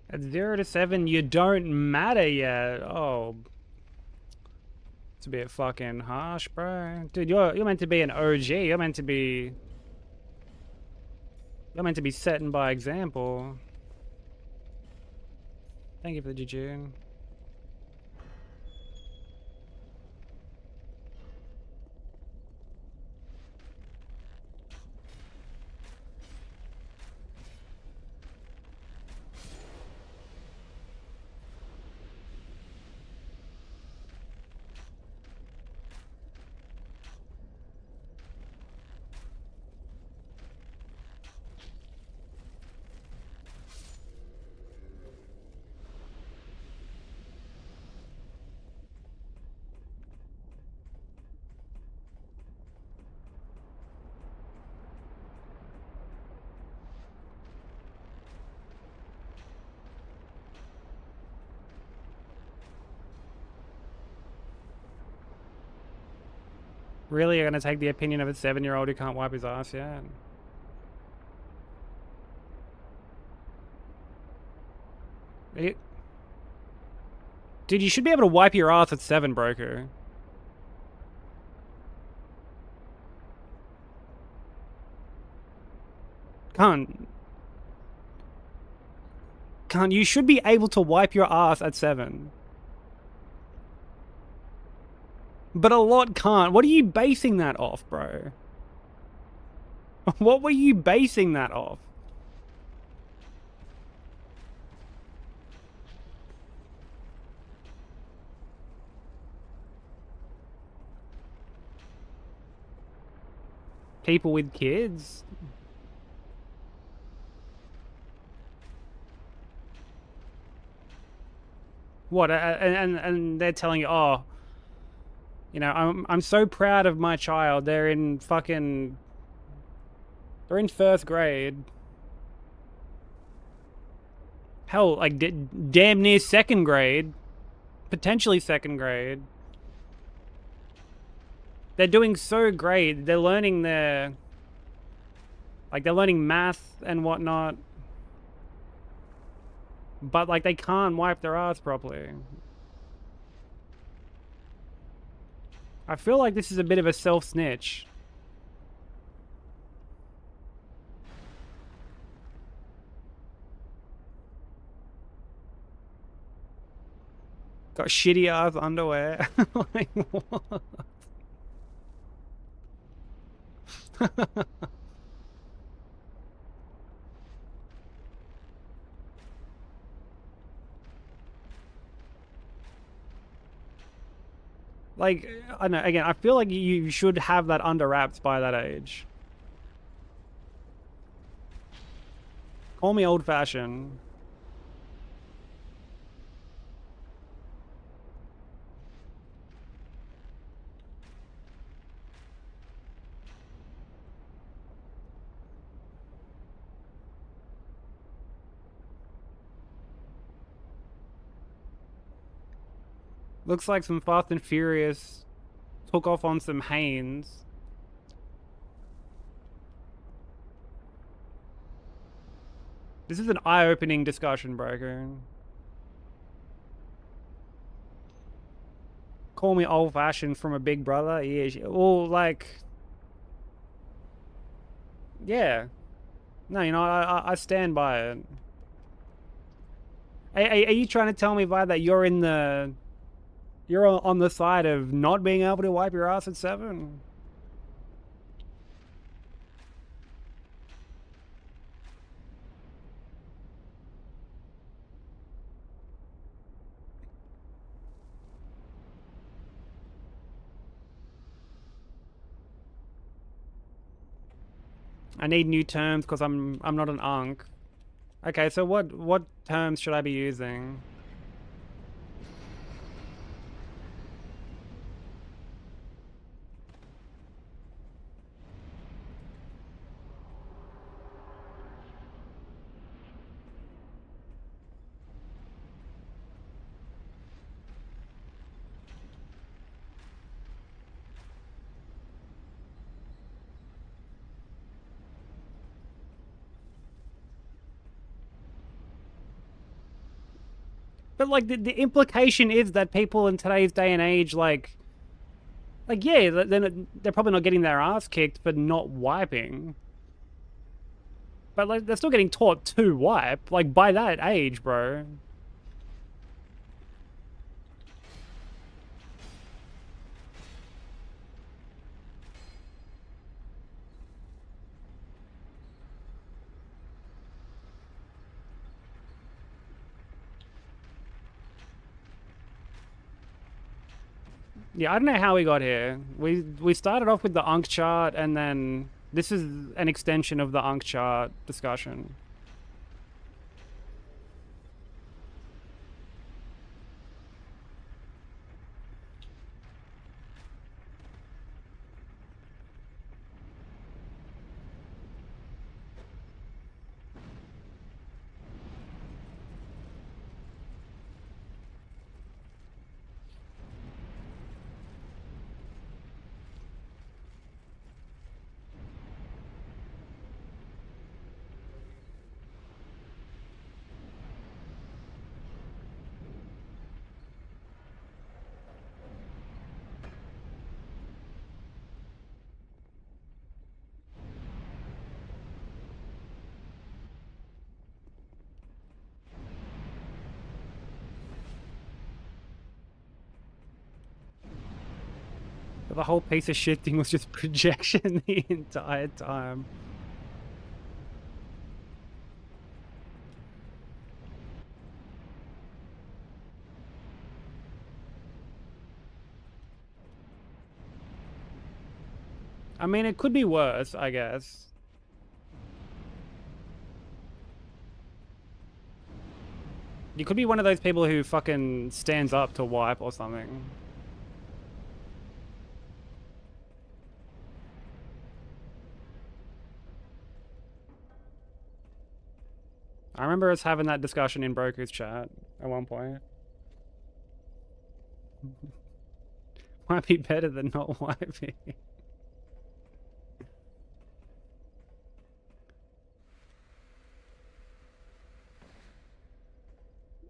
At 0 to 7, you don't matter yet. Oh. It's a bit fucking harsh, bro. Dude, you're meant to be an OG. You're meant to be You're meant to be setting by example. Thank you for the jujune. Really, you're gonna take the opinion of a 7-year-old who can't wipe his ass yet? Dude, you should be able to wipe your ass at 7, Broker. Can't. You should be able to wipe your ass at 7. But a lot can't. What are you basing that off, bro? What were you basing that off? People with kids? What? And they're telling you, oh, you know, I'm so proud of my child. They're in 1st grade. Hell, like damn near 2nd grade, potentially 2nd grade. They're doing so great. They're learning they're learning math and whatnot. But, like, they can't wipe their ass properly. I feel like this is a bit of a self-snitch. Got shitty ass underwear. Like, what? Like, I don't know, again, I feel like you should have that under wraps by that age. Call me old-fashioned. Looks like some Fast and Furious took off on some Hanes. This is an eye-opening discussion, Broker. Call me old-fashioned from a big brother? Yeah, well, like... Yeah. No, you know, I stand by it. Are you trying to tell me, Vi, that you're on the side of not being able to wipe your ass at 7? I need new terms because I'm not an unk. Okay, so what terms should I be using? But, like, the implication is that people in today's day and age, like yeah, they're probably not getting their ass kicked for not wiping. But like, they're still getting taught to wipe, like by that age, bro. Yeah, I don't know how we got here. We started off with the Ankh chart, and then this is an extension of the Ankh chart discussion. The whole piece of shit thing was just projection the entire time. I mean, it could be worse, I guess. You could be one of those people who fucking stands up to wipe or something. I remember us having that discussion in Broku's chat at one point. Might be better than not wiping.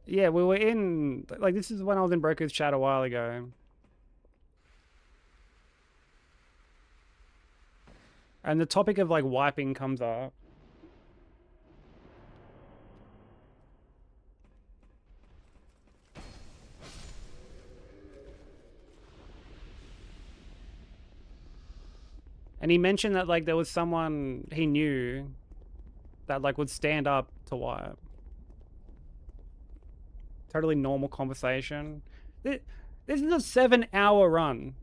Yeah, we were in... Like, this is when I was in Broku's chat a while ago. And the topic of, like, wiping comes up. And he mentioned that, like, there was someone he knew that, like, would stand up to wipe. Totally normal conversation. This is a 7-hour run.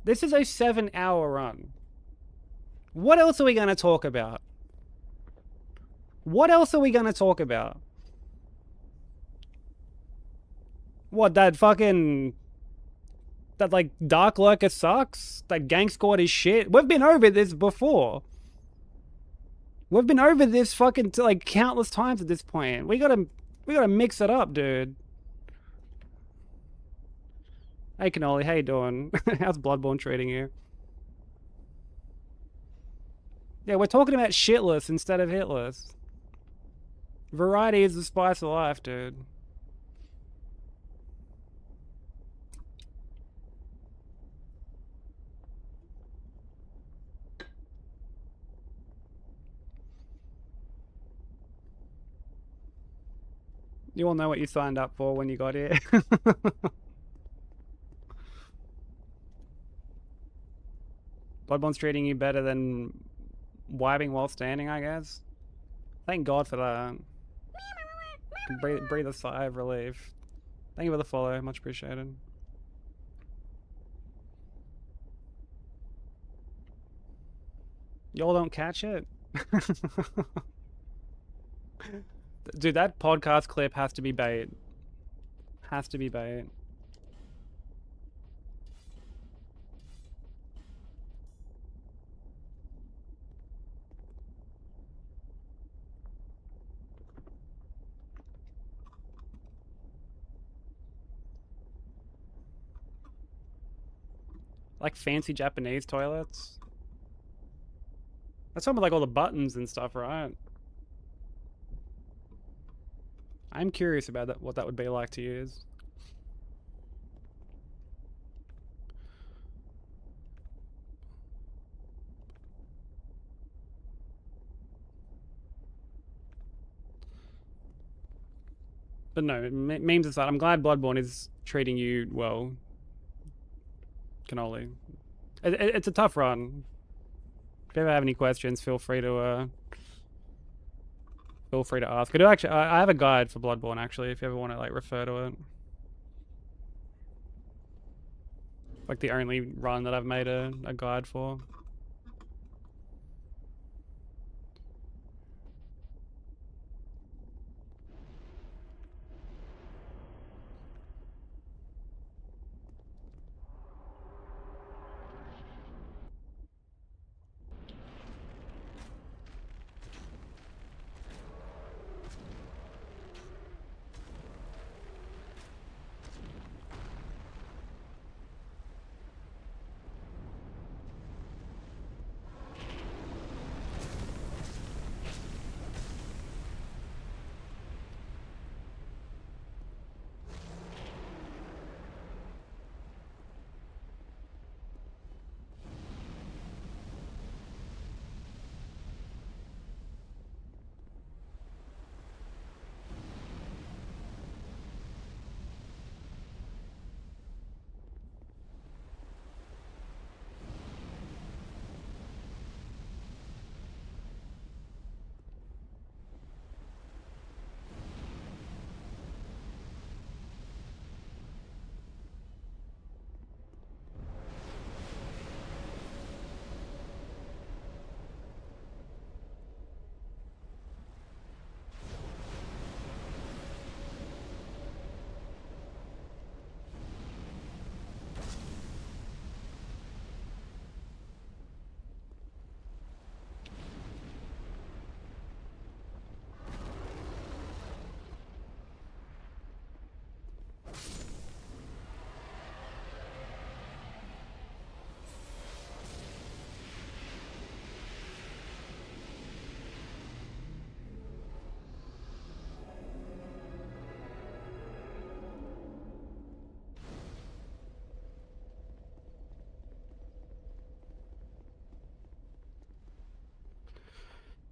This is a 7-hour run. What else are we going to talk about? What else are we going to talk about? What, that fucking... That, like, Dark Lurker sucks? That Gang Squad is shit? We've been over this before. We've been over this fucking, like, countless times at this point. We gotta mix it up, dude. Hey, Cannoli, how you doing? How's Bloodborne treating you? Yeah, we're talking about shitless instead of hitless. Variety is the spice of life, dude. You all know what you signed up for when you got here. Bloodborne's treating you better than wiping while standing, I guess. Thank God for that. Breathe a sigh of relief. Thank you for the follow, much appreciated. Y'all don't catch it? Dude, that podcast clip has to be bait. Has to be bait. Like fancy Japanese toilets. That's something with like all the buttons and stuff, right? I'm curious about that, what that would be like to use. But no, memes aside, I'm glad Bloodborne is treating you well. Cannoli. It's a tough run. If you ever have any questions, feel free to ask. I do actually. I have a guide for Bloodborne actually. If you ever want to like refer to it, like the only run that I've made a guide for.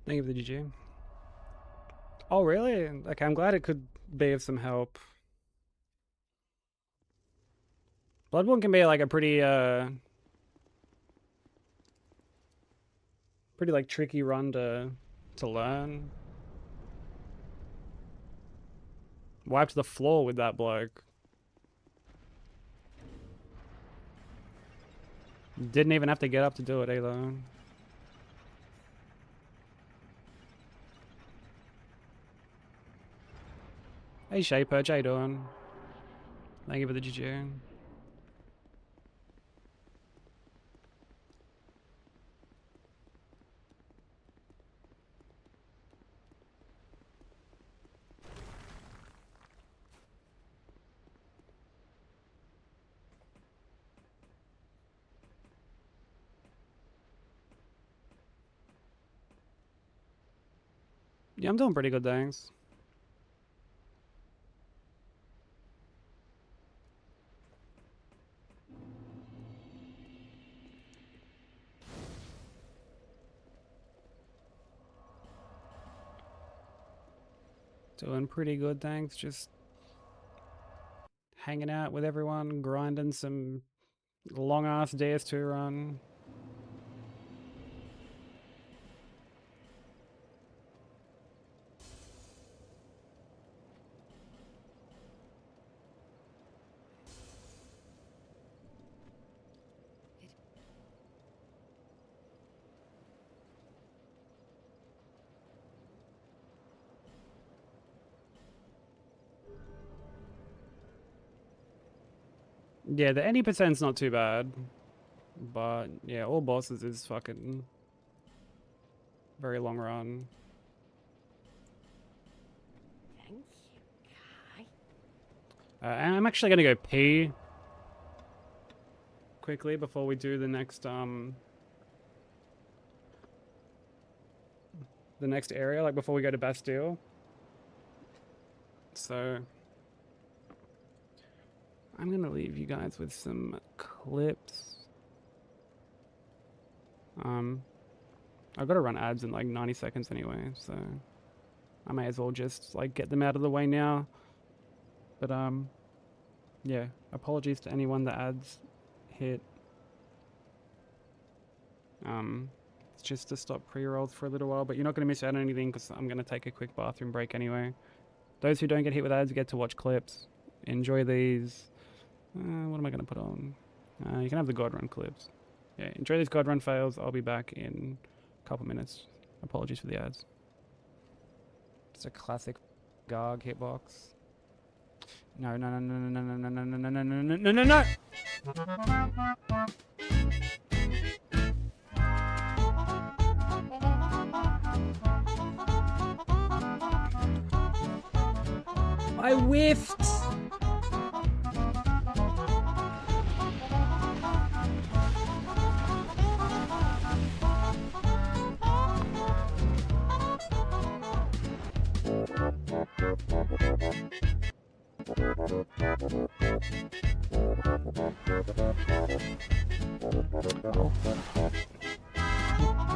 Thank you for the GG. Oh, really? Okay, I'm glad it could be of some help. Bloodborne can be like a pretty like tricky run to learn. Wiped the floor with that bloke. Didn't even have to get up to do it either. Hey Shaper, how you doing? Thank you for the GG. Yeah, I'm doing pretty good, thanks. Doing pretty good, thanks. Just hanging out with everyone, grinding some long ass DS2 run. Yeah, the any percent's not too bad. But yeah, all bosses is fucking very long run. Thank you, Kai. I'm actually gonna go pee quickly before we do the next area, like before we go to Bastille. So I'm gonna leave you guys with some clips. I've got to run ads in like 90 seconds anyway, so I may as well just like get them out of the way now. But yeah, apologies to anyone that ads hit. It's just to stop pre-rolls for a little while, but you're not going to miss out on anything because I'm going to take a quick bathroom break anyway. Those who don't get hit with ads get to watch clips. Enjoy these. What am I going to put on? You can have the God Run clips. Yeah, enjoy these God Run fails. I'll be back in a couple minutes. Apologies for the ads. It's a classic Garg hitbox. No, no, no, no, no, no, no, no, no, no, no, no, no, no, no! I whiffed!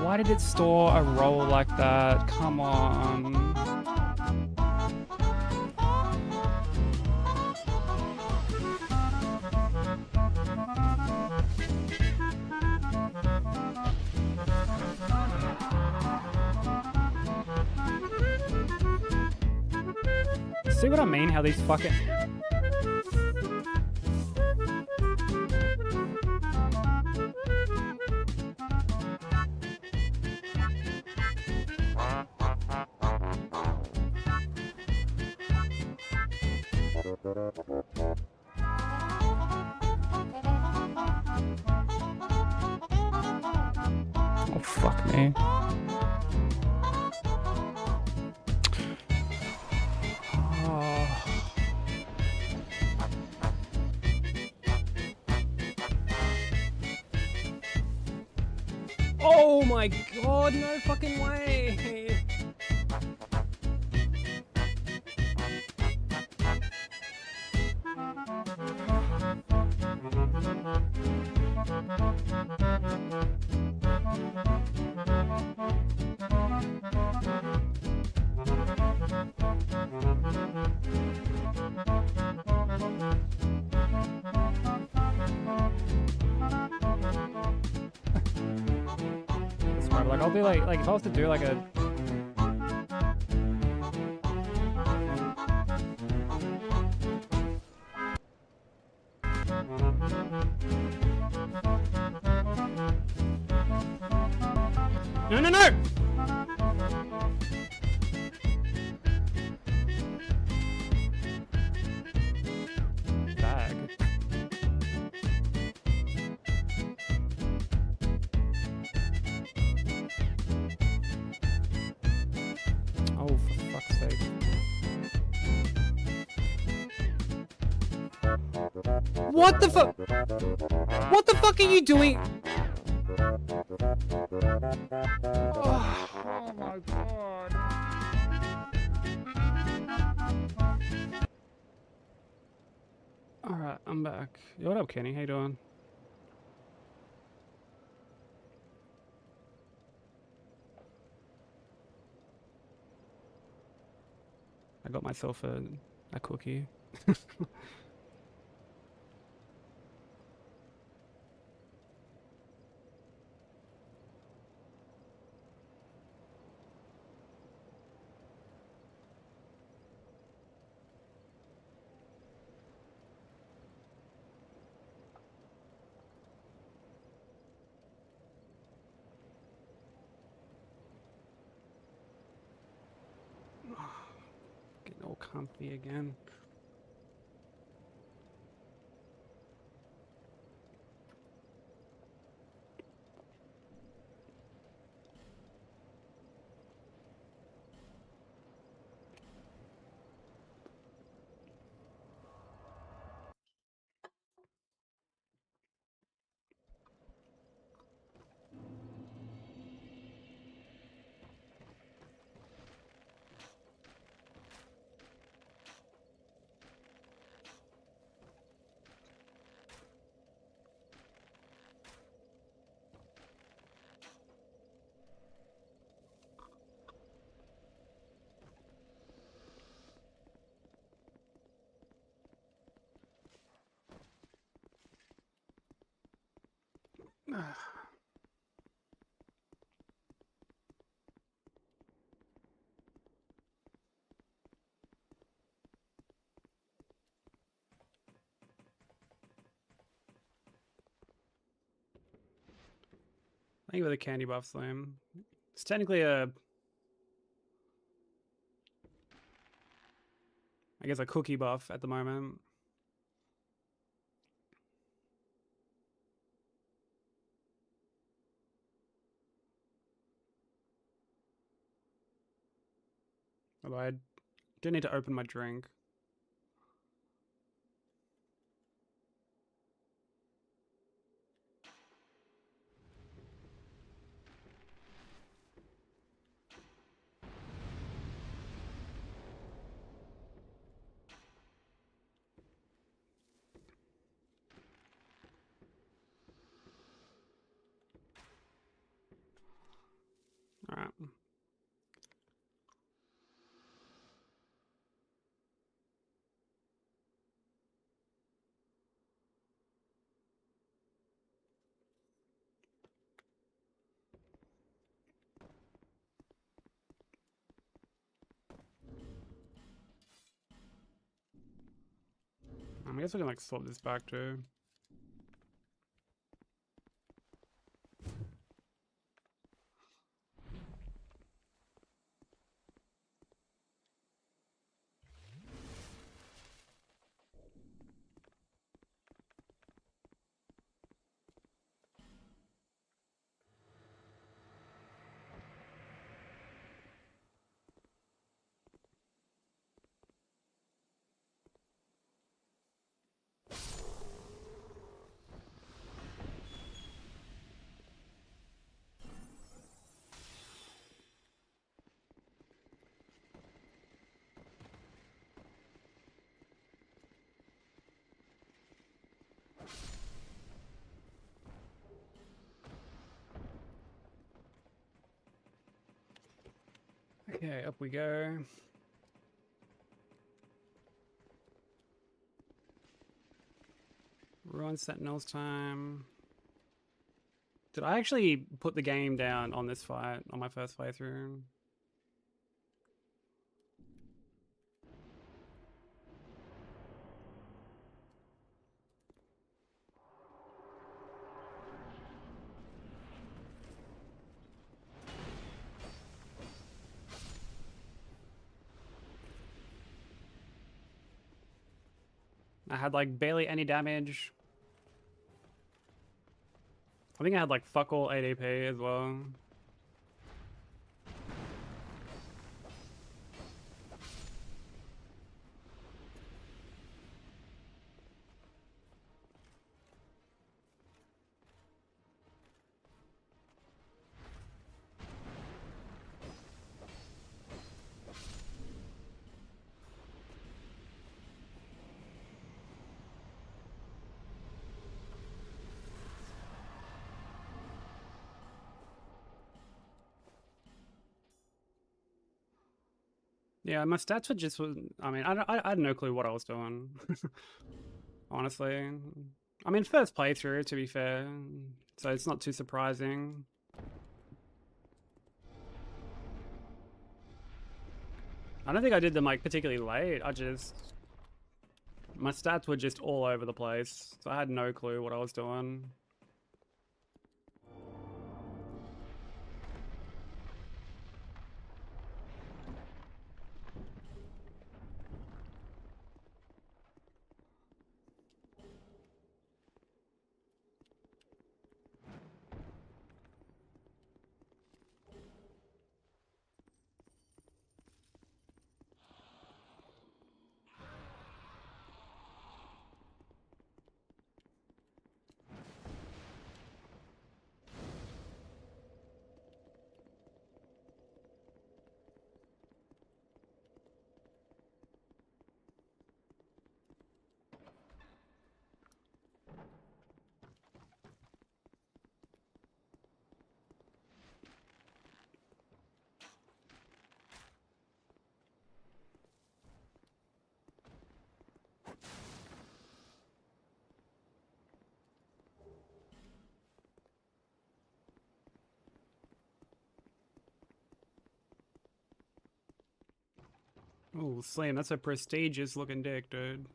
Why did it store a roll like that? Come on. See what I mean? How these fucking... Oh, fuck me. Oh my god, no fucking way! Like I'll do like if I was to do like a no no no bag. Oh, for fuck's sake. What the fuck? What the fuck are you doing? Oh my god. Alright, I'm back. Yo, what up, Kenny? How you doing? I got myself a cookie. Getting all comfy again. Thank you for the candy buff, Slim. It's technically a, I guess, a cookie buff at the moment. Although I do need to open my drink. All right. I guess I can like swap this back too. Okay, up we go. Ruin Sentinels time. Did I actually put the game down on this fight on my first playthrough? I had like barely any damage. I think I had like fuck all ADP as well. Yeah, my stats were just, I mean, I had no clue what I was doing. Honestly. I mean, first playthrough, to be fair, so it's not too surprising. I don't think I did them like particularly late. My stats were just all over the place, so I had no clue what I was doing. Ooh, Slim, that's a prestigious looking dick, dude.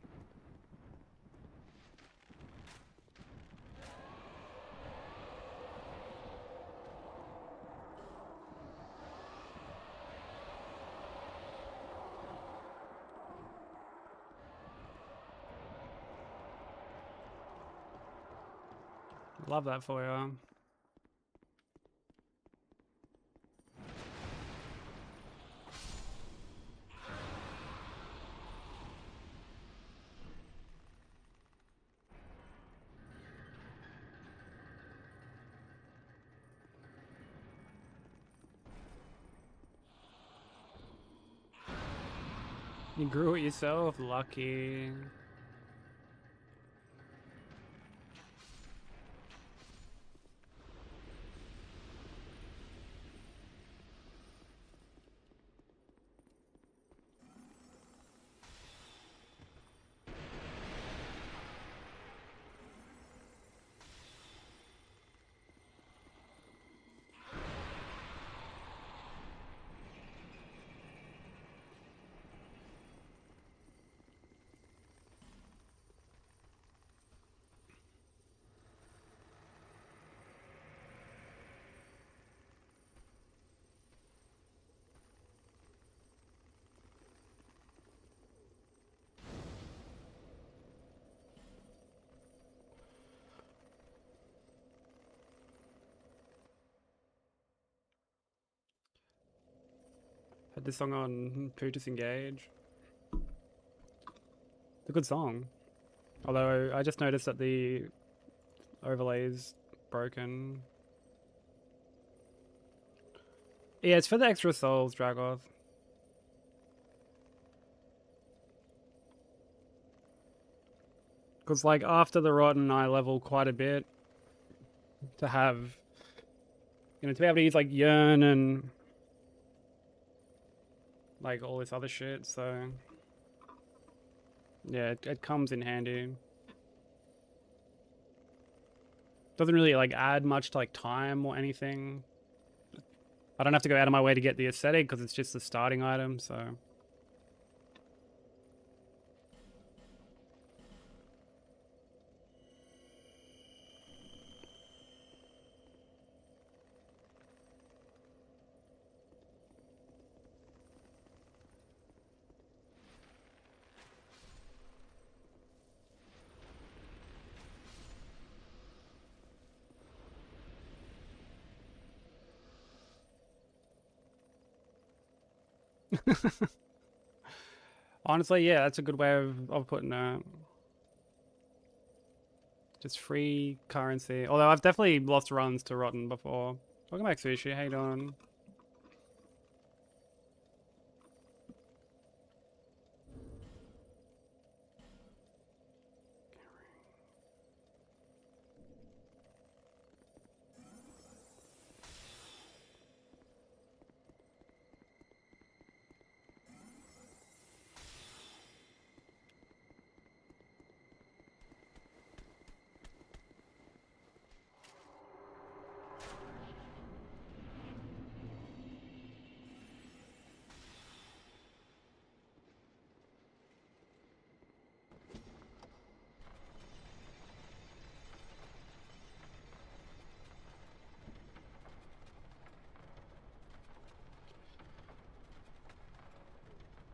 Love that for you. You grew it yourself, lucky. Had this song on Poo Disengage. It's a good song. Although I just noticed that the overlay's broken. Yeah, it's for the extra souls, Dragoth. Because, like, after the Rotten, I level quite a bit to have, you know, to be able to use, like, Yearn and, like, all this other shit, so... Yeah, it comes in handy. Doesn't really, like, add much to, like, time or anything. I don't have to go out of my way to get the aesthetic, because it's just the starting item, so... Honestly, yeah, that's a good way of putting it. Just free currency. Although I've definitely lost runs to Rotten before. Welcome back, Sushi. How you doing?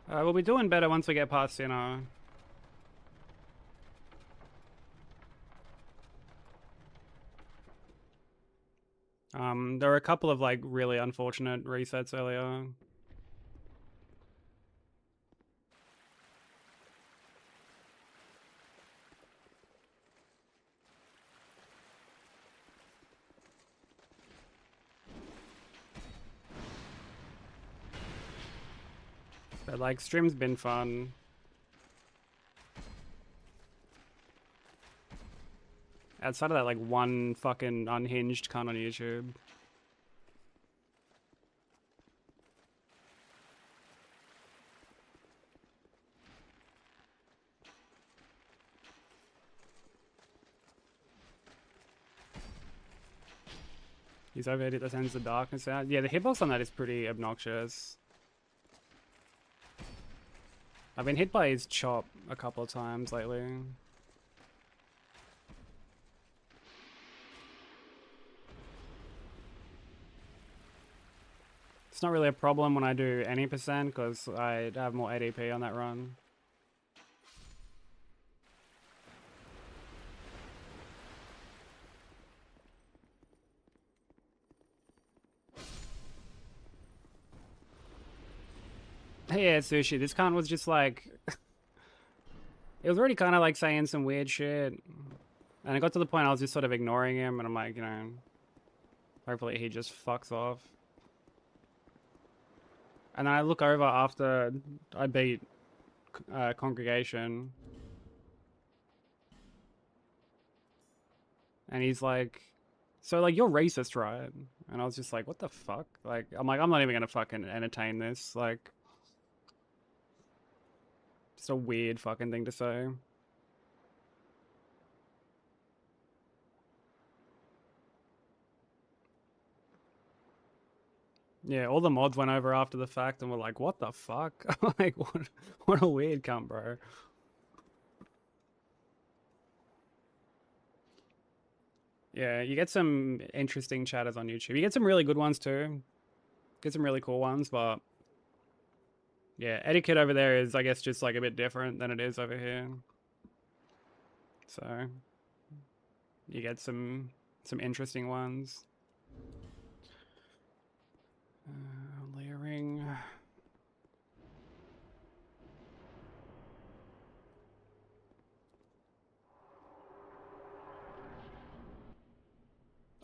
We'll be doing better once we get past, you know... there were a couple of, like, really unfortunate resets earlier. But, like, stream's been fun. Outside of that, like, one fucking unhinged cunt on YouTube. He's over here that sends the darkness out. Yeah, the hitbox on that is pretty obnoxious. I've been hit by his chop a couple of times lately. It's not really a problem when I do any percent because I have more ADP on that run. Yeah, Sushi, this cunt was just like... it was already kind of like saying some weird shit. And it got to the point I was just sort of ignoring him and I'm like, you know... hopefully he just fucks off. And then I look over after I beat Congregation. And he's like... so, like, you're racist, right? And I was just like, what the fuck? Like, I'm not even gonna fucking entertain this. Like... just a weird fucking thing to say. Yeah, all the mods went over after the fact and were like, what the fuck? Like, what a weird cunt, bro. Yeah, you get some interesting chatters on YouTube. You get some really good ones too. Get some really cool ones, but... yeah, etiquette over there is, I guess, just like a bit different than it is over here. So... you get some interesting ones. Layering...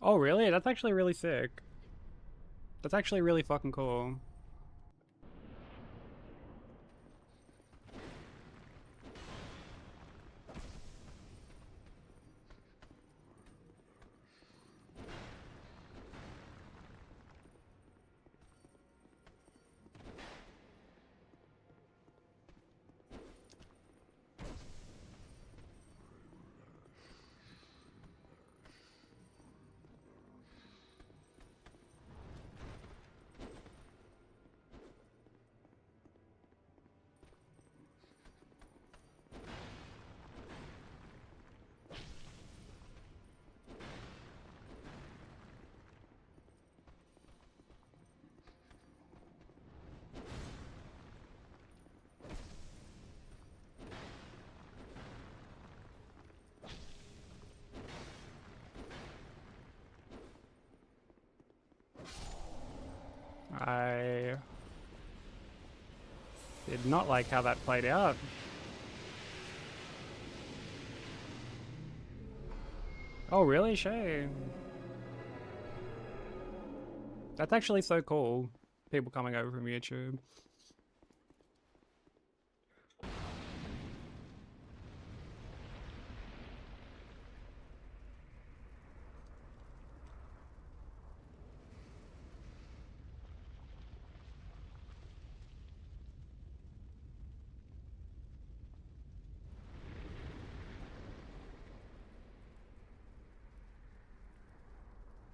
oh, really? That's actually really sick. That's actually really fucking cool. I did not like how that played out. Oh, really, Shay? That's actually so cool. People coming over from YouTube.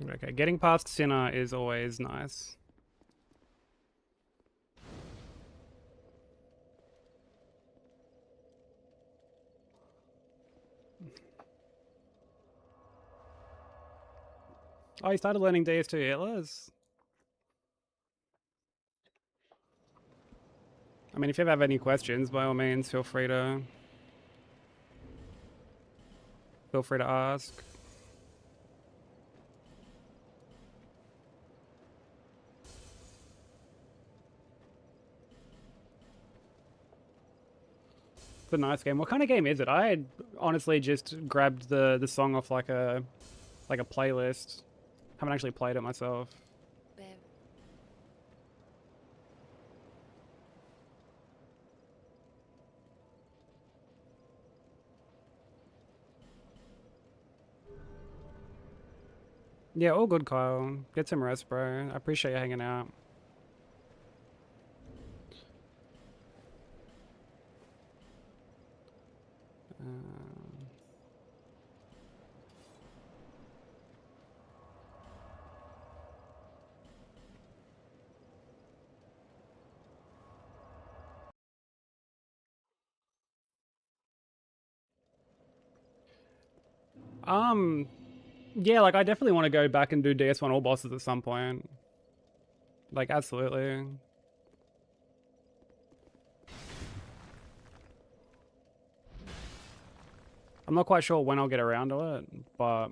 Okay, getting past Sinner is always nice. Oh, you started learning DS2 Hitless? I mean, if you ever have any questions, by all means, feel free to ask. It's a nice game. What kind of game is it? I had honestly just grabbed the song off like a playlist. Haven't actually played it myself. Yeah, all good, Kyle. Get some rest, bro. I appreciate you hanging out. Yeah, like I definitely want to go back and do DS1 all bosses at some point. Like, absolutely. I'm not quite sure when I'll get around to it, but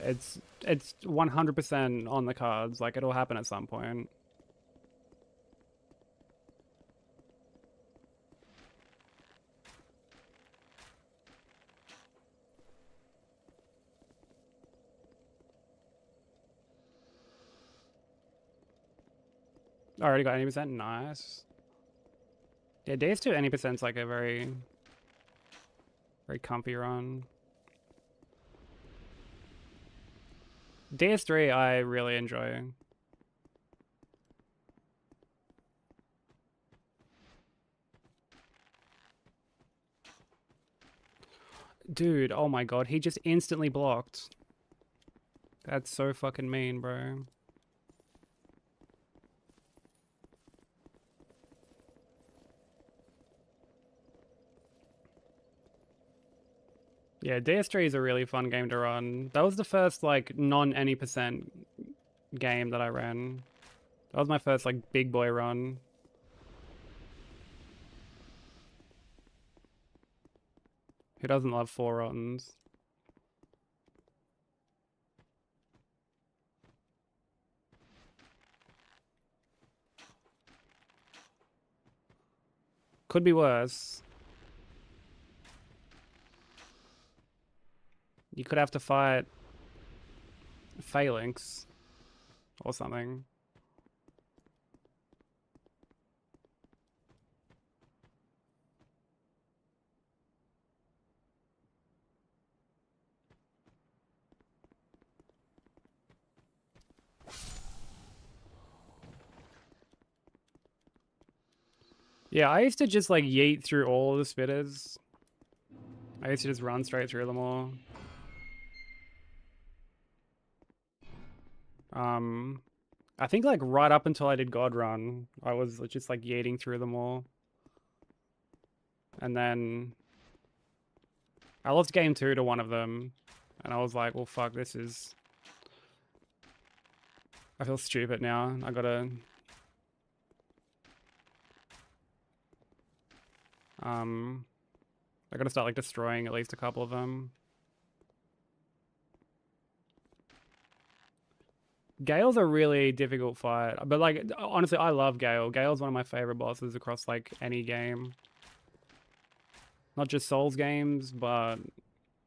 it's 100% on the cards. Like, it'll happen at some point. I already got 80%. Nice. Yeah, DS2 80% is like a very comfy run. DS3 I really enjoy. Dude, oh my god, he just instantly blocked. That's so fucking mean, bro. Yeah, DS3 is a really fun game to run. That was the first, like, non-any percent game that I ran. That was my first, like, big boy run. Who doesn't love 4 Rottens? Could be worse. You could have to fight Phalanx or something. Yeah, I used to just like yeet through all the spitters. I used to just run straight through them all. I think like right up until I did God Run, I was just like yeeting through them all. And then I lost game 2 to one of them. And I was like, well, fuck, this is... I feel stupid now. I gotta... I gotta start like destroying at least a couple of them. Gale's a really difficult fight, but like honestly, I love Gale. Gale's one of my favorite bosses across like any game. Not just Souls games, but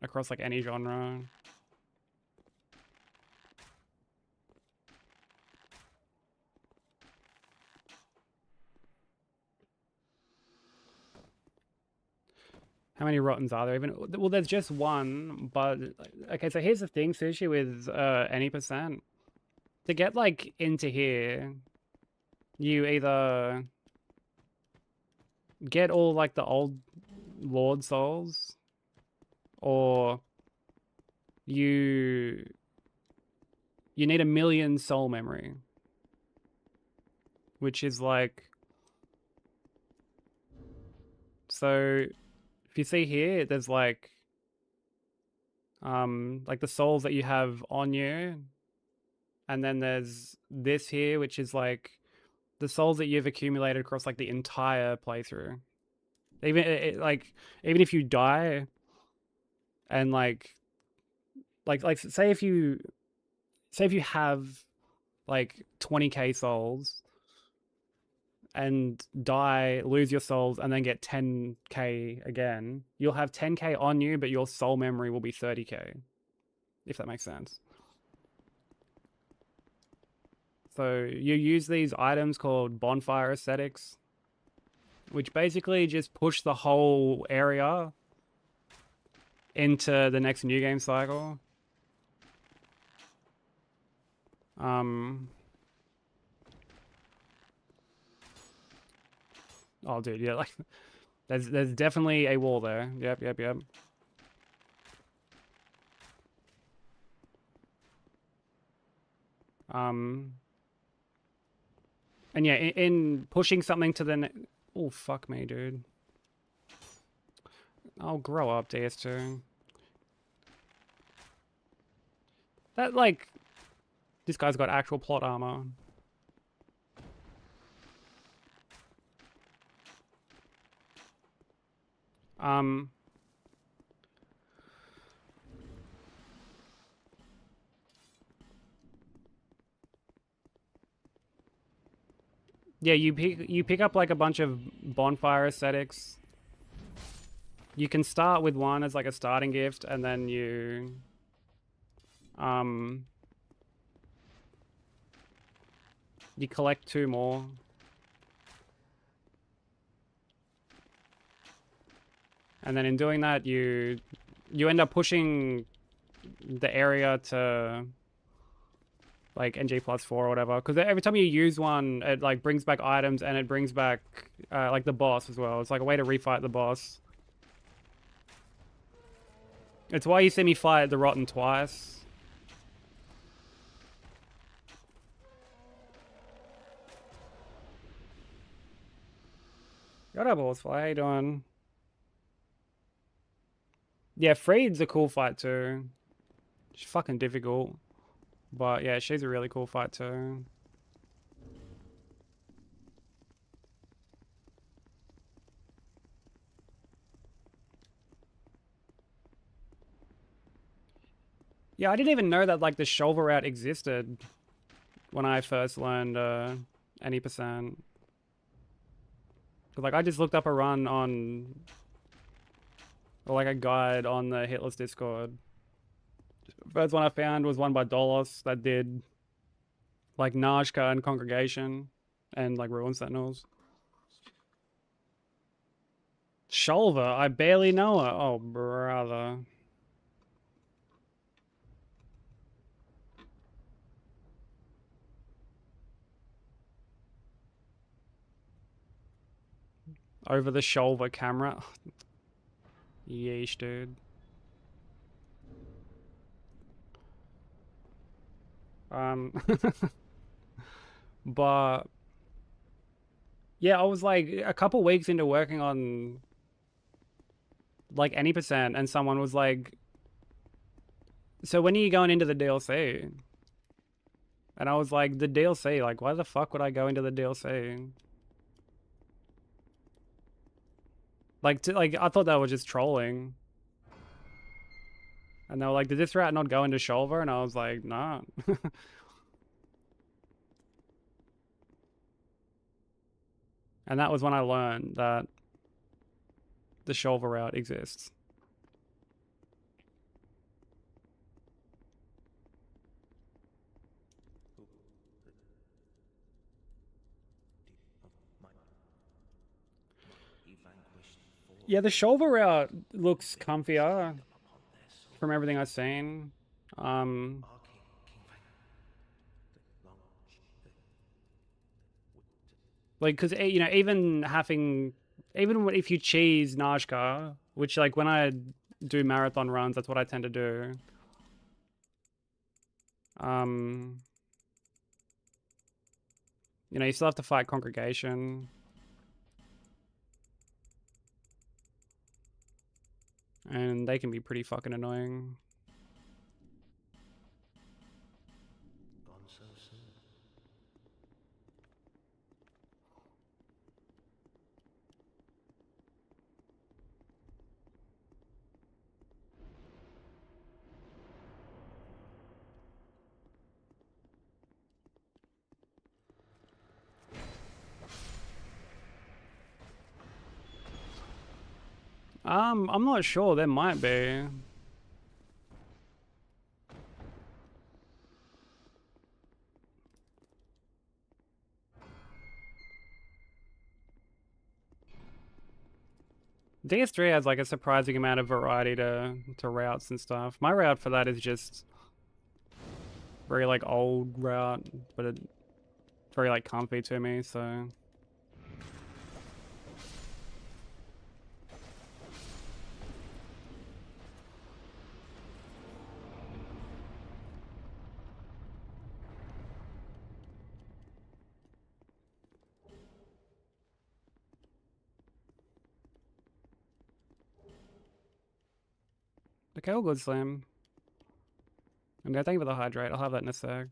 across like any genre. How many Rottens are there even? Well, there's just one, but okay, so here's the thing, Sushi, with any percent. To get like into here, you either get all like the old Lord souls, or you need 1,000,000 soul memory, which is like, so if you see here, there's like the souls that you have on you, and then there's this here, which is like the souls that you've accumulated across like the entire playthrough. Even like even if you die, and like say if you have like 20k souls and die, lose your souls, and then get 10k again, you'll have 10k on you, but your soul memory will be 30k, if that makes sense. So you use these items called bonfire aesthetics, which basically just push the whole area into the next new game cycle. Oh, dude, yeah, like there's definitely a wall there. Yep. And yeah, in pushing something to the oh, fuck me, dude. Oh, grow up, DS2. That, like, this guy's got actual plot armor. Yeah, you pick up like a bunch of bonfire aesthetics. You can start with one as like a starting gift, and then you you collect 2 more. And then in doing that, you end up pushing the area to like NG +4 or whatever. Because every time you use one, it like brings back items and it brings back like the boss as well. It's like a way to refight the boss. It's why you see me fight the Rotten twice. What up, Horsefly? How you doing? Yeah, Freed's a cool fight too. She's fucking difficult. But yeah, she's a really cool fight too. Yeah, I didn't even know that like the shoulder route existed when I first learned any percent. Cause like I just looked up a run on, or like a guide on the Hitless Discord. First one I found was one by Dolos that did like Najka and Congregation and like Ruin Sentinels. Shoulder, I barely know her. Oh, brother. Over the shoulder camera. Yeesh, dude. But yeah, I was like a couple weeks into working on like any percent, and someone was like, "So when are you going into the DLC?" And I was like, "The DLC? Like, why the fuck would I go into the DLC?" Like, I thought that was just trolling. And they were like, "Did this rat not go into Shulver?" And I was like, "Nah." And that was when I learned that the Shulver route exists. Yeah, the Shulver route looks comfier from everything I've seen. Like, because, you know, even if you cheese Najka, which, like, when I do marathon runs, that's what I tend to do. You know, you still have to fight Congregation. And they can be pretty fucking annoying. I'm not sure. There might be. DS3 has like a surprising amount of variety to routes and stuff. My route for that is just very like old route, but it's very like comfy to me, so. Okay, all good, Slam. Okay, thank you for the hydrate. I'll have that in a sec.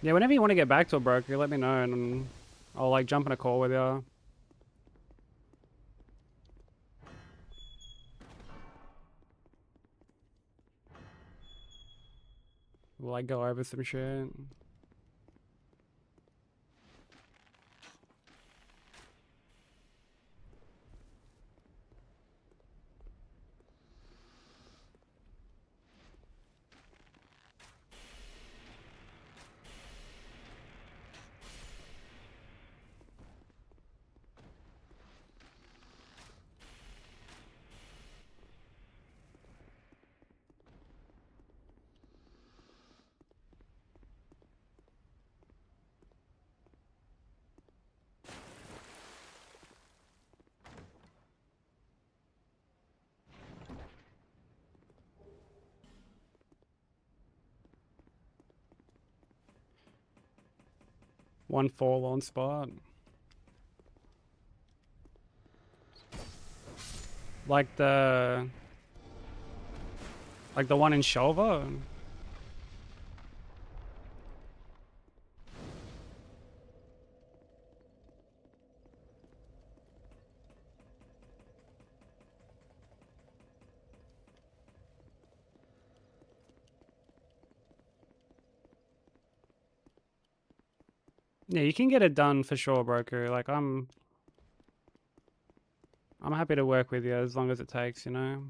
Yeah, whenever you want to get back to a broker, let me know and I'll like jump in a call with you. We'll like go over some shit. One forlorn spot. Like the one in Shova? Yeah, you can get it done for sure, broker. Like I'm happy to work with you as long as it takes, you know?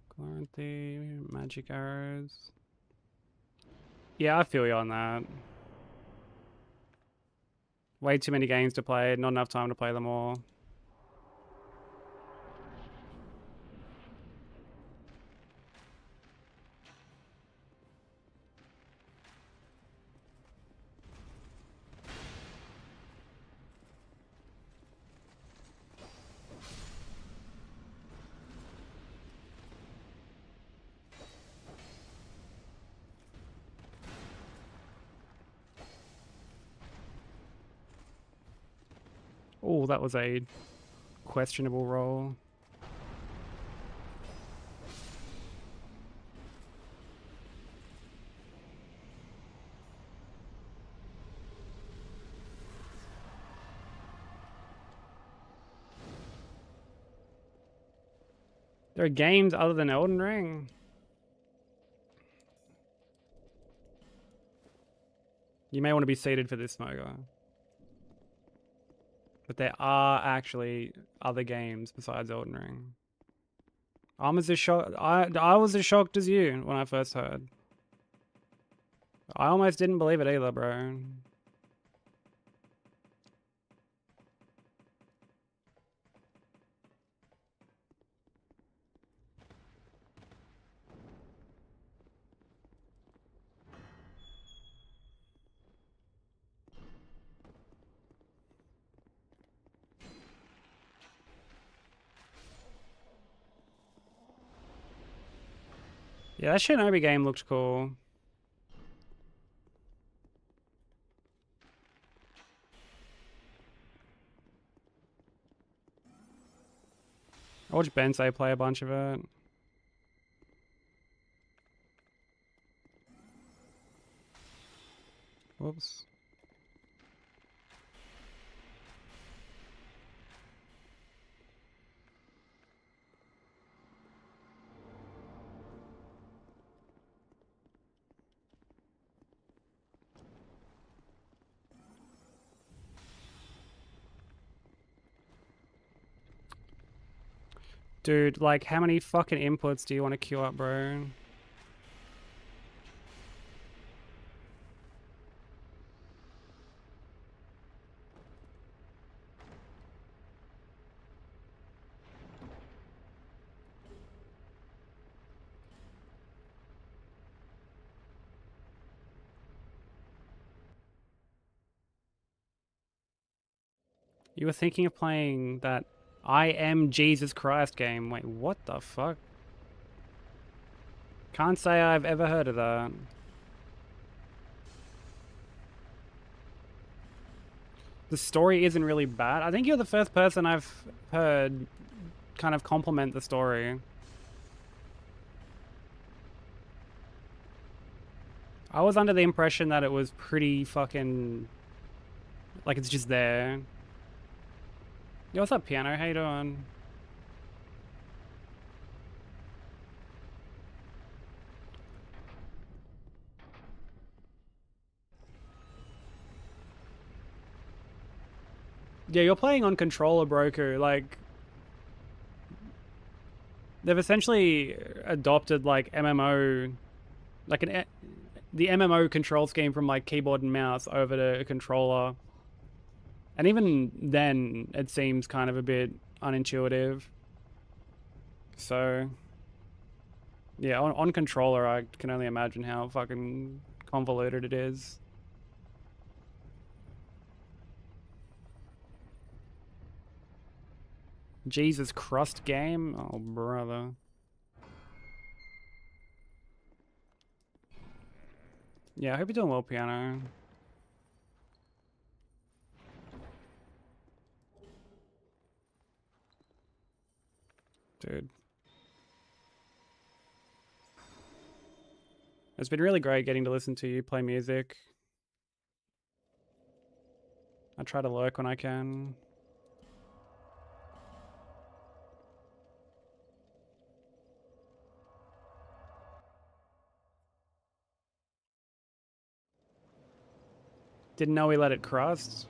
Quarantine, magic arrows. Yeah, I feel you on that. Way too many games to play, not enough time to play them all. Oh, that was a questionable roll. There are games other than Elden Ring? You may want to be seated for this, Smoker. But there are actually other games besides Elden Ring. I was as shocked. I was as shocked as you when I first heard. I almost didn't believe it either, bro. Yeah, that Shinobi game looked cool. I watched Bensei play a bunch of it. Whoops. Dude, like, how many fucking inputs do you want to queue up, bro? You were thinking of playing that I Am Jesus Christ game. Wait, what the fuck? Can't say I've ever heard of that. The story isn't really bad. I think you're the first person I've heard kind of compliment the story. I was under the impression that it was pretty fucking... like it's just there. Yo, what's up, Piano? How you doing? Yeah, you're playing on controller, Broker. Like, they've essentially adopted like MMO, like the MMO control scheme from like keyboard and mouse over to a controller. And even then, it seems kind of a bit unintuitive. So, yeah, on controller, I can only imagine how fucking convoluted it is. Jesus Crust game? Oh, brother. Yeah, I hope you're doing well, Piano. Dude. It's been really great getting to listen to you play music. I try to lurk when I can. Didn't know we let it crust.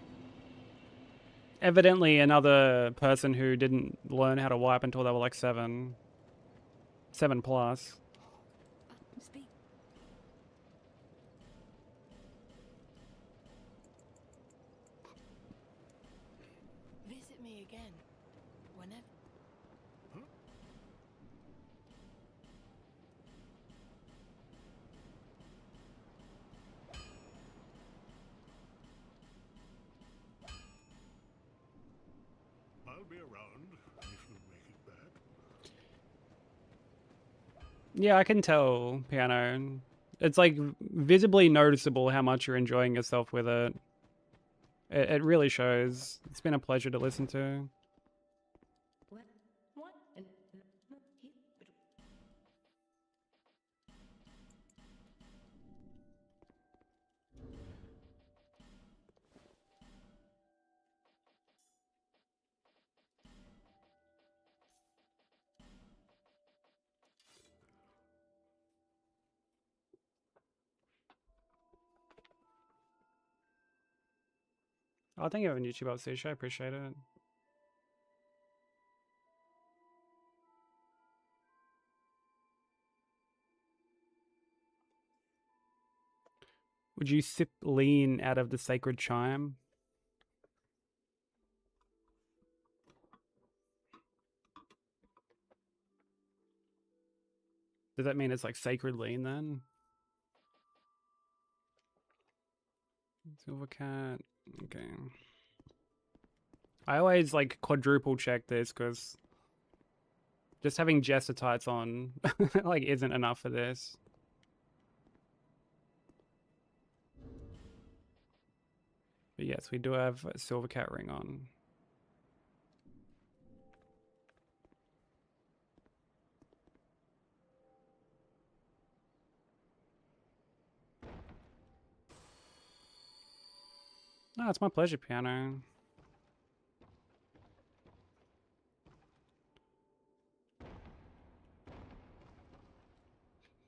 Evidently another person who didn't learn how to wipe until they were like 7. 7 plus. Speak. Visit me again. Whenever. I'll be around if you make it back. Yeah, I can tell, Piano. It's like visibly noticeable how much you're enjoying yourself with it. It really shows. It's been a pleasure to listen to. What? What? And he. Oh, thank you for YouTube about Sushi. I appreciate it. Would you sip lean out of the sacred chime? Does that mean it's like sacred lean then? Silver cat. Okay. I always like quadruple check this because just having Jester tights on like isn't enough for this. But yes, we do have a silver cat ring on. No, it's my pleasure, Piano.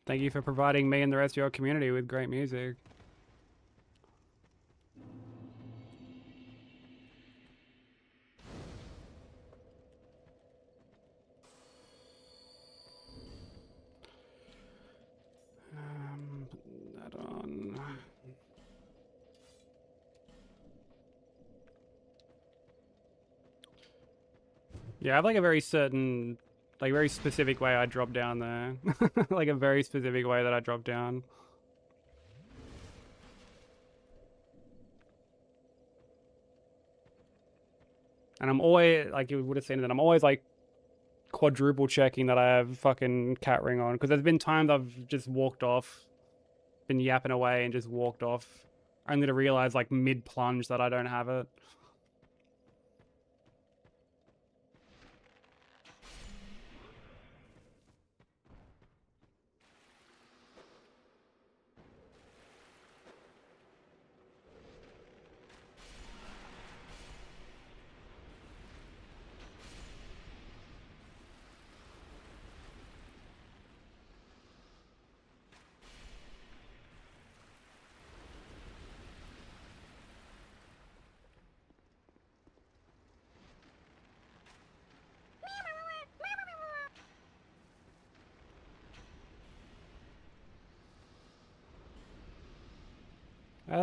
Thank you for providing me and the rest of your community with great music. Put that on. Yeah, I have like a very certain, like very specific way I drop down there. Like a very specific way that I drop down. And I'm always, like you would have seen that I'm always like quadruple checking that I have fucking cat ring on, because there's been times I've just walked off, been yapping away and just walked off, only to realize like mid plunge that I don't have it.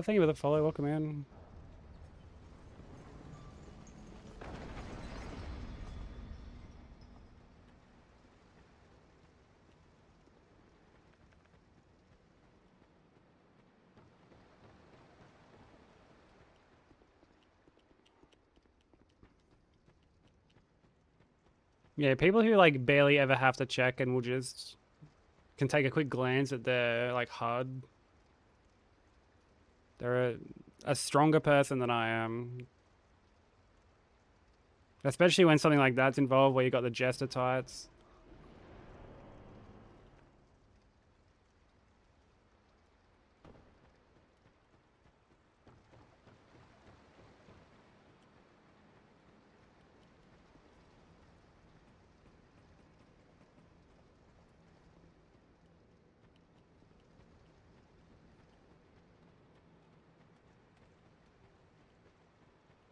Thank you for the follow. Welcome in. Yeah, people who like barely ever have to check and will just can take a quick glance at their like HUD. They're a stronger person than I am. Especially when something like that's involved where you got the jester tights.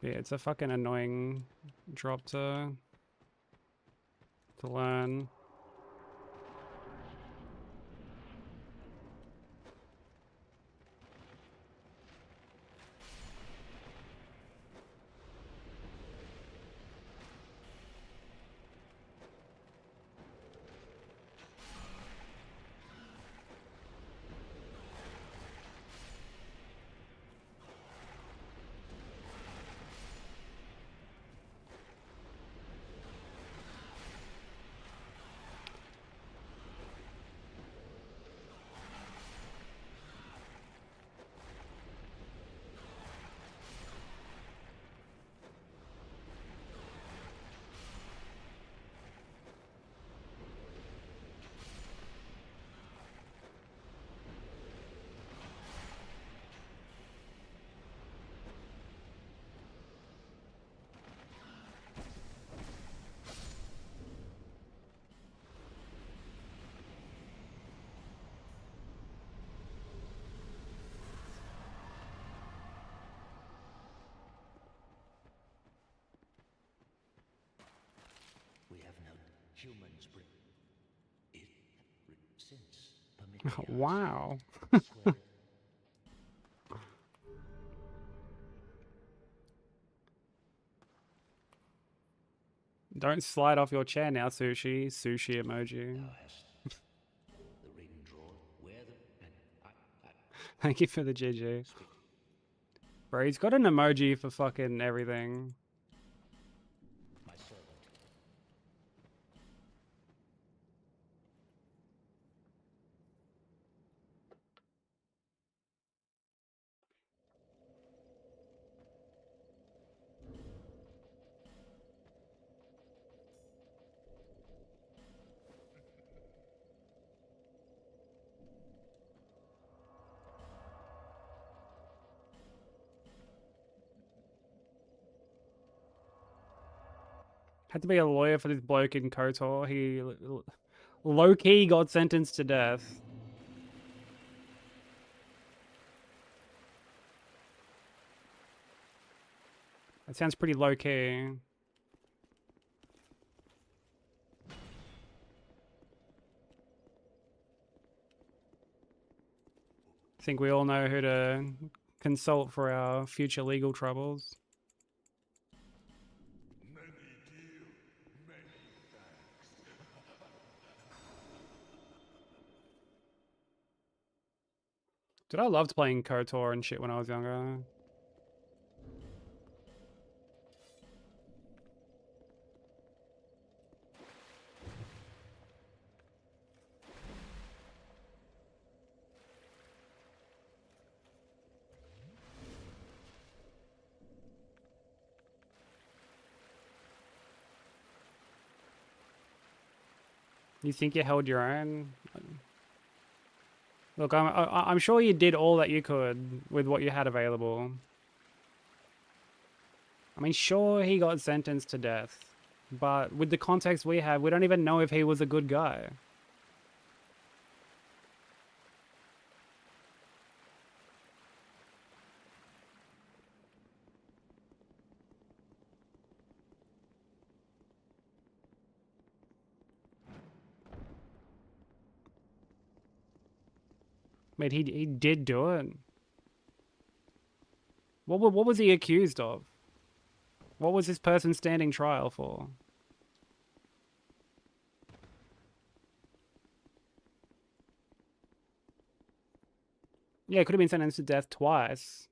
Yeah, it's a fucking annoying drop to learn. We have known humans bring it since Wow. Don't slide off your chair now, Sushi. Sushi emoji. the ring drawn, wear them, and Thank you for the GG. Bro, he's got an emoji for fucking everything. my servant. Had to be a lawyer for this bloke in KOTOR. He low-key got sentenced to death. That sounds pretty low-key. I think we all know who to consult for our future legal troubles. Dude, I loved playing KOTOR and shit when I was younger. You think you held your own? Look, I'm sure you did all that you could with what you had available. I mean, sure, he got sentenced to death, but with the context we have, we don't even know if he was a good guy. I mean, he did do it. What was he accused of? What was this person standing trial for? Yeah, could have been sentenced to death twice.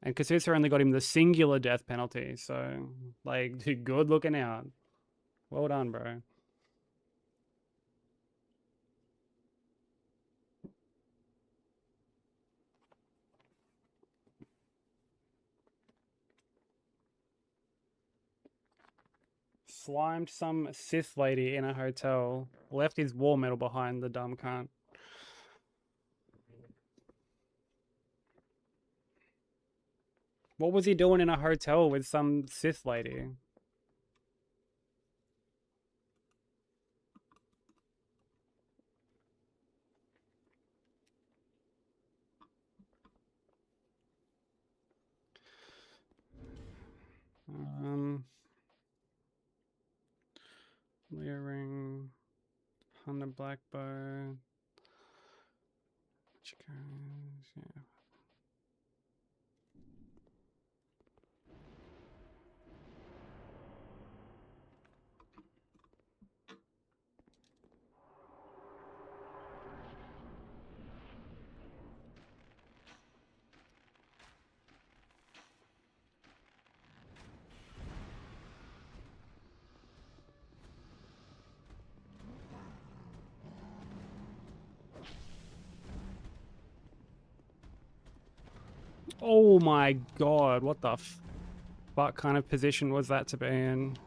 And Kasusa only got him the singular death penalty, so, like, good looking out. Well done, bro. Slimed some Sith lady in a hotel. Left his war medal behind, the dumb cunt. What was he doing in a hotel with some Sith lady? Layering, Honda Black Bow, Chickens, yeah. Oh my god, what the fuck kind of position was that to be in?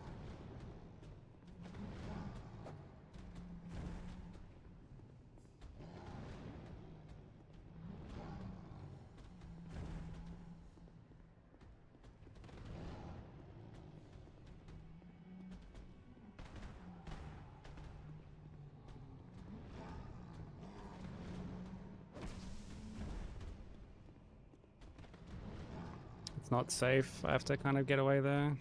It's not safe. I have to kind of get away there.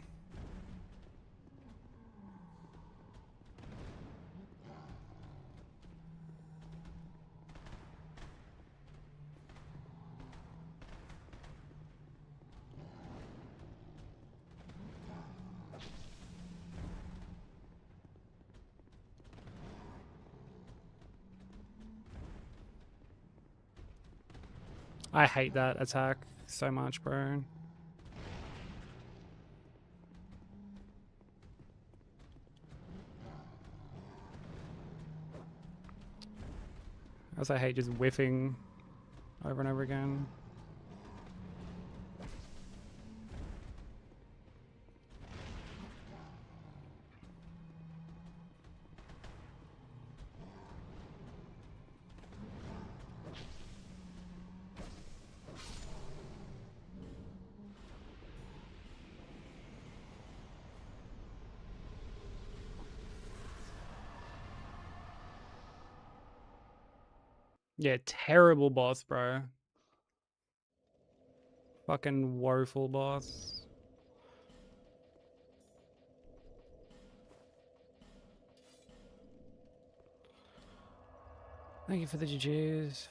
I hate that attack so much, bro. As I hate just whiffing over and over again. Yeah, terrible boss, bro. Fucking woeful boss. Thank you for the GGs.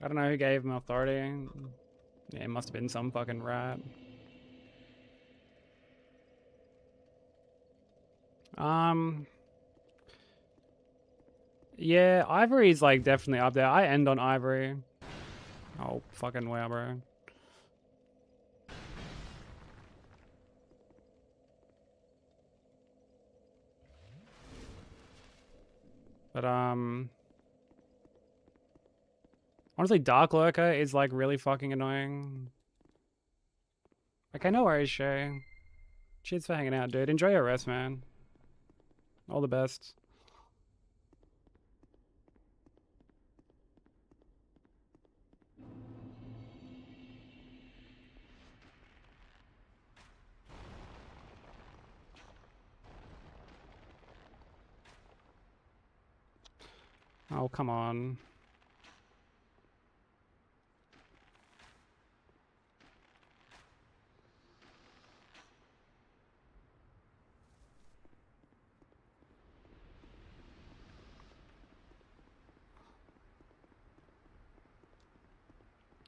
I don't know who gave him authority. Yeah, it must have been some fucking rat. Yeah, Ivory's like definitely up there. I end on Ivory. Oh, fucking wow, bro. But honestly, Dark Lurker is like really fucking annoying. Okay, no worries, Shay. Cheers for hanging out, dude. Enjoy your rest, man. All the best. Oh, come on.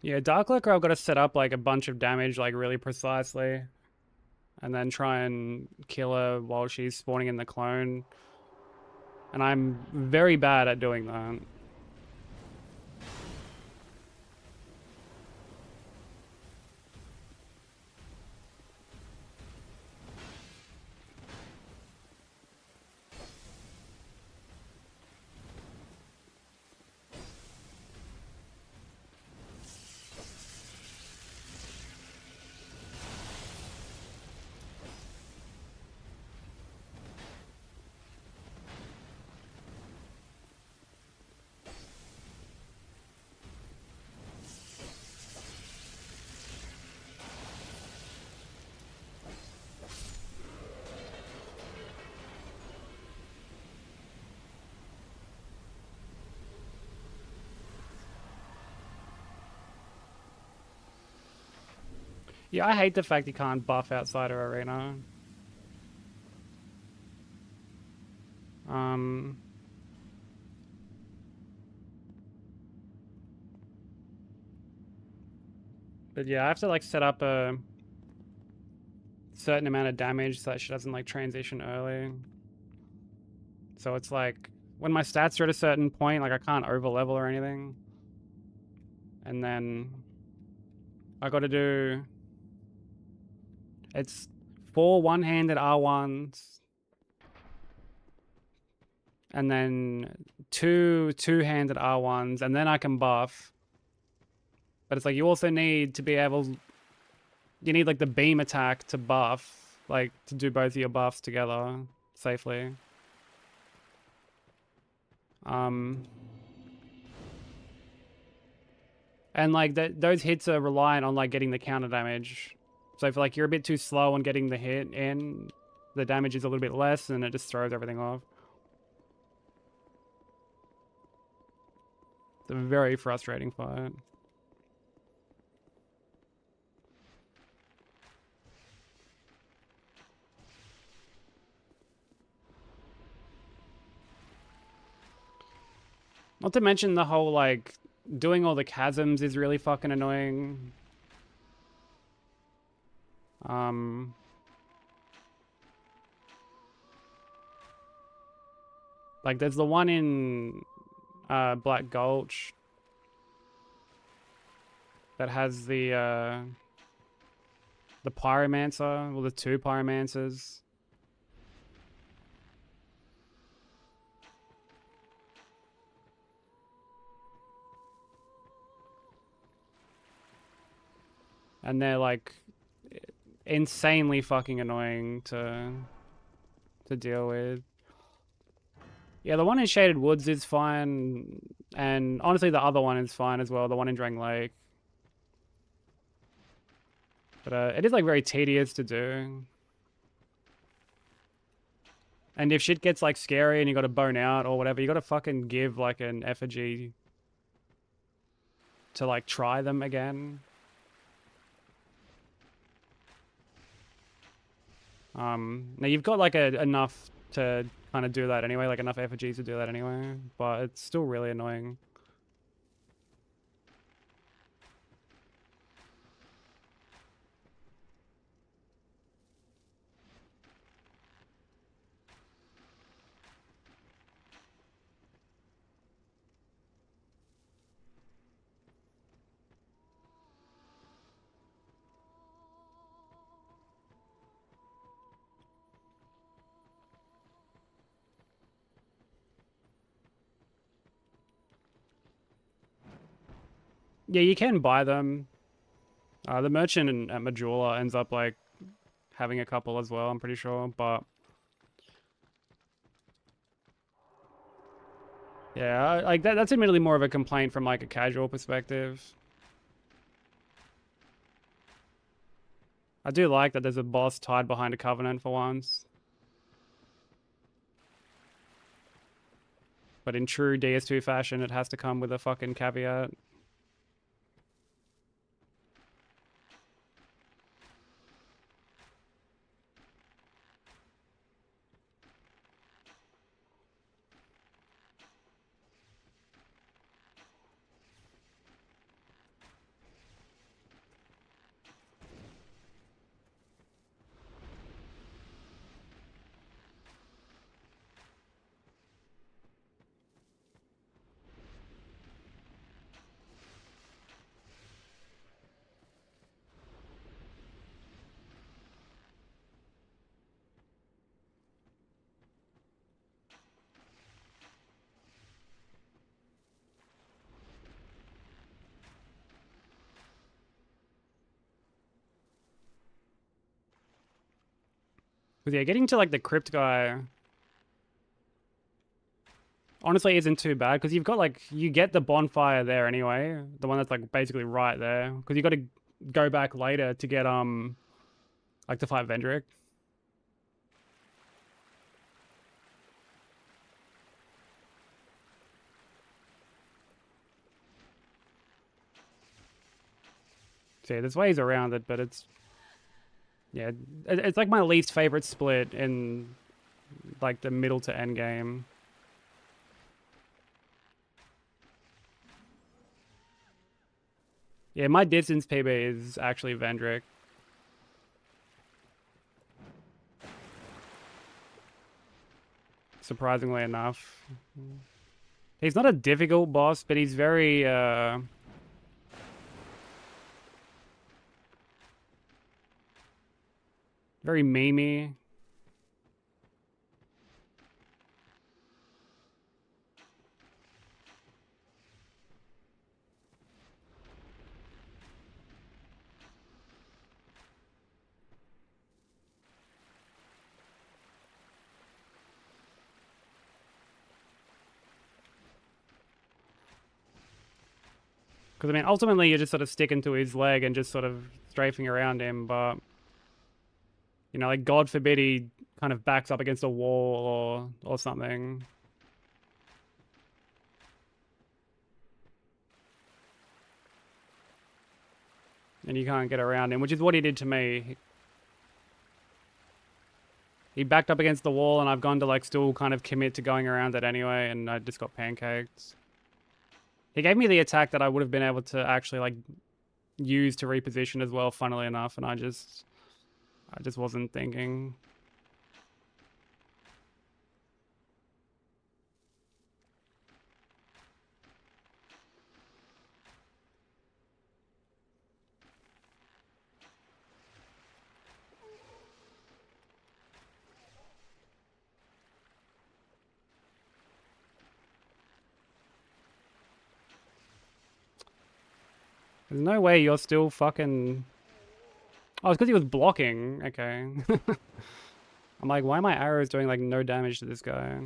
Yeah, Dark Lurker I've got to set up like a bunch of damage like really precisely. And then try and kill her while she's spawning in the clone. And I'm very bad at doing that. Yeah, I hate the fact you can't buff outside of arena. But yeah, I have to like set up a certain amount of damage so that she doesn't like transition early. So it's like when my stats are at a certain point, like I can't over level or anything. And then I got to do, it's 4 one-handed R1s and then 2 two-handed R1s, and then I can buff. But it's like you also need to be able, you need like the beam attack to buff, like to do both of your buffs together safely. And like those hits are reliant on like getting the counter damage. So if like you're a bit too slow on getting the hit in, the damage is a little bit less and it just throws everything off. It's a very frustrating fight. Not to mention the whole like doing all the chasms is really fucking annoying. Like there's the one in Black Gulch that has the pyromancer, or the 2 pyromancers. And they're like insanely fucking annoying to deal with. Yeah, the one in Shaded Woods is fine, and honestly the other one is fine as well, the one in Drang Lake. But it is like very tedious to do. And if shit gets like scary and you gotta bone out or whatever, you gotta fucking give like an effigy to like try them again. Now you've got like enough to kind of do that anyway, like enough effigies to do that anyway, but it's still really annoying. Yeah, you can buy them. The merchant at Majula ends up like having a couple as well, I'm pretty sure, but yeah, like that's admittedly more of a complaint from like a casual perspective. I do like that there's a boss tied behind a covenant for once. But in true DS2 fashion, it has to come with a fucking caveat. But yeah, getting to like the crypt guy honestly isn't too bad because you've got like you get the bonfire there anyway, the one that's like basically right there. Because you got to go back later to get like to fight Vendrick. So yeah, there's ways around it, but it's yeah, it's like my least favorite split in like the middle to end game. Yeah, my distance PB is actually Vendrick. Surprisingly enough. He's not a difficult boss, but he's very very memey. Because, I mean, ultimately you're just sort of sticking to his leg and just sort of strafing around him, but... You know, like, God forbid he kind of backs up against a wall or something. And you can't get around him, which is what he did to me. He backed up against the wall and I've gone to, like, still kind of commit to going around it anyway, and I just got pancaked. He gave me the attack that I would have been able to actually, like, use to reposition as well, funnily enough, and I just wasn't thinking. There's no way you're still fucking... Oh, it's because he was blocking. Okay. I'm like, why are my arrows doing, like, no damage to this guy?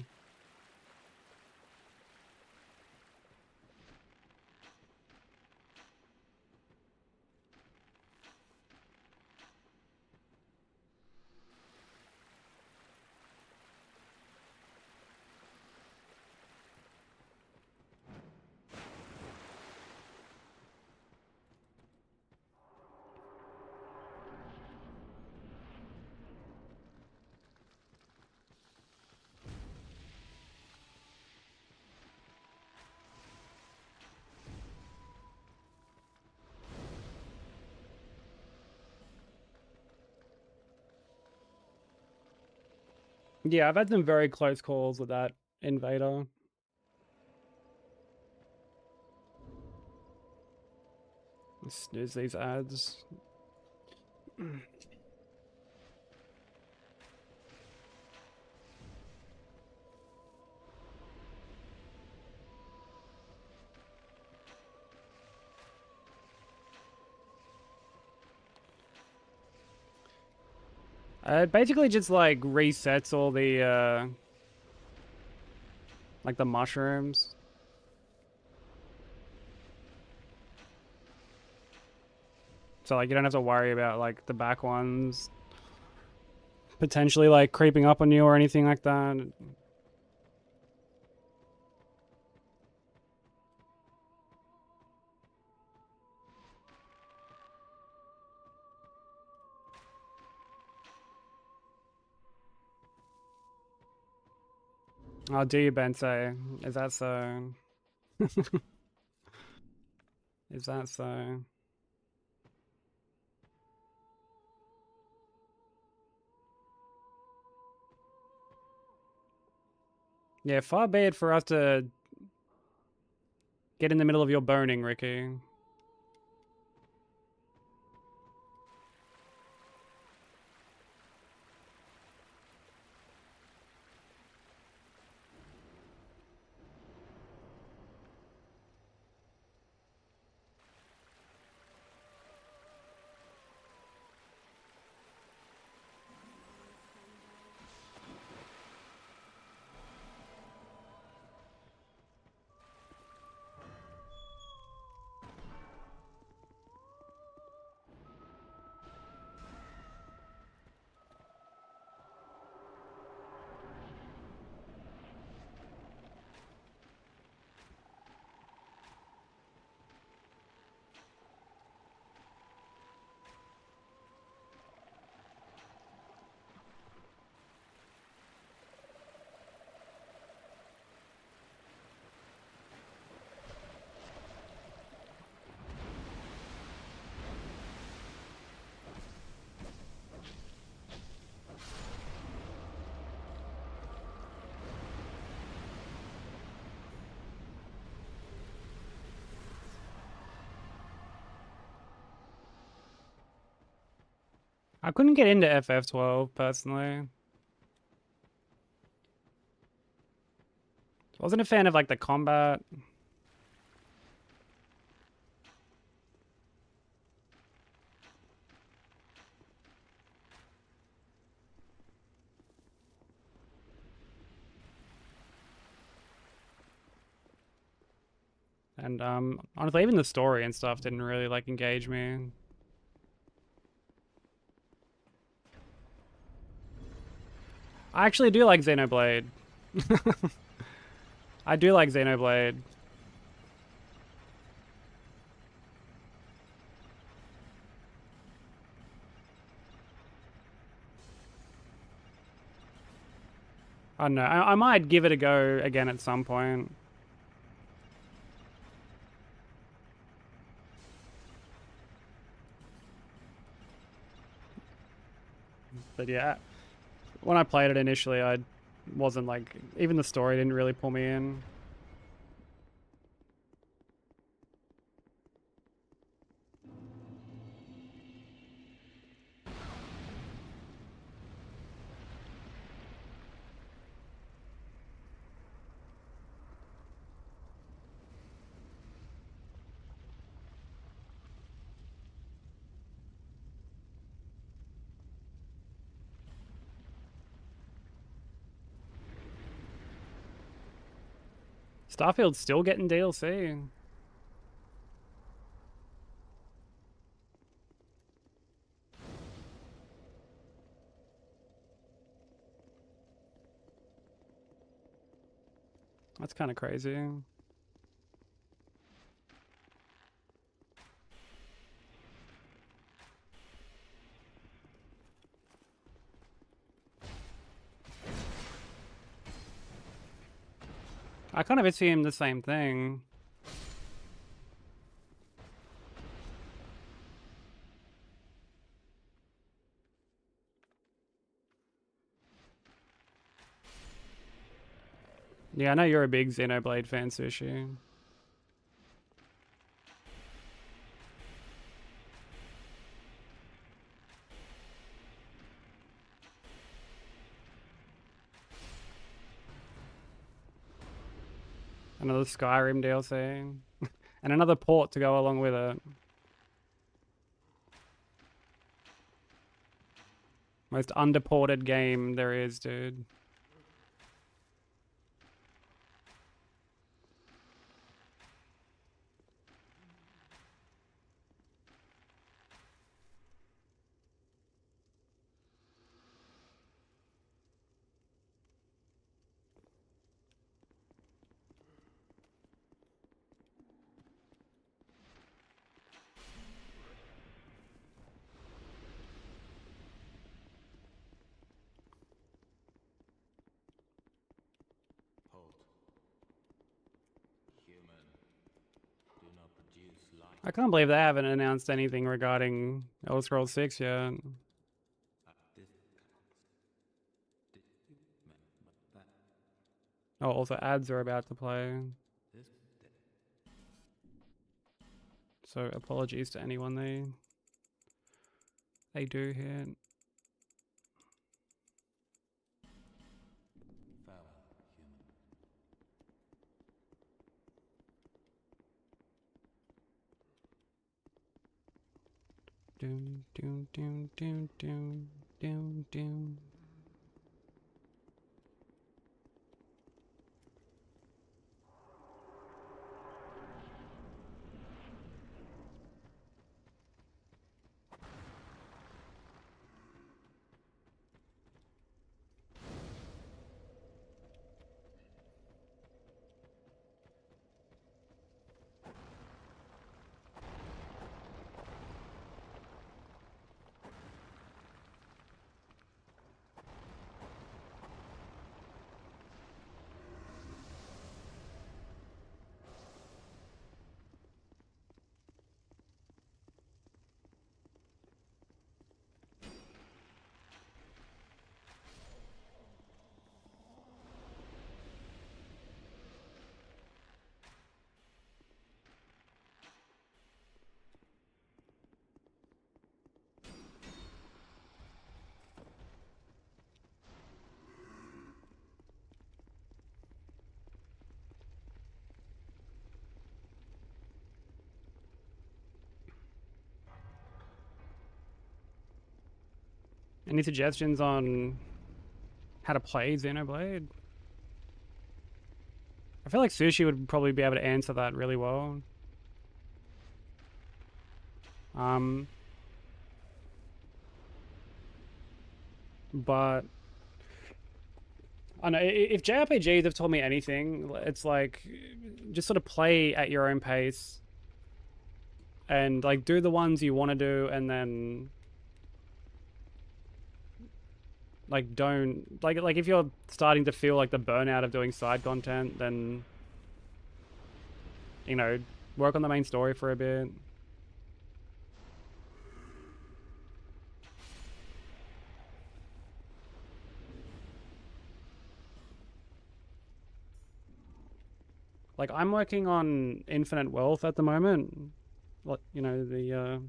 Yeah, I've had some very close calls with that invader. Snooze these ads. It basically just like resets all the like the mushrooms. So like you don't have to worry about like the back ones potentially like creeping up on you or anything like that. Oh, do you, Bensei? Is that so? Is that so? Yeah, far be it for us to get in the middle of your boning, Ricky. I couldn't get into FF12 personally. Wasn't a fan of like the combat. And honestly, even the story and stuff didn't really like engage me. I actually do like Xenoblade. I do like Xenoblade. I don't know. I might give it a go again at some point. But yeah, when I played it initially, I wasn't like, even the story didn't really pull me in. Starfield's still getting DLC. That's kind of crazy. I kind of assumed the same thing. Yeah, I know you're a big Xenoblade fan, Sushi. Another Skyrim DLC. And another port to go along with it. Most underported game there is, dude. I can't believe they haven't announced anything regarding Elder Scrolls 6 yet. Oh, also ads are about to play. So apologies to anyone they do hit. Doom, doom, doom, doom, doom, doom, doom. Any suggestions on how to play Xenoblade? I feel like Sushi would probably be able to answer that really well. But I don't know, if JRPGs have told me anything, it's like just sort of play at your own pace and like do the ones you want to do, and then like don't like if you're starting to feel like the burnout of doing side content, then you know, work on the main story for a bit. Like I'm working on Infinite Wealth at the moment. Like, you know, the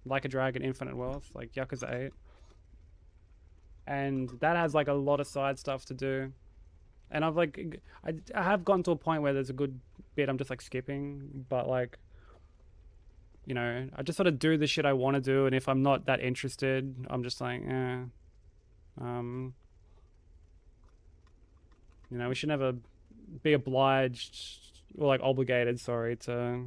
Like a Dragon Infinite Wealth, like Yakuza 8. And that has like a lot of side stuff to do. And I've like I have gotten to a point where there's a good bit I'm just like skipping, but like, you know, I just sort of do the shit I want to do, and if I'm not that interested, I'm just like, eh. You know, we should never be obliged or like obligated, sorry, to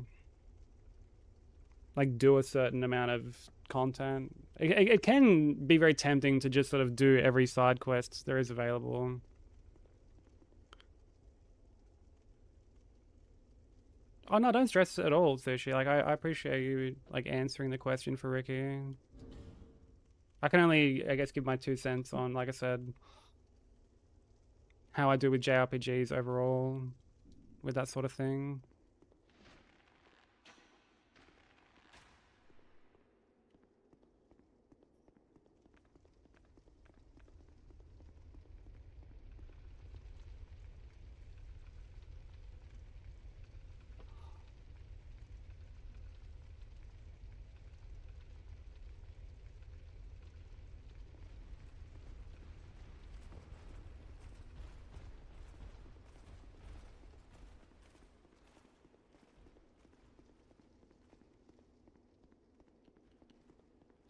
like do a certain amount of content. It can be very tempting to just sort of do every side quest there is available. Oh no, don't stress at all, Sushi. Like I appreciate you like answering the question for Ricky. I can only, I guess, give my 2 cents on, like I said, how I do with JRPGs overall, with that sort of thing.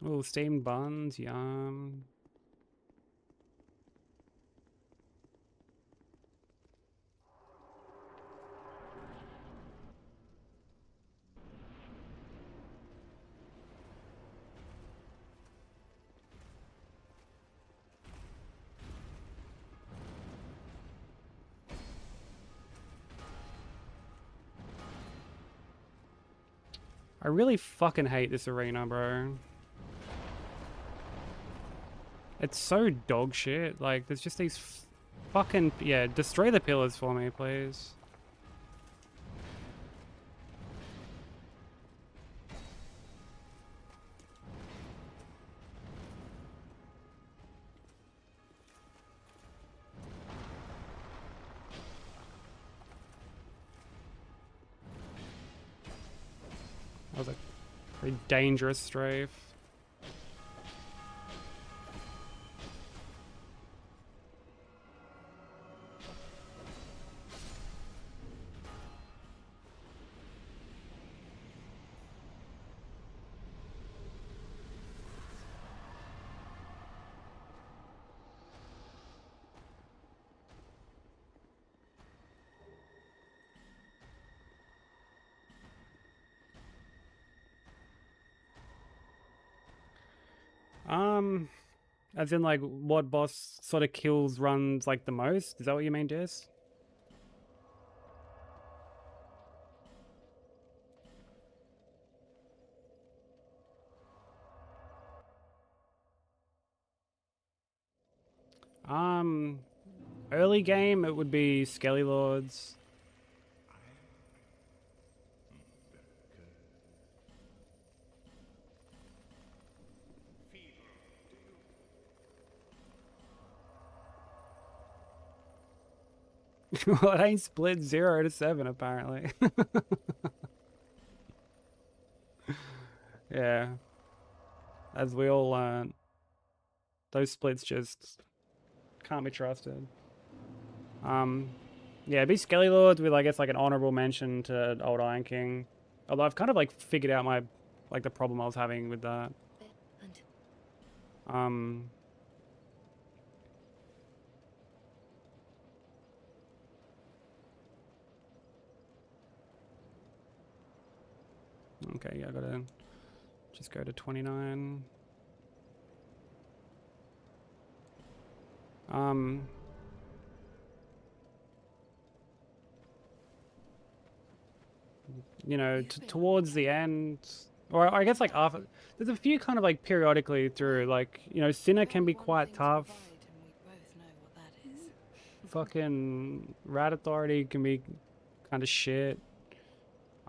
Oh, steamed buns, yum. I really fucking hate this arena, bro. It's so dog shit. Like, there's just these fucking... Yeah, destroy the pillars for me, please. That was a very dangerous strafe. As in, like, what boss sort of kills runs, like, the most? Is that what you mean, Dis? Um, early game, it would be Skelly Lords. Well, it ain't split 0 to 7, apparently. Yeah. As we all learned, those splits just can't be trusted. Yeah, it'd be Skelly Lords with, I guess, like, an honorable mention to Old Iron King. Although I've kind of, like, figured out my, like, the problem I was having with that. Okay, yeah, I gotta just go to 29. You know, towards the end, or I guess like after, there's a few kind of like periodically through, like, you know, Sinner can be quite tough. Fucking Rat Authority can be kind of shit.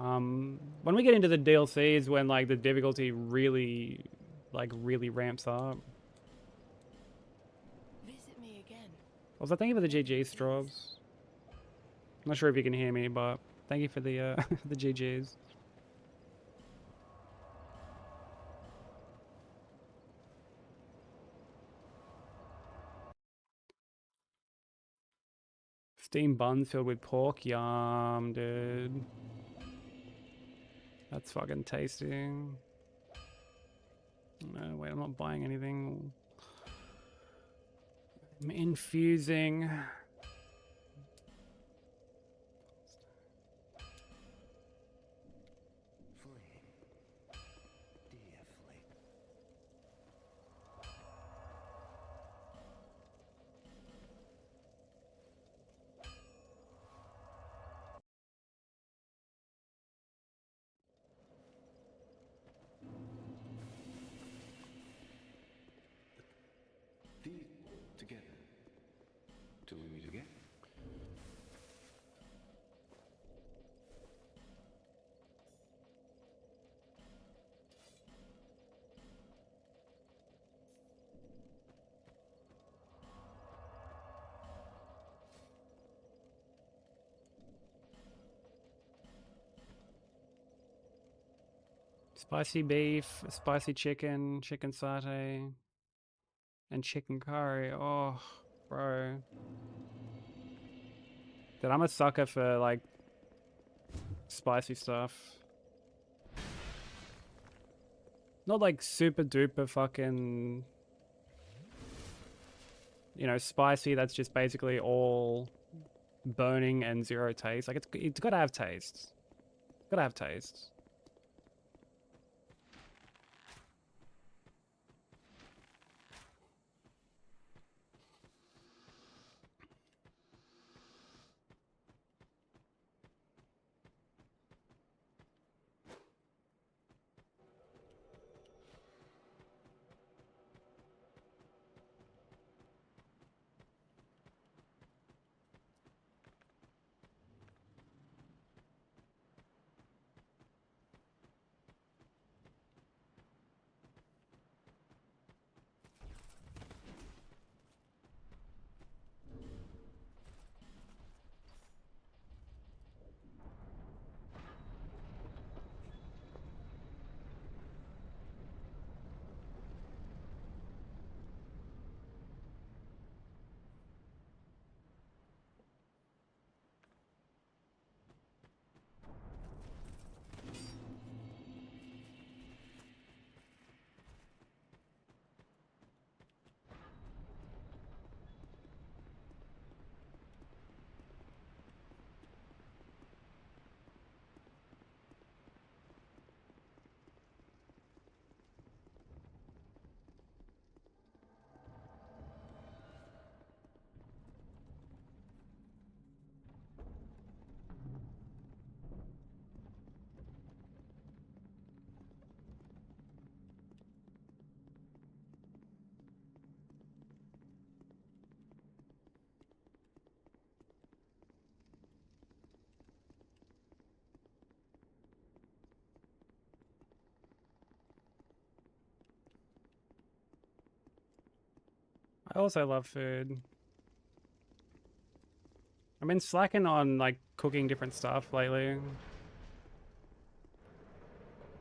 When we get into the DLCs, when like the difficulty really, like, really ramps up. Visit me again. Also, thank you for the GG Straws. I'm not sure if you can hear me, but thank you for the the GGs. Steamed buns filled with pork, yum, dude. That's fucking tasty. No, wait, I'm not buying anything. I'm infusing. These together till we meet again. Spicy beef, spicy chicken, chicken satay, and chicken curry. Oh, bro. Dude, I'm a sucker for, like, spicy stuff. Not like super duper fucking, you know, spicy. That's just basically all burning and zero taste. Like it's gotta have taste. Gotta have taste. I also love food. I've been slacking on like cooking different stuff lately.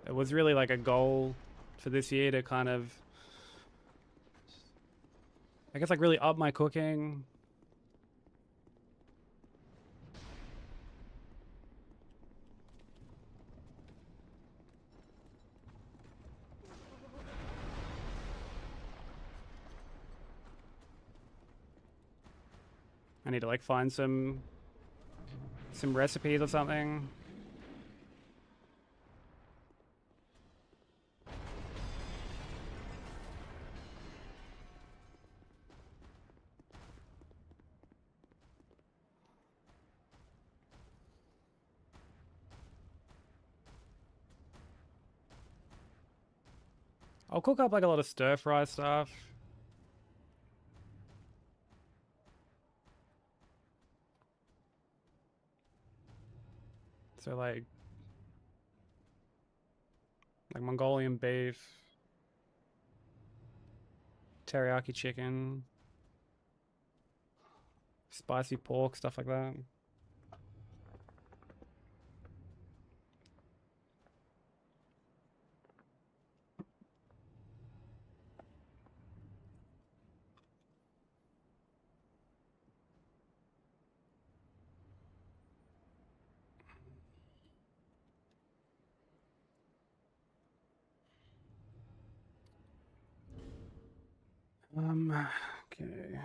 It was really like a goal for this year to kind of, I guess, like really up my cooking. I need to like find some recipes or something. I'll cook up like a lot of stir fry stuff. So like Mongolian beef, teriyaki chicken, spicy pork, stuff like that. Okay.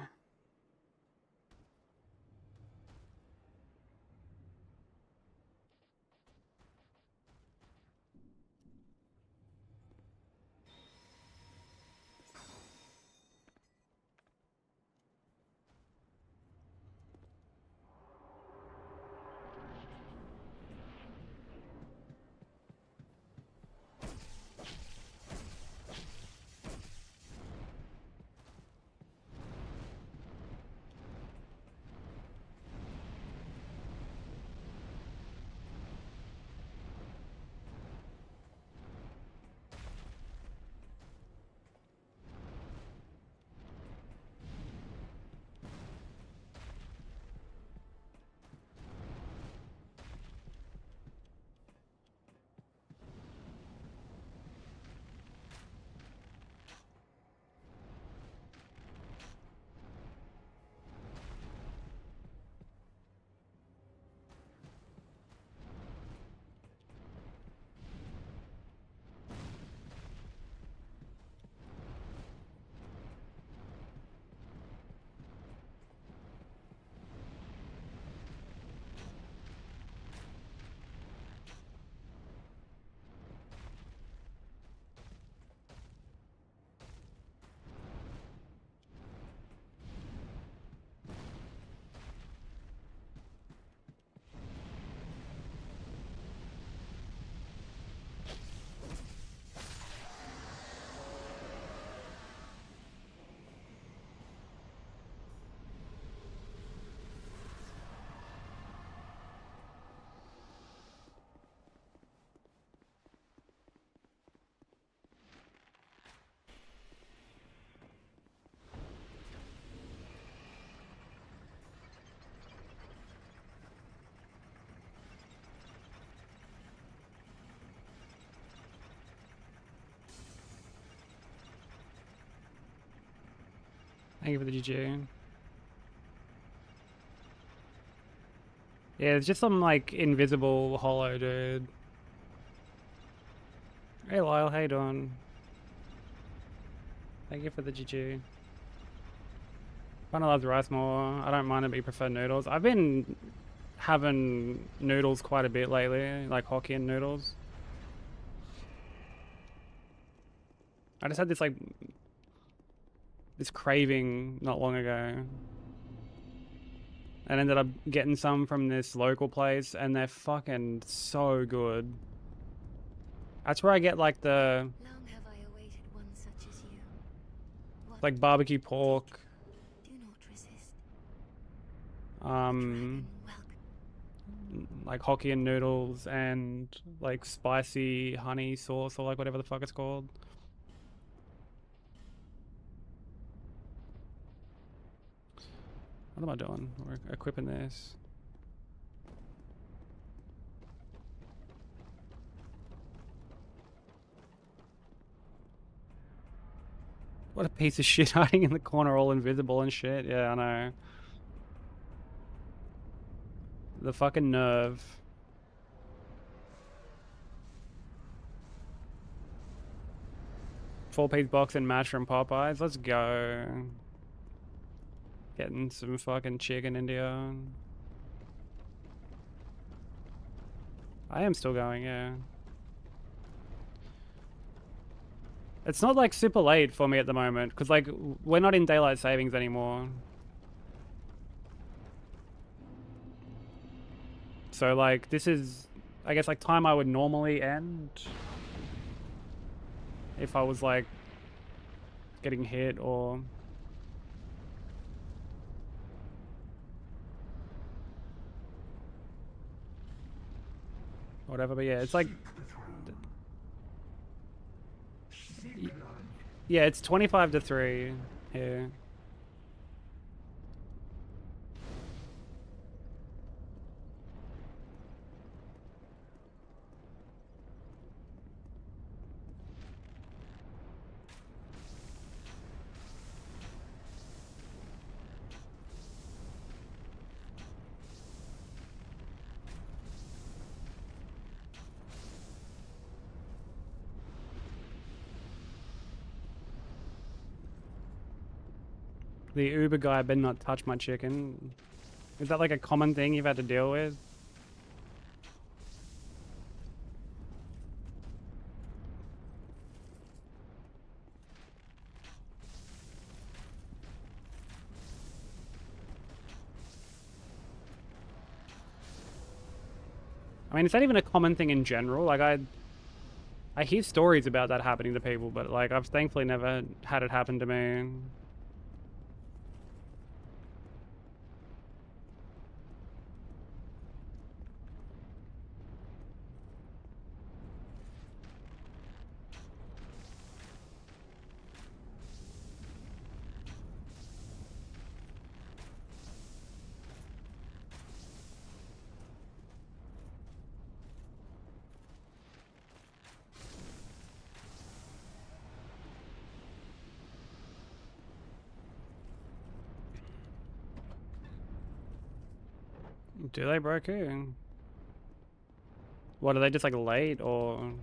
Thank you for the GG. Yeah, it's just some like invisible hollow dude. Hey Lyle, how you doing? Thank you for the GG. Kinda loves rice more. I don't mind it, but you prefer noodles. I've been having noodles quite a bit lately, like Hokkien noodles. I just had this like this craving not long ago. And ended up getting some from this local place and they're fucking so good. That's where I get like the Long have I awaited one such as you. What like barbecue pork, do not resist. um Welcome. like Hokkien noodles and like spicy honey sauce or like whatever the fuck it's called. What am I doing? We're equipping this. What a piece of shit hiding in the corner all invisible and shit. Yeah, I know. The fucking nerve. Four-piece box and mash from Popeyes. Let's go. Getting some fucking chicken in here. I am still going, yeah. It's not like super late for me at the moment, because like we're not in daylight savings anymore. So like this is, I guess like time I would normally end if I was like getting hit or whatever, but yeah, it's like, yeah, it's 25 to 3 here. The Uber guy better not touch my chicken. Is that like a common thing you've had to deal with? I mean, it's not even a common thing in general. Like I hear stories about that happening to people, but like I've thankfully never had it happen to me. Do they, Broku? What, are they just like late or?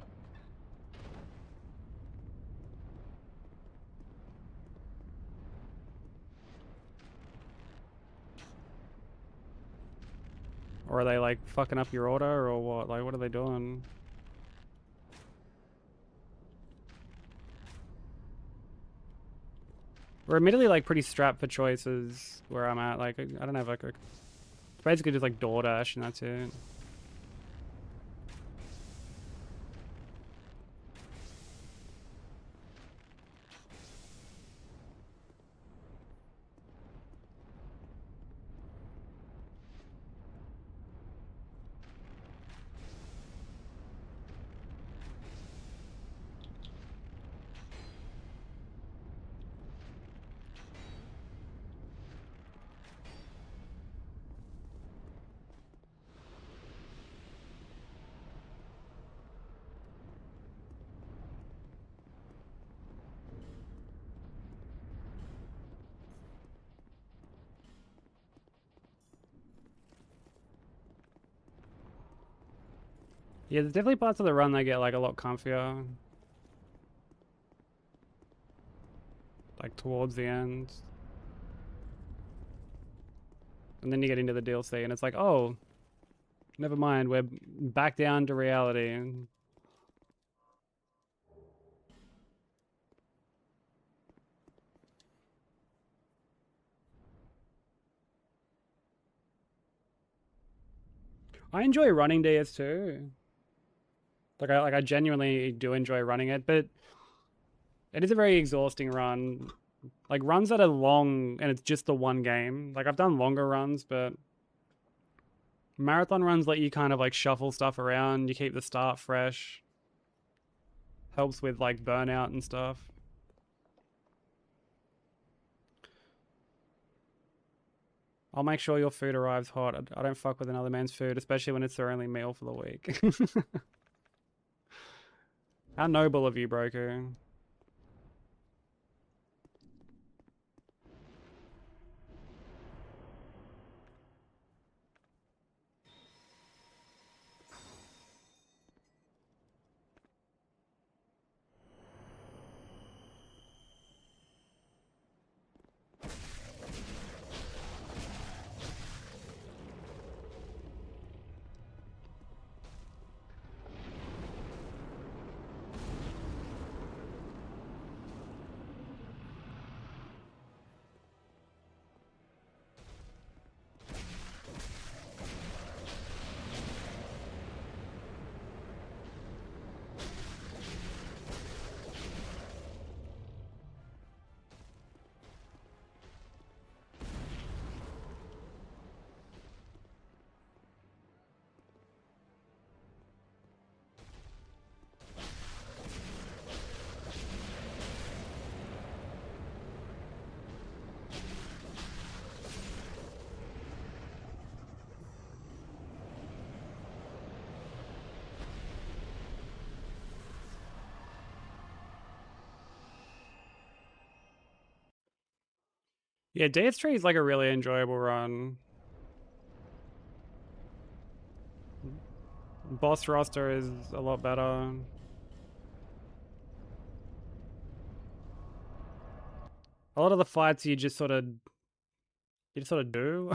Or are they like fucking up your order or what? Like what are they doing? We're admittedly like pretty strapped for choices where I'm at. Like I don't have like a, basically just like DoorDash and that's it. Yeah, there's definitely parts of the run that get like a lot comfier. Like towards the end. And then you get into the DLC and it's like, oh, never mind, we're back down to reality. I enjoy running DS2. I genuinely do enjoy running it, but it is a very exhausting run. Like runs that are long and it's just the one game. Like I've done longer runs, but marathon runs let you kind of like shuffle stuff around. You keep the start fresh. Helps with like burnout and stuff. I'll make sure your food arrives hot. I don't fuck with another man's food, especially when it's their only meal for the week. How noble of you, Broku. Yeah, DS3 is like a really enjoyable run. Boss roster is a lot better. A lot of the fights you just sort of do.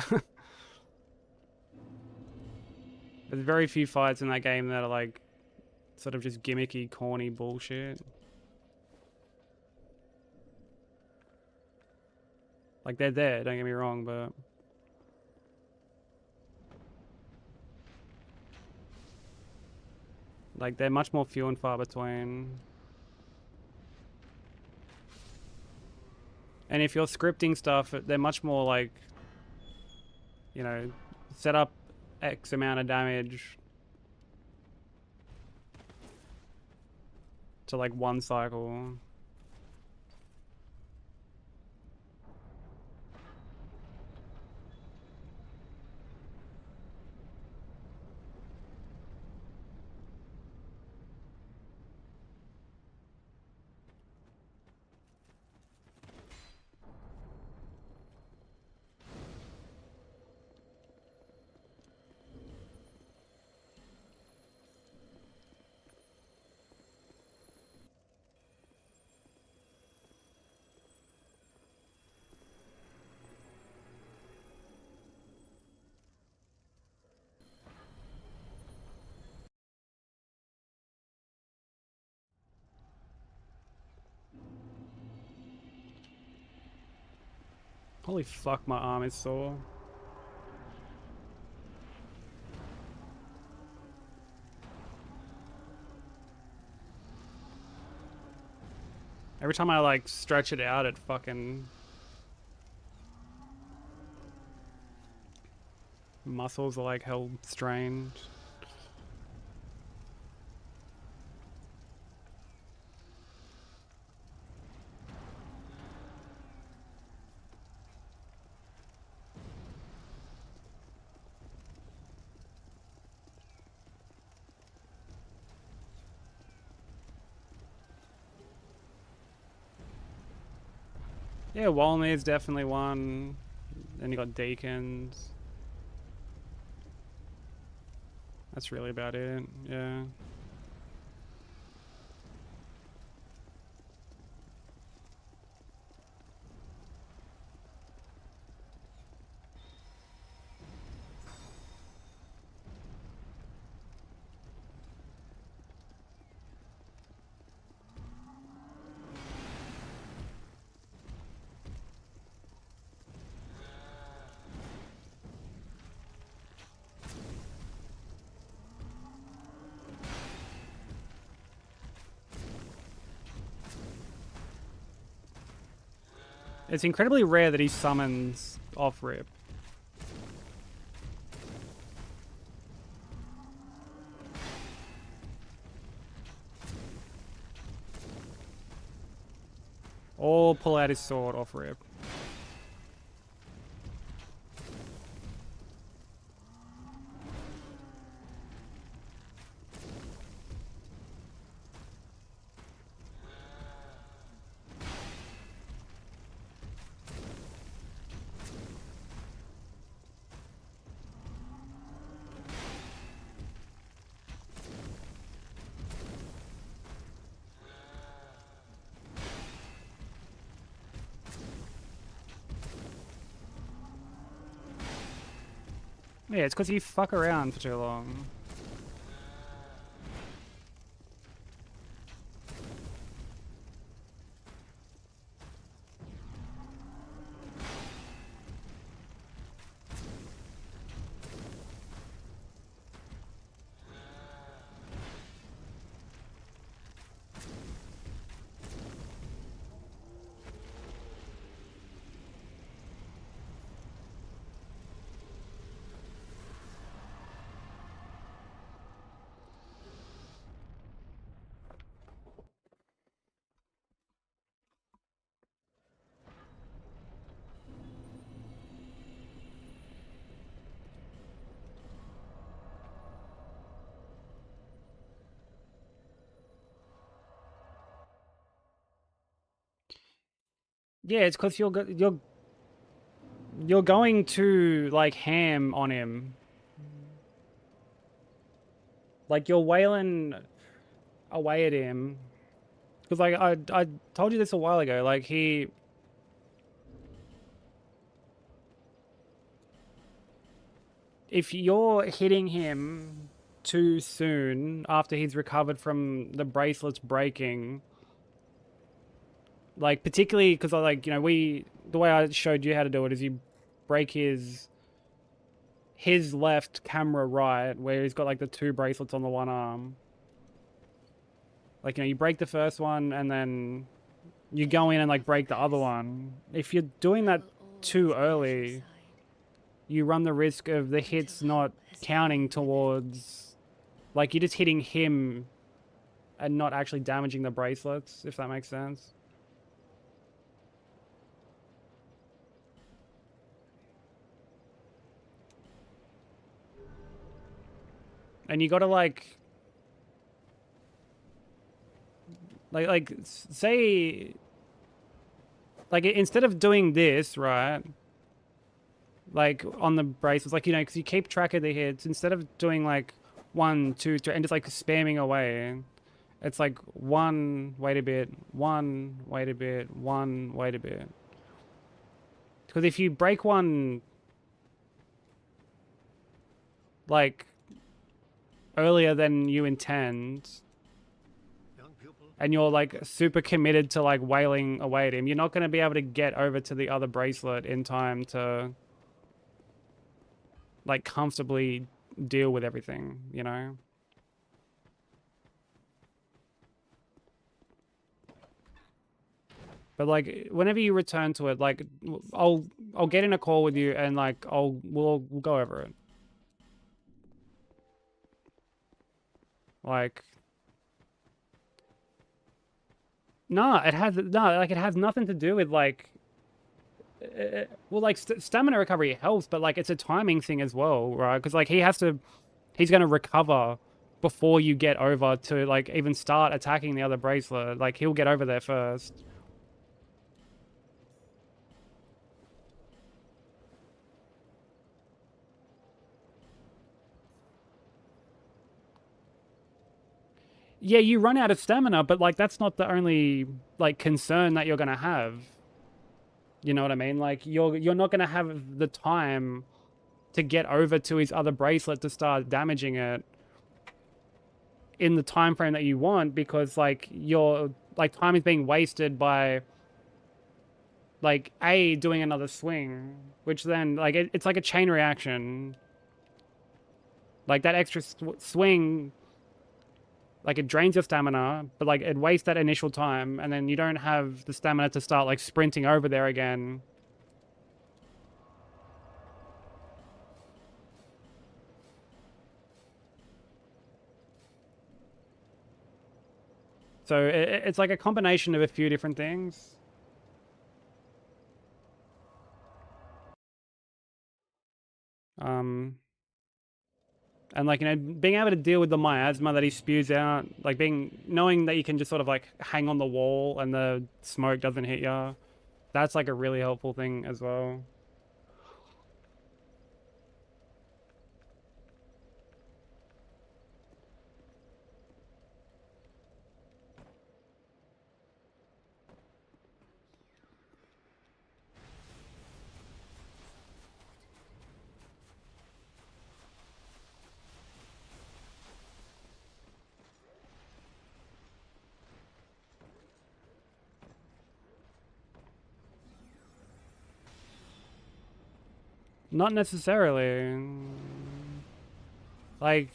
There's very few fights in that game that are like sort of just gimmicky, corny bullshit. Like they're there, don't get me wrong, but like they're much more few and far between. And if you're scripting stuff, they're much more like, you know, set up X amount of damage to like one cycle. Holy fuck, my arm is sore. Every time I like stretch it out, it fucking muscles are like held strained. Yeah, Walney's definitely one. Then you got Deacons. That's really about it. Yeah. It's incredibly rare that he summons off rip. Or pull out his sword off rip. Yeah, it's because you fuck around for too long. Yeah, it's because you're going to like ham on him. Like you're wailing away at him. Because like I told you this a while ago. Like if you're hitting him too soon after he's recovered from the bracelets breaking, like particularly because like the way I showed you how to do it is you break his left camera right where he's got like the two bracelets on the one arm. Like you break the first one and then you go in and like break the other one. If you're doing that too early, you run the risk of the hits not counting towards, like you're just hitting him and not actually damaging the bracelets, if that makes sense. And you gotta like say, like instead of doing this, right? Like on the bracelets, like, because you keep track of the hits, instead of doing like 1, 2, 3, and just like spamming away, it's like 1, wait a bit, 1, wait a bit, 1, wait a bit. Because if you break one, like, earlier than you intend, and you're like super committed to like wailing away at him, you're not going to be able to get over to the other bracelet in time to like comfortably deal with everything, But like whenever you return to it, like I'll get in a call with you and like we'll go over it. Like it has nothing to do with like well, like stamina recovery helps, but like it's a timing thing as well, right? Because like he's going to recover before you get over to like even start attacking the other bracelet. Like he'll get over there first. yeah, you run out of stamina, but like that's not the only like concern that you're gonna have. You know what I mean? Like you're not gonna have the time to get over to his other bracelet to start damaging it in the time frame that you want, because like your like time is being wasted by like A doing another swing, which then like it's like a chain reaction. Like that extra swing, like it drains your stamina, but like it wastes that initial time, and then you don't have the stamina to start like sprinting over there again. So it's like a combination of a few different things. And like, you know, being able to deal with the miasma that he spews out, like knowing that you can just sort of like hang on the wall and the smoke doesn't hit you, that's like a really helpful thing as well. Not necessarily. Like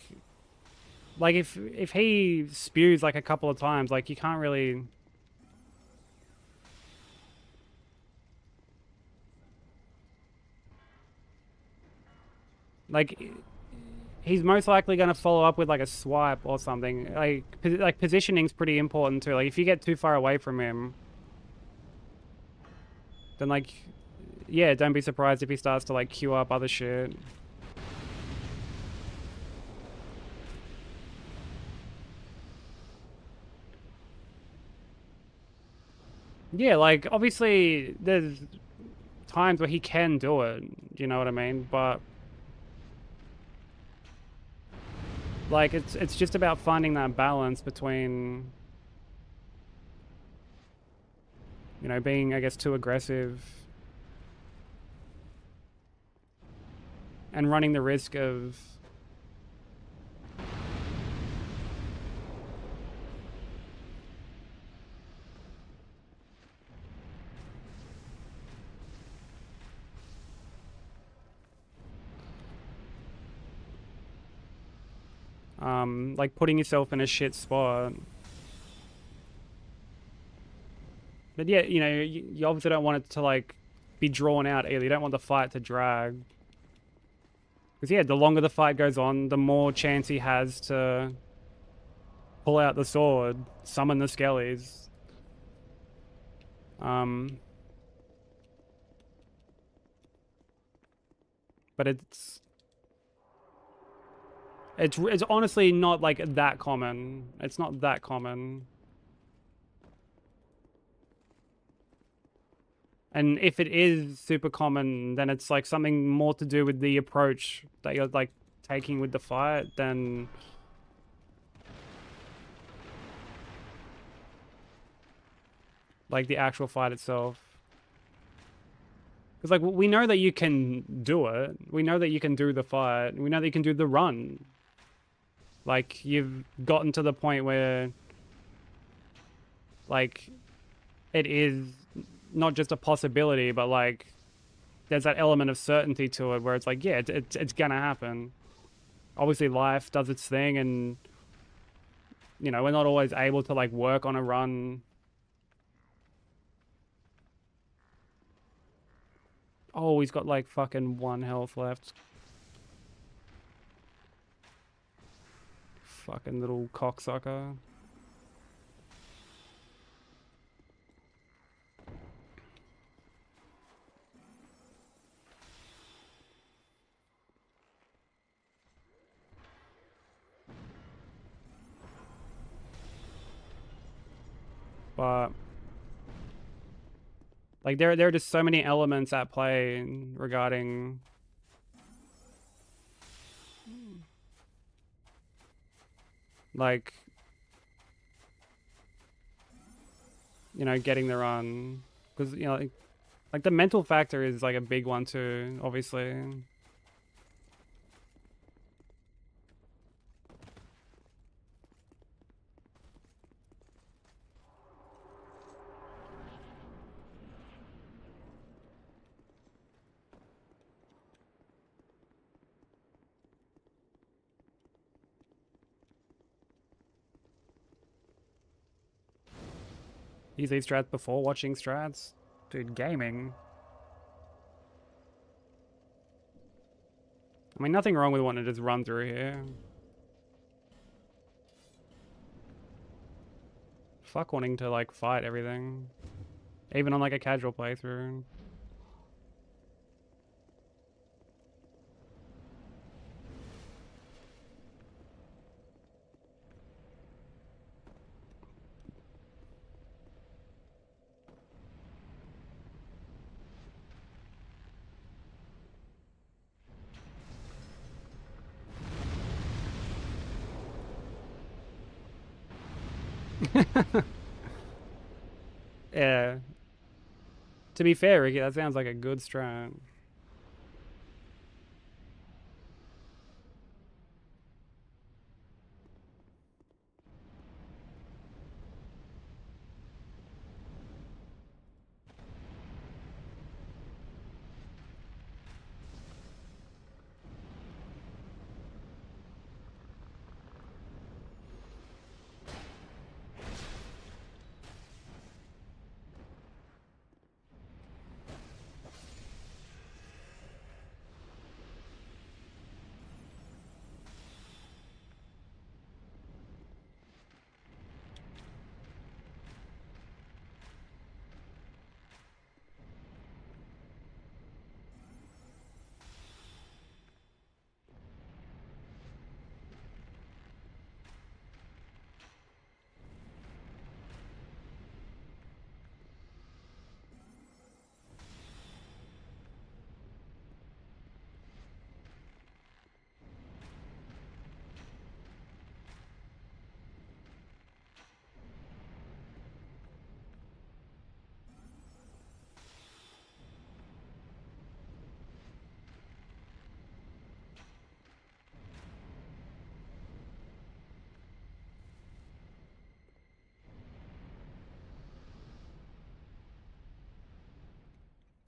if he spews like a couple of times, like you can't really. Like he's most likely going to follow up with like a swipe or something. Like positioning's pretty important too. Like if you get too far away from him, then like, yeah, don't be surprised if he starts to like queue up other shit. Yeah, like obviously there's times where he can do it, you know what I mean? But like it's just about finding that balance between, you know, being, I guess, too aggressive and running the risk of like putting yourself in a shit spot. But yeah, you know, you obviously don't want it to like be drawn out either. You don't want the fight to drag. Because yeah, the longer the fight goes on, the more chance he has to pull out the sword, summon the skellies. But it's honestly not like that common. It's not that common. And if it is super common, then it's like something more to do with the approach that you're like taking with the fight than like the actual fight itself. Because like we know that you can do it. We know that you can do the fight. We know that you can do the run. Like you've gotten to the point where like it is not just a possibility, but like there's that element of certainty to it where it's like, yeah, it's gonna happen. Obviously life does its thing, and you know, we're not always able to like work on a run. Oh, he's got like fucking 1 health left. Fucking little cocksucker. But like there are just so many elements at play regarding like you know, getting the run. Because, you know, like the mental factor is like a big one too, obviously. Use these strats before watching strats? Dude, gaming. I mean, nothing wrong with wanting to just run through here. Fuck wanting to, like, fight everything. Even on, like, a casual playthrough. Yeah. To be fair, Ricky, that sounds like a good strat.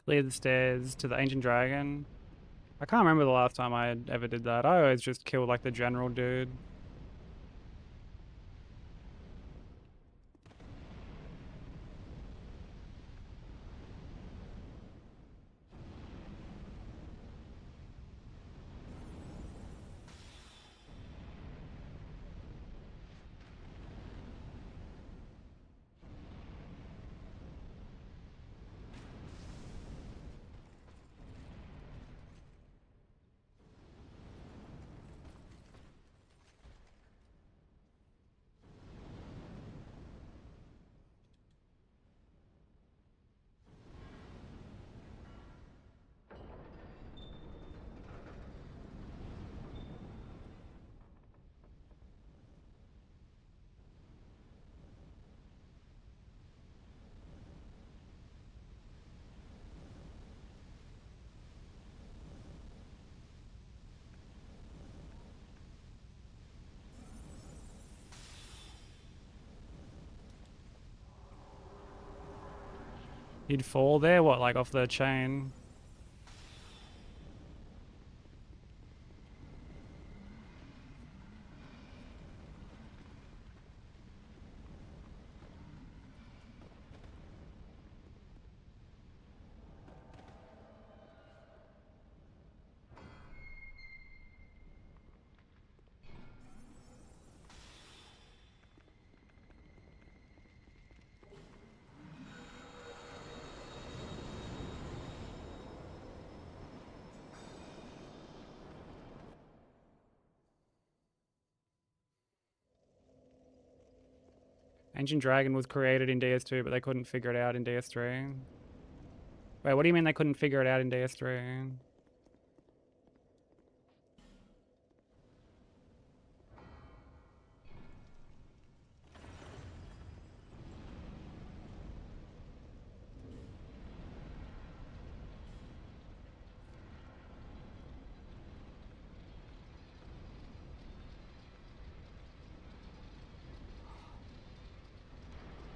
Clear the stairs to the Ancient Dragon. I can't remember the last time I ever did that. I always just kill, like, the general dude. He'd fall there, what, like off the chain? Ancient Dragon was created in DS2, but they couldn't figure it out in DS3. Wait, what do you mean they couldn't figure it out in DS3?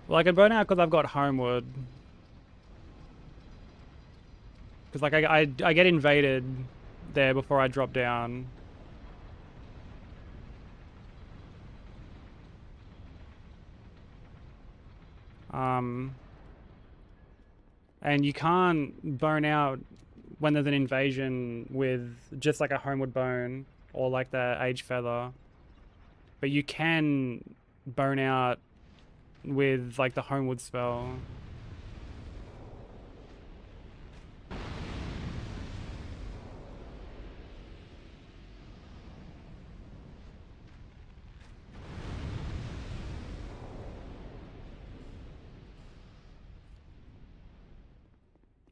Well, I could burn out because I've got homewood. Because like I get invaded there before I drop down. And you can't burn out when there's an invasion with just like a homewood bone or like the age feather. But you can burn out with like the homewood spell.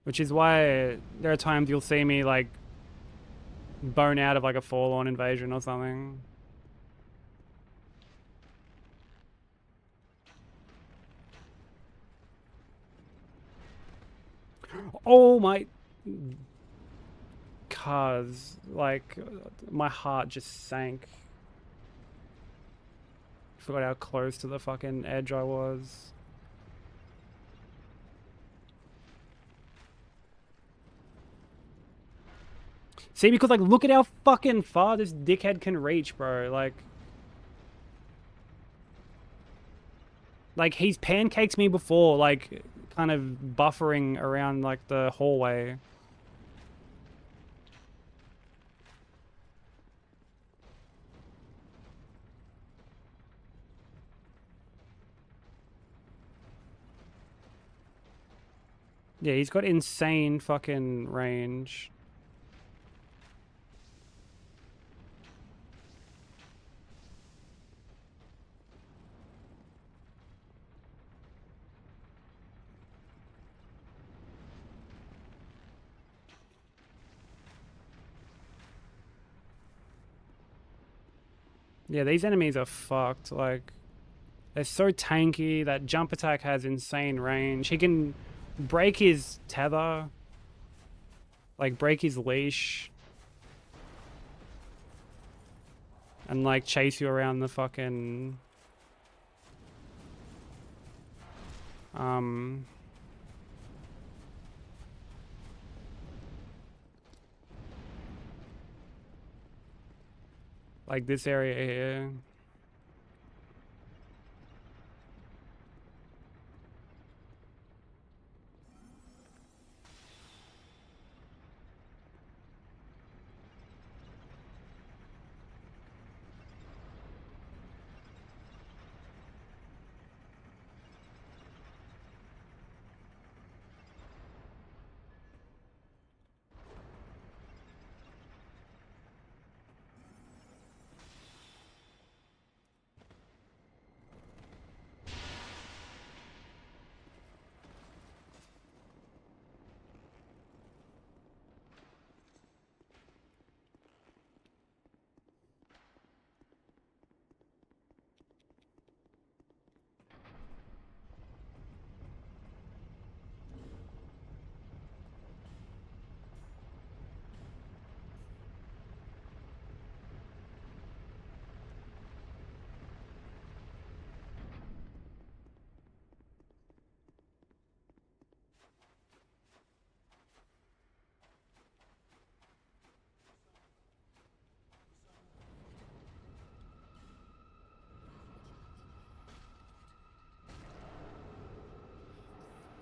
Which is why there are times you'll see me like bone out of like a forlorn invasion or something. Oh my... Cuz, like, my heart just sank. Forgot how close to the fucking edge I was. See, because like, look at how fucking far this dickhead can reach, bro. Like he's pancaked me before, like, kind of buffering around like the hallway. Yeah, he's got insane fucking range. Yeah, these enemies are fucked. Like, they're so tanky. That jump attack has insane range. He can break his tether. Like, break his leash. And, like, chase you around the fucking... like this area here.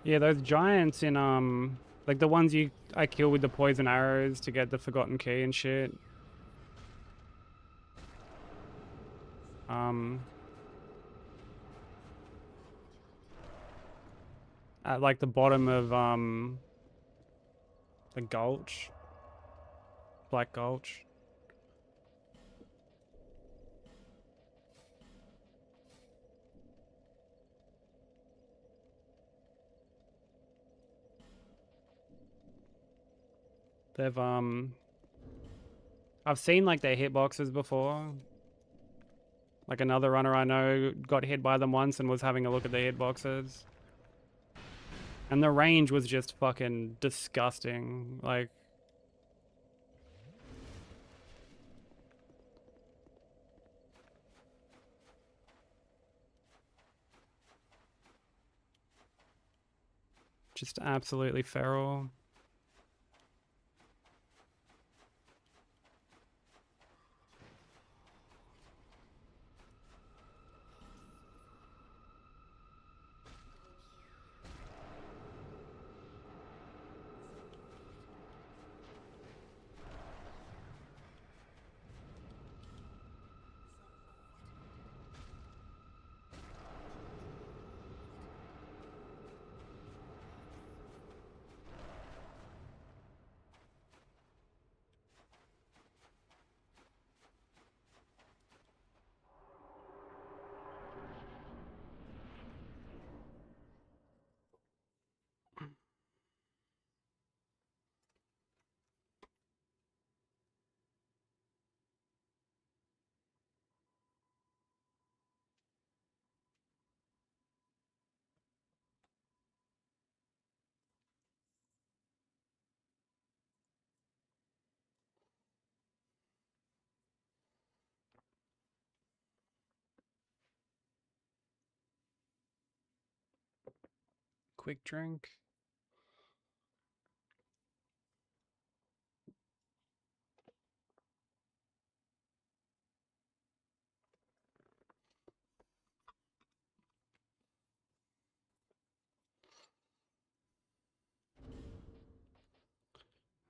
Yeah, those giants in, like the ones I kill with the poison arrows to get the forgotten key and shit. At like the bottom of, the gulch. Black Gulch. They've, I've seen like their hitboxes before. Like another runner I know got hit by them once and was having a look at the hitboxes. And the range was just fucking disgusting. Like... Just absolutely feral. Quick drink.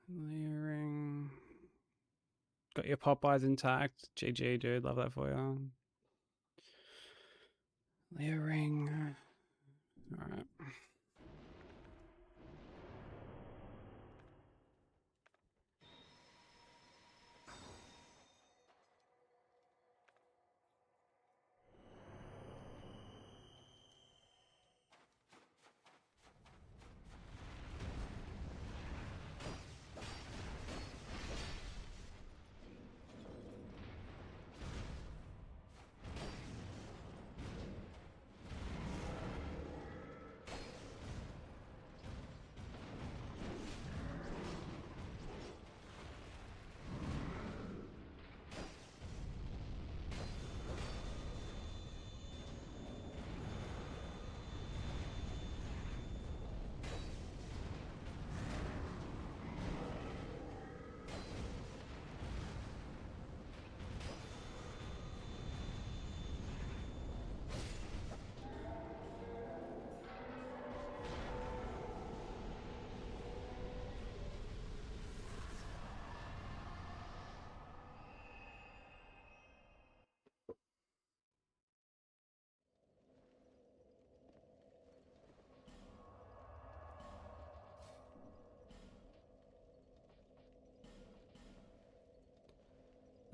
Layering. Got your Popeyes intact. GG, dude. Love that for you. Layering. Alright.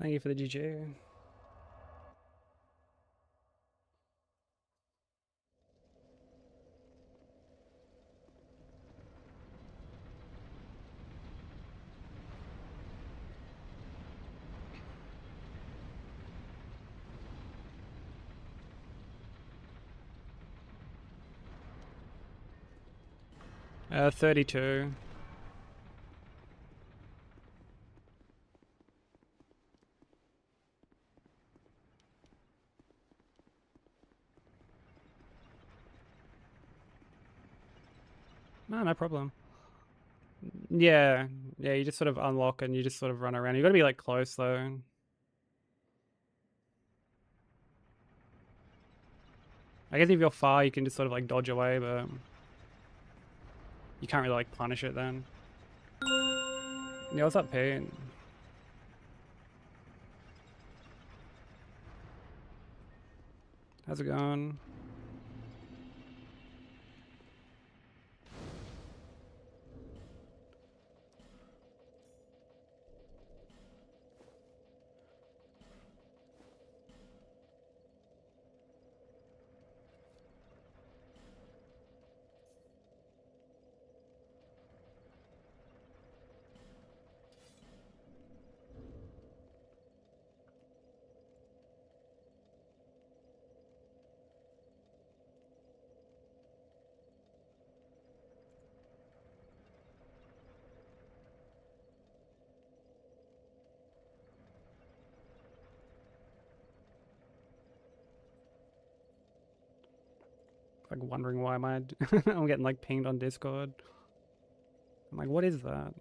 Thank you for the GG. Uh, 32. No, no problem. Yeah, yeah, you just sort of unlock and you just sort of run around. You gotta be like close though. I guess if you're far, you can just sort of like dodge away, but you can't really like punish it then. Yeah, what's up, Pete? How's it going? Like wondering why am I I'm getting like pinged on Discord. I'm like, what is that?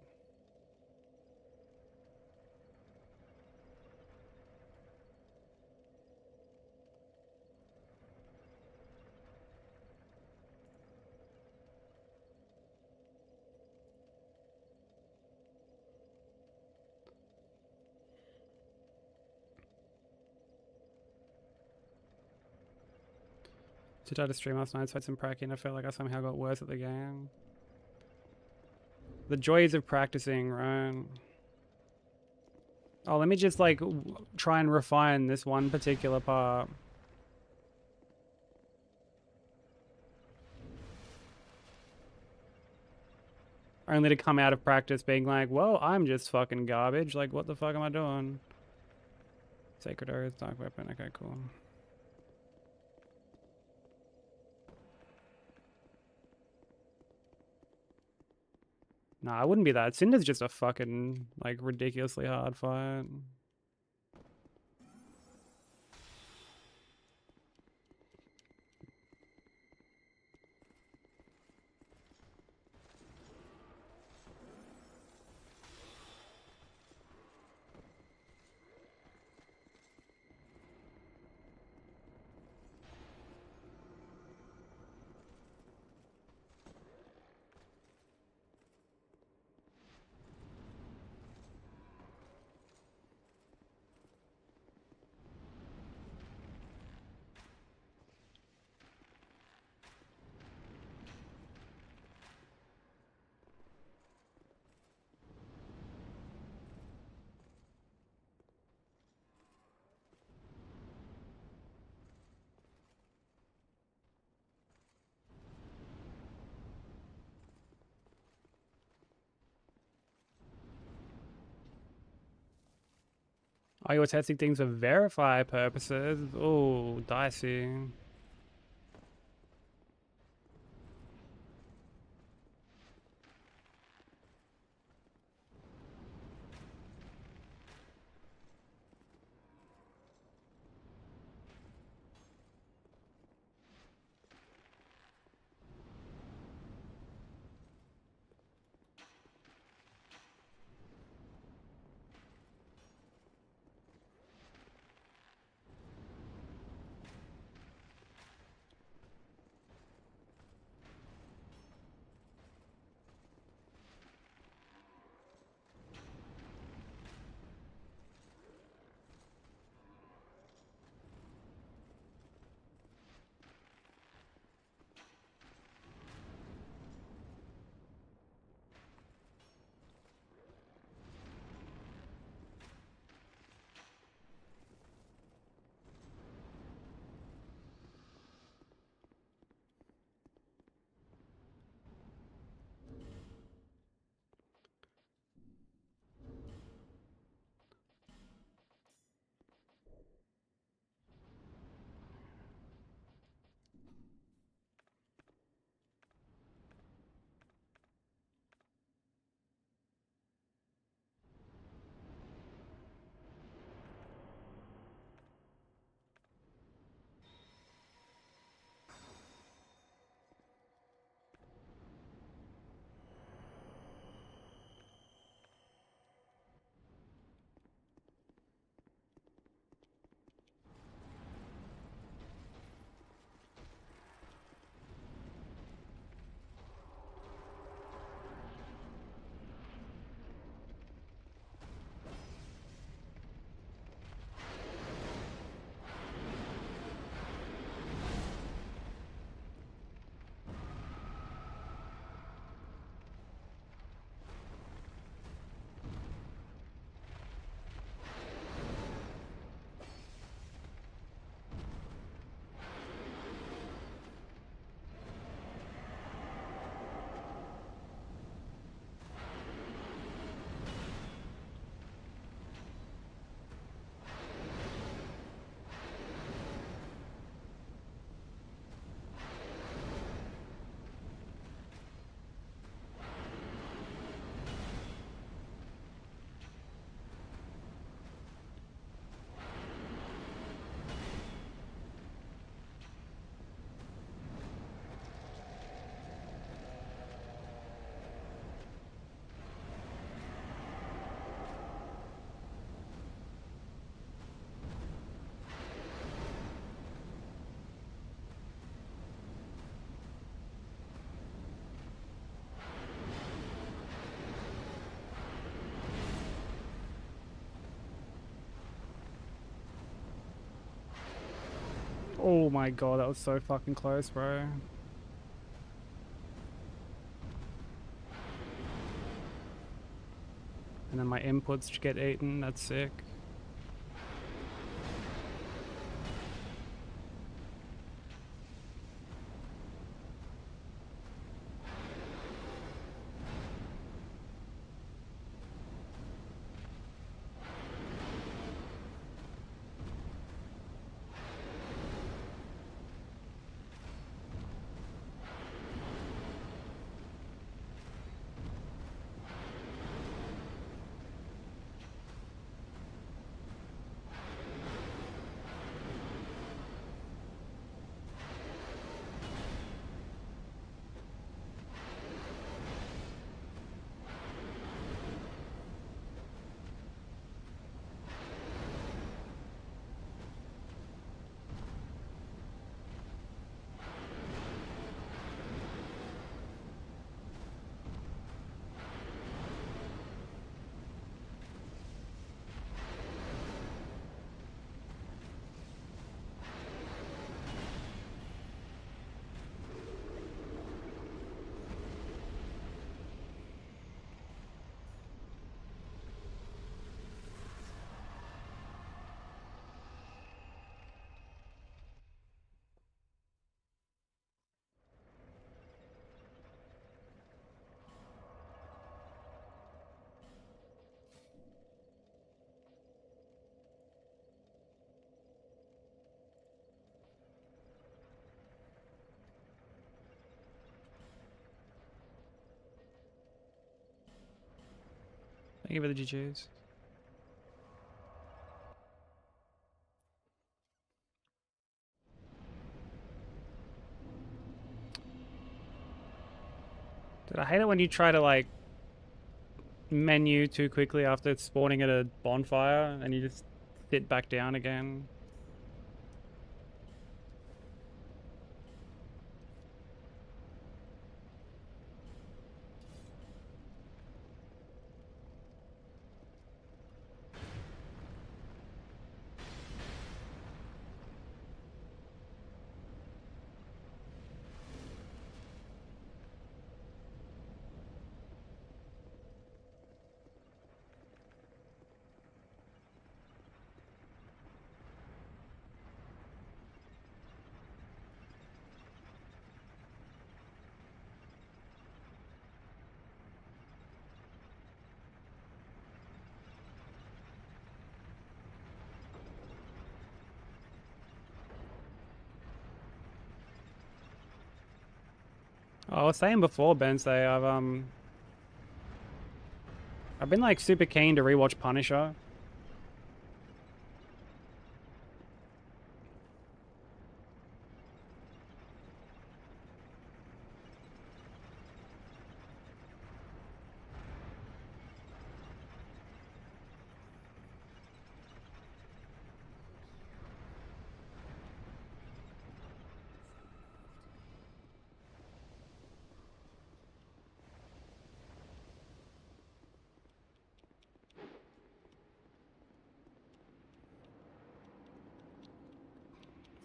I tried to stream last night, so I had some practicing, and I felt like I somehow got worse at the game. The joys of practicing, right? Oh, let me just like try and refine this one particular part. Only to come out of practice being like, well, I'm just fucking garbage. Like, what the fuck am I doing? Sacred Oath, Dark Weapon. Okay, cool. Nah, I wouldn't be that. Cinder's just a fucking, like, ridiculously hard fight. Oh, you're testing things for verify purposes? Oh, dicey. Oh my god, that was so fucking close, bro. And then my inputs get eaten, that's sick. Thank you for the GGs. Dude, I hate it when you try to like menu too quickly after spawning at a bonfire and you just sit back down again. I was saying before, Bensei, I've been like super keen to rewatch Punisher.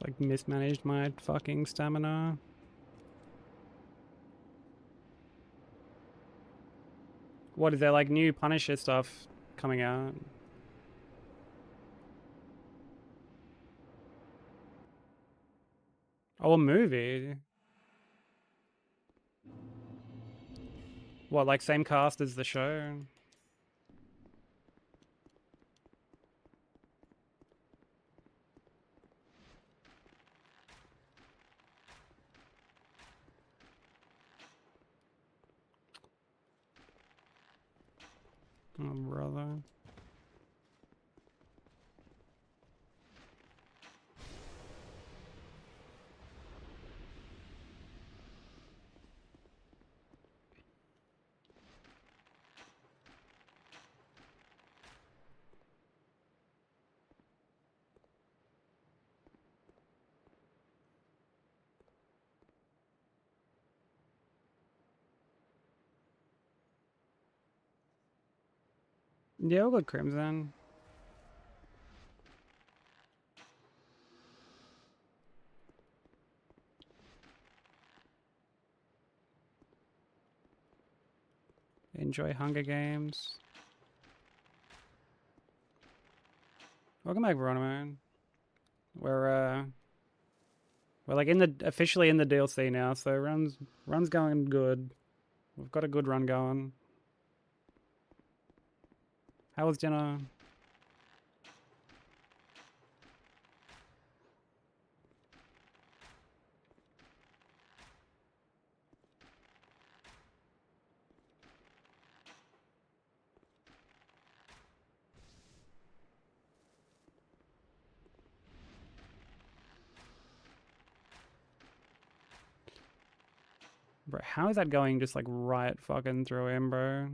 Like mismanaged my fucking stamina. What is there like new Punisher stuff coming out? Oh, a movie. What, like same cast as the show? Oh, brother. Yeah, we'll go Crimson. enjoy Hunger Games. Welcome back, Veronica. We're like officially in the DLC now, so run's going good. We've got a good run going. How was dinner? Bro, how is that going just like right fucking through him, bro?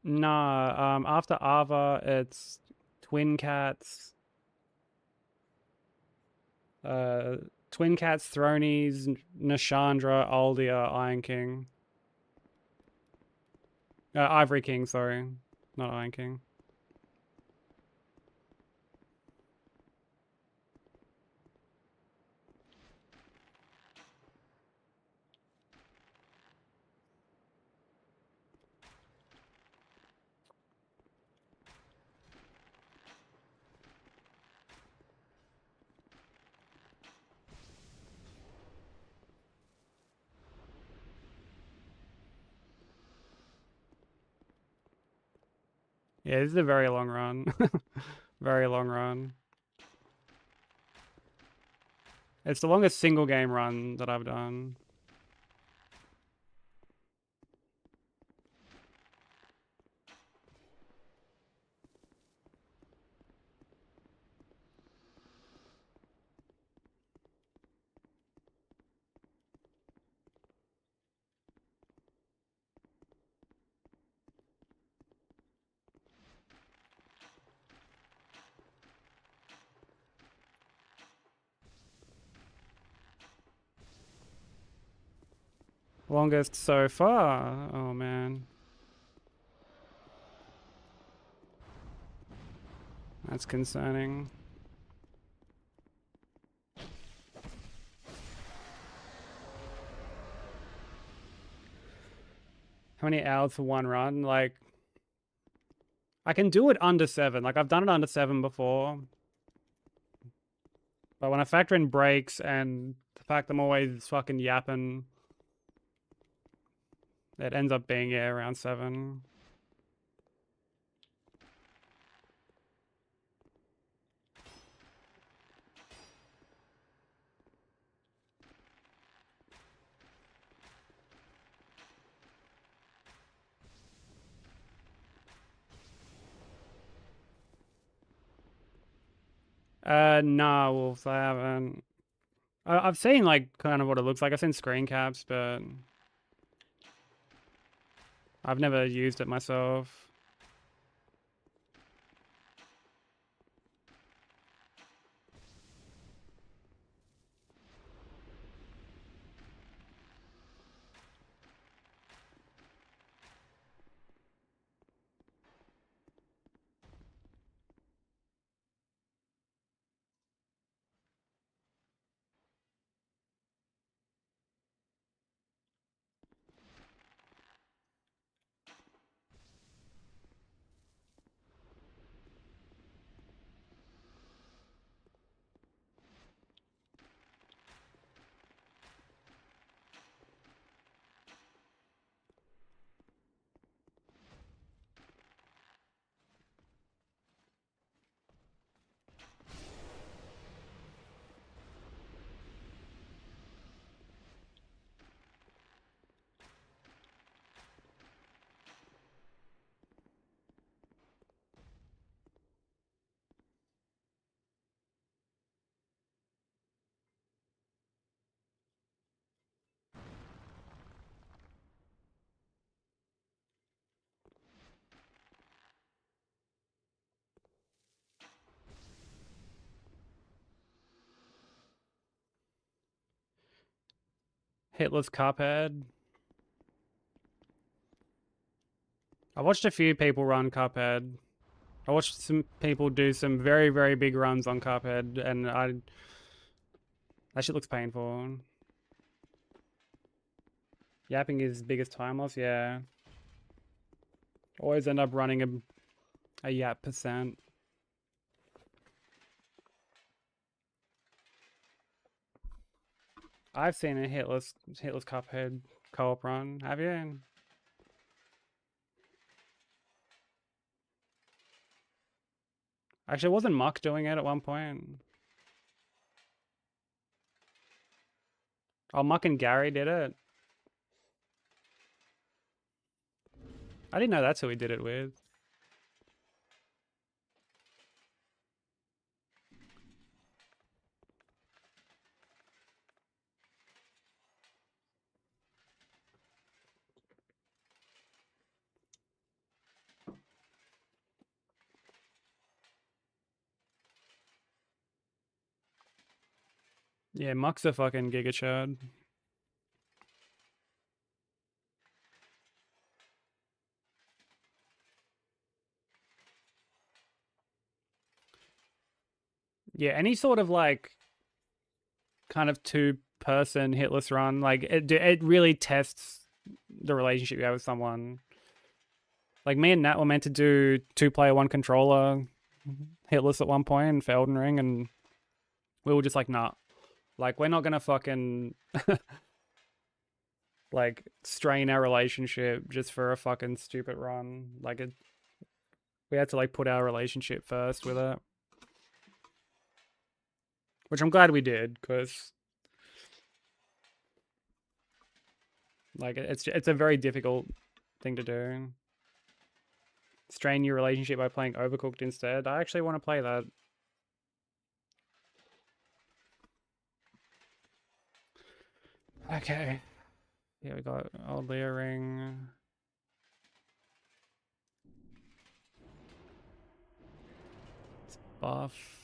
Nah, after Ava, it's Twin Cats, Twin Cats, Thronies, Nashandra, Aldia, Iron King. Ivory King, sorry. Not Iron King. Yeah, this is a very long run. Very long run. It's the longest single game run that I've done. Longest so far. Oh man. That's concerning. How many hours for one run? Like, I can do it under 7. Like, I've done it under 7 before. But when I factor in breaks and the fact I'm always fucking yapping, it ends up being, yeah, around 7. Nah, Wolves, I haven't. I've seen, like, kind of what it looks like. I've seen screen caps, but I've never used it myself. Hitless Cuphead. I watched a few people run Cuphead. I watched some people do some very, very big runs on Cuphead, and that shit looks painful. Yapping is biggest time loss, yeah. Always end up running a yap percent. I've seen a hitless Cuphead co-op run. Have you? Actually, wasn't Muck doing it at one point? Oh, Muck and Gary did it. I didn't know that's who he did it with. Yeah, Muck's a fucking giga chad. Yeah, any sort of like kind of two-person hitless run, like it really tests the relationship you have with someone. Like me and Nat were meant to do 2-player 1-controller hitless at one point for Elden Ring, and we were just like, nah. Like, we're not gonna fucking like strain our relationship just for a fucking stupid run. Like we had to like put our relationship first with it. Which I'm glad we did, because like it's a very difficult thing to do. Strain your relationship by playing Overcooked instead. I actually want to play that. Okay. Yeah, we got Old Leah Ring. It's buff.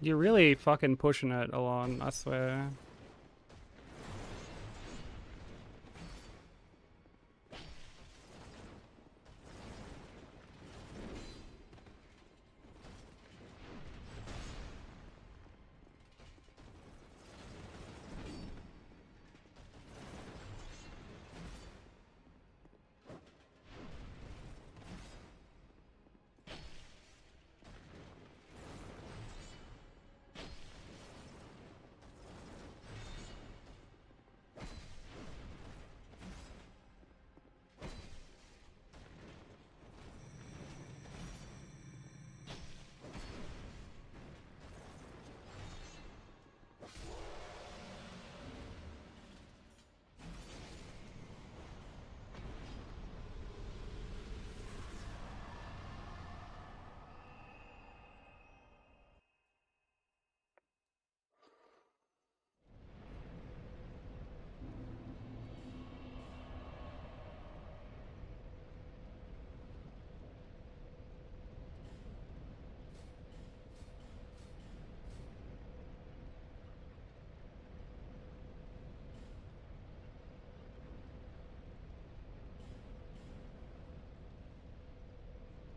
You're really fucking pushing it, Alon, I swear.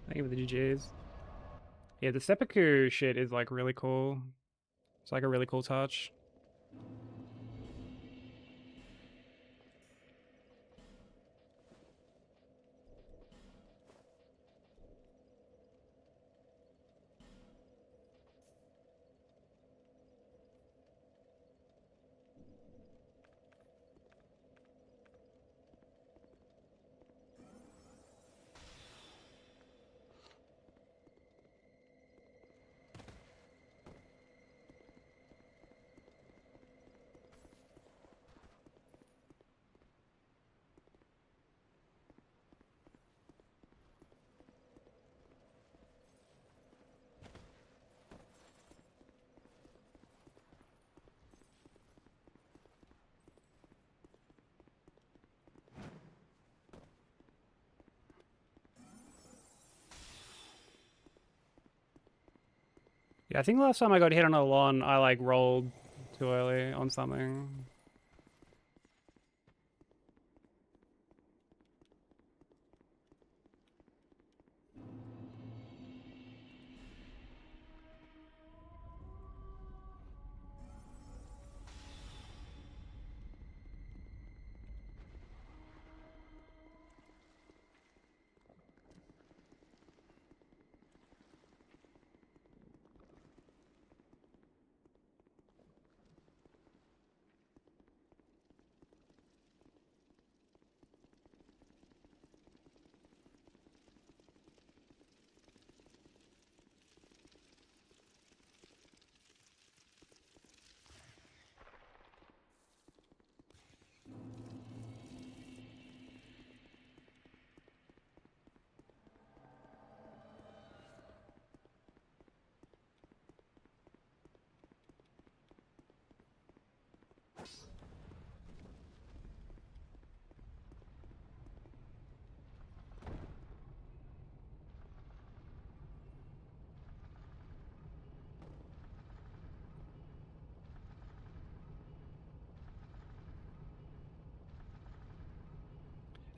Thank you for the GGs. Yeah, the seppuku shit is like really cool. It's like a really cool touch. Yeah, I think last time I got hit on a lawn, I like rolled too early on something.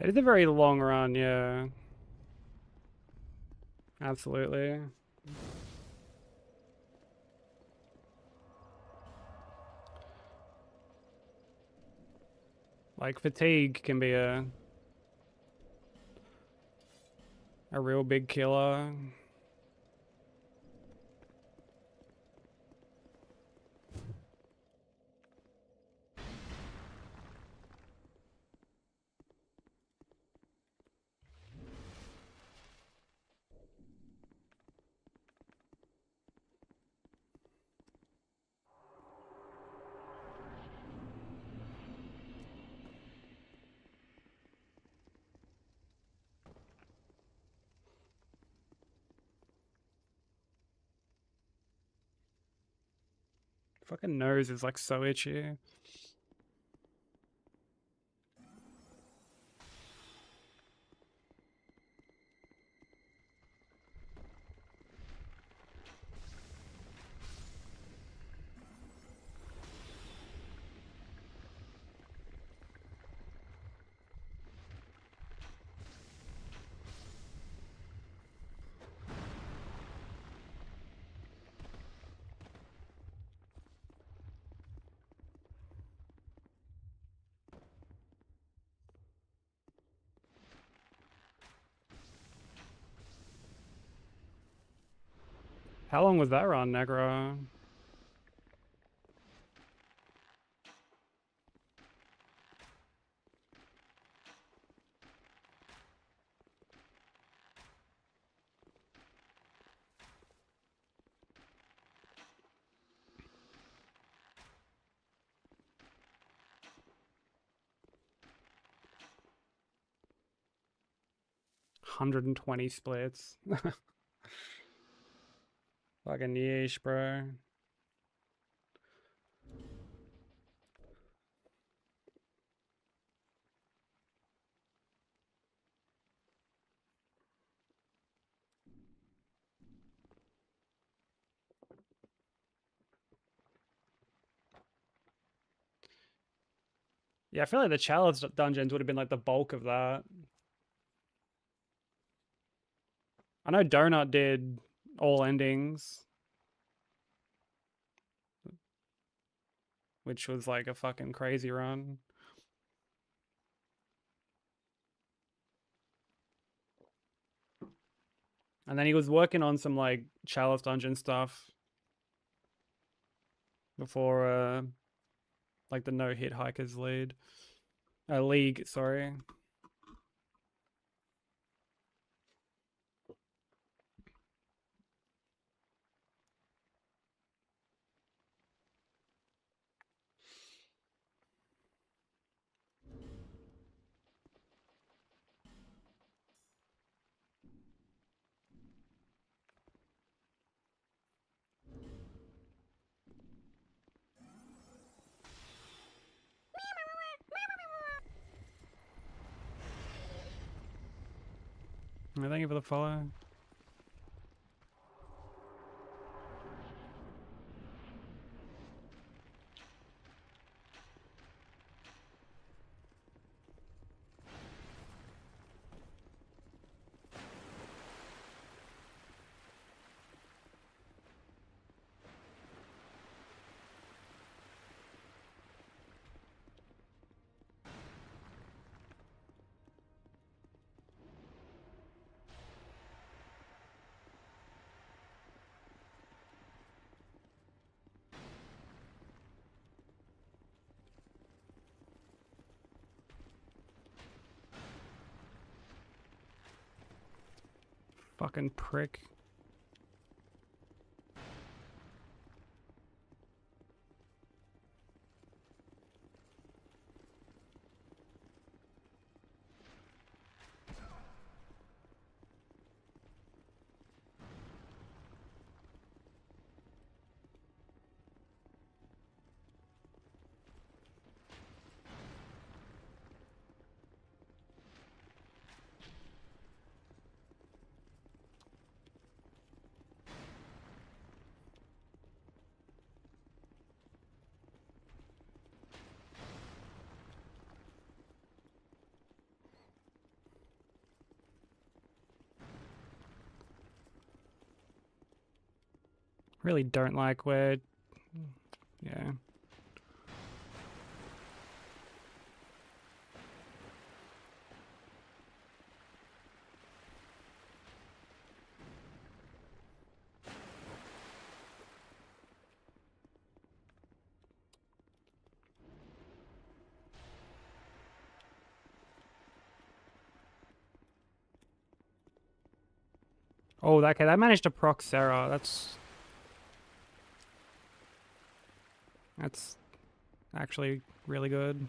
It is a very long run, yeah. Absolutely. Like fatigue can be a real big killer. Fucking nose is like so itchy. How long was that run, Negra? $120 splits. Fucking yeesh, bro. Yeah, I feel like the challenge dungeons would have been like the bulk of that. I know Donut did all endings, which was like a fucking crazy run. And then he was working on some like Chalice Dungeon stuff before like the No Hit Hikers League, sorry. Thank you for the follow. Fucking prick. Really don't like where, yeah. Oh, okay, that managed to proc Sarah. That's actually really good.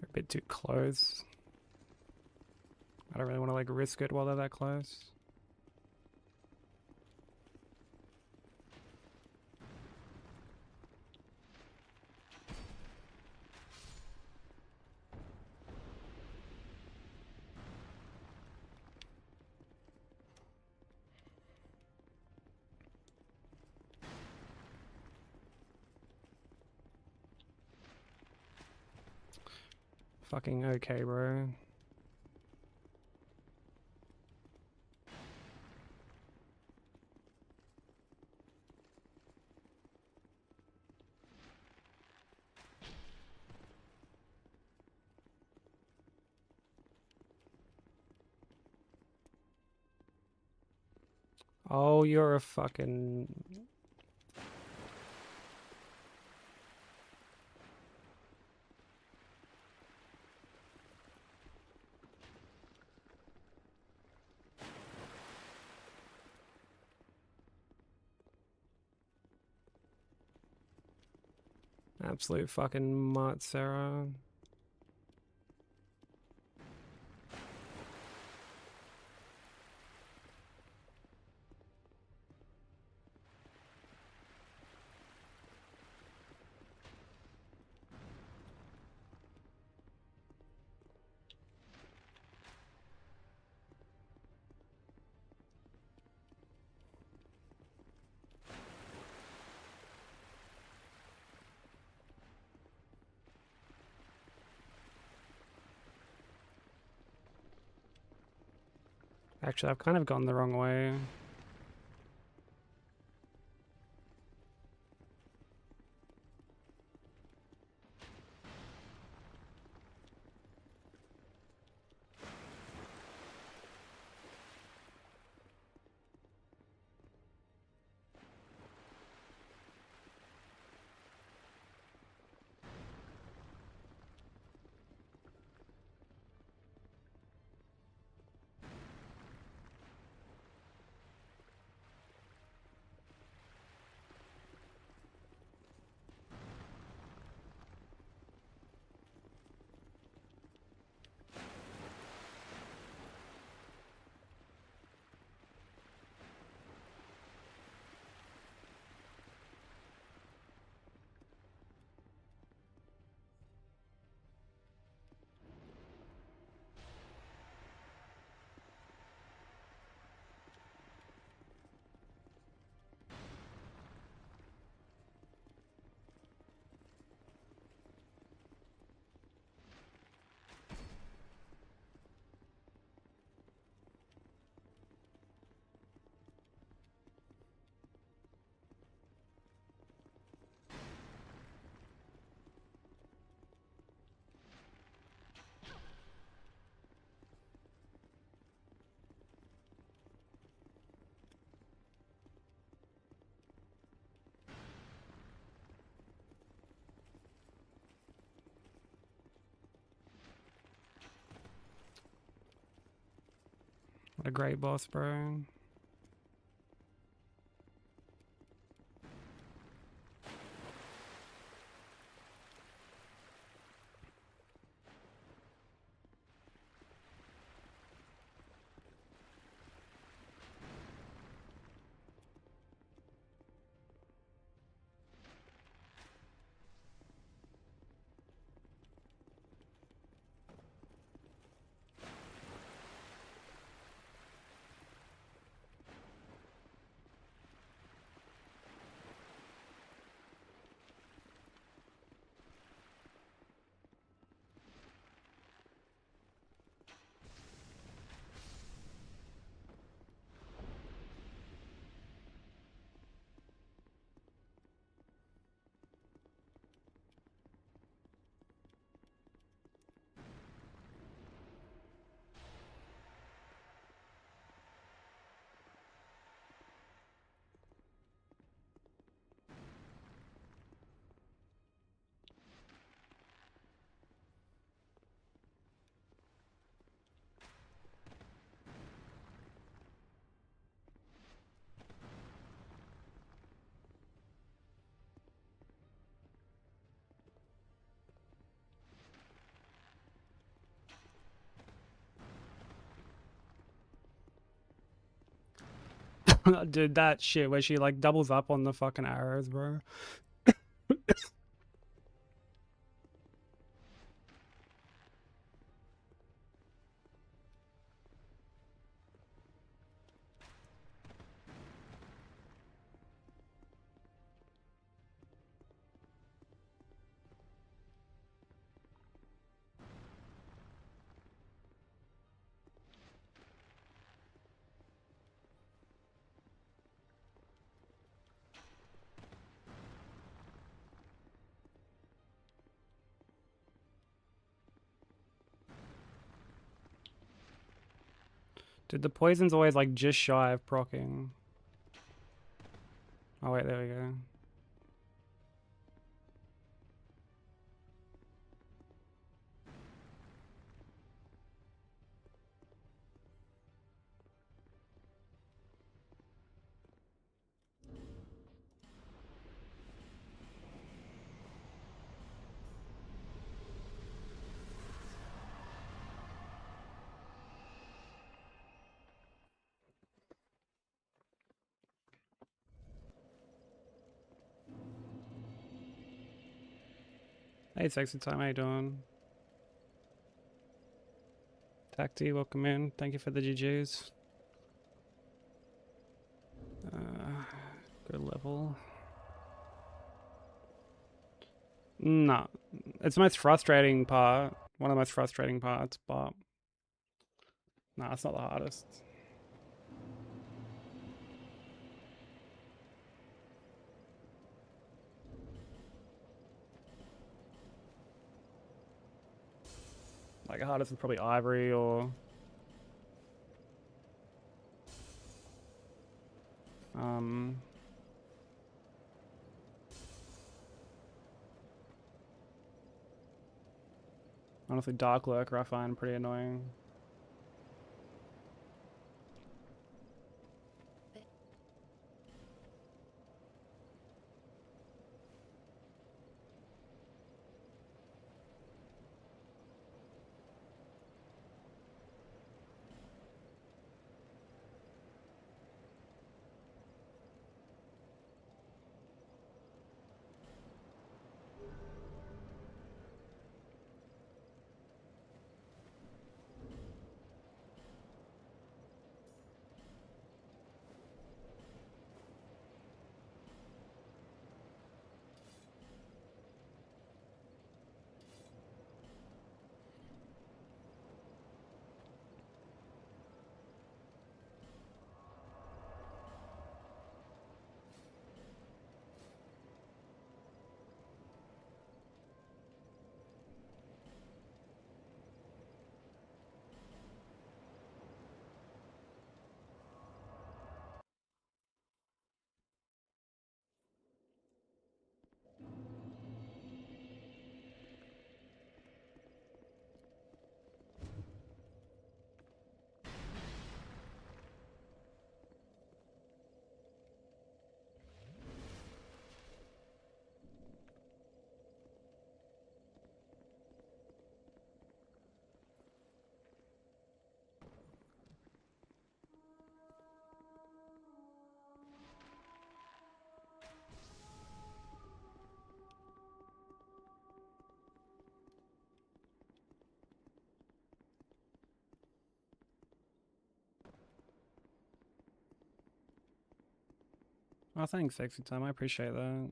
They're a bit too close. I don't really want to like risk it while they're that close. Fucking okay, bro. Oh, you're a fucking... Absolute fucking mutt, Sarah. Actually, I've kind of gone the wrong way. What a great boss, bro. Dude, that shit where she like doubles up on the fucking arrows, bro. Dude, the poison's always like just shy of procking. Oh wait, there we go. Hey, Sexy Time, how you doing? Tacti, welcome in. Thank you for the GGs. Good level. Nah, it's the most frustrating part. One of the most frustrating parts, but nah, it's not the hardest. Like hardest is probably Ivory or honestly Dark Lurker I find pretty annoying. Oh, thanks, Sexy Time. I appreciate that.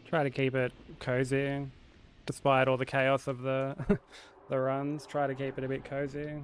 Try to keep it cozy, despite all the chaos of the the runs. Try to keep it a bit cozy.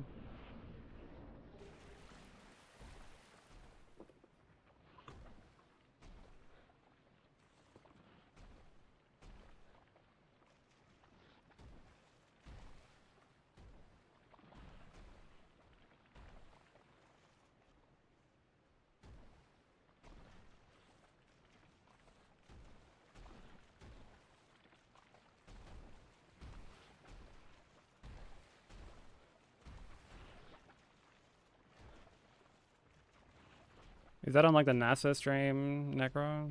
Is that on like the NASA stream, Necro?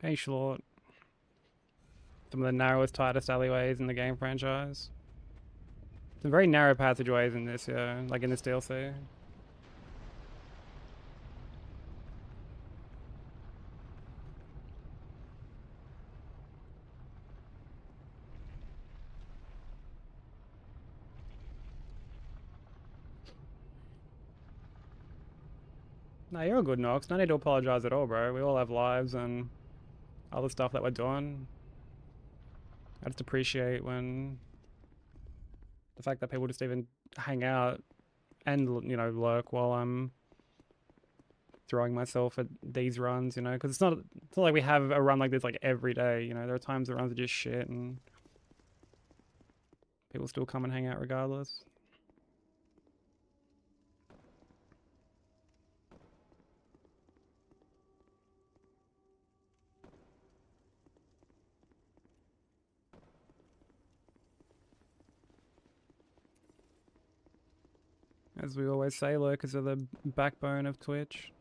Hey, Schlort. Some of the narrowest, tightest alleyways in the game franchise. Some very narrow passageways in this, yeah, like in this DLC. Nah, you're all good, Nox. No need to apologize at all, bro. We all have lives and other stuff that we're doing. I just appreciate when the fact that people just even hang out and, you know, lurk while I'm throwing myself at these runs, you know, because it's not like we have a run like this like every day, you know. There are times the runs are just shit and people still come and hang out regardless. As we always say, lurkers are the backbone of Twitch.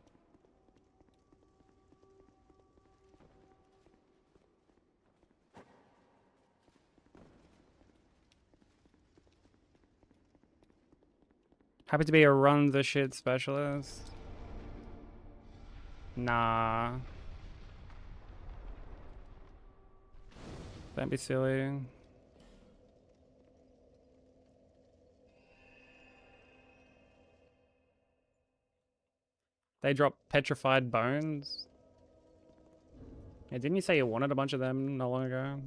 Happy to be a run the shit specialist. Nah. Don't be silly. They drop petrified bones. Yeah, didn't you say you wanted a bunch of them not long ago?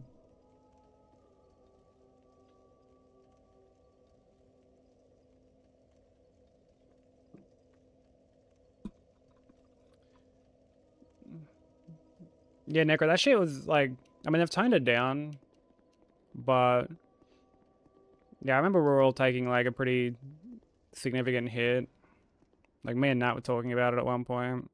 Yeah, Necro, that shit was like, I mean, they've toned it down, but yeah, I remember we were all taking like a pretty significant hit. Like me and Nat were talking about it at one point.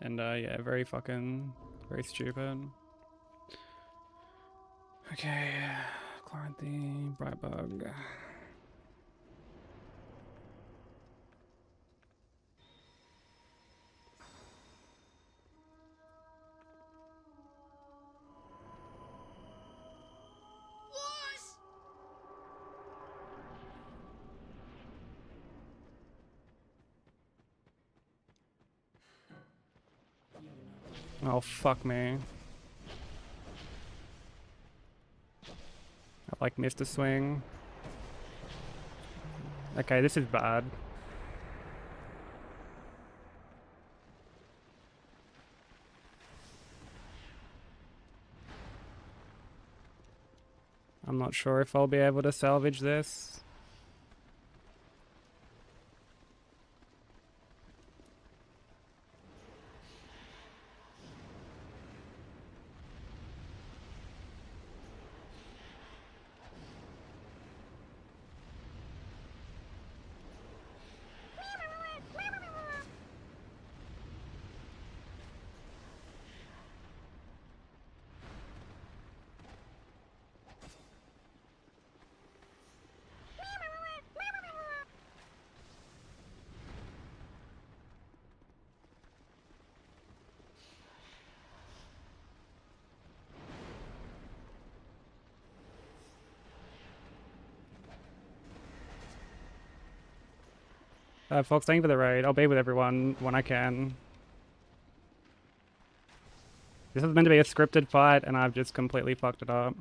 And yeah, very stupid. Okay, Chloranthy, Brightbug. Oh, fuck me. I like missed a swing. Okay, this is bad. I'm not sure if I'll be able to salvage this. Fox, thank you for the raid. I'll be with everyone when I can. This is meant to be a scripted fight, and I've just completely fucked it up.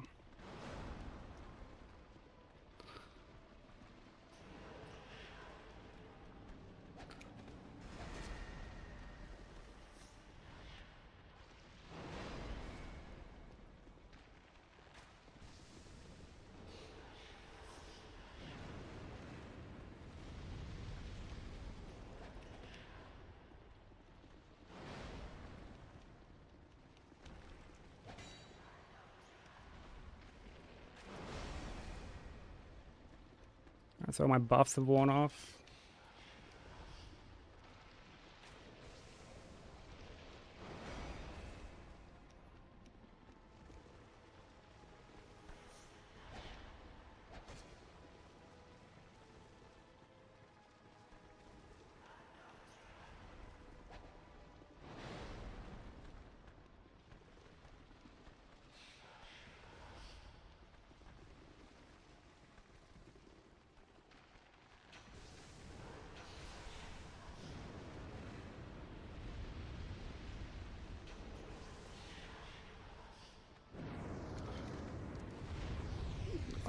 So my buffs have worn off.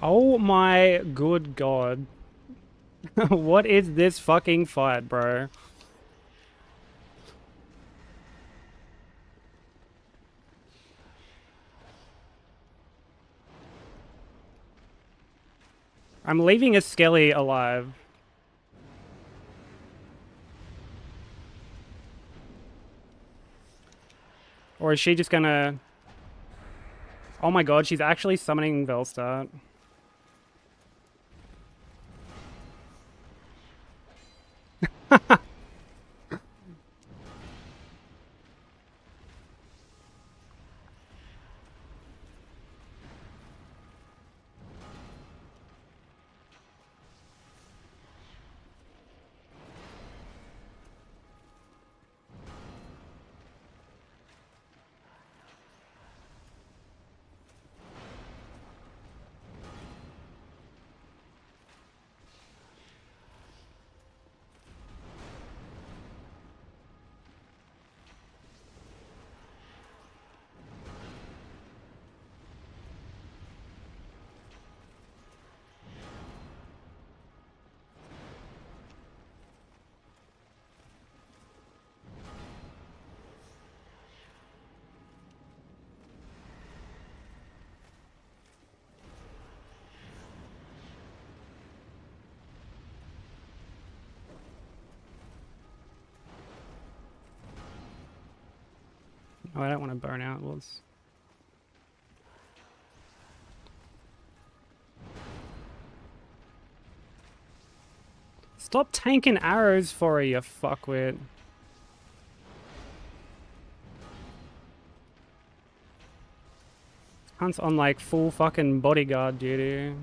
Oh my good god. What is this fucking fight, bro? I'm leaving a Skelly alive. Or is she just gonna... Oh my god, she's actually summoning Velstart. Oh, I don't want to burn out. Let's... Stop tanking arrows for her, you fuckwit. Hunt's on like full fucking bodyguard duty.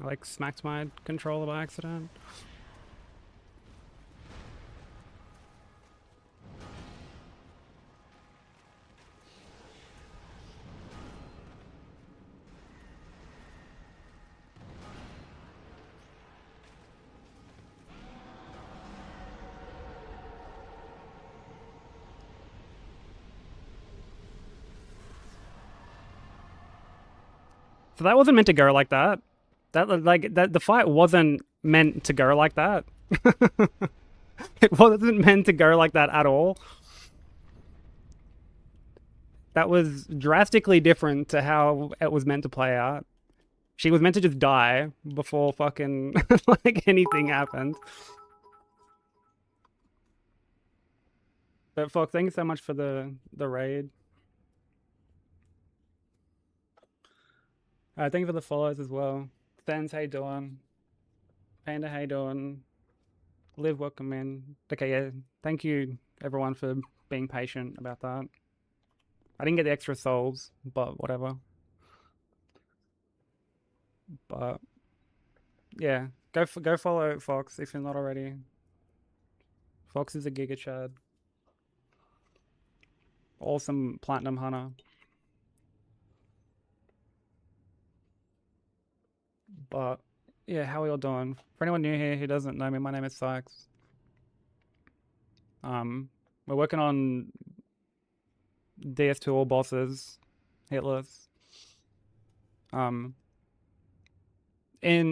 I like smacked my controller by accident. So that wasn't meant to go like that. The fight wasn't meant to go like that. It wasn't meant to go like that at all. That was drastically different to how it was meant to play out. She was meant to just die before fucking like anything happened. But Fox, thank you so much for the raid. Thank you for the follows as well. Stans, how you doing? Panda, how you doing? Liv, welcome in. Okay, yeah. Thank you everyone for being patient about that. I didn't get the extra souls, but whatever. But yeah, go follow Fox if you're not already. Fox is a Giga Chad. Awesome Platinum Hunter. But yeah, how are you all doing? For anyone new here who doesn't know me, my name is Sykes. We're working on DS2 all bosses, Hitless. In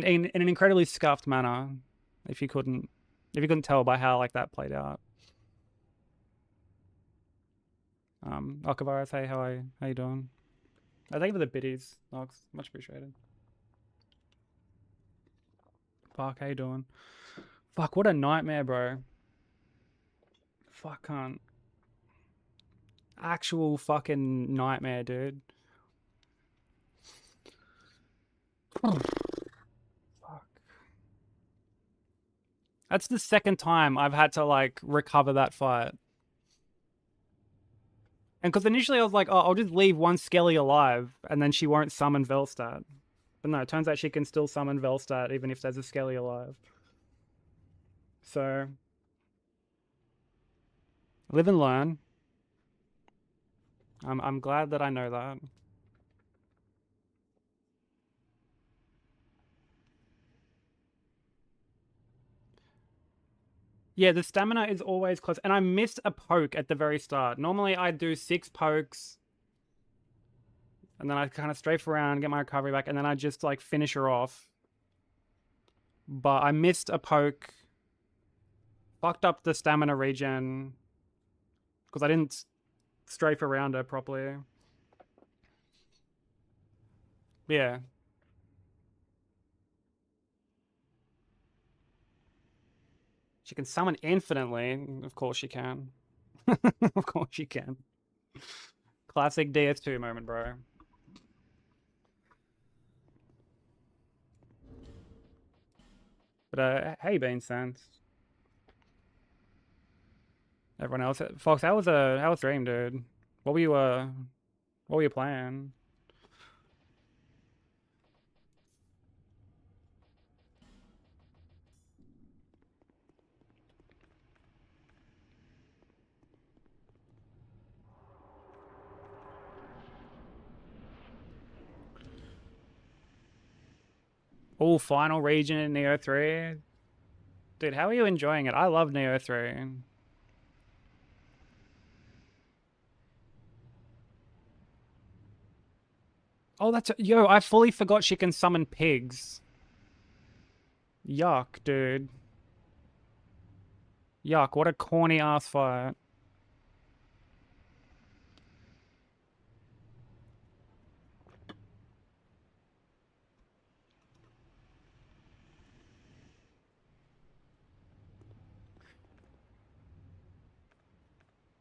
an incredibly scuffed manner, if you couldn't tell by how like that played out. Alcavaras, hey, how you doing? Thank you for the biddies, Nox. Much appreciated. Fuck, how you doing? Fuck, what a nightmare, bro. Fuck, can't. Actual fucking nightmare, dude. Fuck. That's the second time I've had to, like, recover that fight. And because initially I was like, oh, I'll just leave one Skelly alive, and then she won't summon Velstadt. But no, it turns out she can still summon Velstadt even if there's a Skelly alive. So, live and learn. I'm glad that I know that. Yeah, the stamina is always close. And I missed a poke at the very start. Normally I do 6 pokes. And then I kind of strafe around, get my recovery back, and then I just like finish her off. But I missed a poke. Fucked up the stamina regen. Because I didn't strafe around her properly. Yeah. She can summon infinitely. Of course she can. Of course she can. Classic DS2 moment, bro. But how you been, Sans? Everyone else, Fox, how was Dream, dude? What were you playing? Oh, final region in Neo 3. Dude, how are you enjoying it? I love Neo 3. Oh, yo, I fully forgot she can summon pigs. Yuck, dude. Yuck, what a corny ass fight.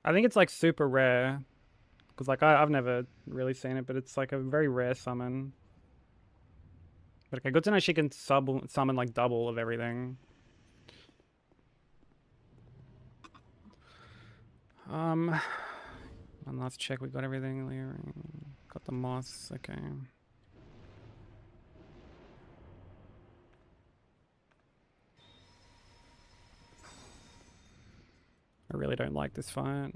I think it's like super rare. Because like I've never really seen it, but it's like a very rare summon. But okay, good to know she can summon like double of everything. One last check, we got everything. Got the moss, okay. I really don't like this fight.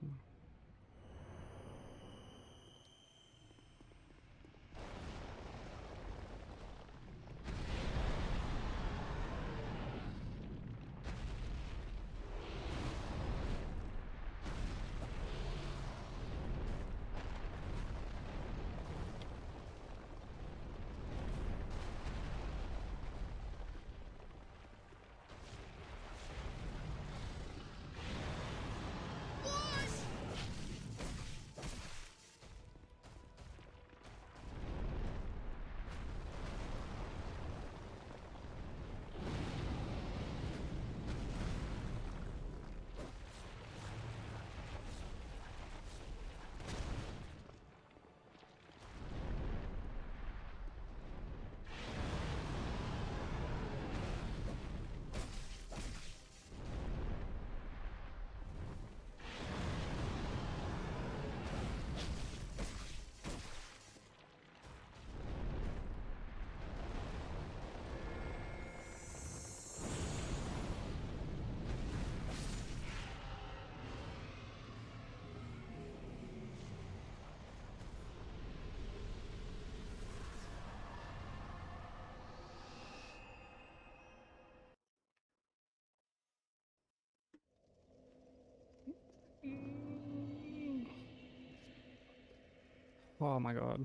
Oh my god.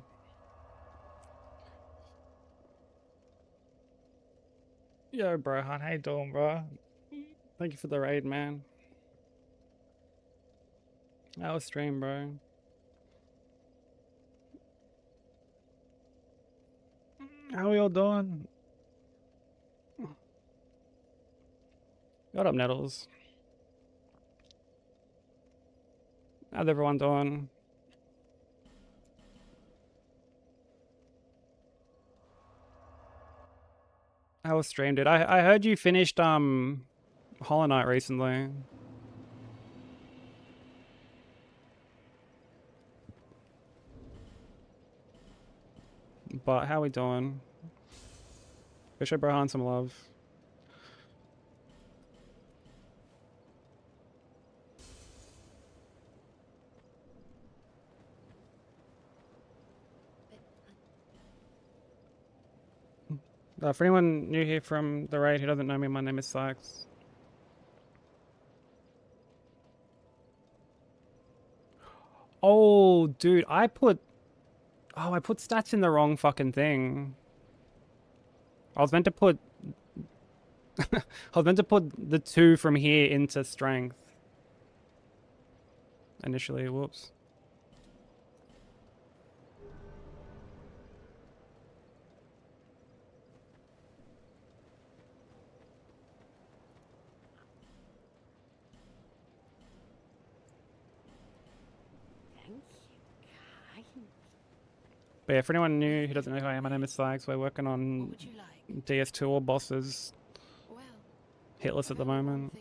Yo, Brohan, how you doing, bro? Thank you for the raid, man. How was stream, bro? How we all doing? What up, Nettles? How's everyone doing? How was stream, dude? I heard you finished Hollow Knight recently. But how we doing? Go show Brohan some love. For anyone new here from the raid who doesn't know me, my name is Sykes. Oh, dude, I put stats in the wrong fucking thing. I was meant to put I was meant to put the 2 from here into strength. Initially, whoops. But yeah, for anyone new who doesn't know who I am, my name is Sykes. We're working on DS2 or bosses. Hitless at the moment.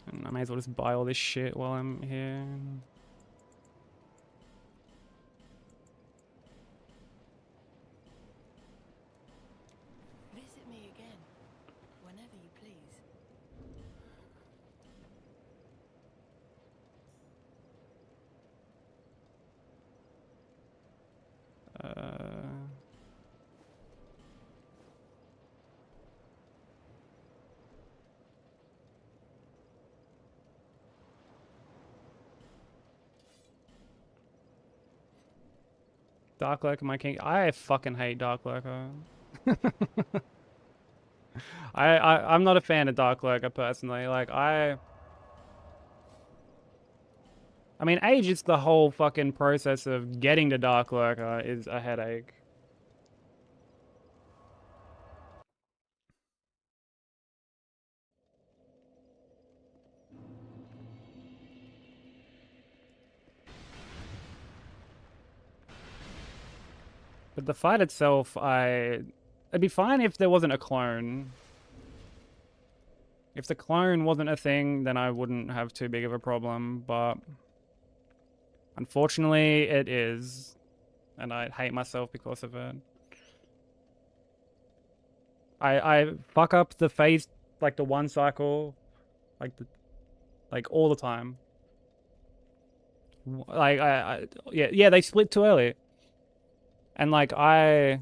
And I may as well just buy all this shit while I'm here. Visit me again, whenever you please. Dark Lurker, my king. I fucking hate Dark Lurker. I'm not a fan of Dark Lurker personally. Like I mean, age is the whole fucking process of getting to Dark Lurker is a headache. But the fight itself, it'd be fine if there wasn't a clone. If the clone wasn't a thing, then I wouldn't have too big of a problem, but unfortunately it is. And I hate myself because of it. I fuck up the phase, like the 1 cycle, like all the time. Like yeah, they split too early. And like I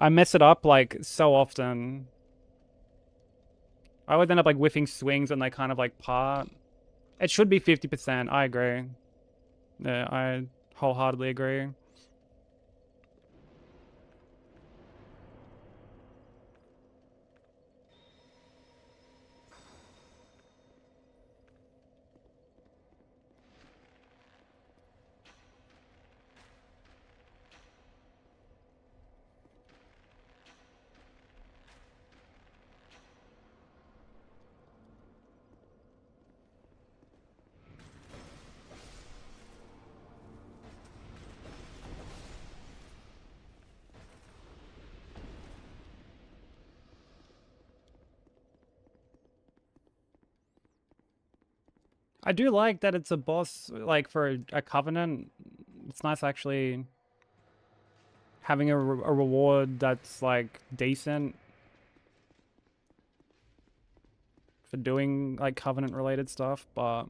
mess it up like so often. I always end up like whiffing swings when they kind of like part. It should be 50%, I agree. Yeah, I wholeheartedly agree. I do like that it's a boss, like, for a covenant. It's nice actually having a reward that's, like, decent for doing, like, covenant-related stuff, but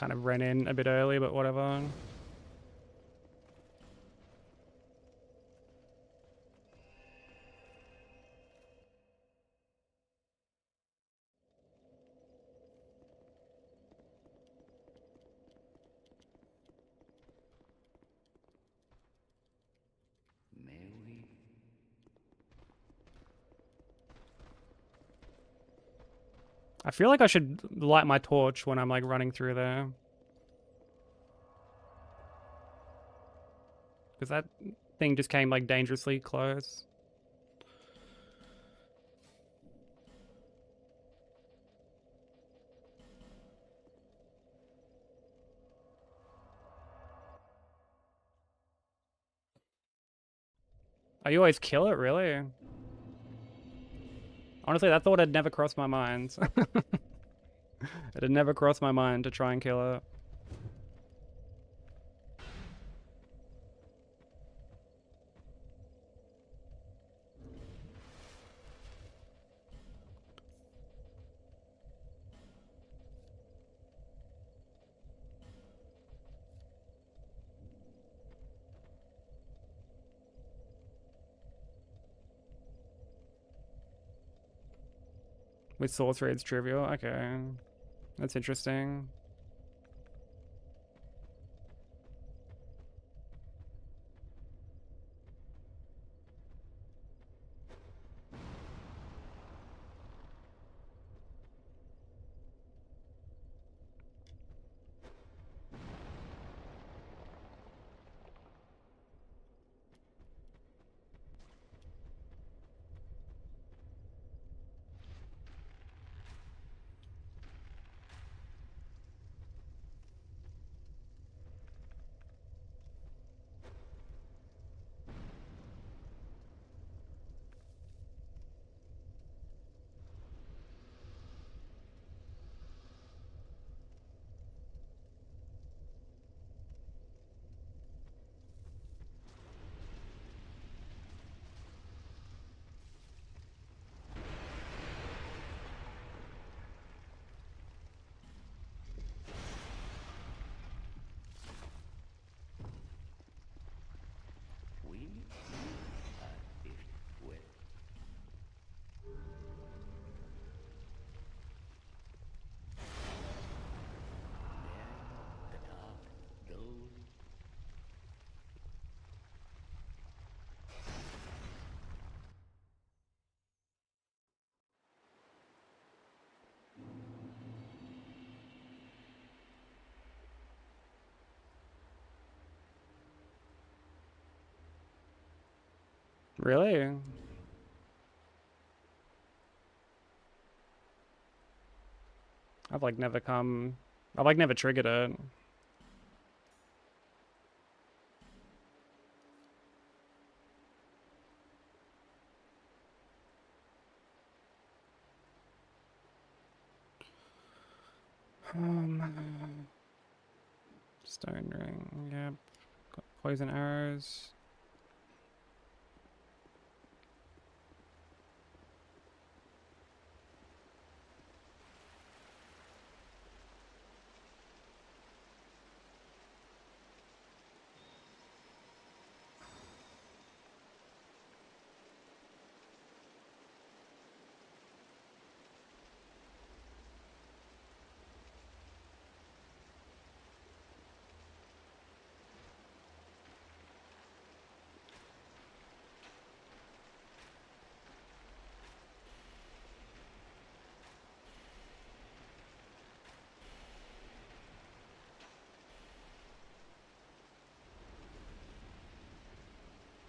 kind of ran in a bit early, but whatever. I feel like I should light my torch when I'm like running through there. Because that thing just came like dangerously close. Oh, you always kill it, really? Honestly, that thought had never crossed my mind. It had never crossed my mind to try and kill it. With sorcery, it's trivial. Okay. That's interesting. Really? I've like never triggered it. Stone ring, yep. Got poison arrows.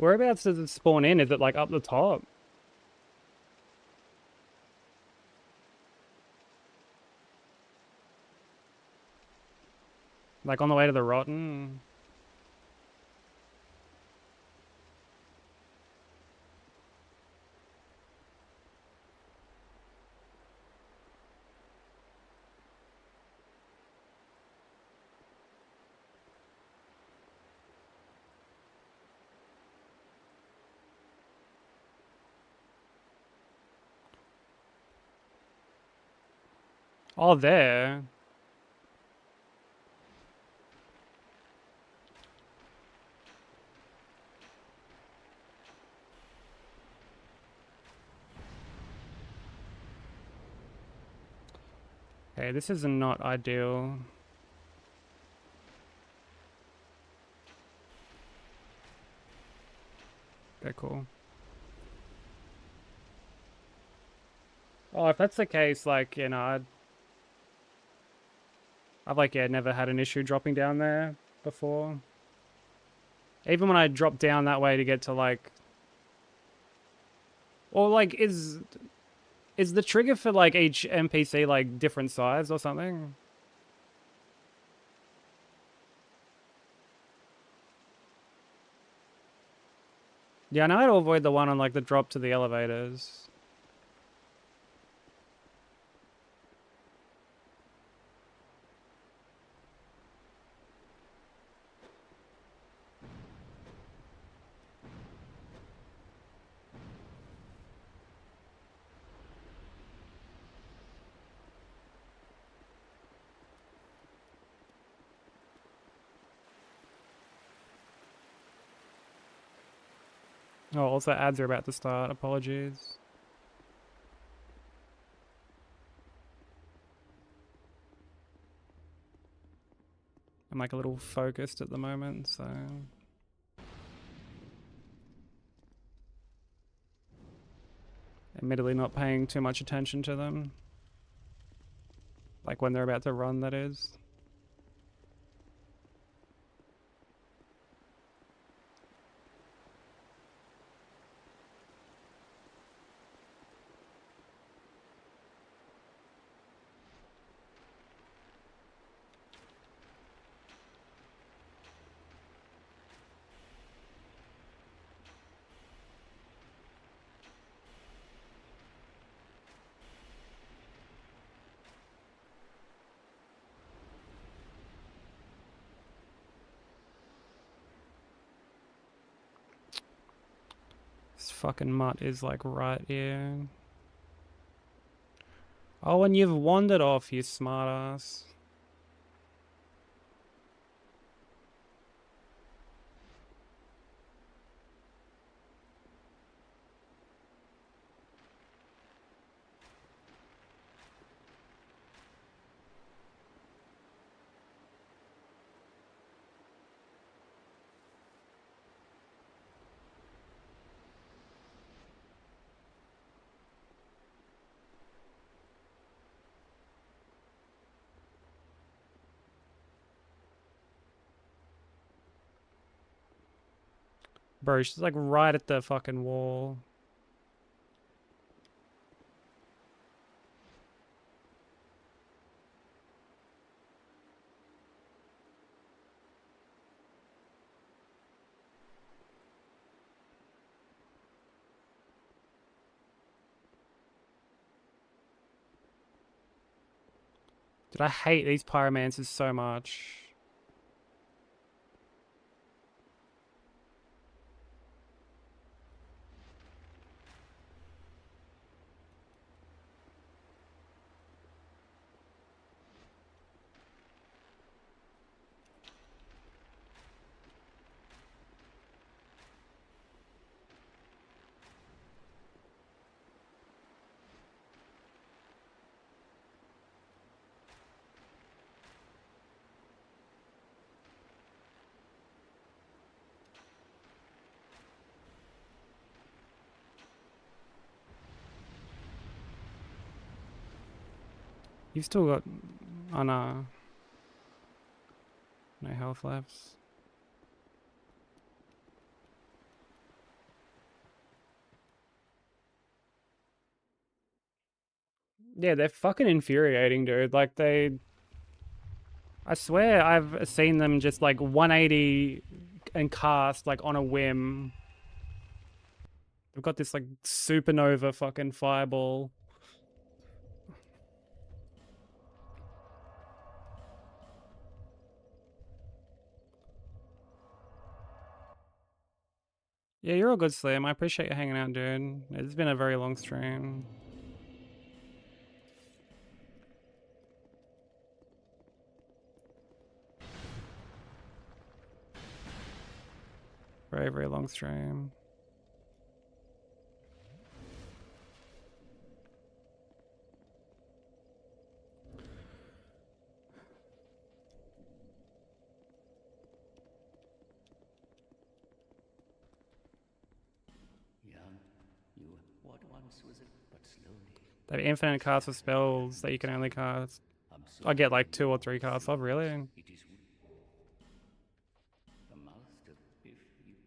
Whereabouts does it spawn in? Is it like up the top? Like on the way to the rotten? Oh, there. Okay, this is not ideal. Okay, cool. Oh, if that's the case, like, you know, I've like, yeah, never had an issue dropping down there before. Even when I drop down that way to get to like... Or like, is the trigger for like each NPC like different size or something? Yeah, I know how to avoid the one on like the drop to the elevators. Oh, also ads are about to start. Apologies. I'm like a little focused at the moment, so... Admittedly not paying too much attention to them. Like when they're about to run, that is. This fucking mutt is like right here. Oh, and you've wandered off, you smartass. Bro, she's like right at the fucking wall. Dude, I hate these pyromancers so much. You've still got... Oh no. No health left. Yeah, they're fucking infuriating, dude. Like, they... I swear I've seen them just, like, 180 and cast, like, on a whim. They've got this, like, supernova fucking fireball. Yeah, you're all good, Slim. I appreciate you hanging out, dude. It's been a very long stream. Very, very long stream. They have infinite cast of spells that you can only cast. I get like 2 or 3 casts off, really. I mean,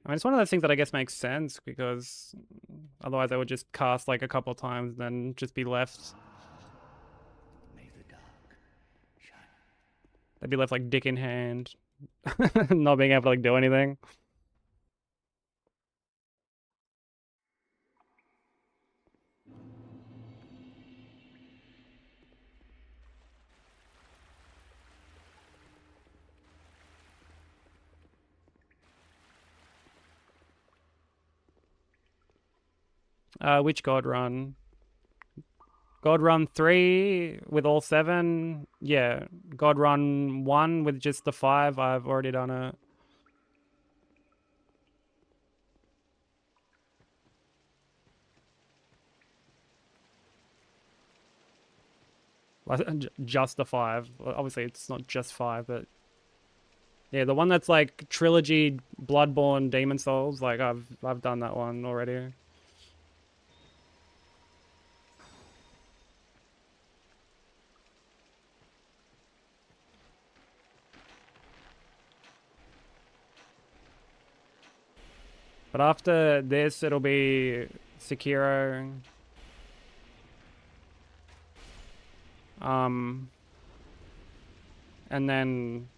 it's one of those things that I guess makes sense, because otherwise I would just cast like a couple of times and then just be left. They'd be left like dick in hand, not being able to like do anything. Which God run? God run 3 with all 7? Yeah. God run 1 with just the 5? I've already done it. Just the 5. Obviously, it's not just 5, but yeah, the one that's like trilogy, Bloodborne, Demon Souls. Like I've done that one already. But after this, it'll be Sekiro. And then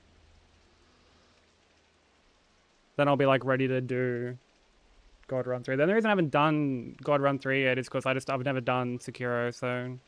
I'll be like ready to do God Run 3. The only reason I haven't done God Run 3 yet is because I've never done Sekiro, so.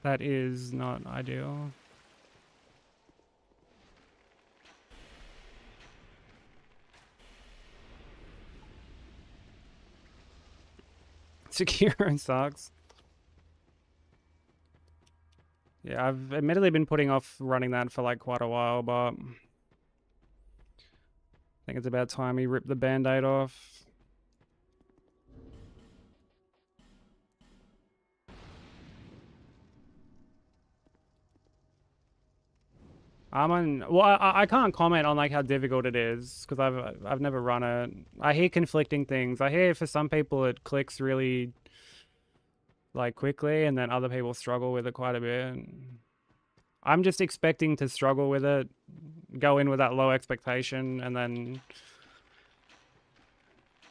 That is not ideal. Sekiro sucks. Yeah, I've admittedly been putting off running that for like quite a while, but I think it's about time we rip the band-aid off. Well, I can't comment on like how difficult it is because I've never run it. I hear conflicting things. I hear for some people it clicks really like quickly, and then other people struggle with it quite a bit. I'm just expecting to struggle with it, go in with that low expectation, and then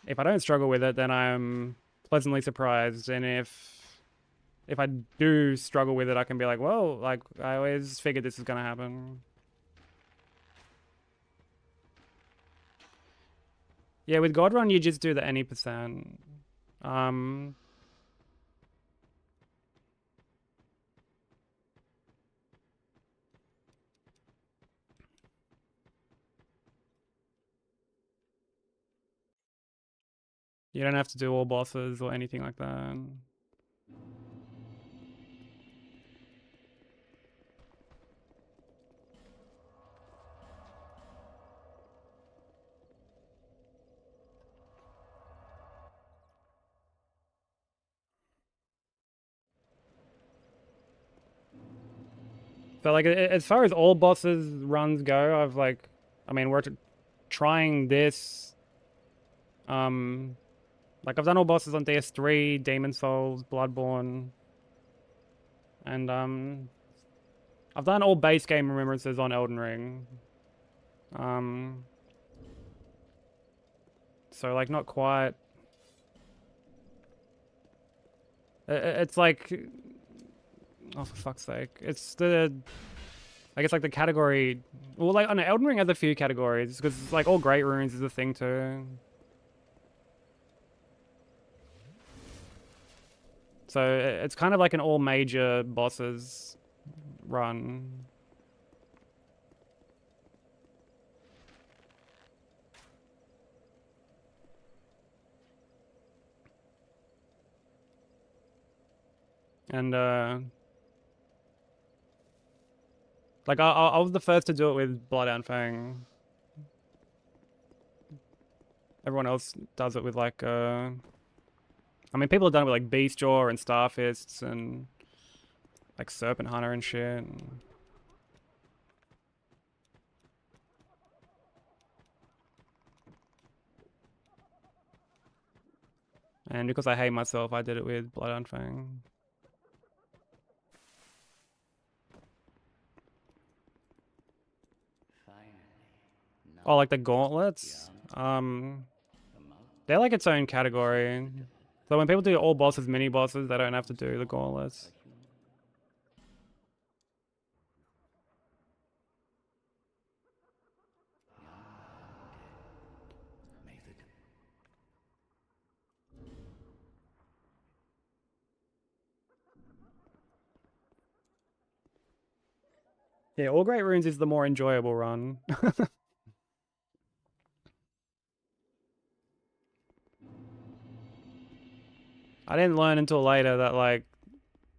if I don't struggle with it, then I'm pleasantly surprised. And if I do struggle with it, I can be like, well, like I always figured this is gonna happen. Yeah, with God Run, you just do the any percent. You don't have to do all bosses or anything like that. So like as far as all bosses runs go, I mean, we're trying this. Like I've done all bosses on DS3, Demon Souls, Bloodborne, and I've done all base game remembrances on Elden Ring. So like not quite. It's like, oh for fuck's sake, it's I guess like the category. Well, like on Elden Ring has a few categories because it's like all great runes is a thing too. So it's kind of like an all major bosses run. And like I was the first to do it with Bloodhound Fang. Everyone else does it with like I mean, people have done it with like Beastjaw and Starfists and like Serpent Hunter and shit. And because I hate myself, I did it with Bloodhound Fang. Oh, like the gauntlets? They're like its own category. So when people do all bosses, mini bosses, they don't have to do the gauntlets. Yeah, All Great Runes is the more enjoyable run. I didn't learn until later that like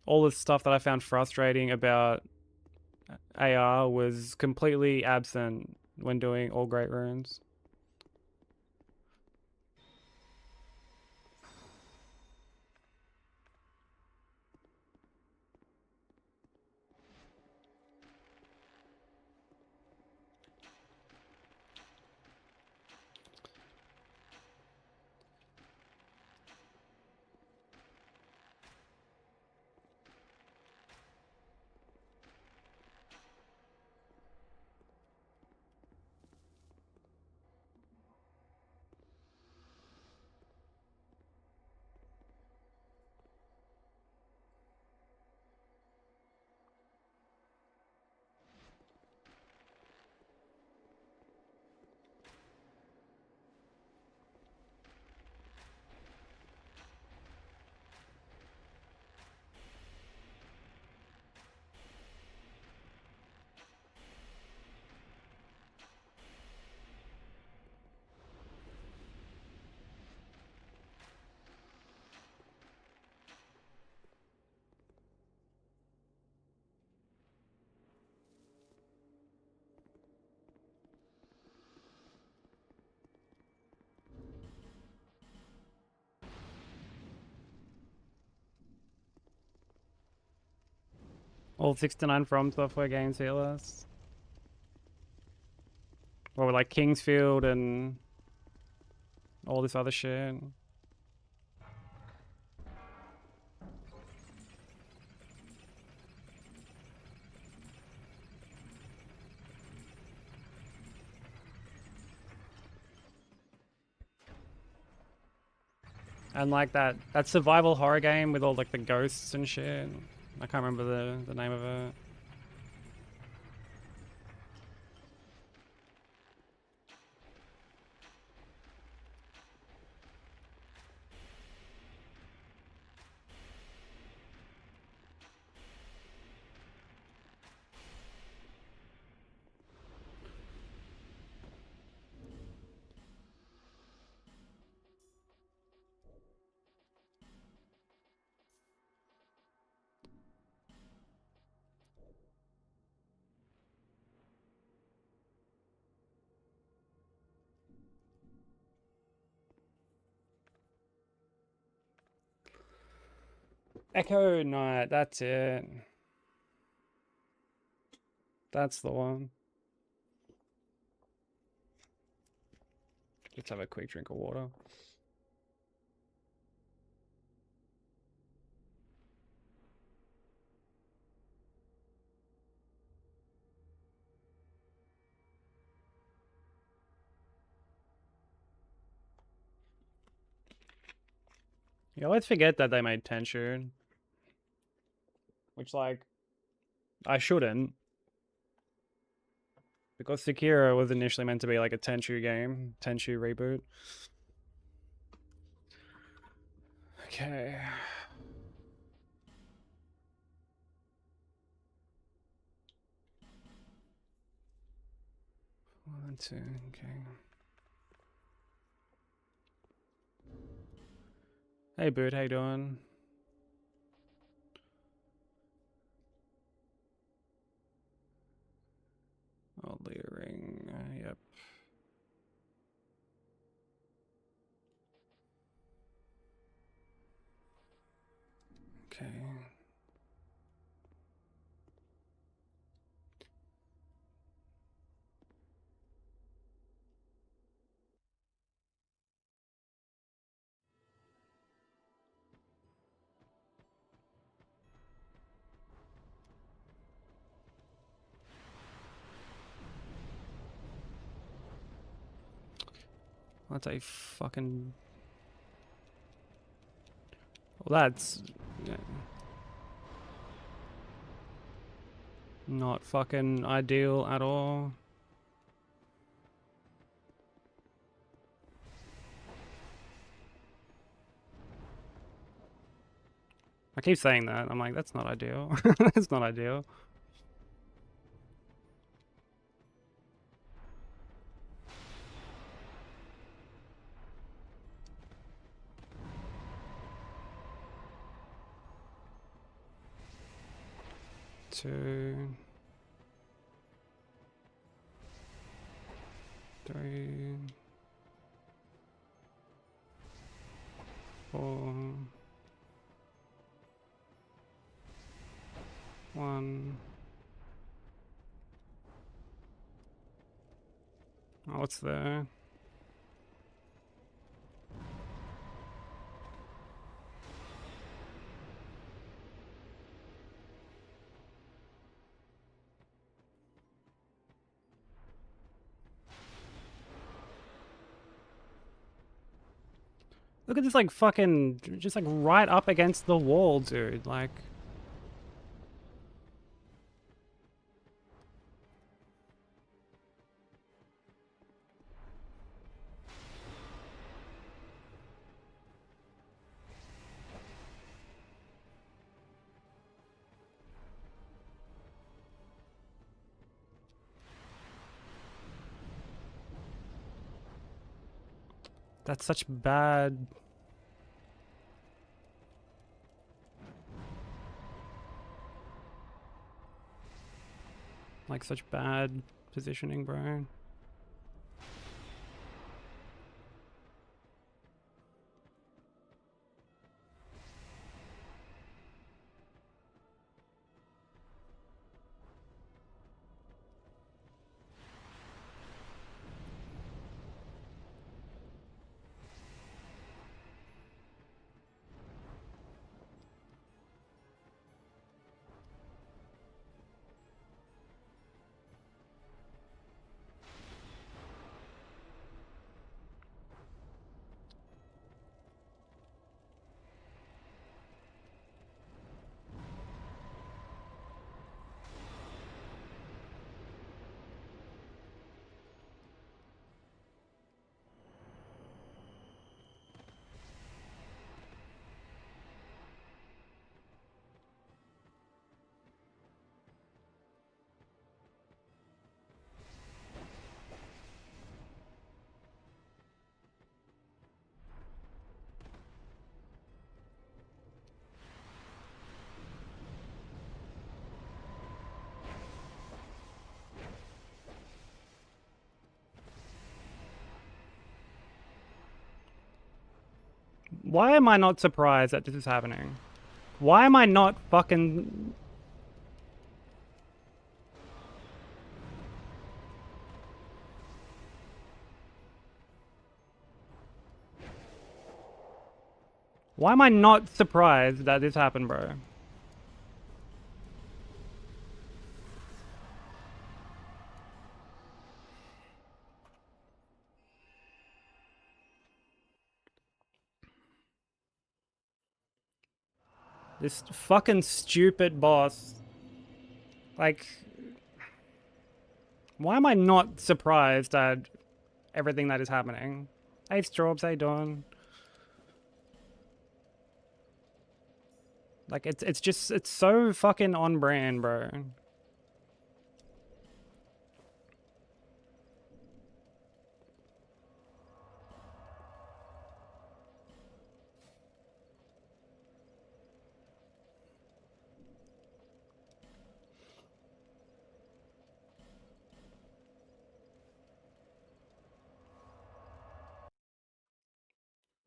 all the stuff that I found frustrating about AR was completely absent when doing All Great Runes. All 69 From Software games Hitless. Or like Kingsfield and all this other shit. And like that survival horror game with all like the ghosts and shit. I can't remember the name of it. Echo Knight, that's it. That's the one. Let's have a quick drink of water. You always forget that they made Tenchu. Which, like, I shouldn't. Because Sekiro was initially meant to be like a Tenchu game. Tenchu reboot. Okay. 2, okay. Hey, Bird, how you doing? Oh, layering, yep. Okay. That's a fucking... Well, that's... Yeah. Not fucking ideal at all. I keep saying that. I'm like, that's not ideal. That's not ideal. Two, 3, 4, 1. Oh, what's there? Look at this, like, fucking, just like right up against the wall, dude. Like, that's such bad... Like, such bad positioning, bro. Why am I not surprised that this is happening? Why am I not fucking... Why am I not surprised that this happened, bro? This fucking stupid boss. Like... Why am I not surprised at everything that is happening? Hey, Straubs, how you doing? Like, it's just, it's so fucking on brand, bro.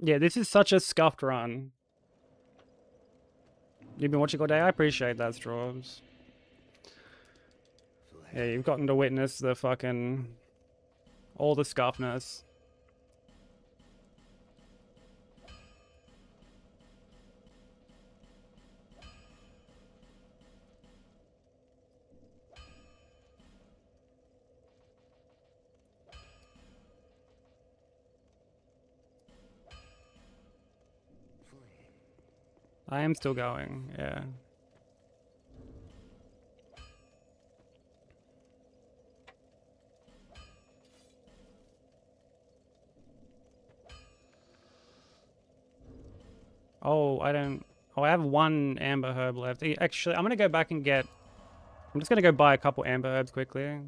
Yeah, this is such a scuffed run. You've been watching all day? I appreciate that, Straws. Yeah, you've gotten to witness the fucking... all the scuffness. I am still going, yeah. Oh, I don't... Oh, I have one amber herb left. Actually, I'm gonna go back and get... I'm just gonna go buy a couple amber herbs quickly.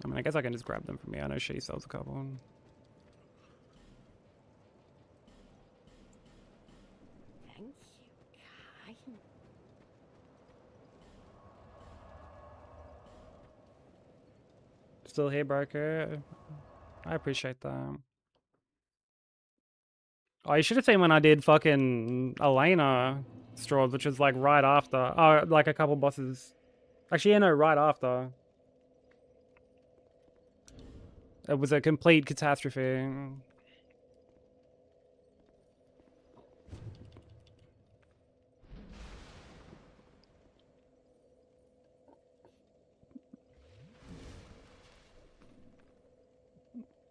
I mean, I guess I can just grab them from me. I know she sells a couple. Thank you, kind. Still here, broker. I appreciate that. Oh, you should have seen when I did fucking Elena Straws, which was like right after. Oh, like a couple bosses. Actually, yeah, no, right after. It was a complete catastrophe.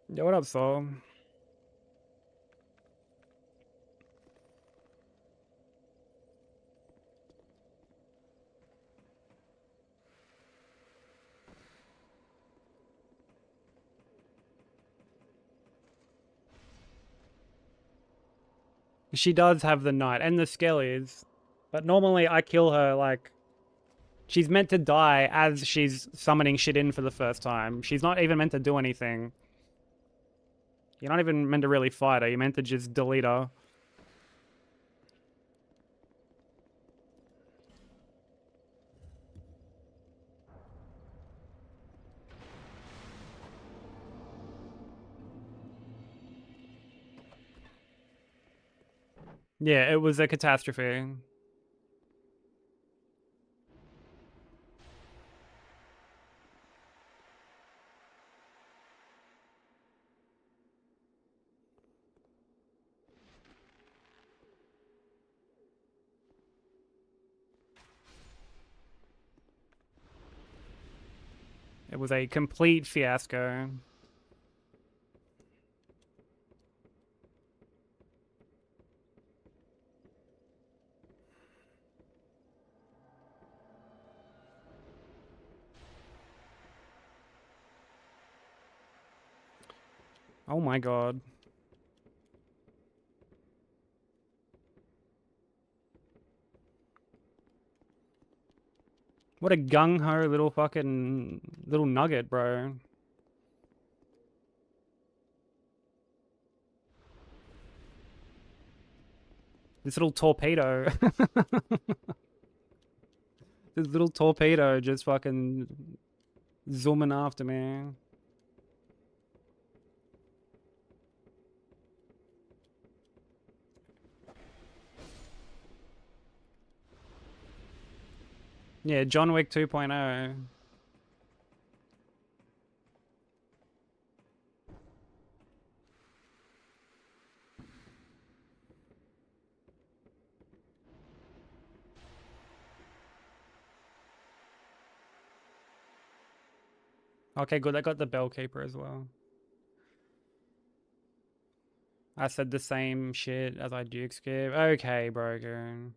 Yeah, what up, Saul? She does have the knight and the skellies, but normally I kill her like... She's meant to die as she's summoning shit in for the first time. She's not even meant to do anything. You're not even meant to really fight her. You're meant to just delete her. Yeah, it was a catastrophe. It was a complete fiasco. Oh my god. What a gung-ho little fucking... little nugget, bro. This little torpedo. This little torpedo just fucking zooming after me. Yeah, John Wick 2.0. Okay, good. I got the Bellkeeper as well. I said the same shit as I Duke Skip. Okay, broken.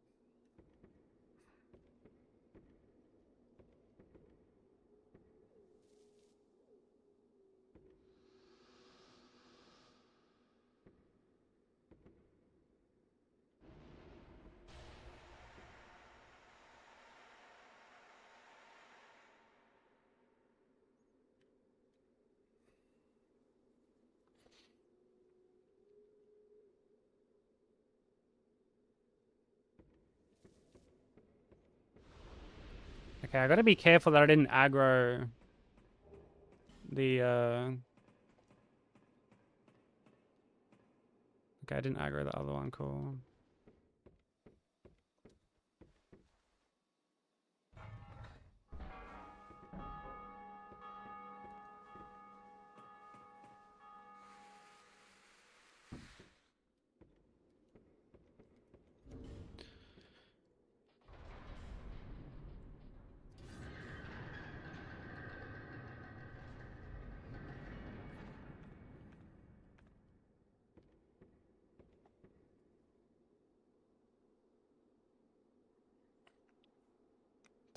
Okay, I gotta be careful that I didn't aggro the okay, I didn't aggro the other one, cool.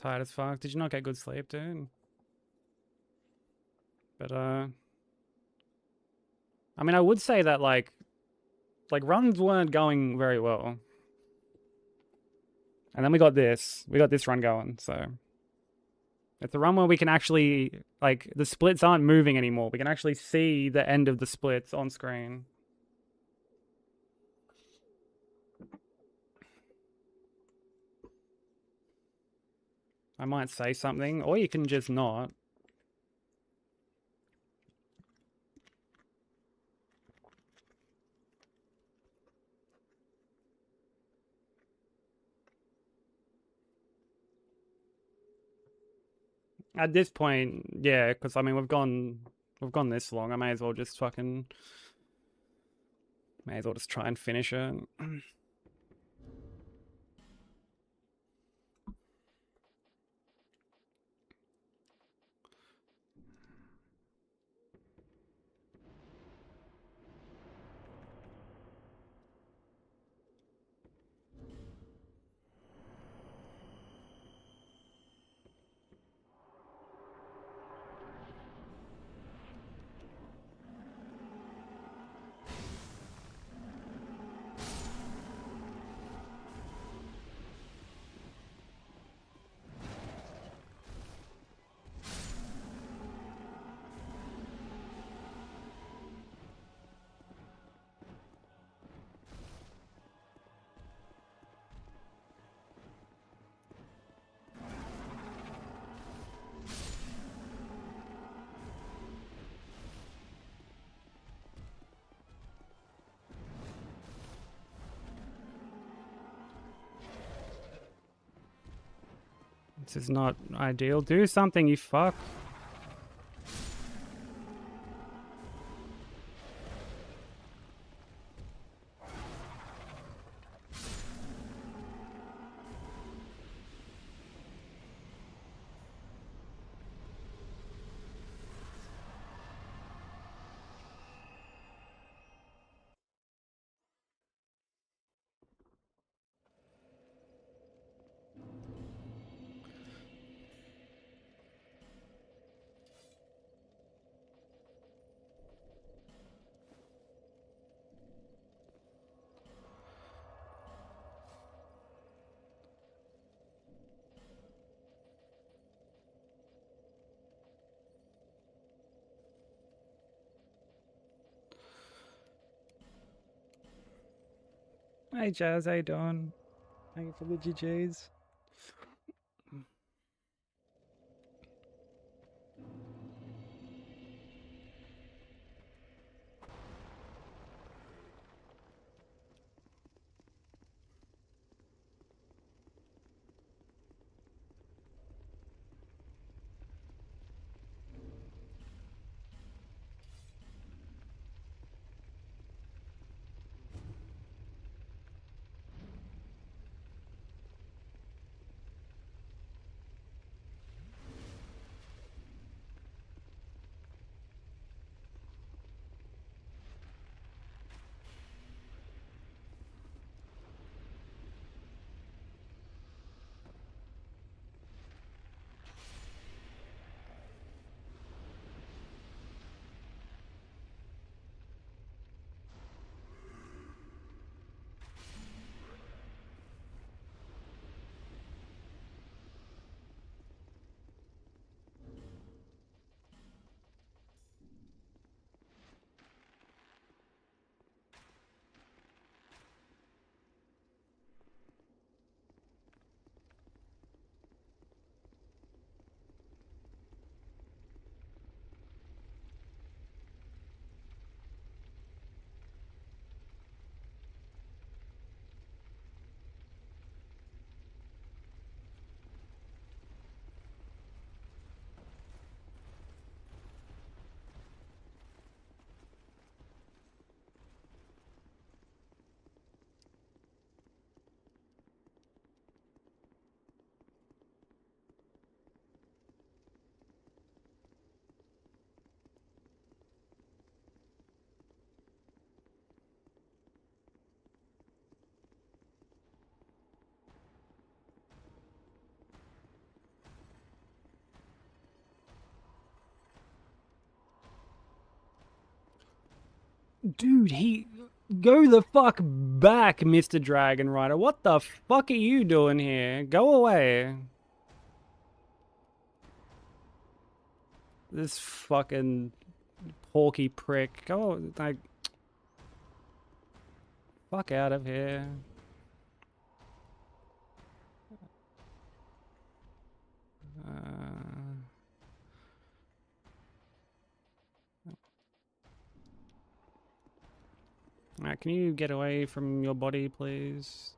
Tired as fuck. Did you not get good sleep, dude? But I mean, I would say that like runs weren't going very well. And then we got this run going, so it's a run where we can actually, like, the splits aren't moving anymore. We can actually see the end of the splits on screen. I might say something, or you can just not. At this point, yeah, because I mean we've gone this long. I may as well just try and finish it. This is not ideal. Do something, you fuck. Hey Jazz, how you doing? Thank you for the GGs. Dude, he... Go the fuck back, Mr. Dragon Rider. What the fuck are you doing here? Go away. This fucking porky prick. Go, like... Fuck out of here. Alright, can you get away from your body, please?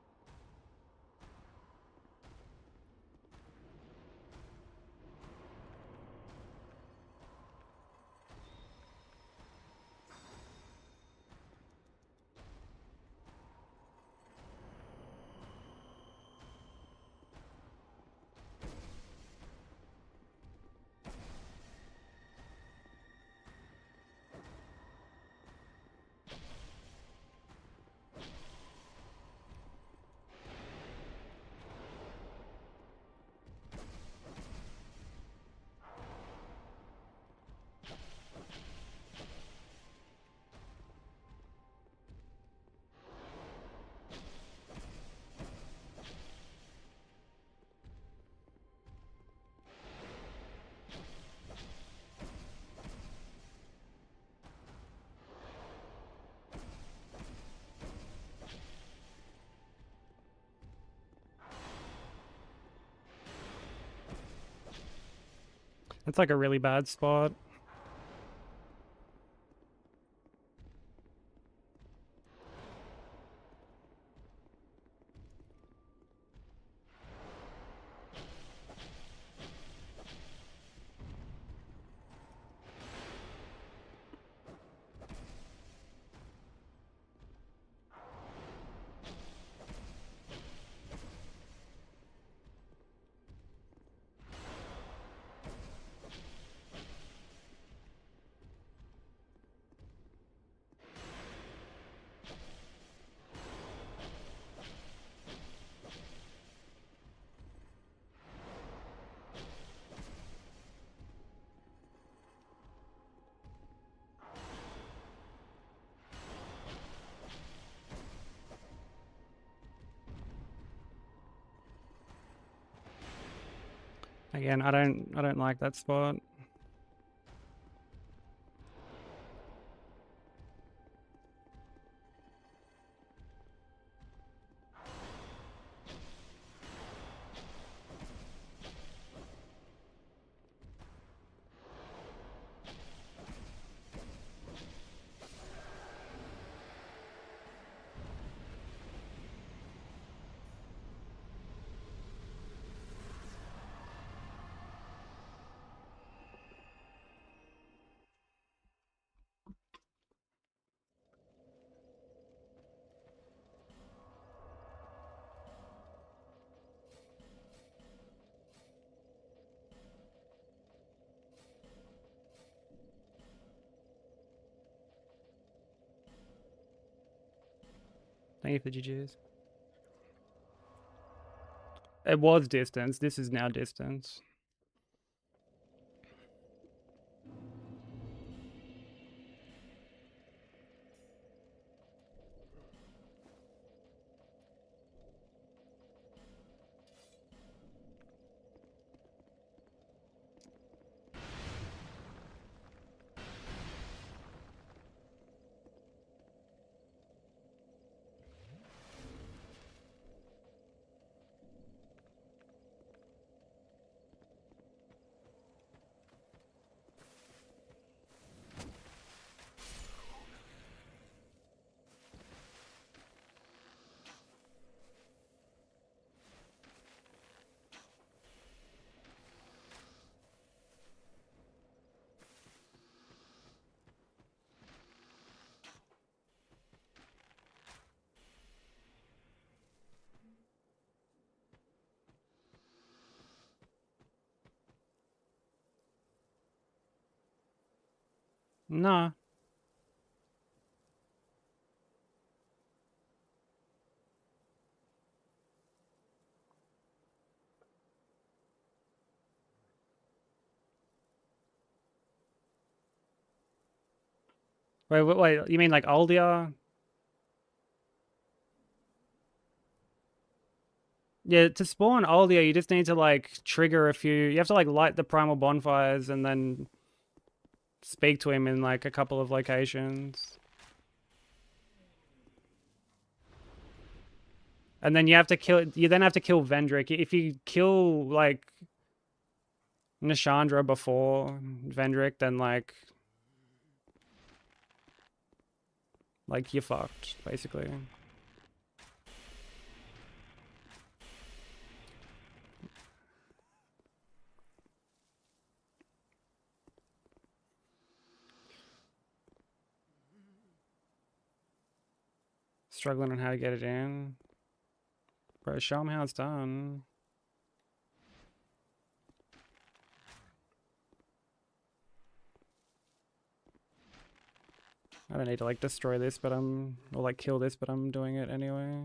That's like a really bad spot. Again, I don't like that spot. Thank you for GG's. It was distance. This is now distance. Nah. Wait, you mean like Aldia? Yeah, to spawn Aldia, you just need to like trigger a few. You have to like light the primal bonfires and then speak to him in like a couple of locations. And then you have to kill. You then have to kill Vendrick. If you kill like Nishandra before Vendrick, then like you're fucked basically. Struggling on how to get it in. Bro, show him how it's done. I don't need to like destroy this, but or like kill this, but I'm doing it anyway.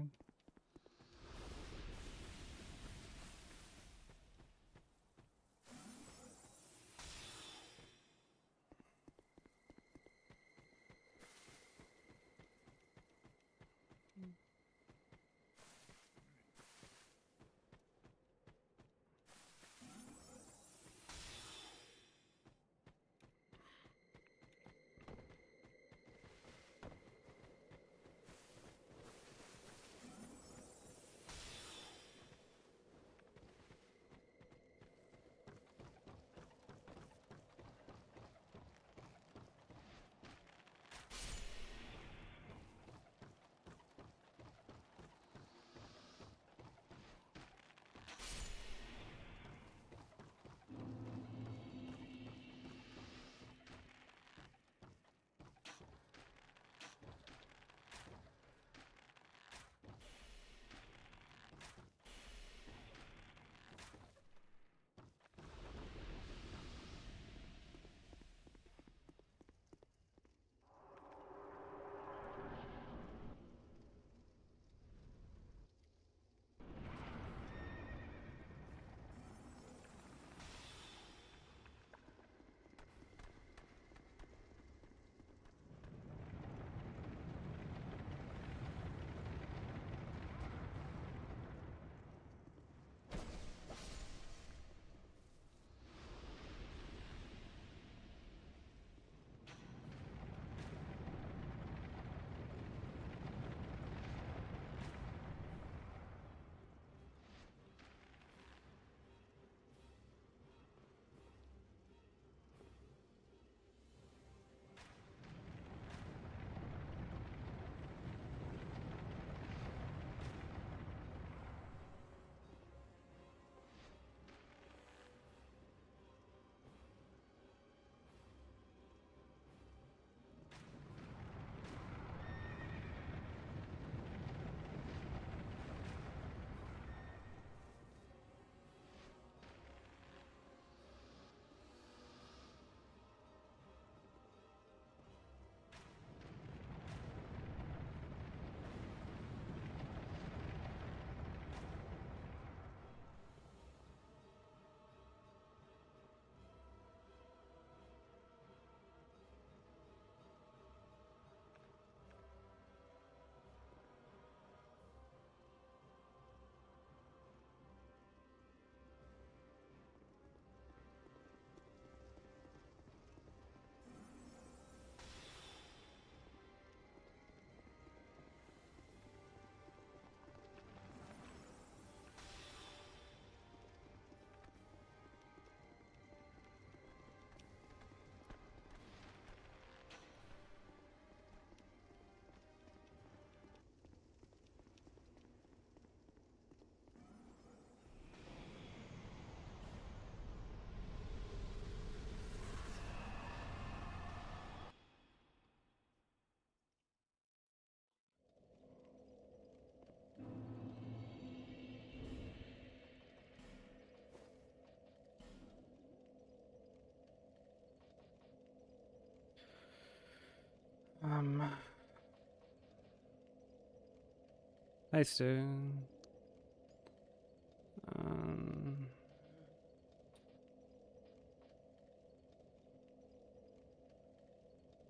Nice dude.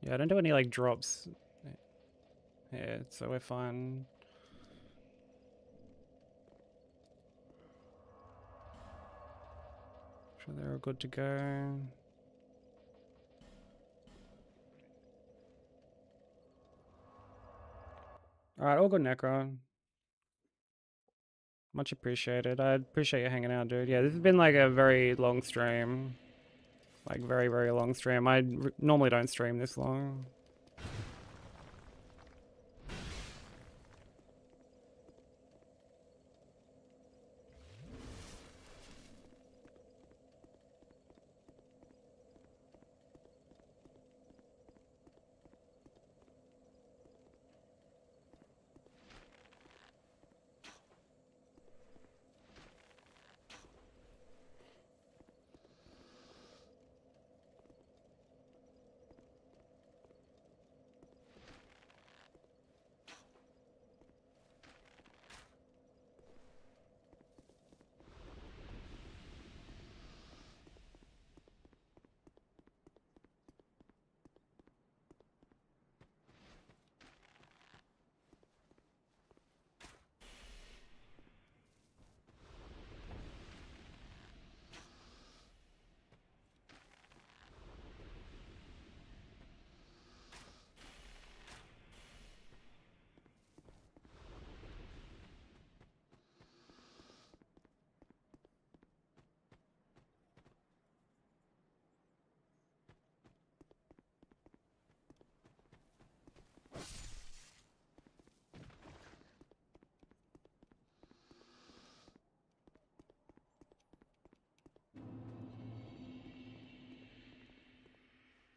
Yeah, I don't do any like drops. Yeah, so we're fine. Sure they're all good to go. Alright, all good, Necro. Much appreciated. I appreciate you hanging out, dude. Yeah, this has been like a very long stream. Like, very, very long stream. I normally don't stream this long.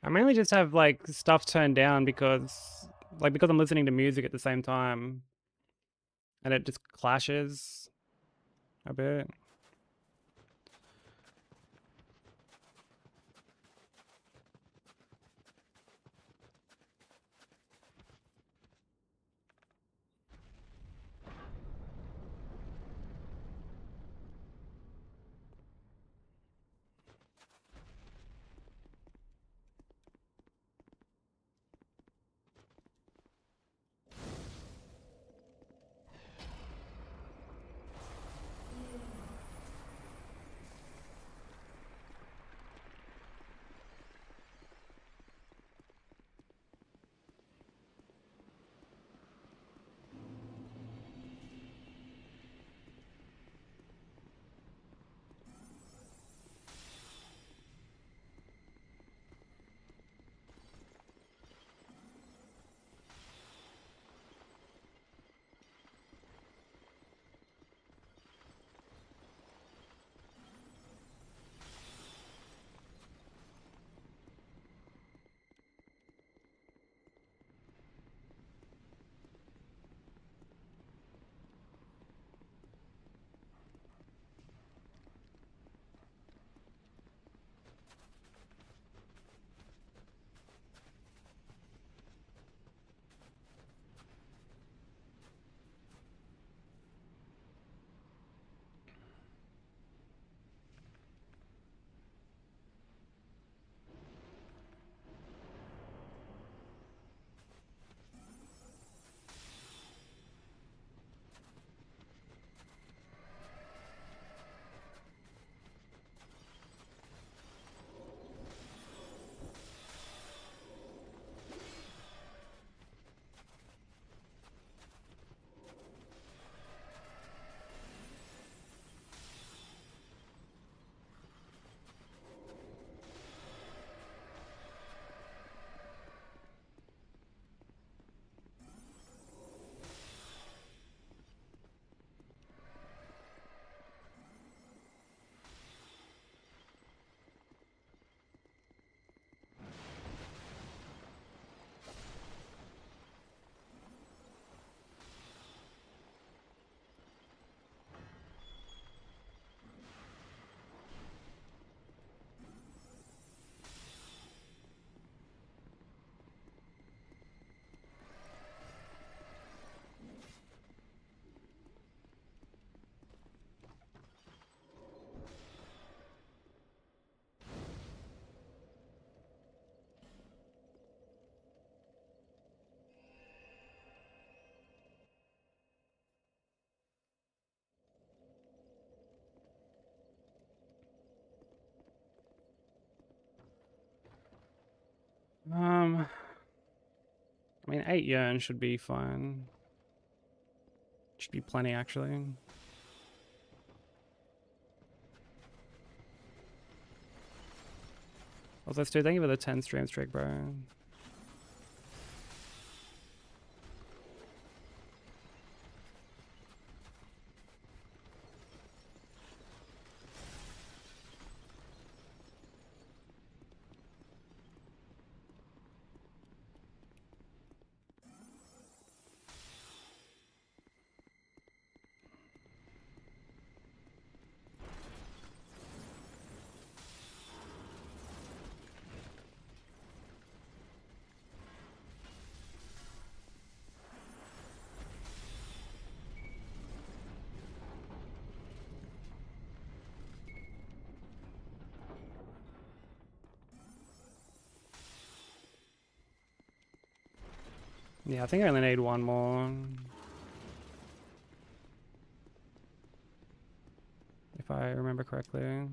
I mainly just have like stuff turned down because I'm listening to music at the same time and it just clashes a bit. I mean, 8 yen should be fine. Should be plenty, actually. Also, Stu, thank you for the 10 stream streak, bro. Yeah, I think I only need one more. If I remember correctly.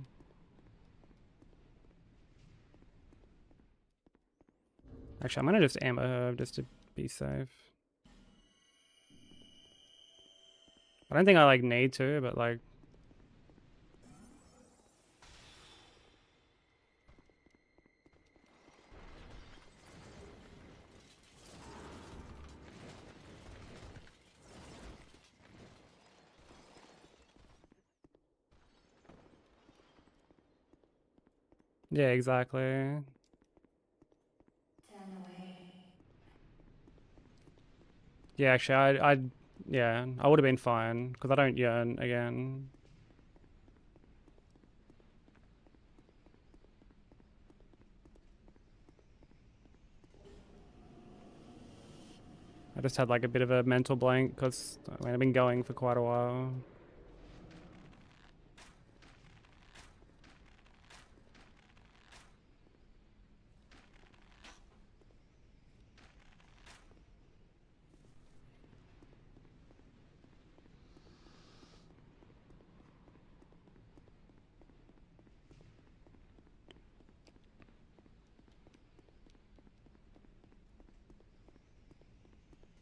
Actually, I'm gonna just Amber Herb just to be safe. I don't think I like need to, but like... Yeah, exactly. Yeah, actually, yeah, I would have been fine because I don't yearn again. I just had like a bit of a mental blank because I mean, I've been going for quite a while.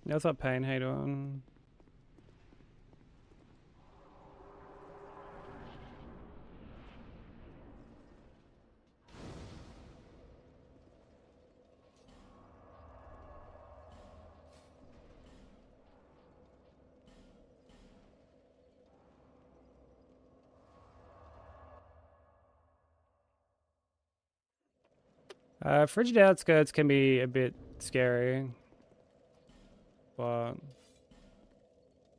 Yeah, what's up, Pain? How you doing? Frigid outskirts can be a bit scary, but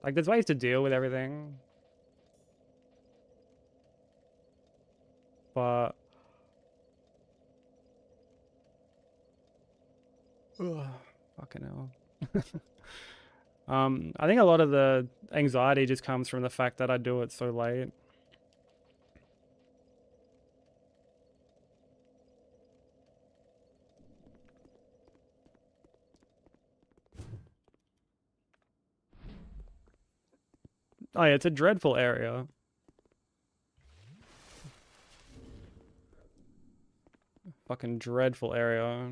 like there's ways to deal with everything. But ugh, fucking hell. I think a lot of the anxiety just comes from the fact that I do it so late. Oh yeah, it's a dreadful area. Fucking dreadful area.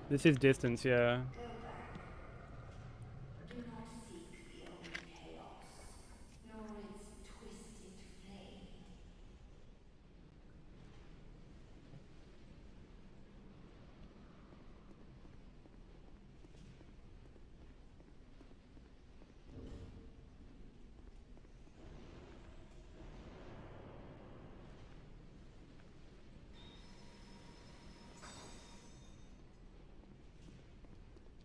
This is distance, yeah. Go back. Do not seek the old chaos, nor its twisted flame.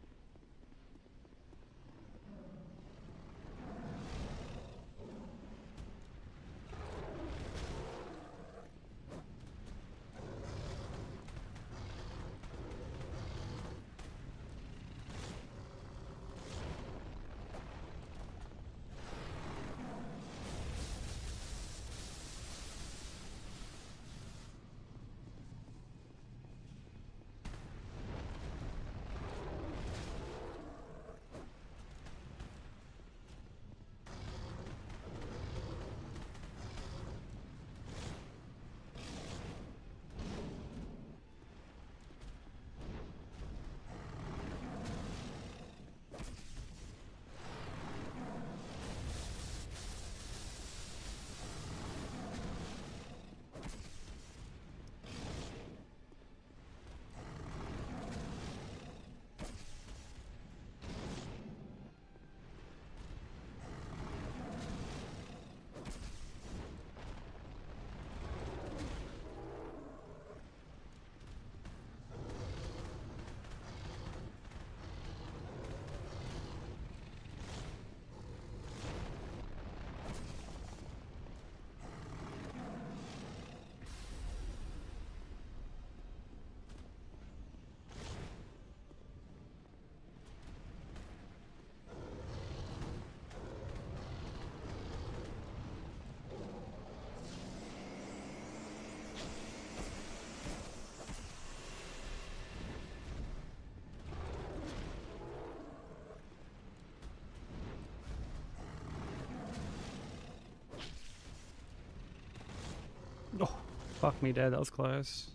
Fuck me dead, that was close.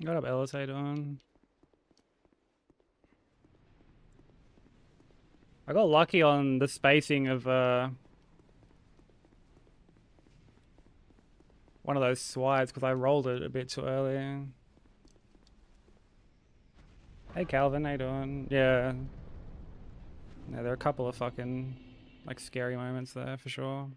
Got up LSA on. I got lucky on the spacing of one of those swipes because I rolled it a bit too early. Hey Calvin, how you doing? Yeah. Yeah, there are a couple of fucking like scary moments there for sure.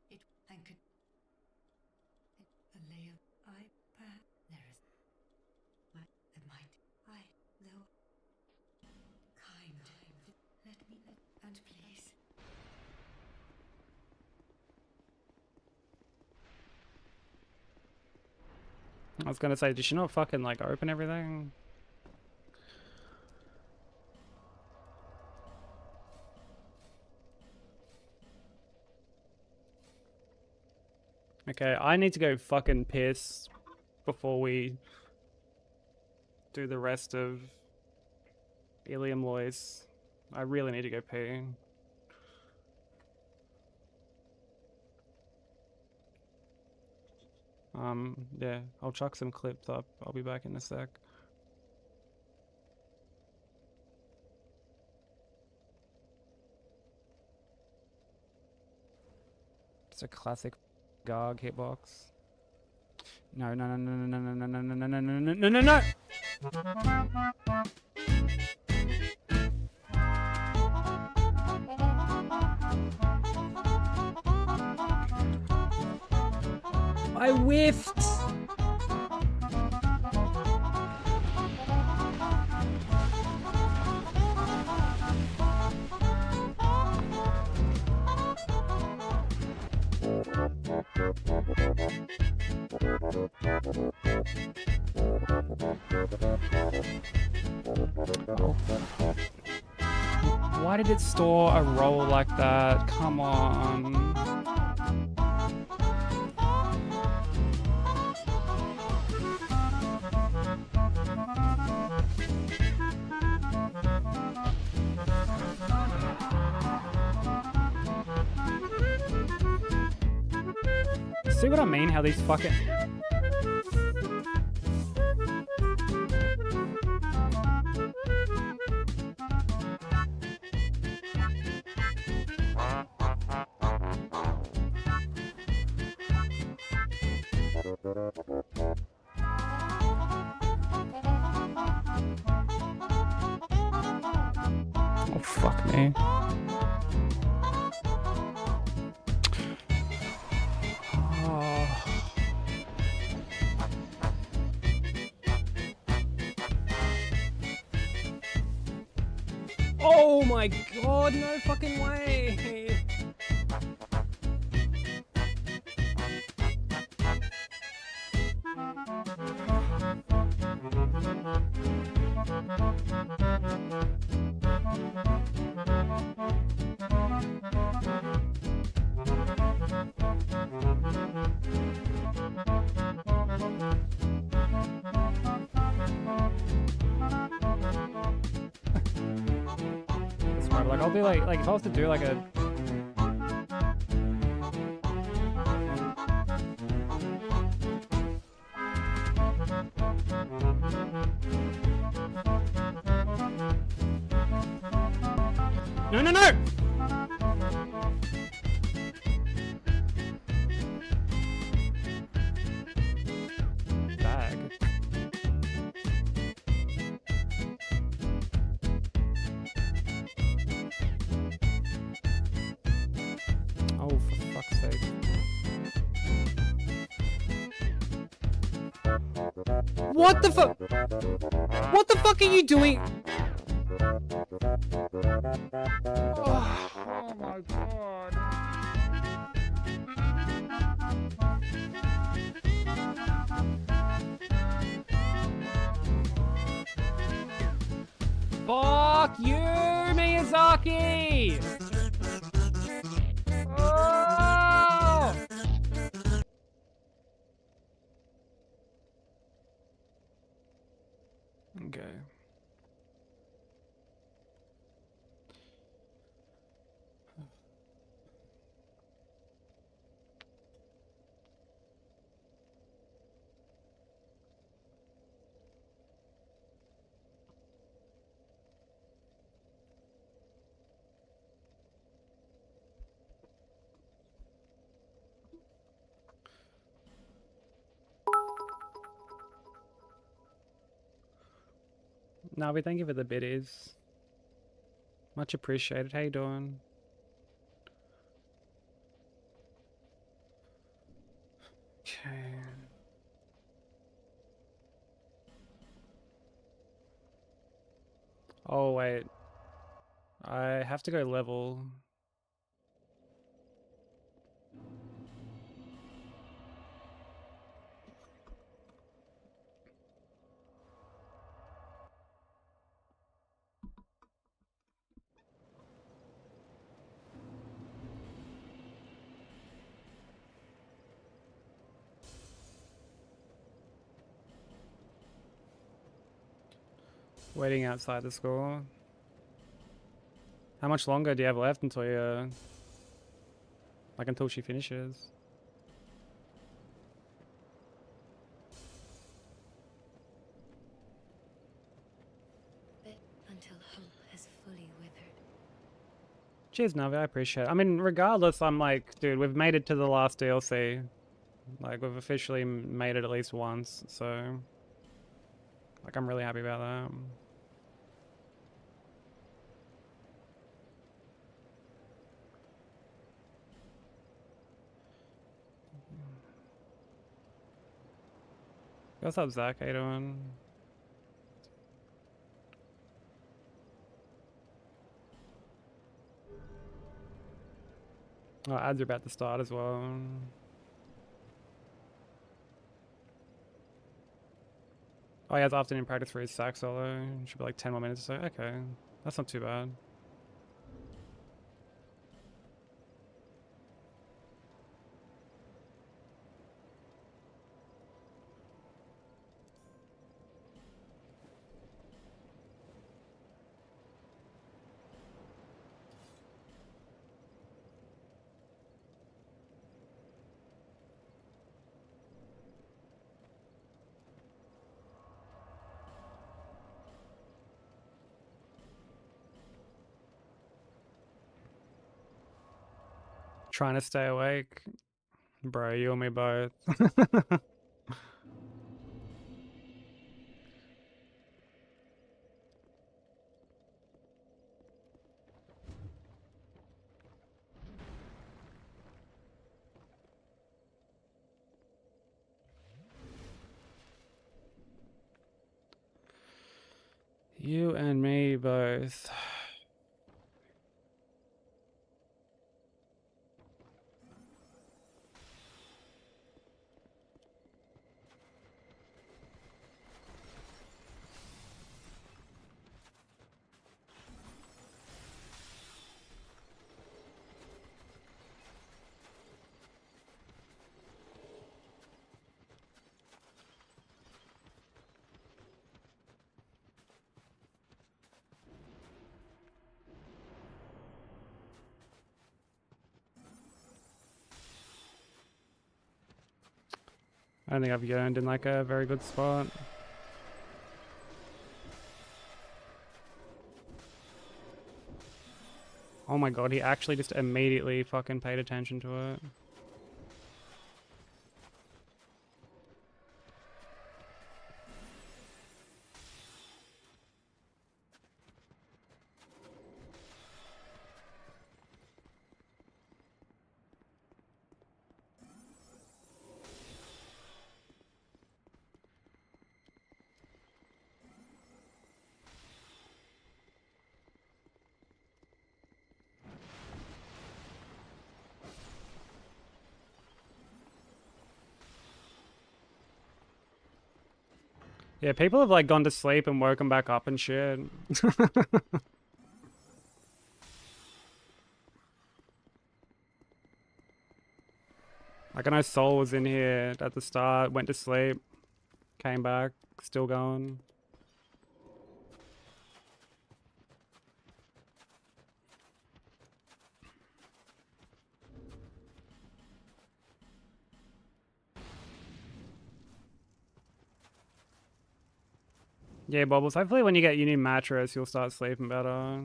It anchored a layer I bear. There is a might I though kind. Let me and please. I was gonna say, did she not fucking like open everything? Okay, I need to go fucking piss before we do the rest of Ilium Lois. I really need to go pee. Yeah, I'll chuck some clips up. I'll be back in a sec. It's a classic Garg hitbox. No, no, no, no, no, no, no, no, no, no, no, no, no, no, no! I whiffed! Why did it store a roll like that? Come on. See what I mean? How these fucking... Oh, fuck me. Oh my god, no fucking way! Like I'll be like if I was to do like a no no no bag. What the fuck? What the fuck are you doing? Oh my god. Fuck you, Miyazaki! Oh! Okay. Navi, thank you for the biddies. Much appreciated. How you doing? Okay. Oh wait. I have to go level. Waiting outside the school. How much longer do you have left until you, like until she finishes? Bit until hope has fully withered. Cheers, Navi, I appreciate it. I mean, regardless, I'm like, dude, we've made it to the last DLC. Like, we've officially made it at least once, so... Like, I'm really happy about that. What's up, Zach? How you doing? Oh, ads are about to start as well. Oh, yeah, it's afternoon practice for his sax solo. Should be like 10 more minutes or so. Okay, that's not too bad. Trying to stay awake. Bro, you and me both. You and me both. I don't think I've yearned in like a very good spot. Oh my god, he actually just immediately fucking paid attention to it. Yeah, people have like gone to sleep and woken back up and shit. Like I know Soul was in here at the start, went to sleep, came back, still going. Yeah, Bubbles, hopefully when you get your new mattress, you'll start sleeping better.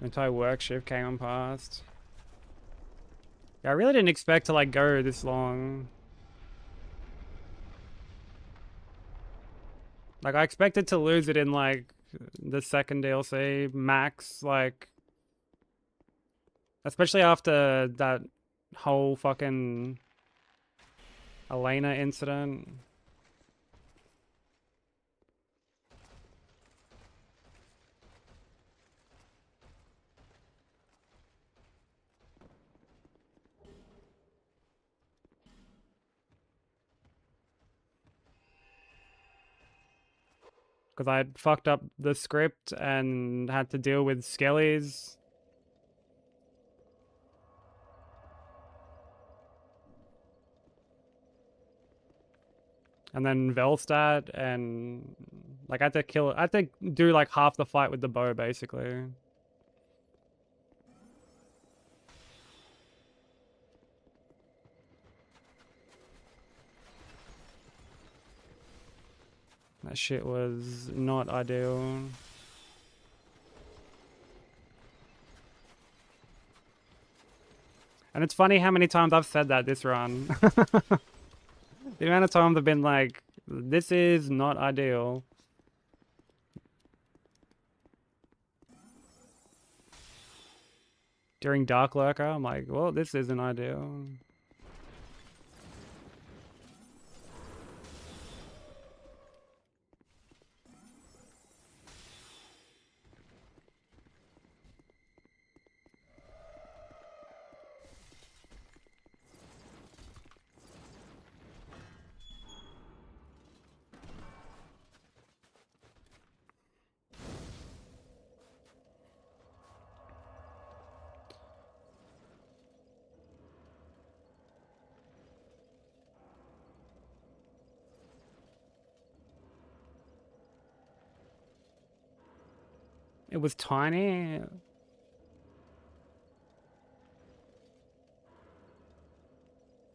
Entire work shift came on past. Yeah, I really didn't expect to like go this long. Like I expected to lose it in like the second DLC max, like especially after that whole fucking Elena incident. Because I had fucked up the script and had to deal with skellies. And then Velstad, and like I had to do like half the fight with the bow basically. That shit was not ideal. And it's funny how many times I've said that this run. The amount of times I've been like, this is not ideal. During Dark Lurker, I'm like, well, this isn't ideal. It was tiny.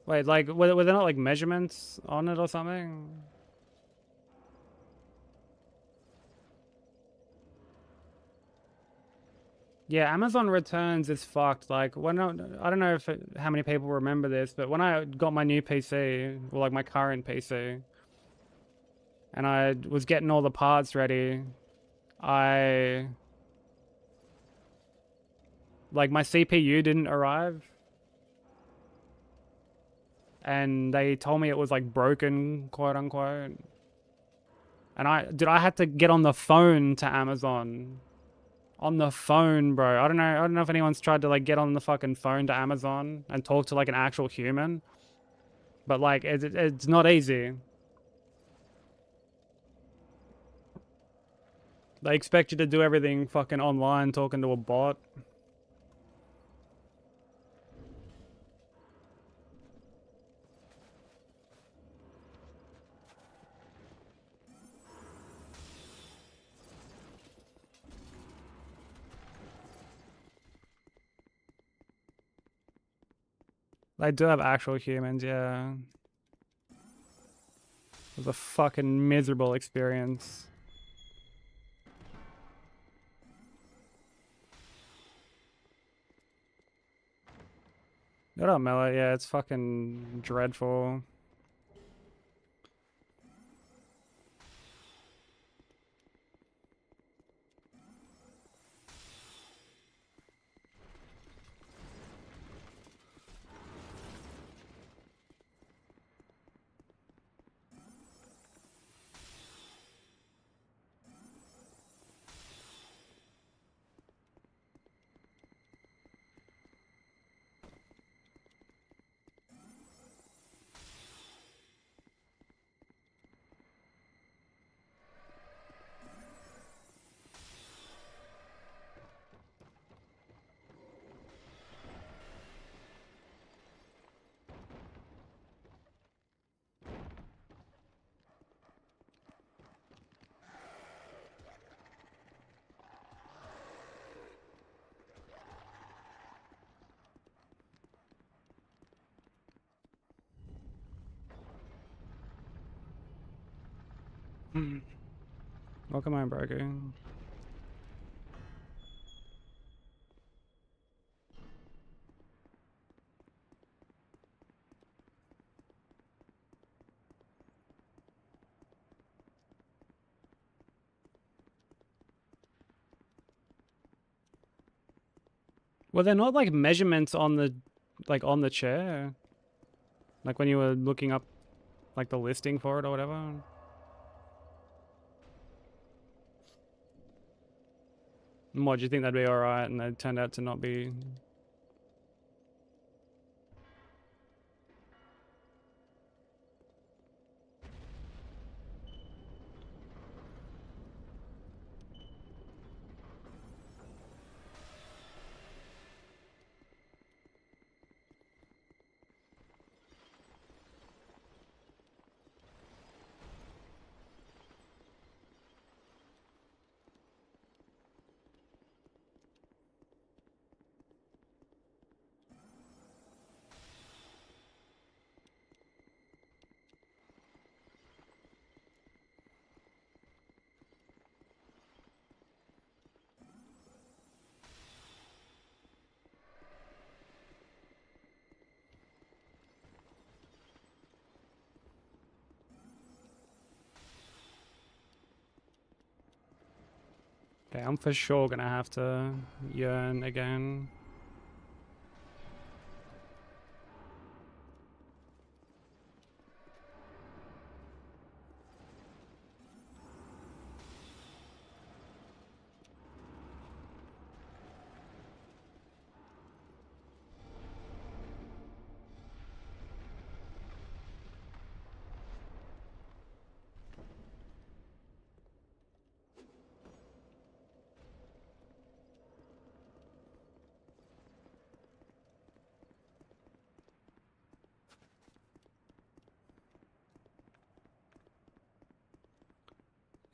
Wait, like, were there not like measurements on it or something? Yeah, Amazon Returns is fucked. Like, I don't know if how many people remember this, but when I got my new PC, or like my current PC, and I was getting all the parts ready, I like my CPU didn't arrive, and they told me it was like broken, quote unquote. And I had to get on the phone to Amazon. On the phone, bro. I don't know if anyone's tried to like get on the fucking phone to Amazon and talk to like an actual human. But like it's not easy. They expect you to do everything fucking online talking to a bot. They do have actual humans, yeah. It was a fucking miserable experience. What up, Mela? Yeah, it's fucking dreadful. Welcome home, broker. Well, they're not like measurements on the, like on the chair. Like when you were looking up, like the listing for it or whatever. And what, do you think that'd be alright and they turned out to not be? Okay, I'm for sure gonna have to yearn again.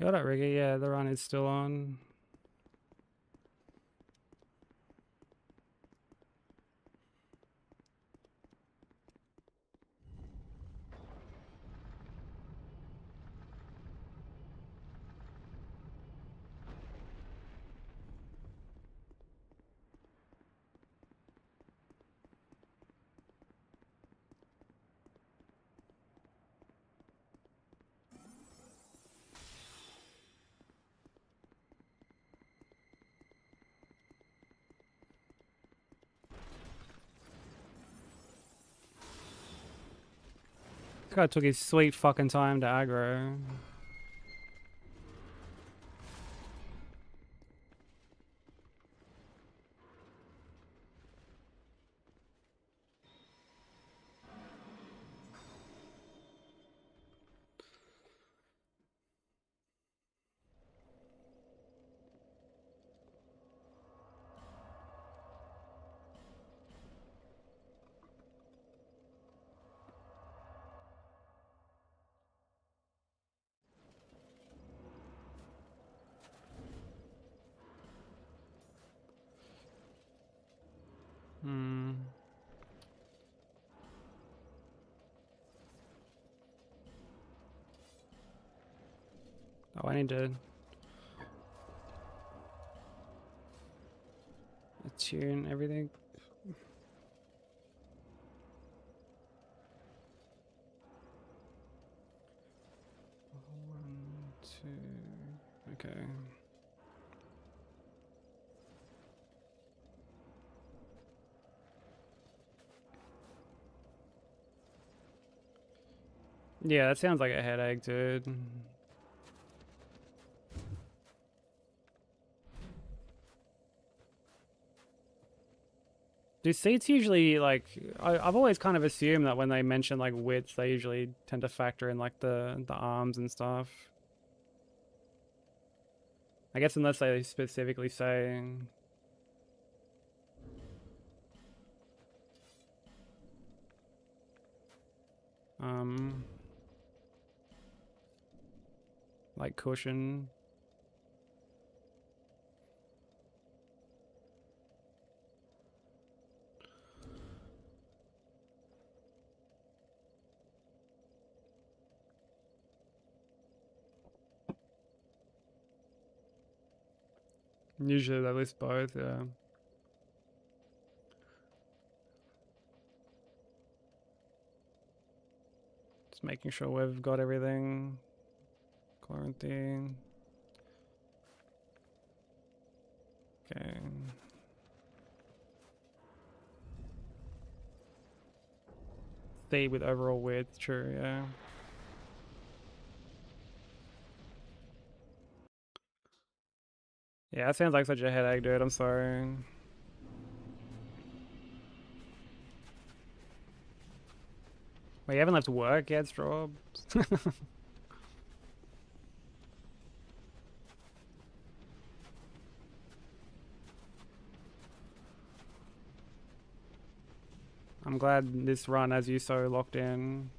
Got it, Riggy. Yeah, the run is still on. This guy took his sweet fucking time to aggro. Hmm. Oh, I need to attune everything. One, two. Okay. Yeah, that sounds like a headache, dude. Do seats usually, like, I've always kind of assumed that when they mention like width, they usually tend to factor in like the arms and stuff. I guess unless they specifically say. Um, like cushion. Usually they list both, yeah. Just making sure we've got everything. Quarantine. Okay. C with overall width, true, yeah. Yeah, that sounds like such a headache, dude. I'm sorry. Wait, you haven't left work yet, Straw? I'm glad this run has you so locked in.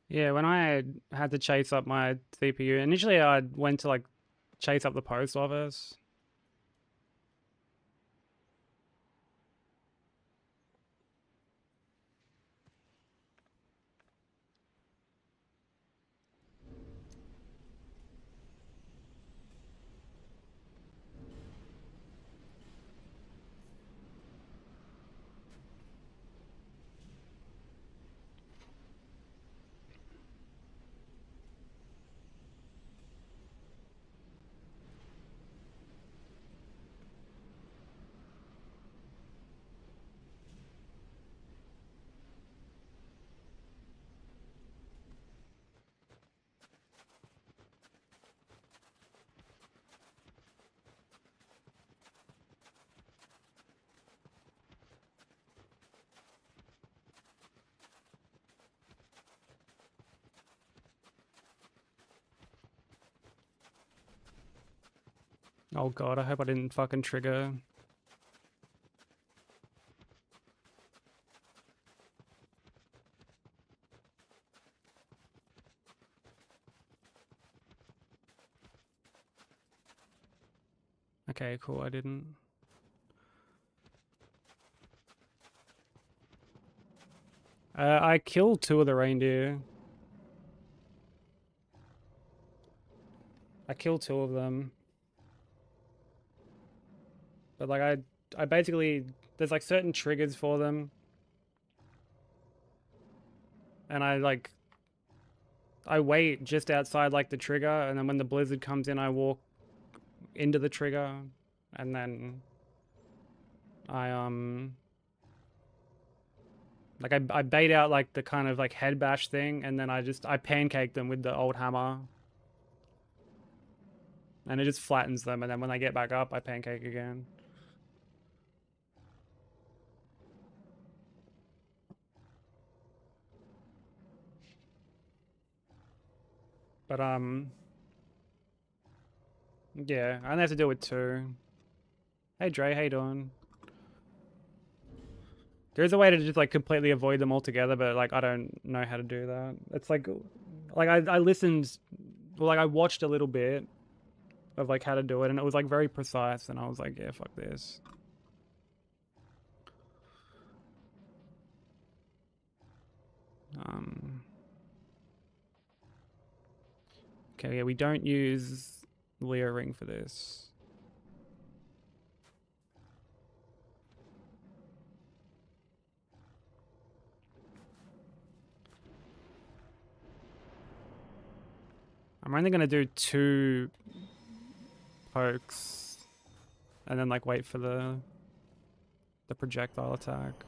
Yeah, when I had to chase up my CPU, initially I went to like chase up the post office. Oh god, I hope I didn't fucking trigger. Okay, cool, I didn't. I killed 2 of the reindeer. I killed 2 of them. But like I basically, there's like certain triggers for them. And I wait just outside like the trigger, and then when the blizzard comes in I walk into the trigger, and then I like I bait out like the kind of like head bash thing, and then I pancake them with the old hammer. And it just flattens them, and then when they get back up, I pancake again. But yeah, I only have to deal with 2. Hey Dre, how you doing? There's a way to just like completely avoid them altogether, but like I don't know how to do that. It's like I listened, well, like I watched a little bit of like how to do it, and it was like very precise, and I was like, yeah, fuck this. Okay, yeah, we don't use Leo ring for this. I'm only gonna do 2 pokes, and then like wait for the projectile attack.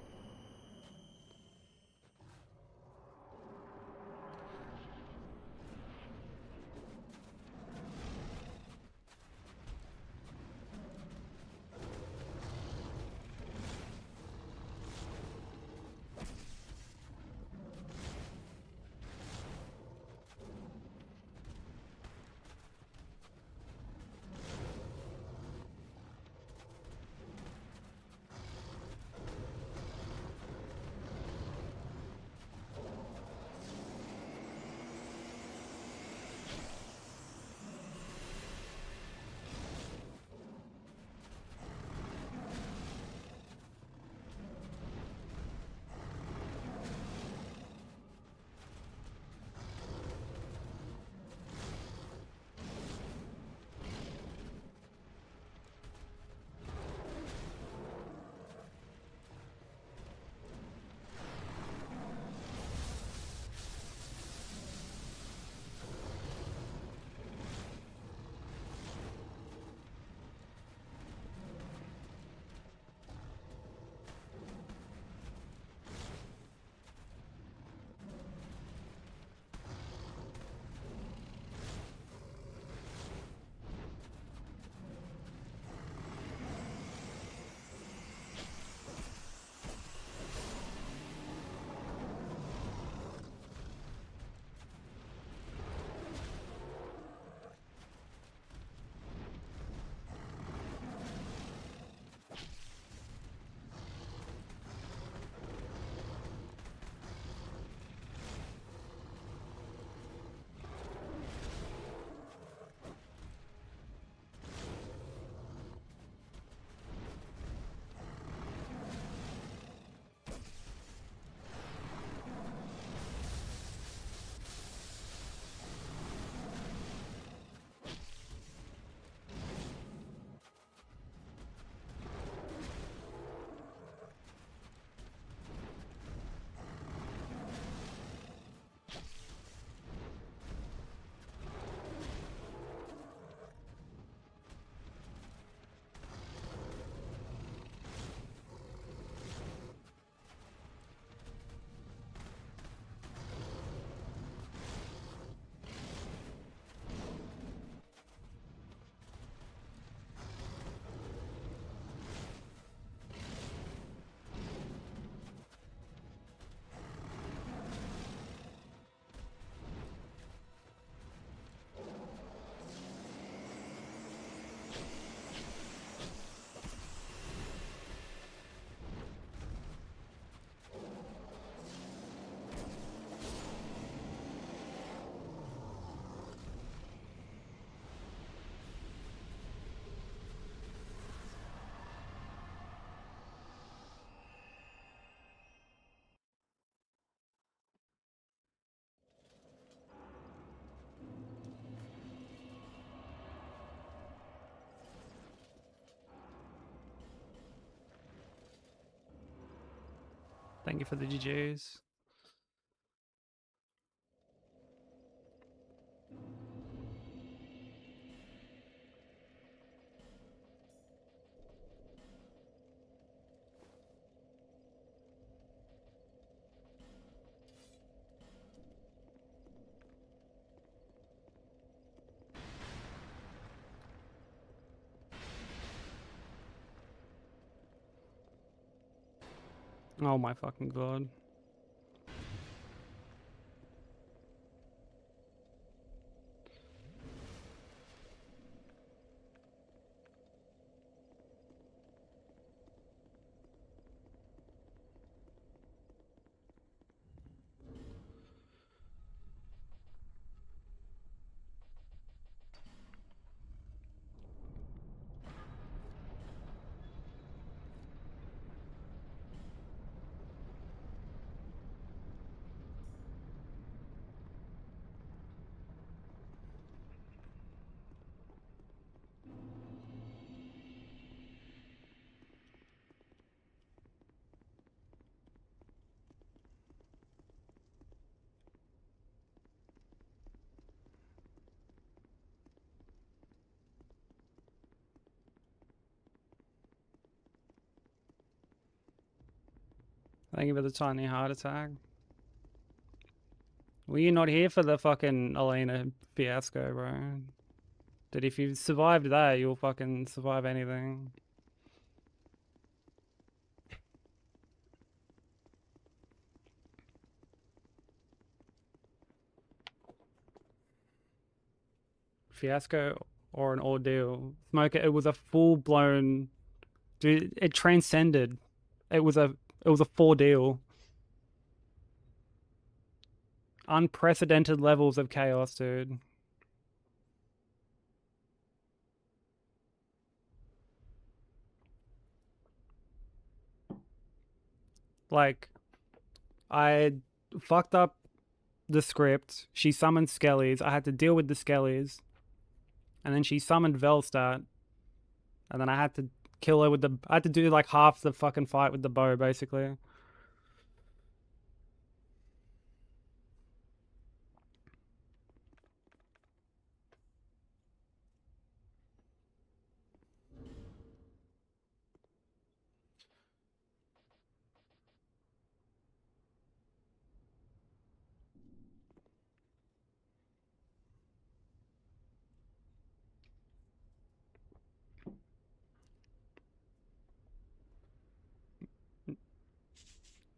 Thank you for the GGs. Oh my fucking god. Thank you for the tiny heart attack. Were you not here for the fucking Elena fiasco, bro? That if you survived that, you'll fucking survive anything. Fiasco or an ordeal. Smoker, it was a full-blown... Dude, it transcended. It was a 4-deal. Unprecedented levels of chaos, dude. Like, I fucked up the script. She summoned Skellies. I had to deal with the Skellies. And then she summoned Velstadt. And then I had to kill her with the... I had to do like half the fucking fight with the bow, basically.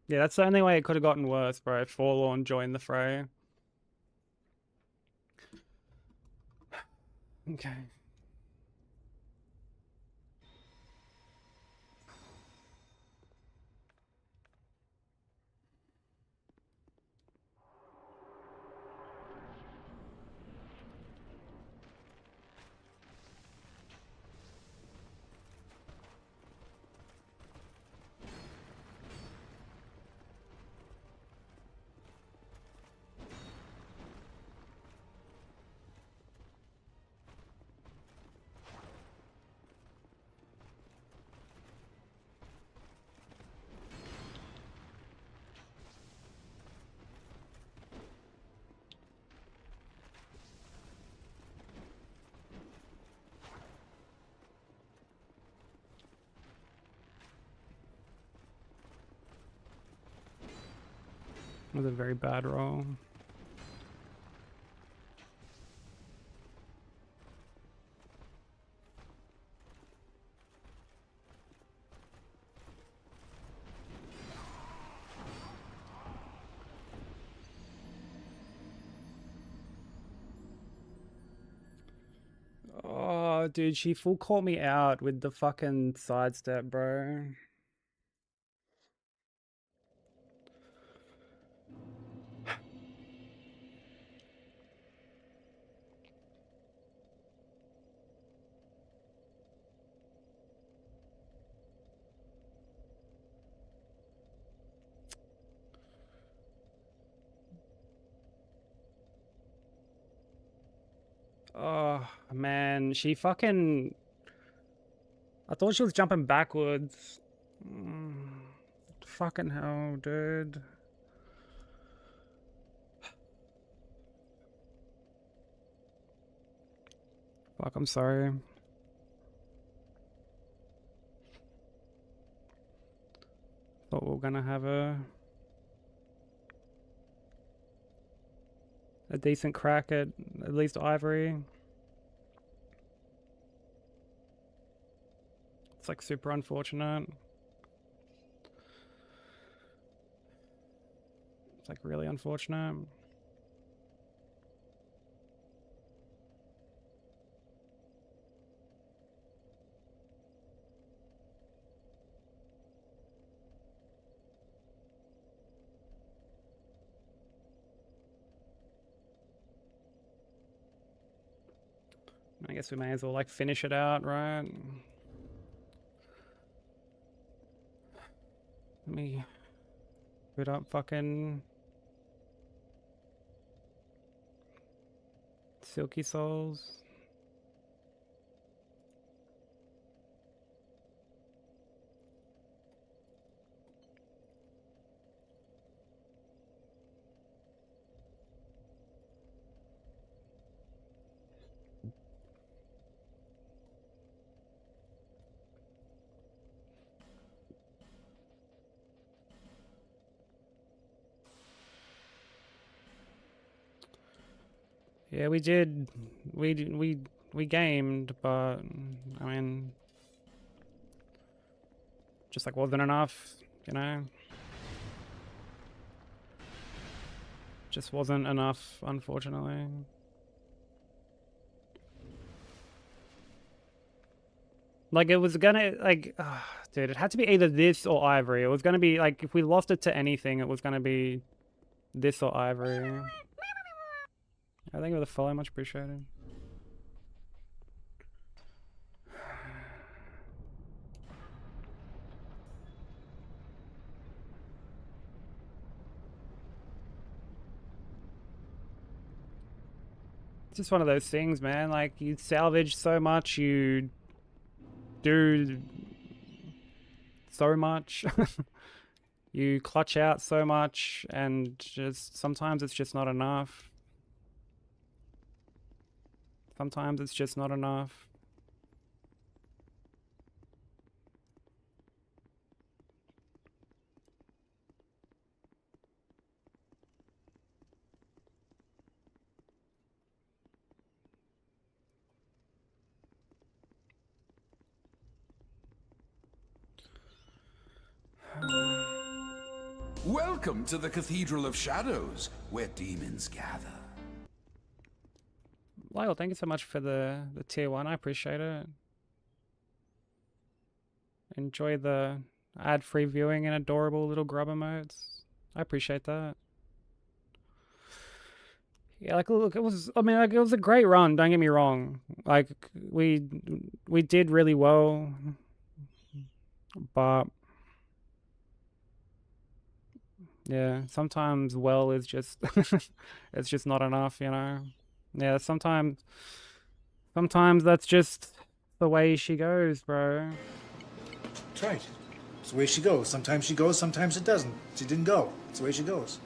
Yeah, that's the only way it could have gotten worse, bro. Forlorn joined the fray. Okay. It was a very bad roll. Oh, dude, she full caught me out with the fucking sidestep, bro. Oh, man, she fucking... I thought she was jumping backwards. Fucking hell, dude. Fuck, I'm sorry. Thought we were gonna have a decent crack at least Ivory. It's like super unfortunate. It's like really unfortunate. I guess we may as well like finish it out, right? Let me put up fucking Silky Souls. Yeah, we did. We gamed, but I mean, just like wasn't enough, you know. Just wasn't enough, unfortunately. Like it was gonna like, dude, it had to be either this or Ivory. It was gonna be like if we lost it to anything, it was gonna be this or Ivory. I think with a follow, much appreciated. It's just one of those things, man. Like you salvage so much, you do so much. You clutch out so much, and just sometimes it's just not enough. Sometimes it's just not enough. Welcome to the Cathedral of Shadows, where demons gather. Lyle, thank you so much for the tier 1. I appreciate it. Enjoy the ad-free viewing and adorable little grub emotes. I appreciate that. Yeah, like look, it was. I mean, like it was a great run. Don't get me wrong. Like we did really well, but yeah, sometimes well is just it's just not enough, you know. Yeah, sometimes that's just the way she goes, bro. That's right. It's the way she goes. Sometimes she goes, sometimes it doesn't. She didn't go. It's the way she goes.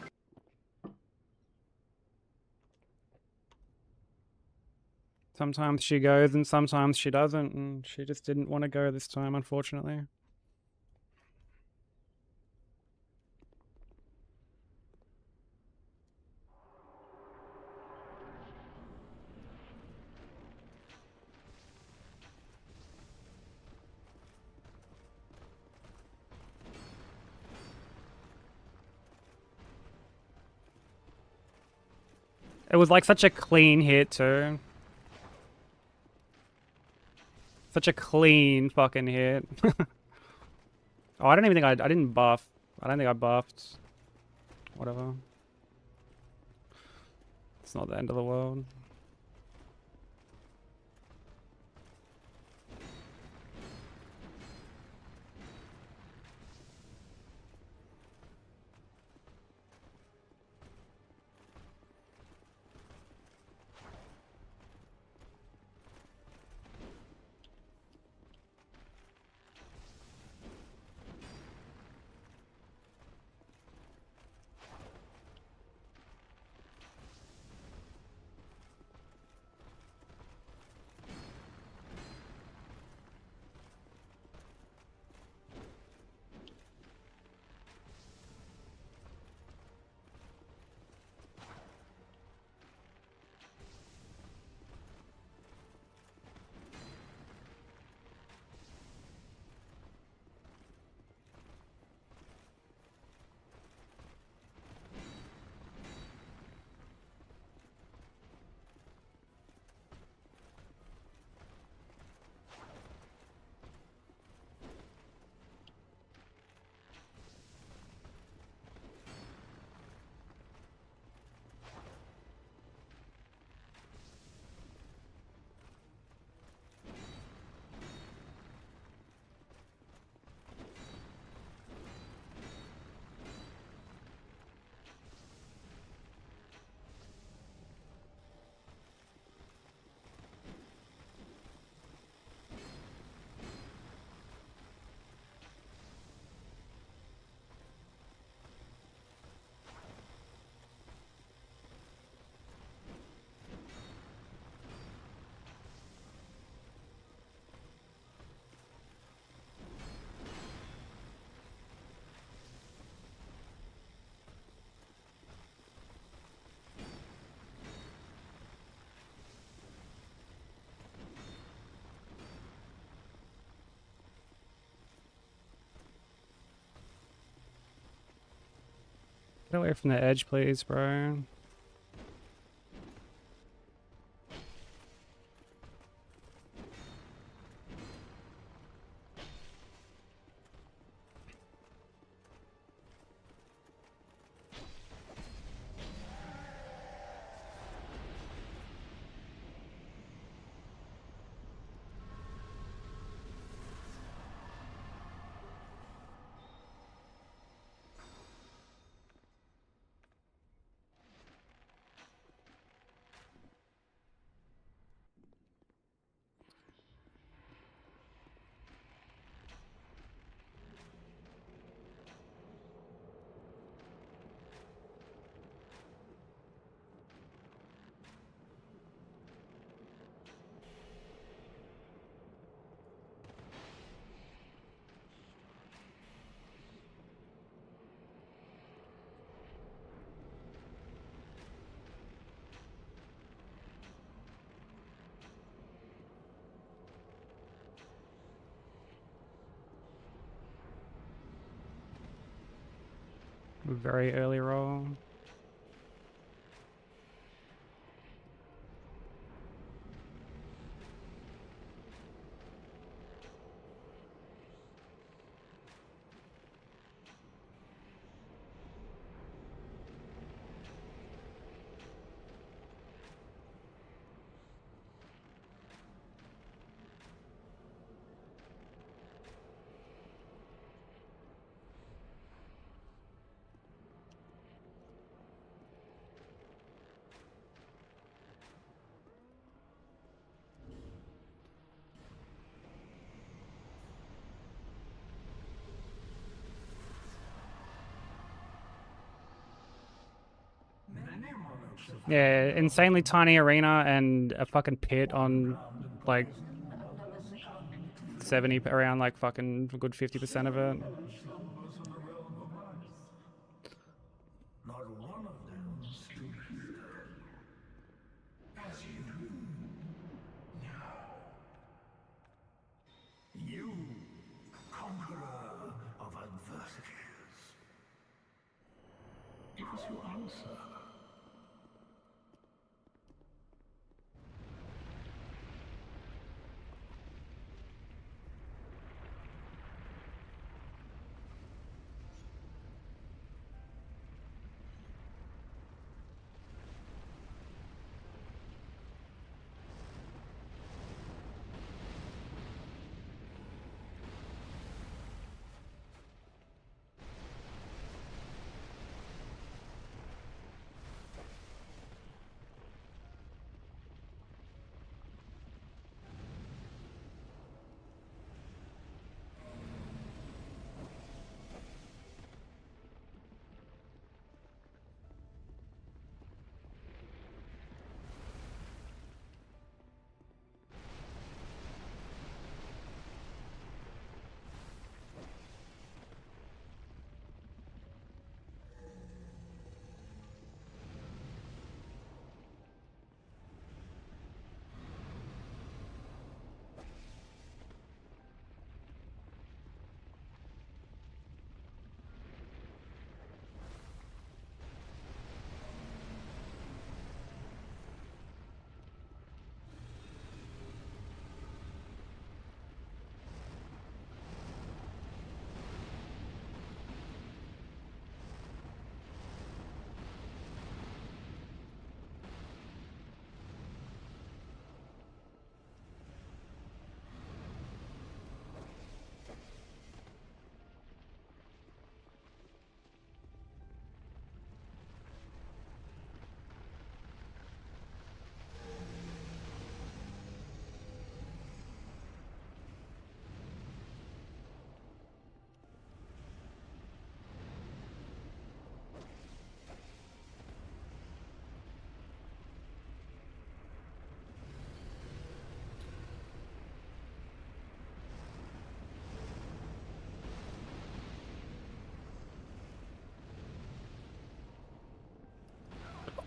Sometimes she goes and sometimes she doesn't, and she just didn't want to go this time, unfortunately. It was like such a clean hit too. Such a clean fucking hit. Oh, I don't even think I didn't buff. I don't think I buffed. Whatever. It's not the end of the world. Get away from the edge, please, bro. Very early roll. Yeah, insanely tiny arena and a fucking pit on like 70 around like fucking a good 50% of it. Not one of them stood here. As you do. You, conqueror of adversities. Give us your answer.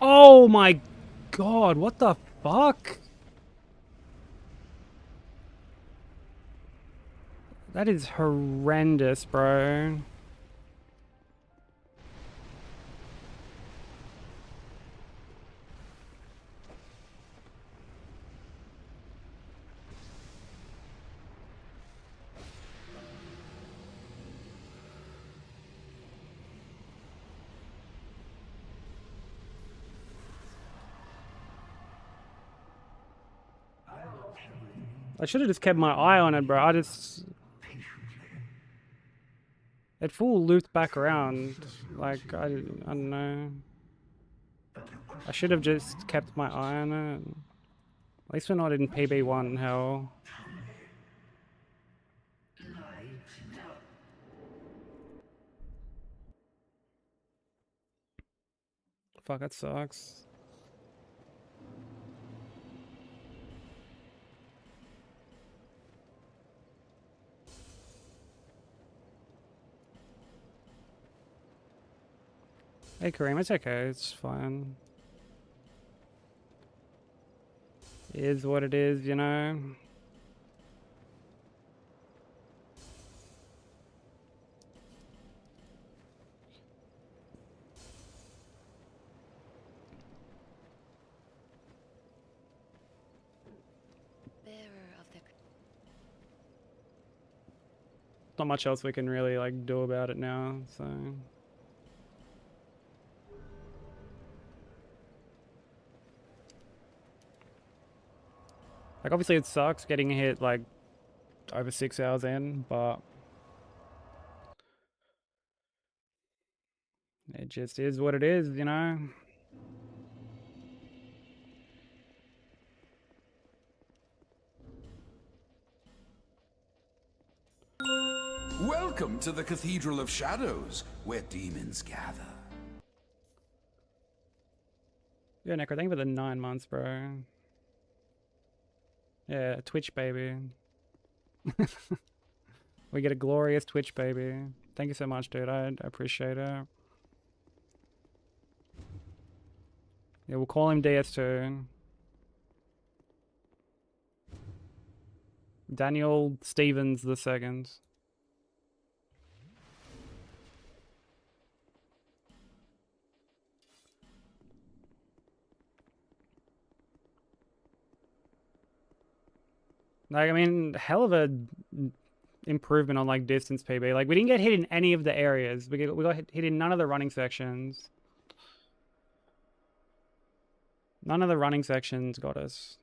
Oh my god, what the fuck? That is horrendous, bro. I should have just kept my eye on it, bro. It full looped back around. Like, I don't know. I should have just kept my eye on it. At least we're not in PB1 hell. Fuck, that sucks. Hey Kareem, it's okay, it's fine. It is what it is, you know? Not much else we can really like do about it now, so. Like obviously it sucks getting hit like over 6 hours in, but it just is what it is, you know? Welcome to the Cathedral of Shadows, where demons gather. Yeah, Necro, thank you for the 9 months, bro. Yeah, Twitch baby. We get a glorious Twitch baby. Thank you so much, dude. I appreciate it. Yeah, we'll call him DS2. Daniel Stevens II. Like, I mean, hell of a improvement on like distance PB. Like, we didn't get hit in any of the areas. We got hit in none of the running sections. None of the running sections got us.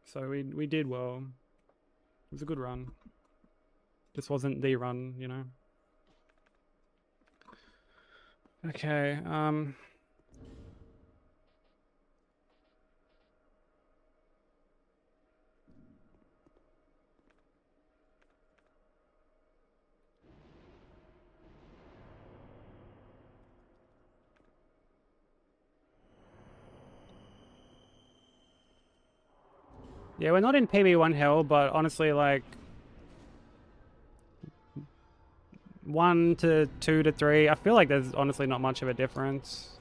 So we did well. It was a good run. This wasn't the run, you know. Okay, yeah, we're not in PB1 hell, but honestly, like 1 to 2 to 3, I feel like there's honestly not much of a difference.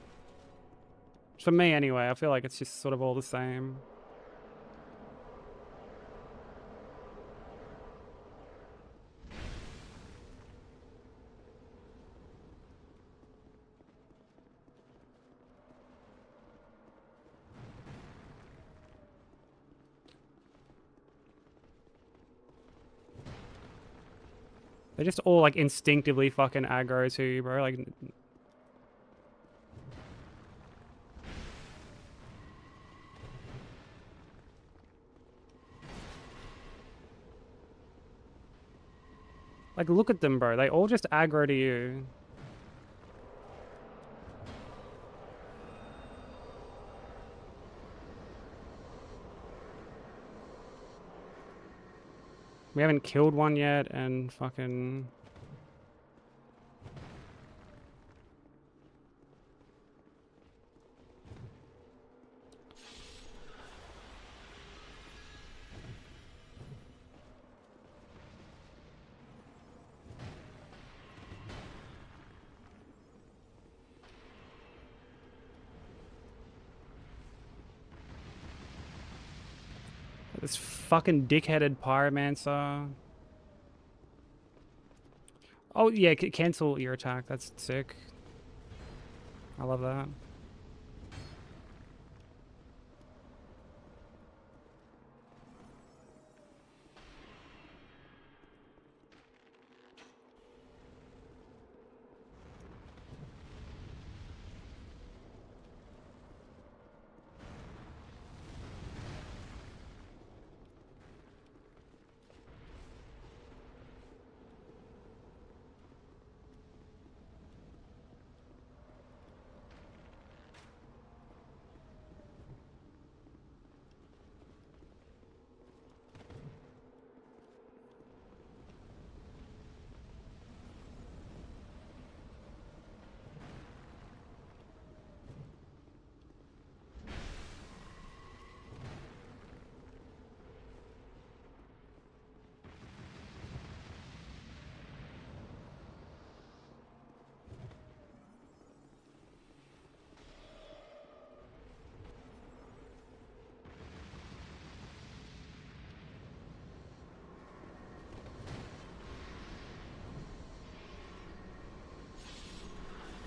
For me anyway, I feel like it's just sort of all the same. They just all like instinctively fucking aggro to you, bro. Like look at them, bro. They all just aggro to you. We haven't killed one yet, and fucking... This fucking dickheaded pyromancer. Oh yeah, cancel your attack. That's sick. I love that.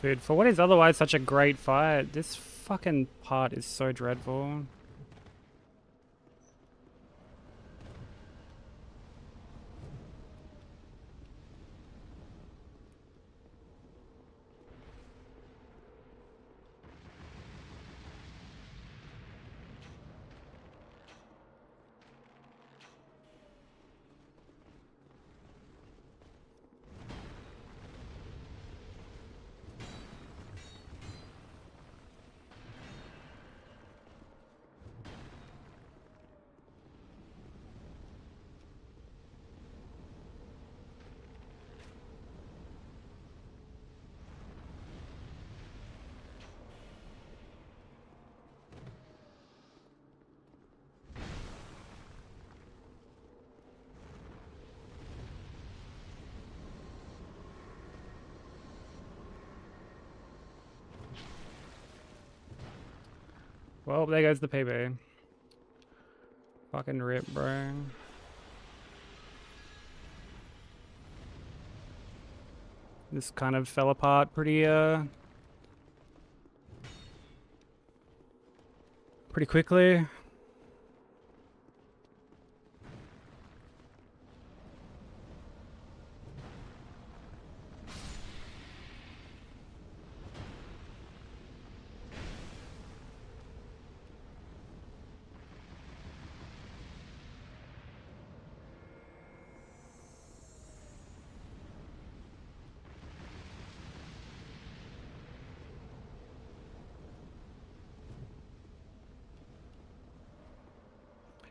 Dude, for what is otherwise such a great fight, this fucking part is so dreadful. Well, there goes the PB. Fucking rip, bro. This kind of fell apart pretty quickly.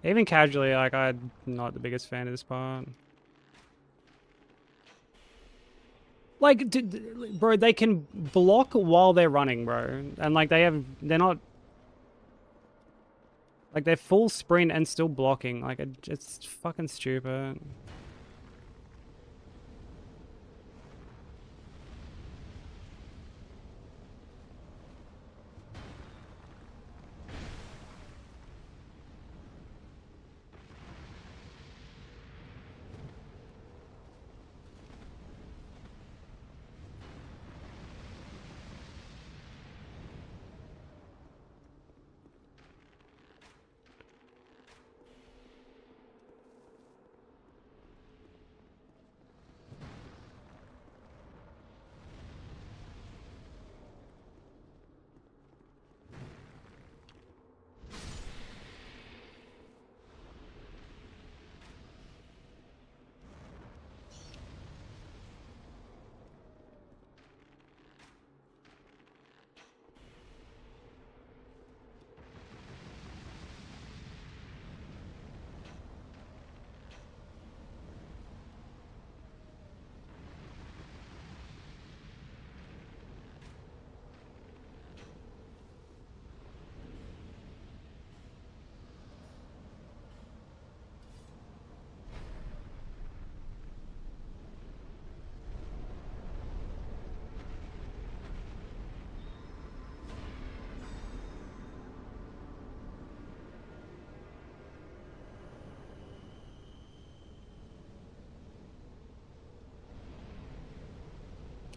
Even casually, like, I'm not the biggest fan of this part. Like, bro, they can block while they're running, bro. And, like, they're not... Like, they're full sprint and still blocking. Like, it's fucking stupid.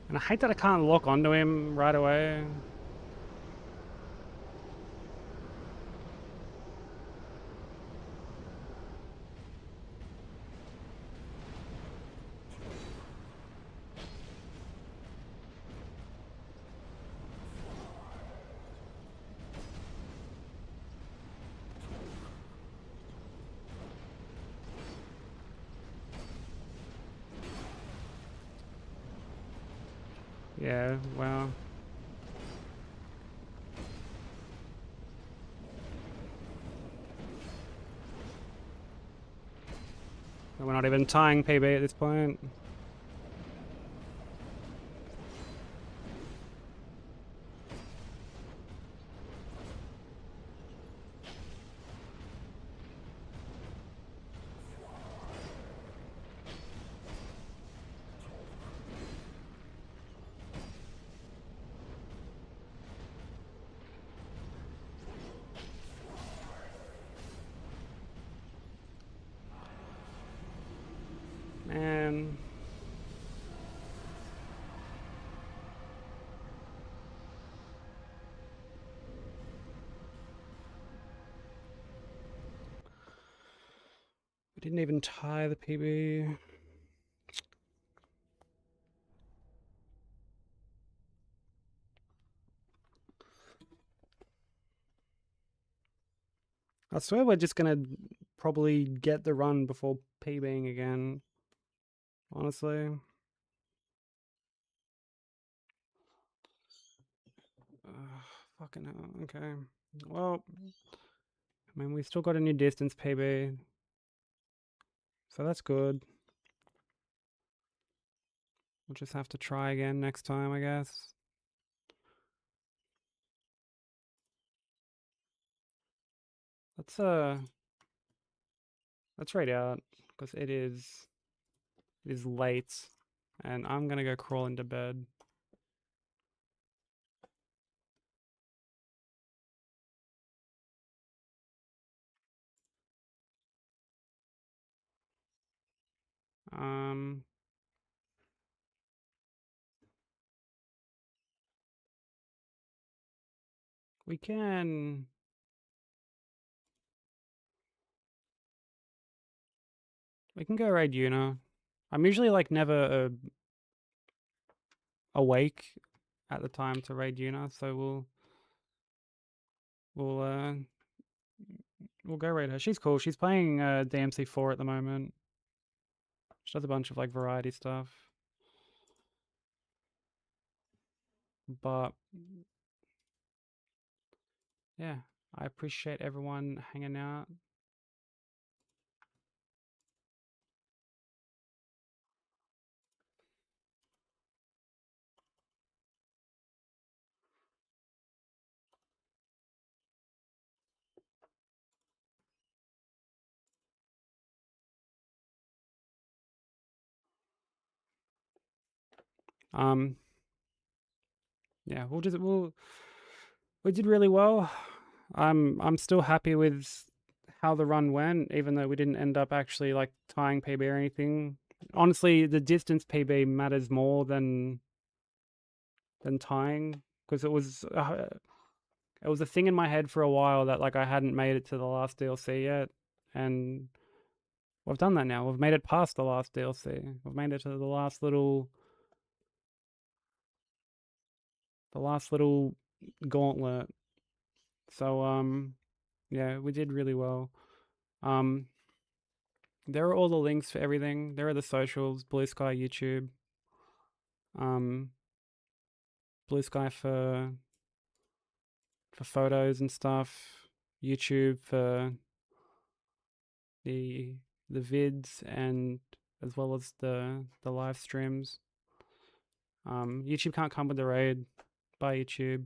And I hate that I can't lock onto him right away. Yeah, well... We're not even tying PB at this point. Man. Didn't even tie the PB. I swear we're just gonna probably get the run before PBing again. Honestly. Fucking hell. Okay. Well, I mean, we still got a new distance PB. So that's good. We'll just have to try again next time, I guess. Let's raid out because it is late and I'm gonna go crawl into bed. Um we can go raid Una. I'm usually like never awake at the time to raid Una, so we'll go raid her. She's cool. She's playing DMC4 at the moment. She does a bunch of like variety stuff. But yeah, I appreciate everyone hanging out. Yeah, we did really well. I'm still happy with how the run went, even though we didn't end up actually like tying PB or anything. Honestly, the distance PB matters more than tying because it was a thing in my head for a while that like I hadn't made it to the last DLC yet, and we've done that now. We've made it past the last DLC. We've made it to the last little gauntlet. So yeah, we did really well. There are all the links for everything. There are the socials, Blue Sky, YouTube. Blue Sky for photos and stuff. YouTube for the vids and as well as the live streams. YouTube can't come with the raid. Bye YouTube.